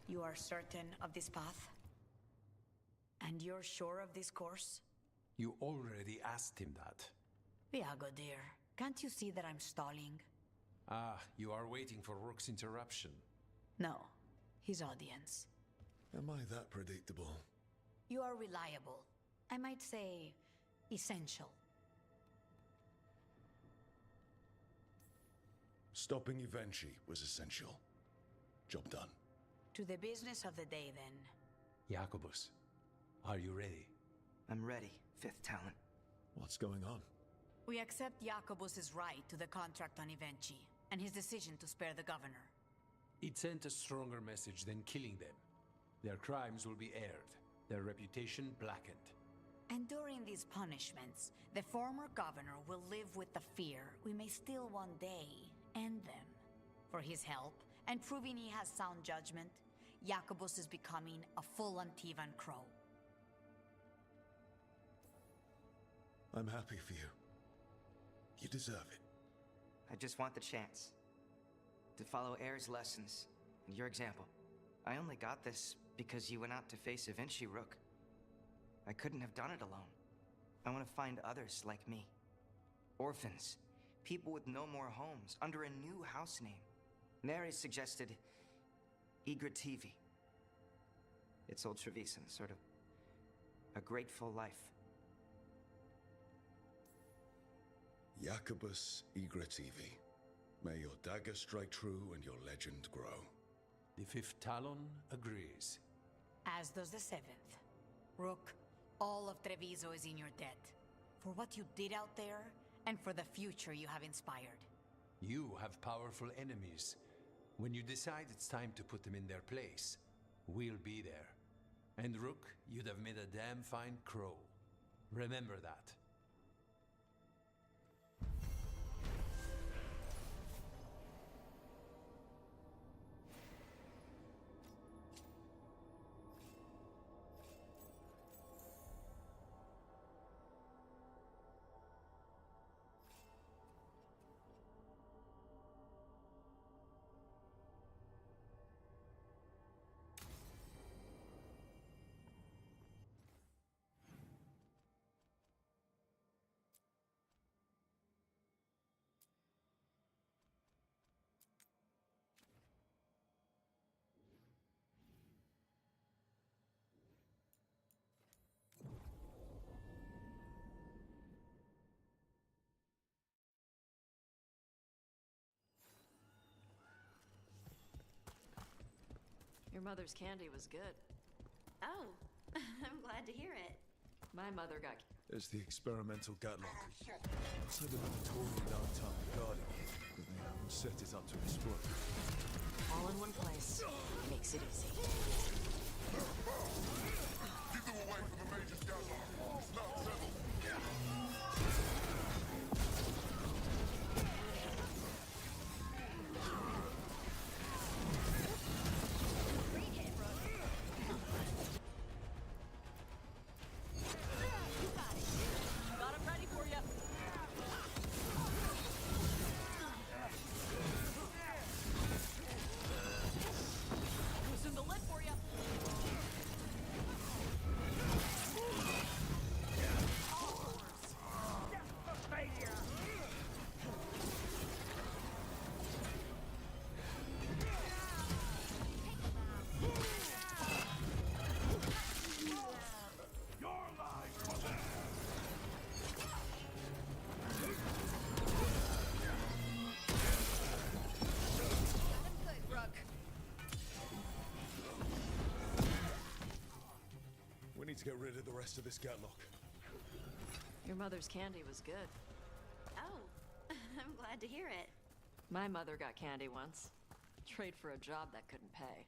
You are certain of this path? And you're sure of this course? You already asked him that. Viago, dear, can't you see that I'm stalling? Ah, you are waiting for Rook's interruption. No, his audience. Am I that predictable? You are reliable. I might say, essential. Stopping Evenchi was essential. Job done. To the business of the day, then. Jacobus, are you ready? I'm ready, Fifth Talent. What's going on? We accept Jacobus's right to the contract on Evenchi, and his decision to spare the governor. It sent a stronger message than killing them. Their crimes will be aired, their reputation blackened. And during these punishments, the former governor will live with the fear we may still one day end them. For his help, and proving he has sound judgment, Jacobus is becoming a full Antivan crow. I'm happy for you. You deserve it. I just want the chance to follow Air's lessons and your example. I only got this because you went out to face Evenchi, Rook. I couldn't have done it alone. I want to find others like me. Orphans, people with no more homes, under a new house name. Neri suggested TV. It's old Trevisan, sort of a grateful life. Jacobus TV. May your dagger strike true and your legend grow. The Fifth Talon agrees. As does the Seventh. Rook, all of Treviso is in your debt. For what you did out there, and for the future you have inspired. You have powerful enemies. When you decide it's time to put them in their place, we'll be there. And Rook, you'd have made a damn fine crow. Remember that. Your mother's candy was good. Oh, I'm glad to hear it. My mother got... There's the experimental Gatlock. Outside the laboratory downtown guarding it, but they haven't set it up to explode. All in one place. Makes it easy. Keep them away from the Major's Gatlock. It's not settled. to get rid of the rest of this Gatlock. Your mother's candy was good. Oh, I'm glad to hear it. My mother got candy once. Trade for a job that couldn't pay.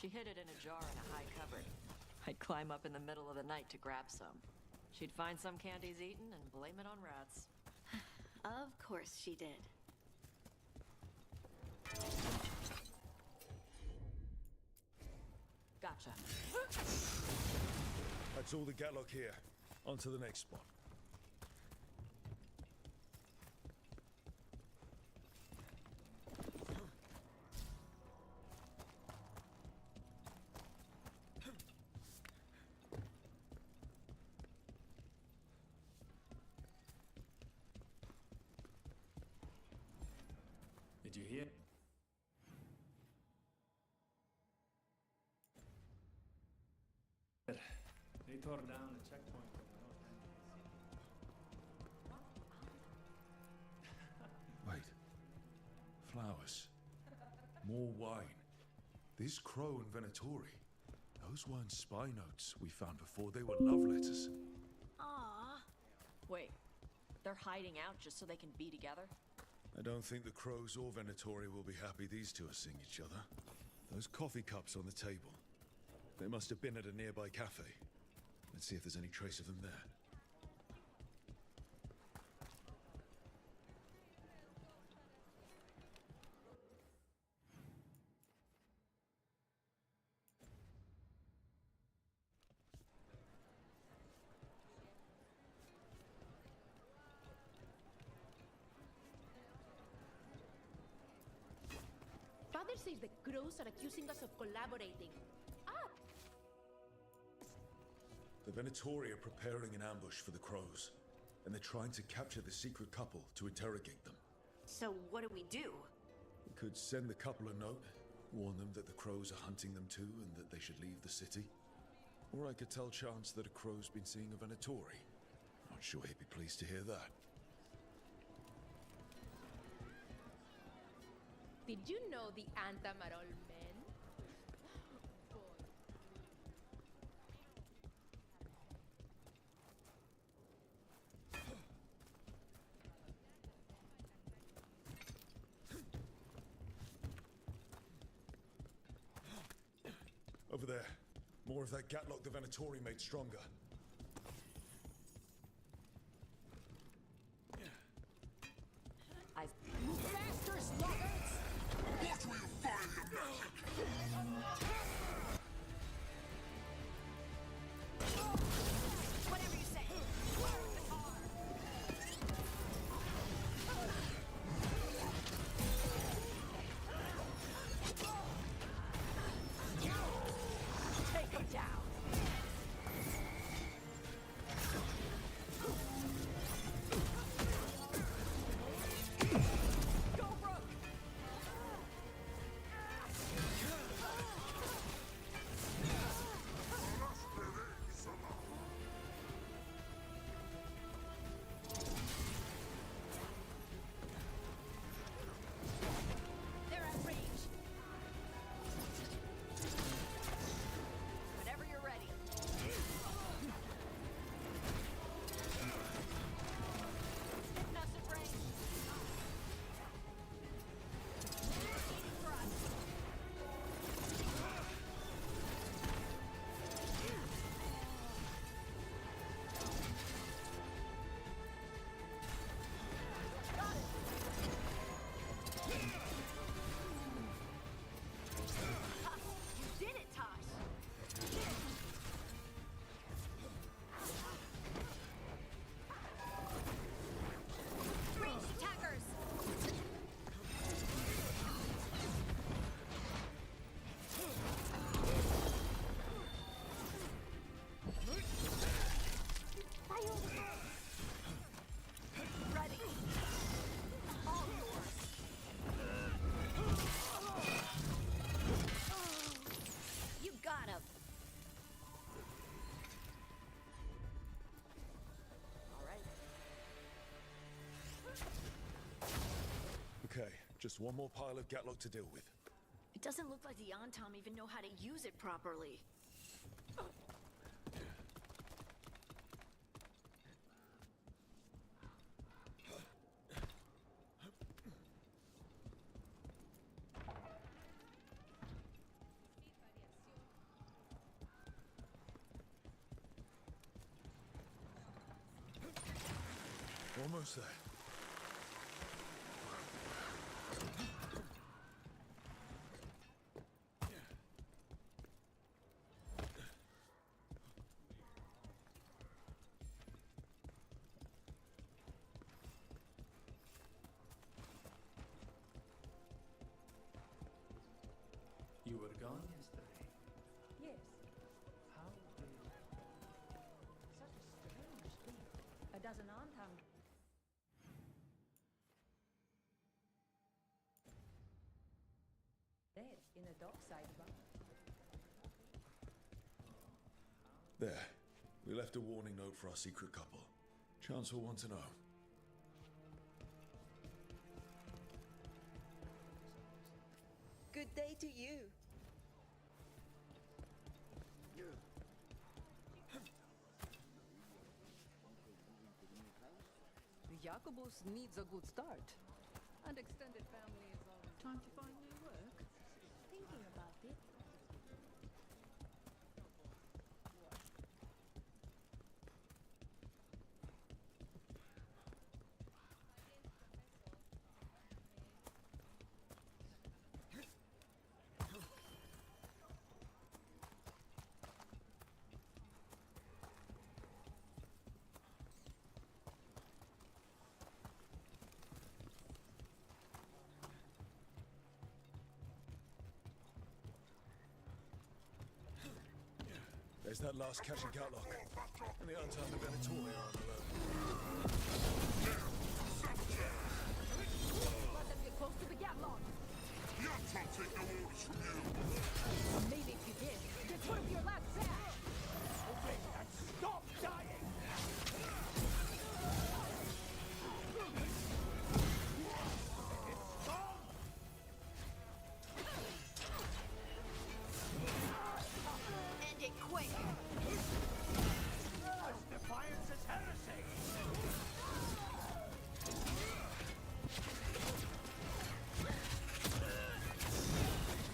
She hid it in a jar in a high cupboard. I'd climb up in the middle of the night to grab some. She'd find some candies eaten and blame it on rats. Of course she did. Gotcha. That's all the Gatlock here. On to the next spot. Did you hear? They tore down the checkpoint. Wait. Flowers. More wine. This crow and Venatori. Those weren't spy notes we found before. They were love letters. Aww. Wait, they're hiding out just so they can be together? I don't think the crows or Venatori will be happy these two are seeing each other. Those coffee cups on the table. They must have been at a nearby cafe. Let's see if there's any trace of them there. Father says the crows are accusing us of collaborating. Up! The Venatori are preparing an ambush for the crows, and they're trying to capture the secret couple to interrogate them. So what do we do? We could send the couple a note, warn them that the crows are hunting them too and that they should leave the city. Or I could tell Chance that a crow's been seeing a Venatori. Not sure he'd be pleased to hear that. Did you know the Antam are all men? Over there. More of that Gatlock the Venatori made stronger. Move faster, sluggards! Watch where you find your magic! Whatever you say. Where's the car? Take him down! They're at range. Whenever you're ready. Getting us at range. Waiting for us. Got it. You did it, Tosh. Range attackers. Ready. All yours. You got him. All right. Okay, just one more pile of Gatlock to deal with. It doesn't look like the Antam even know how to use it properly. Almost there. You were gone yesterday. Yes. How did... Such a strange thing. A dozen Antam. Dead in a dockside bar. There. We left a warning note for our secret couple. Chance will want to know. Good day to you. Jacobus needs a good start. And extended family is always time to find new work. Thinking about it. There's that last catch and catlock. And the untimed Veilguard are on alert. Let them get close to the Gatlon. The Anton take no orders from you. Maybe if you did, get one of your lads back. Okay, and stop dying! End it quick! Defiance is heresy!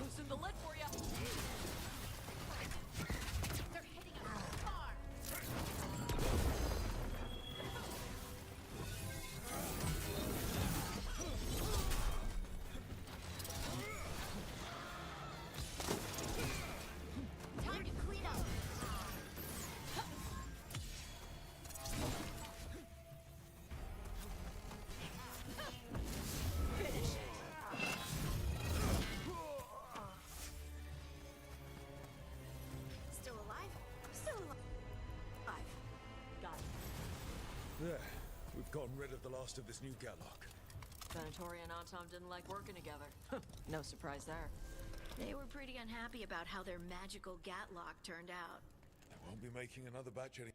Loosen the lid for ya! They're hitting us hard. Time to clean up! Finish it! Still alive? Still alive. Got it. There. We've gotten rid of the last of this new Gatlock. Venatori and Antom didn't like working together. No surprise there. They were pretty unhappy about how their magical Gatlock turned out. They won't be making another batch any...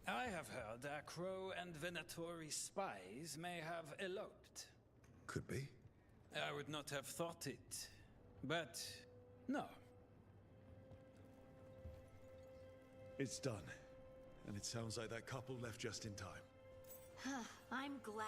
I have heard that Crow and Venatori spies may have eloped. Could be. I would not have thought it, but no. It's done. And it sounds like that couple left just in time. I'm glad.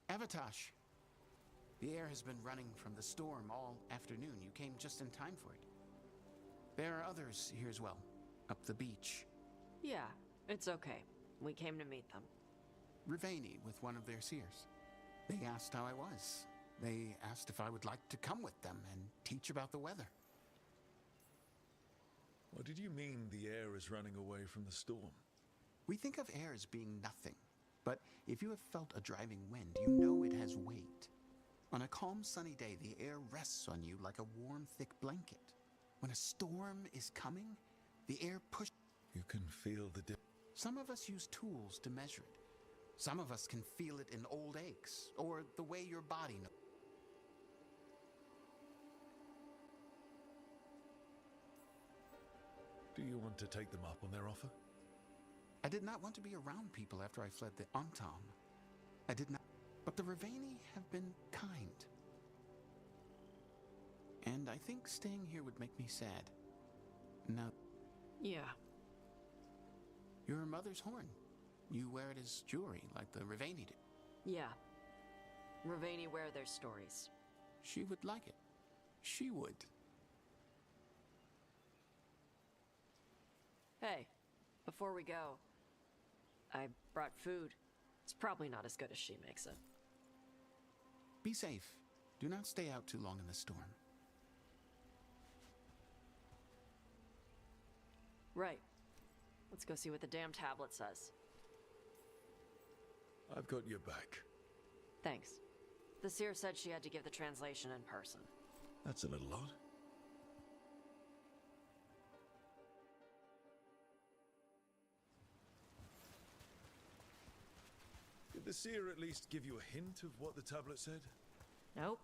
Avatosh. The air has been running from the storm all afternoon. You came just in time for it. There are others here as well, up the beach. Yeah, it's okay. We came to meet them. Riveni with one of their seers. They asked how I was. They asked if I would like to come with them and teach about the weather. What did you mean the air is running away from the storm? We think of air as being nothing, but if you have felt a driving wind, you know it has weight. On a calm, sunny day, the air rests on you like a warm, thick blanket. When a storm is coming, the air pushes. You can feel the Some of us use tools to measure it. Some of us can feel it in old aches, or the way your body knows. Do you want to take them up on their offer? I did not want to be around people after I fled the Antam. I did not. But the Riveni have been kind. And I think staying here would make me sad. Now... Yeah. Your mother's horn. You wear it as jewelry, like the Riveni did. Yeah. Riveni wear their stories. She would like it. She would. Hey, before we go, I brought food. It's probably not as good as she makes it. Be safe. Do not stay out too long in the storm. Right. Let's go see what the damn tablet says. I've got your back. Thanks. The seer said she had to give the translation in person. That's a little odd. Did the seer at least give you a hint of what the tablet said? Nope.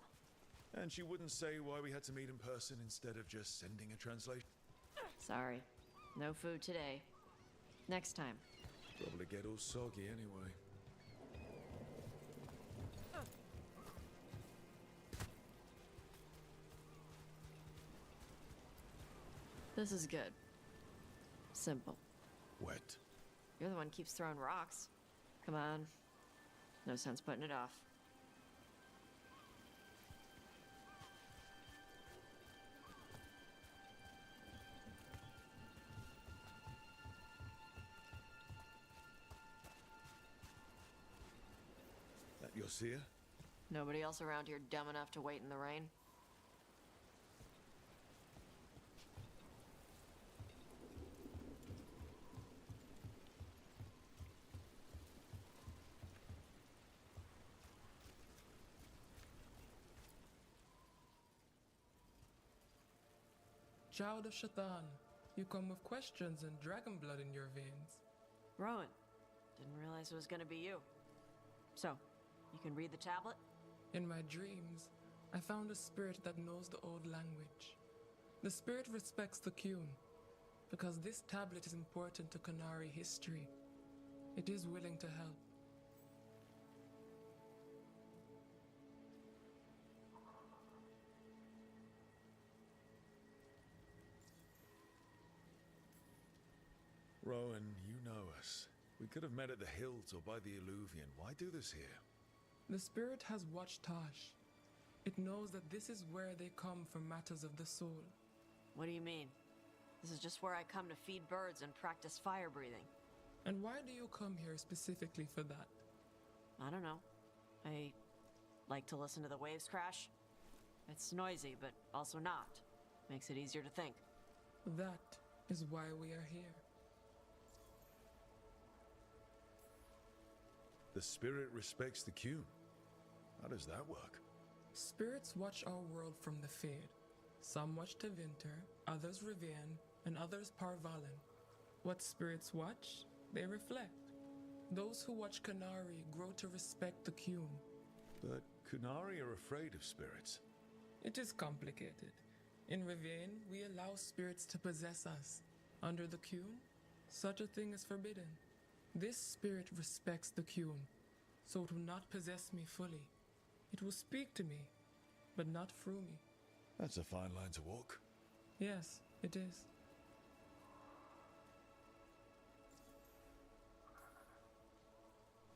And she wouldn't say why we had to meet in person instead of just sending a translation? Sorry. No food today. Next time. Probably get all soggy anyway. This is good. Simple. Wet. You're the one who keeps throwing rocks. Come on. No sense putting it off. That your seer? Nobody else around here dumb enough to wait in the rain? Child of Shaitan, you come with questions and dragon blood in your veins. Rowan, didn't realize it was gonna be you. So, you can read the tablet? In my dreams, I found a spirit that knows the old language. The spirit respects the Qun, because this tablet is important to Qunari history. It is willing to help. Rowan, you know us. We could have met at the hills or by the Alluvion. Why do this here? The spirit has watched Tosh. It knows that this is where they come for matters of the soul. What do you mean? This is just where I come to feed birds and practice fire breathing. And why do you come here specifically for that? I don't know. I like to listen to the waves crash. It's noisy, but also not. Makes it easier to think. That is why we are here. The spirit respects the Qun. How does that work? Spirits watch our world from the Fade. Some watch Tevinter, others Rivian, and others Parvalen. What spirits watch, they reflect. Those who watch Qunari grow to respect the Qun. But Qunari are afraid of spirits. It is complicated. In Rivian, we allow spirits to possess us. Under the Qun, such a thing is forbidden. This spirit respects the Qun, so it will not possess me fully. It will speak to me, but not through me. That's a fine line to walk. Yes, it is.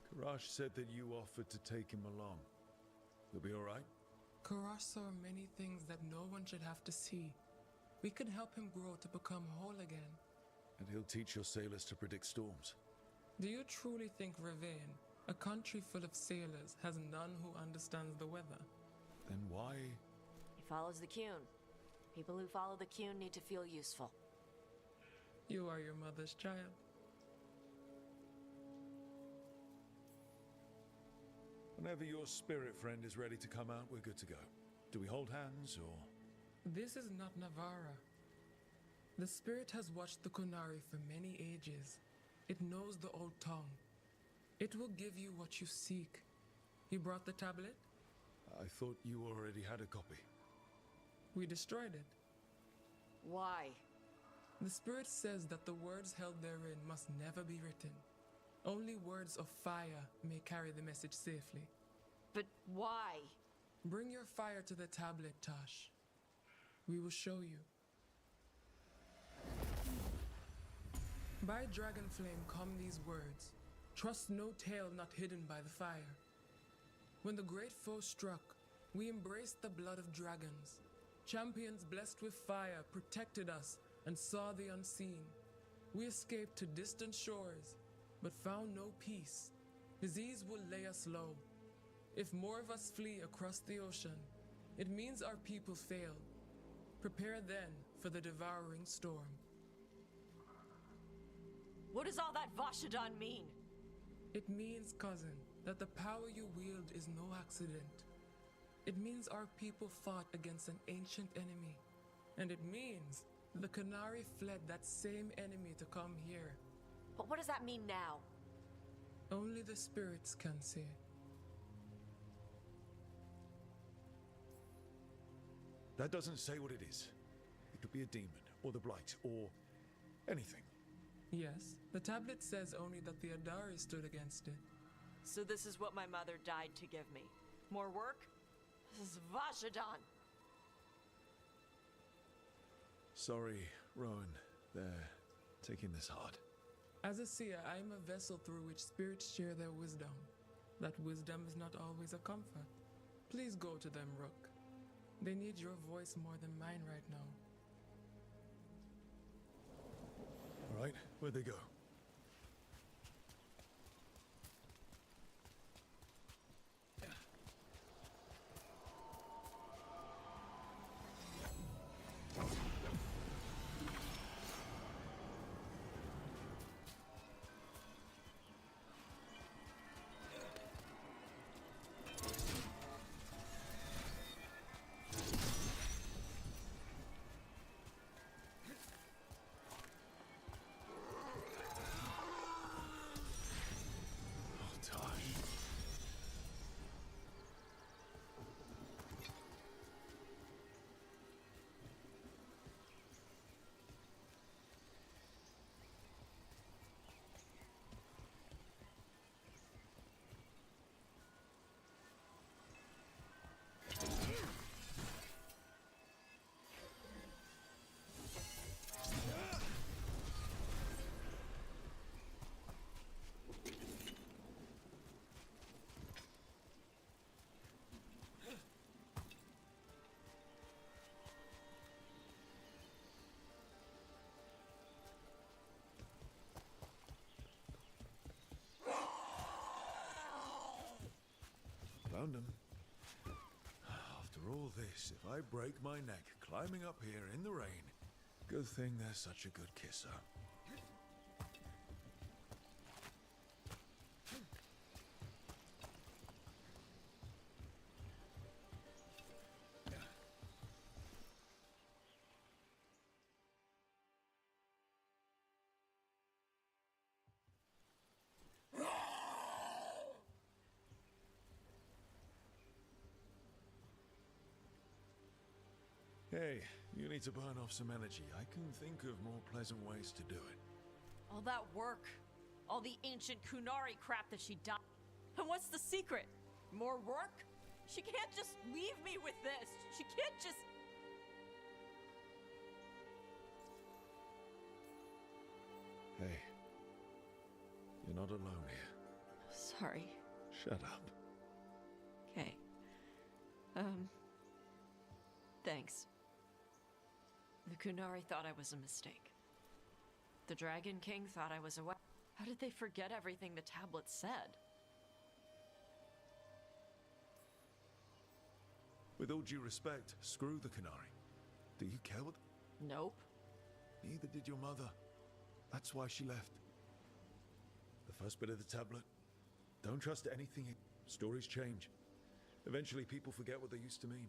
Karash said that you offered to take him along. He'll be all right? Karash saw many things that no one should have to see. We can help him grow to become whole again. And he'll teach your sailors to predict storms. Do you truly think Ravane, a country full of sailors, has none who understands the weather? Then why? He follows the Qun. People who follow the Qun need to feel useful. You are your mother's child. Whenever your spirit friend is ready to come out, we're good to go. Do we hold hands, or...? This is not Navarra. The spirit has watched the Kunari for many ages. It knows the old tongue. It will give you what you seek. You brought the tablet? I thought you already had a copy. We destroyed it. Why? The spirit says that the words held therein must never be written. Only words of fire may carry the message safely. But why? Bring your fire to the tablet, Tosh. We will show you. By dragon flame come these words. Trust no tale not hidden by the fire. When the great foe struck, we embraced the blood of dragons. Champions blessed with fire protected us and saw the unseen. We escaped to distant shores, but found no peace. Disease will lay us low. If more of us flee across the ocean, it means our people failed. Prepare then for the devouring storm. What does all that Vashadan mean? It means, cousin, that the power you wield is no accident. It means our people fought against an ancient enemy. And it means the Kunari fled that same enemy to come here. But what does that mean now? Only the spirits can say. That doesn't say what it is. It could be a demon, or the Blight, or anything. Yes, the tablet says only that the Adari stood against it. So this is what my mother died to give me. More work? This is Vashadan! Sorry, Rowan. They're taking this hard. As a seer, I am a vessel through which spirits share their wisdom. That wisdom is not always a comfort. Please go to them, Rook. They need your voice more than mine right now. All right, where'd they go? Found him. After all this, if I break my neck climbing up here in the rain, good thing they're such a good kisser. Hey, you need to burn off some energy. I can think of more pleasant ways to do it. All that work. All the ancient Kunari crap that she done. And what's the secret? More work? She can't just leave me with this. She can't just... Hey, you're not alone here. So Sorry. Shut up. Okay. Thanks. The Kunari thought I was a mistake. The Dragon King thought I was a How did they forget everything the tablet said? With all due respect, screw the Kunari. Do you care what... Nope. Neither did your mother. That's why she left. The first bit of the tablet. Don't trust anything. Stories change. Eventually people forget what they used to mean.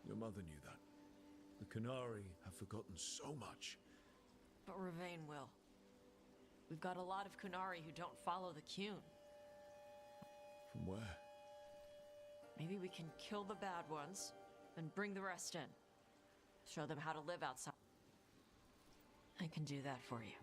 Your mother knew that. The Kunari have forgotten so much. But Ravain will. We've got a lot of Kunari who don't follow the Qun. From where? Maybe we can kill the bad ones and bring the rest in. Show them how to live outside. I can do that for you.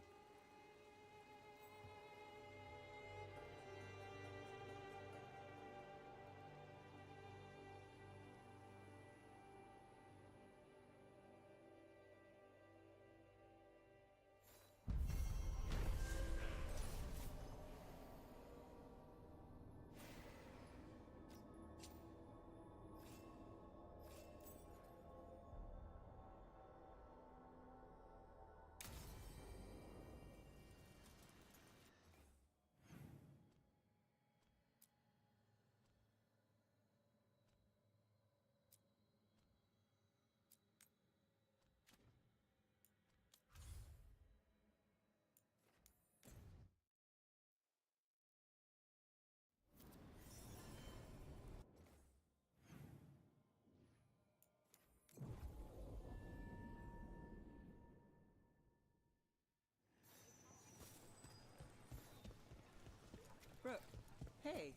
Hey.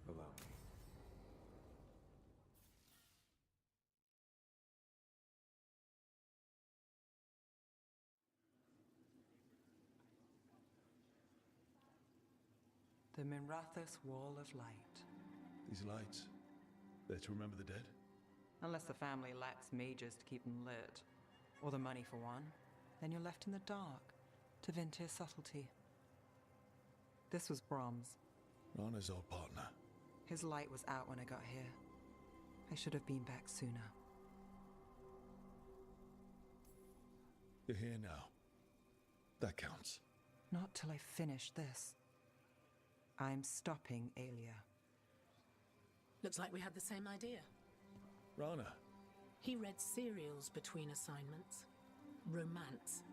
Allow me. The Minrathous Wall of Light. These lights, they're to remember the dead? Unless the family lacks mages to keep them lit, or the money for one, then you're left in the dark to Ventir's subtlety. This was Brahms. Rana's old partner. His light was out when I got here. I should have been back sooner. You're here now. That counts. Not till I finish this. I'm stopping Aelia. Looks like we had the same idea. Rana. He read serials between assignments. Romance.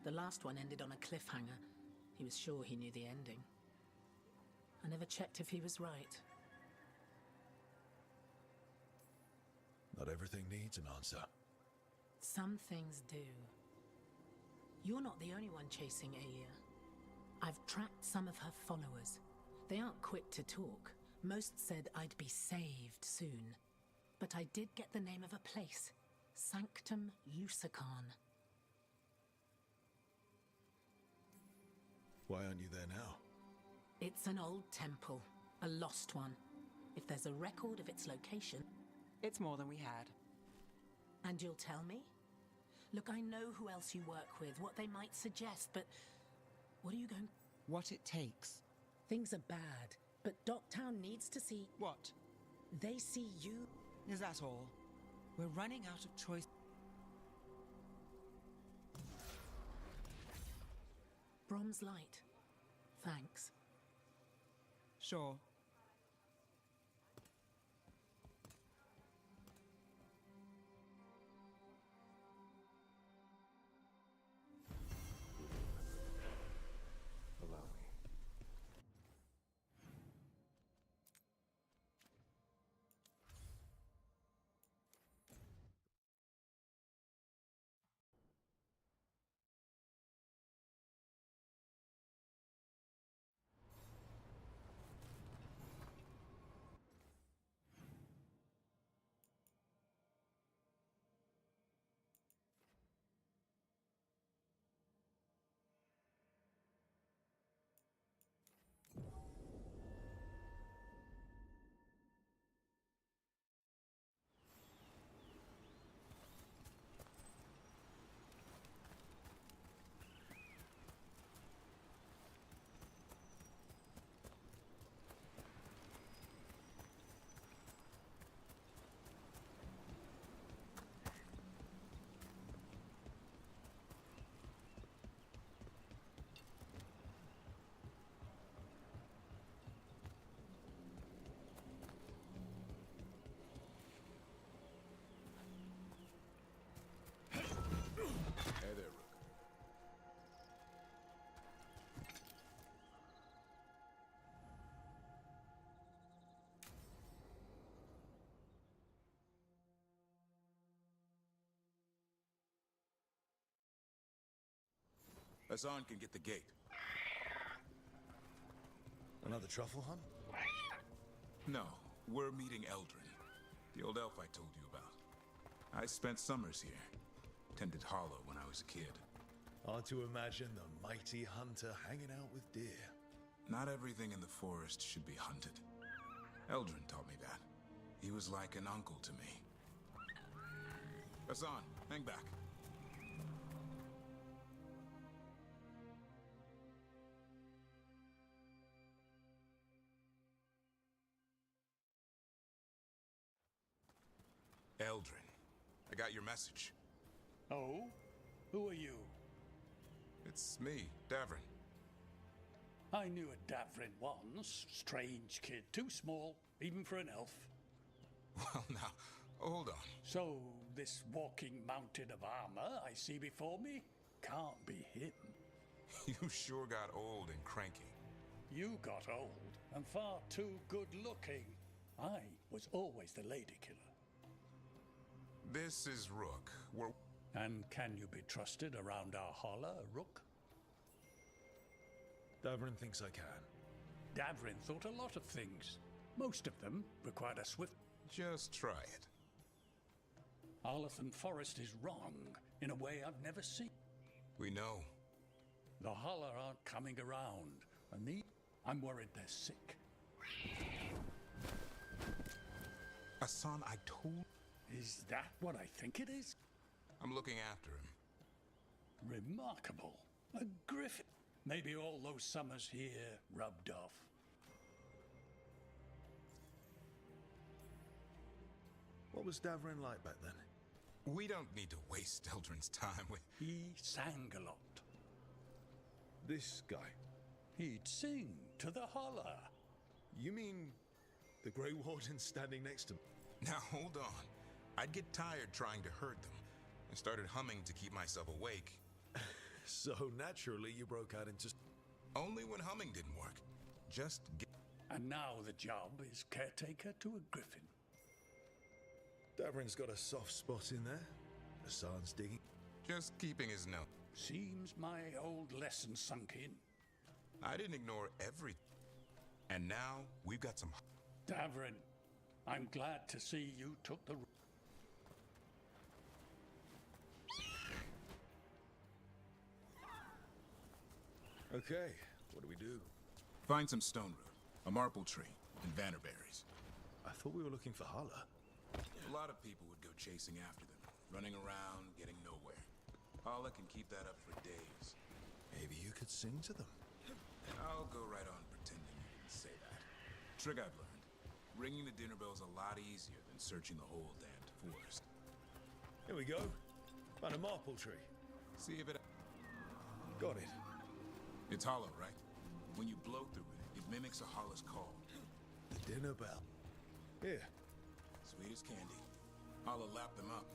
The last one ended on a cliffhanger. He was sure he knew the ending. I never checked if he was right. Not everything needs an answer. Some things do. You're not the only one chasing Aelia. I've tracked some of her followers. They aren't quick to talk. Most said I'd be saved soon. But I did get the name of a place. Sanctum Lucican. Why aren't you there now? It's an old temple. A lost one. If there's a record of its location... It's more than we had. And you'll tell me? Look, I know who else you work with, what they might suggest, but... What are you going... What it takes. Things are bad, but Docktown needs to see... What? They see you... Is that all? We're running out of choice. Brom's light. Thanks. Sure. Allow me. Hassan can get the gate. Another truffle hunt? No, we're meeting Eldrin, the old elf I told you about. I spent summers here. Tended Hollow when I was a kid. Hard to imagine the mighty hunter hanging out with deer. Not everything in the forest should be hunted. Eldrin taught me that. He was like an uncle to me. Hassan, hang back. Eldrin, I got your message. Oh? Who are you? It's me, Davrin. I knew a Davrin once. Strange kid, too small, even for an elf. Well, now, hold on. So, this walking mountain of armor I see before me can't be him. You sure got old and cranky. You got old and far too good looking. I was always the lady killer. This is Rook. And can you be trusted around our holler, Rook? Davrin thinks I can. Davrin thought a lot of things. Most of them required a swift... Just try it. Arlathan Forest is wrong in a way I've never seen. We know. The holler aren't coming around, and I'm worried they're sick. Hassan, I told... Is that what I think it is? I'm looking after him. Remarkable. A griffin. Maybe all those summers here rubbed off. What was Davrin like back then? We don't need to waste Eldrin's time with... He sang a lot. This guy? He'd sing to the holler. You mean the Grey Warden standing next to me? Now, hold on. I'd get tired trying to herd them, and started humming to keep myself awake. So naturally you broke out into... Only when humming didn't work. Just get... And now the job is caretaker to a griffin. Davrin's got a soft spot in there. Hassan's digging. Just keeping his note. Seems my old lesson sunk in. I didn't ignore everything. And now we've got some... Davrin, I'm glad to see you took the... Okay, what do we do? Find some stone root, a marple tree, and vannerberries. I thought we were looking for Hala. A lot of people would go chasing after them, running around, getting nowhere. Hala can keep that up for days. Maybe you could sing to them. I'll go right on pretending you didn't say that. Trick I've learned. Ringing the dinner bell's a lot easier than searching the whole damned forest. Here we go. Found a marple tree. See if it... Got it. It's hollow, right? When you blow through it, it mimics a hollow's call. The dinner bell. Here. Sweet as candy. I'll lap them up.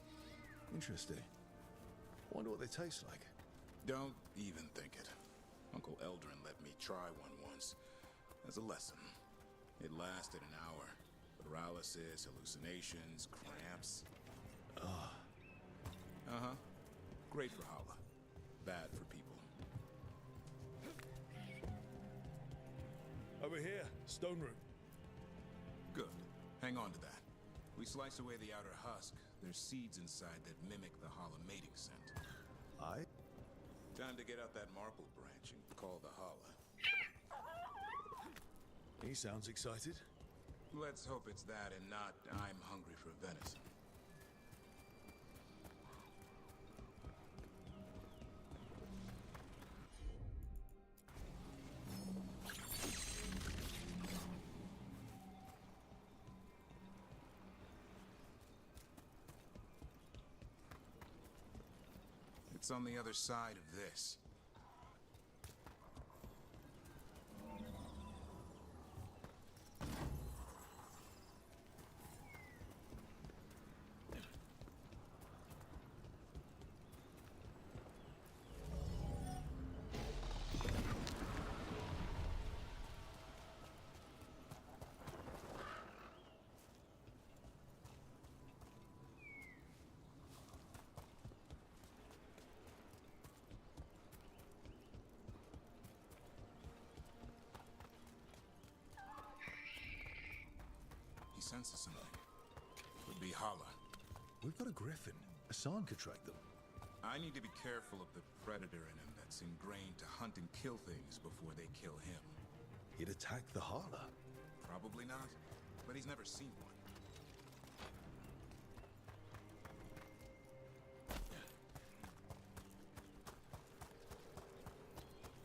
Interesting. Wonder what they taste like. Don't even think it. Uncle Eldrin let me try one once. As a lesson. It lasted an hour. Paralysis, hallucinations, cramps. Uh-huh. Great for Hala. Bad for people. Over here, stone root. Good. Hang on to that. We slice away the outer husk. There's seeds inside that mimic the Hala mating scent. Time to get out that marple branch and call the Hala. He sounds excited. Let's hope it's that and not I'm hungry for venison. It's on the other side of this. sense of something. Could be Hala. We've got a griffin. Hassan could track them. I need to be careful of the predator in him that's ingrained to hunt and kill things before they kill him. He'd attack the Hala. Probably not, but he's never seen one.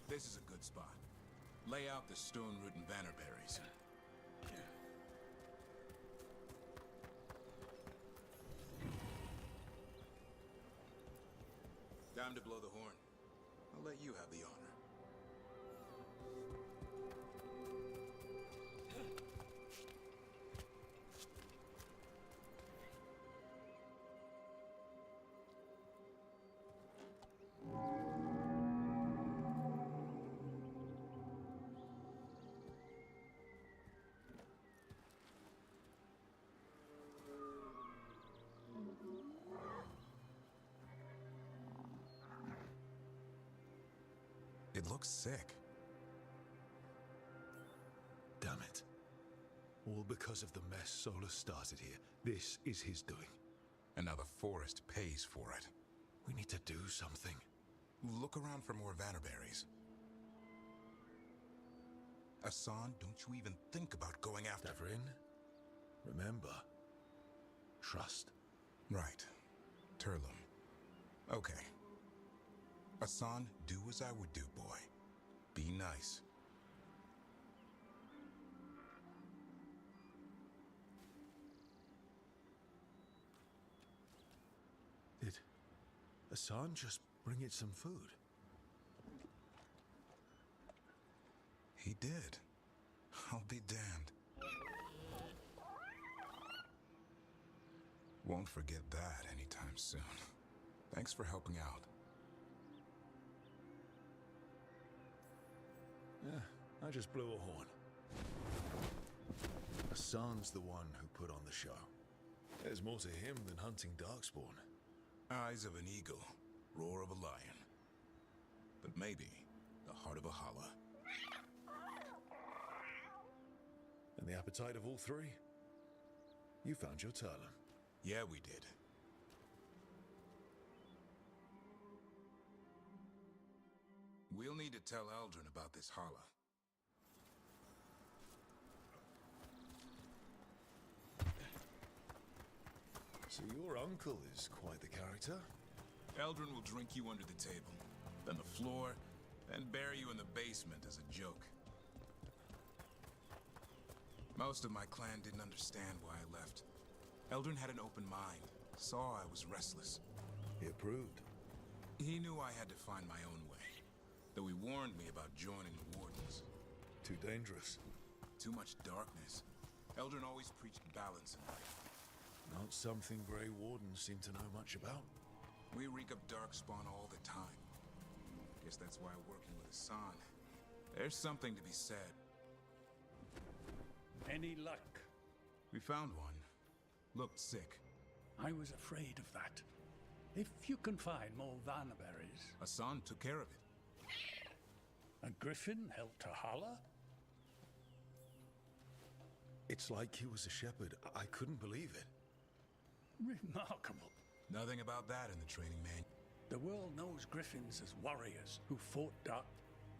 This is a good spot. Lay out the stone root and bannerberries. Time to blow the horn. I'll let you have the honor. It looks sick. Damn it. All because of the mess Solus started here. This is his doing. And now the forest pays for it. We need to do something. Look around for more vannerberries. Hassan, don't you even think about going after... Davrin, remember, trust. Right. Turlum. Okay. Hassan, do as I would do, boy. Be nice. Did Hassan just bring it some food? He did. I'll be damned. Won't forget that anytime soon. Thanks for helping out. Yeah, I just blew a horn. Hassan's the one who put on the show. There's more to him than hunting darkspawn. Eyes of an eagle, roar of a lion. But maybe the heart of a Hala. And the appetite of all three? You found your Turlum. Yeah, we did. We'll need to tell Eldrin about this Hala. So your uncle is quite the character. Eldrin will drink you under the table, then the floor, then bury you in the basement as a joke. Most of my clan didn't understand why I left. Eldrin had an open mind, saw I was restless. He approved. He knew I had to find my own way, though he warned me about joining the Wardens. Too dangerous. Too much darkness. Eldrin always preached balance in life. Not something Grey Wardens seem to know much about. We reek of darkspawn all the time. Guess that's why working with Hassan. There's something to be said. Any luck? We found one. Looked sick. I was afraid of that. If you can find more vannerberries... Hassan took care of it. A griffin helped a Hala? It's like he was a shepherd. I couldn't believe it. Remarkable. Nothing about that in the training manual. The world knows griffins as warriors who fought dark.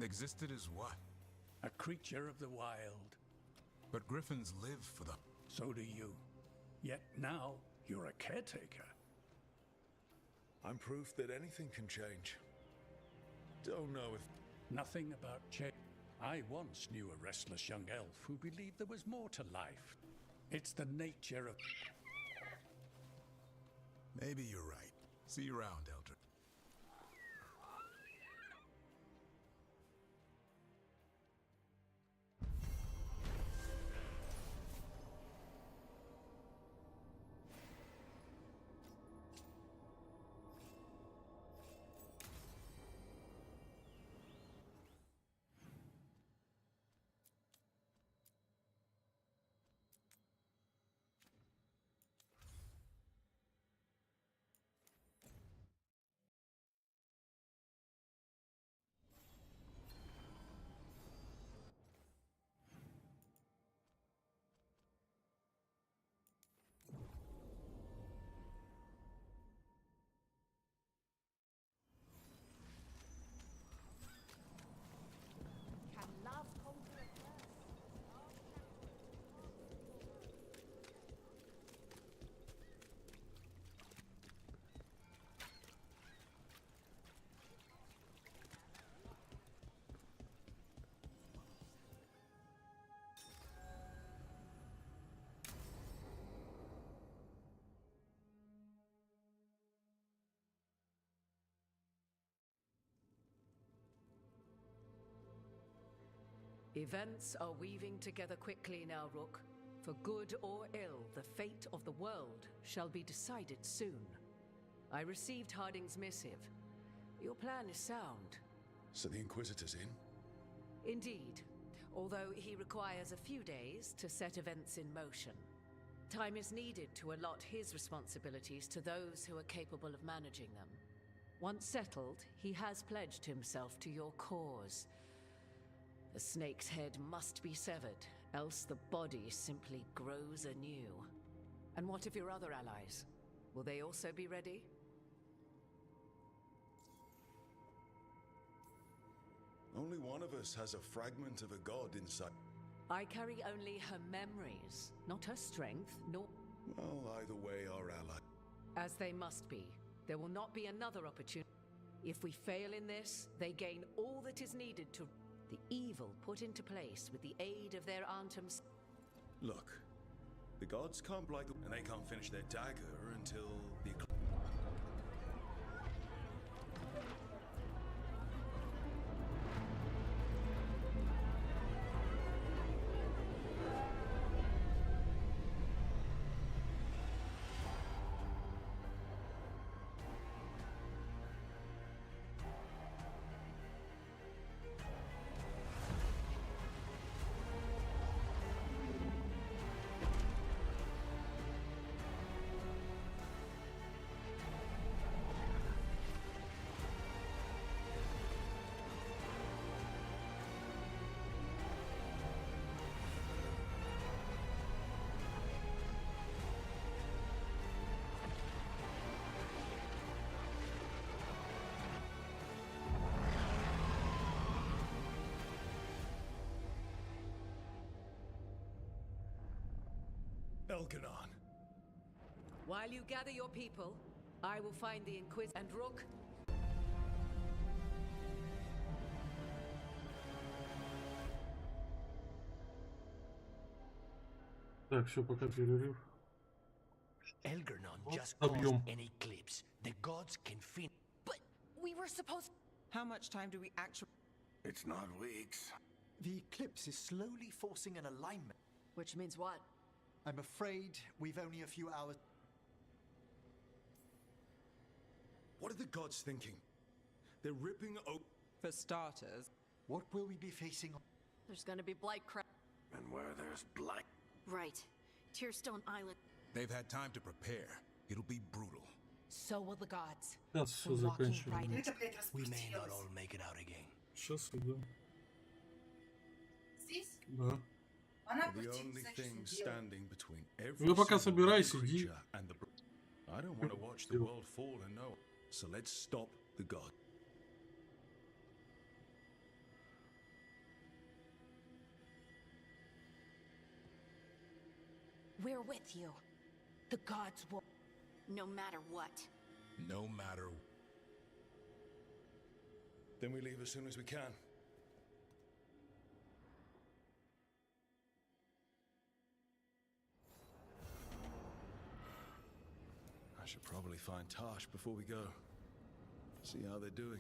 Existed as what? A creature of the wild. But griffins live for the... So do you. Yet now, you're a caretaker. I'm proof that anything can change. Don't know if... Nothing about change. I once knew a restless young elf who believed there was more to life. It's the nature of... Maybe you're right. See you around, Eldrin. Events are weaving together quickly now, Rook. For good or ill, the fate of the world shall be decided soon. I received Harding's missive. Your plan is sound. So the Inquisitor's in? Indeed, although he requires a few days to set events in motion. Time is needed to allot his responsibilities to those who are capable of managing them. Once settled, he has pledged himself to your cause. The snake's head must be severed, else the body simply grows anew. And what of your other allies? Will they also be ready? Only one of us has a fragment of a god inside. I carry only her memories, not her strength, nor... Well, either way, our ally. As they must be. There will not be another opportunity. If we fail in this, they gain all that is needed to... the evil put into place with the aid of their Antum's... Look, the gods can't blight the... and they can't finish their dagger until the... Elganon. While you gather your people, I will find the Inquisitor and Rook. Так, все, пока перерыв. Elganon just caused an eclipse. The gods can finish. But we were supposed... How much time do we actually... It's not weeks. The eclipse is slowly forcing an alignment. Which means what? I'm afraid we've only a few hours. What are the gods thinking? They're ripping open... For starters. What will we be facing? There's gonna be blight crap. And where there's blight... Right. Tearstone Island. They've had time to prepare. It'll be brutal. So will the gods. Сейчас все заканчиваем. We may not all make it out again. Сейчас, да. Здесь? Да. The only thing standing between every Вы пока собирайся, иди. and the... I don't want to watch the world fall and know. So let's stop the god. We're with you. The gods will... No matter what. No matter... Then we leave as soon as we can. I should probably find Tash before we go. See how they're doing.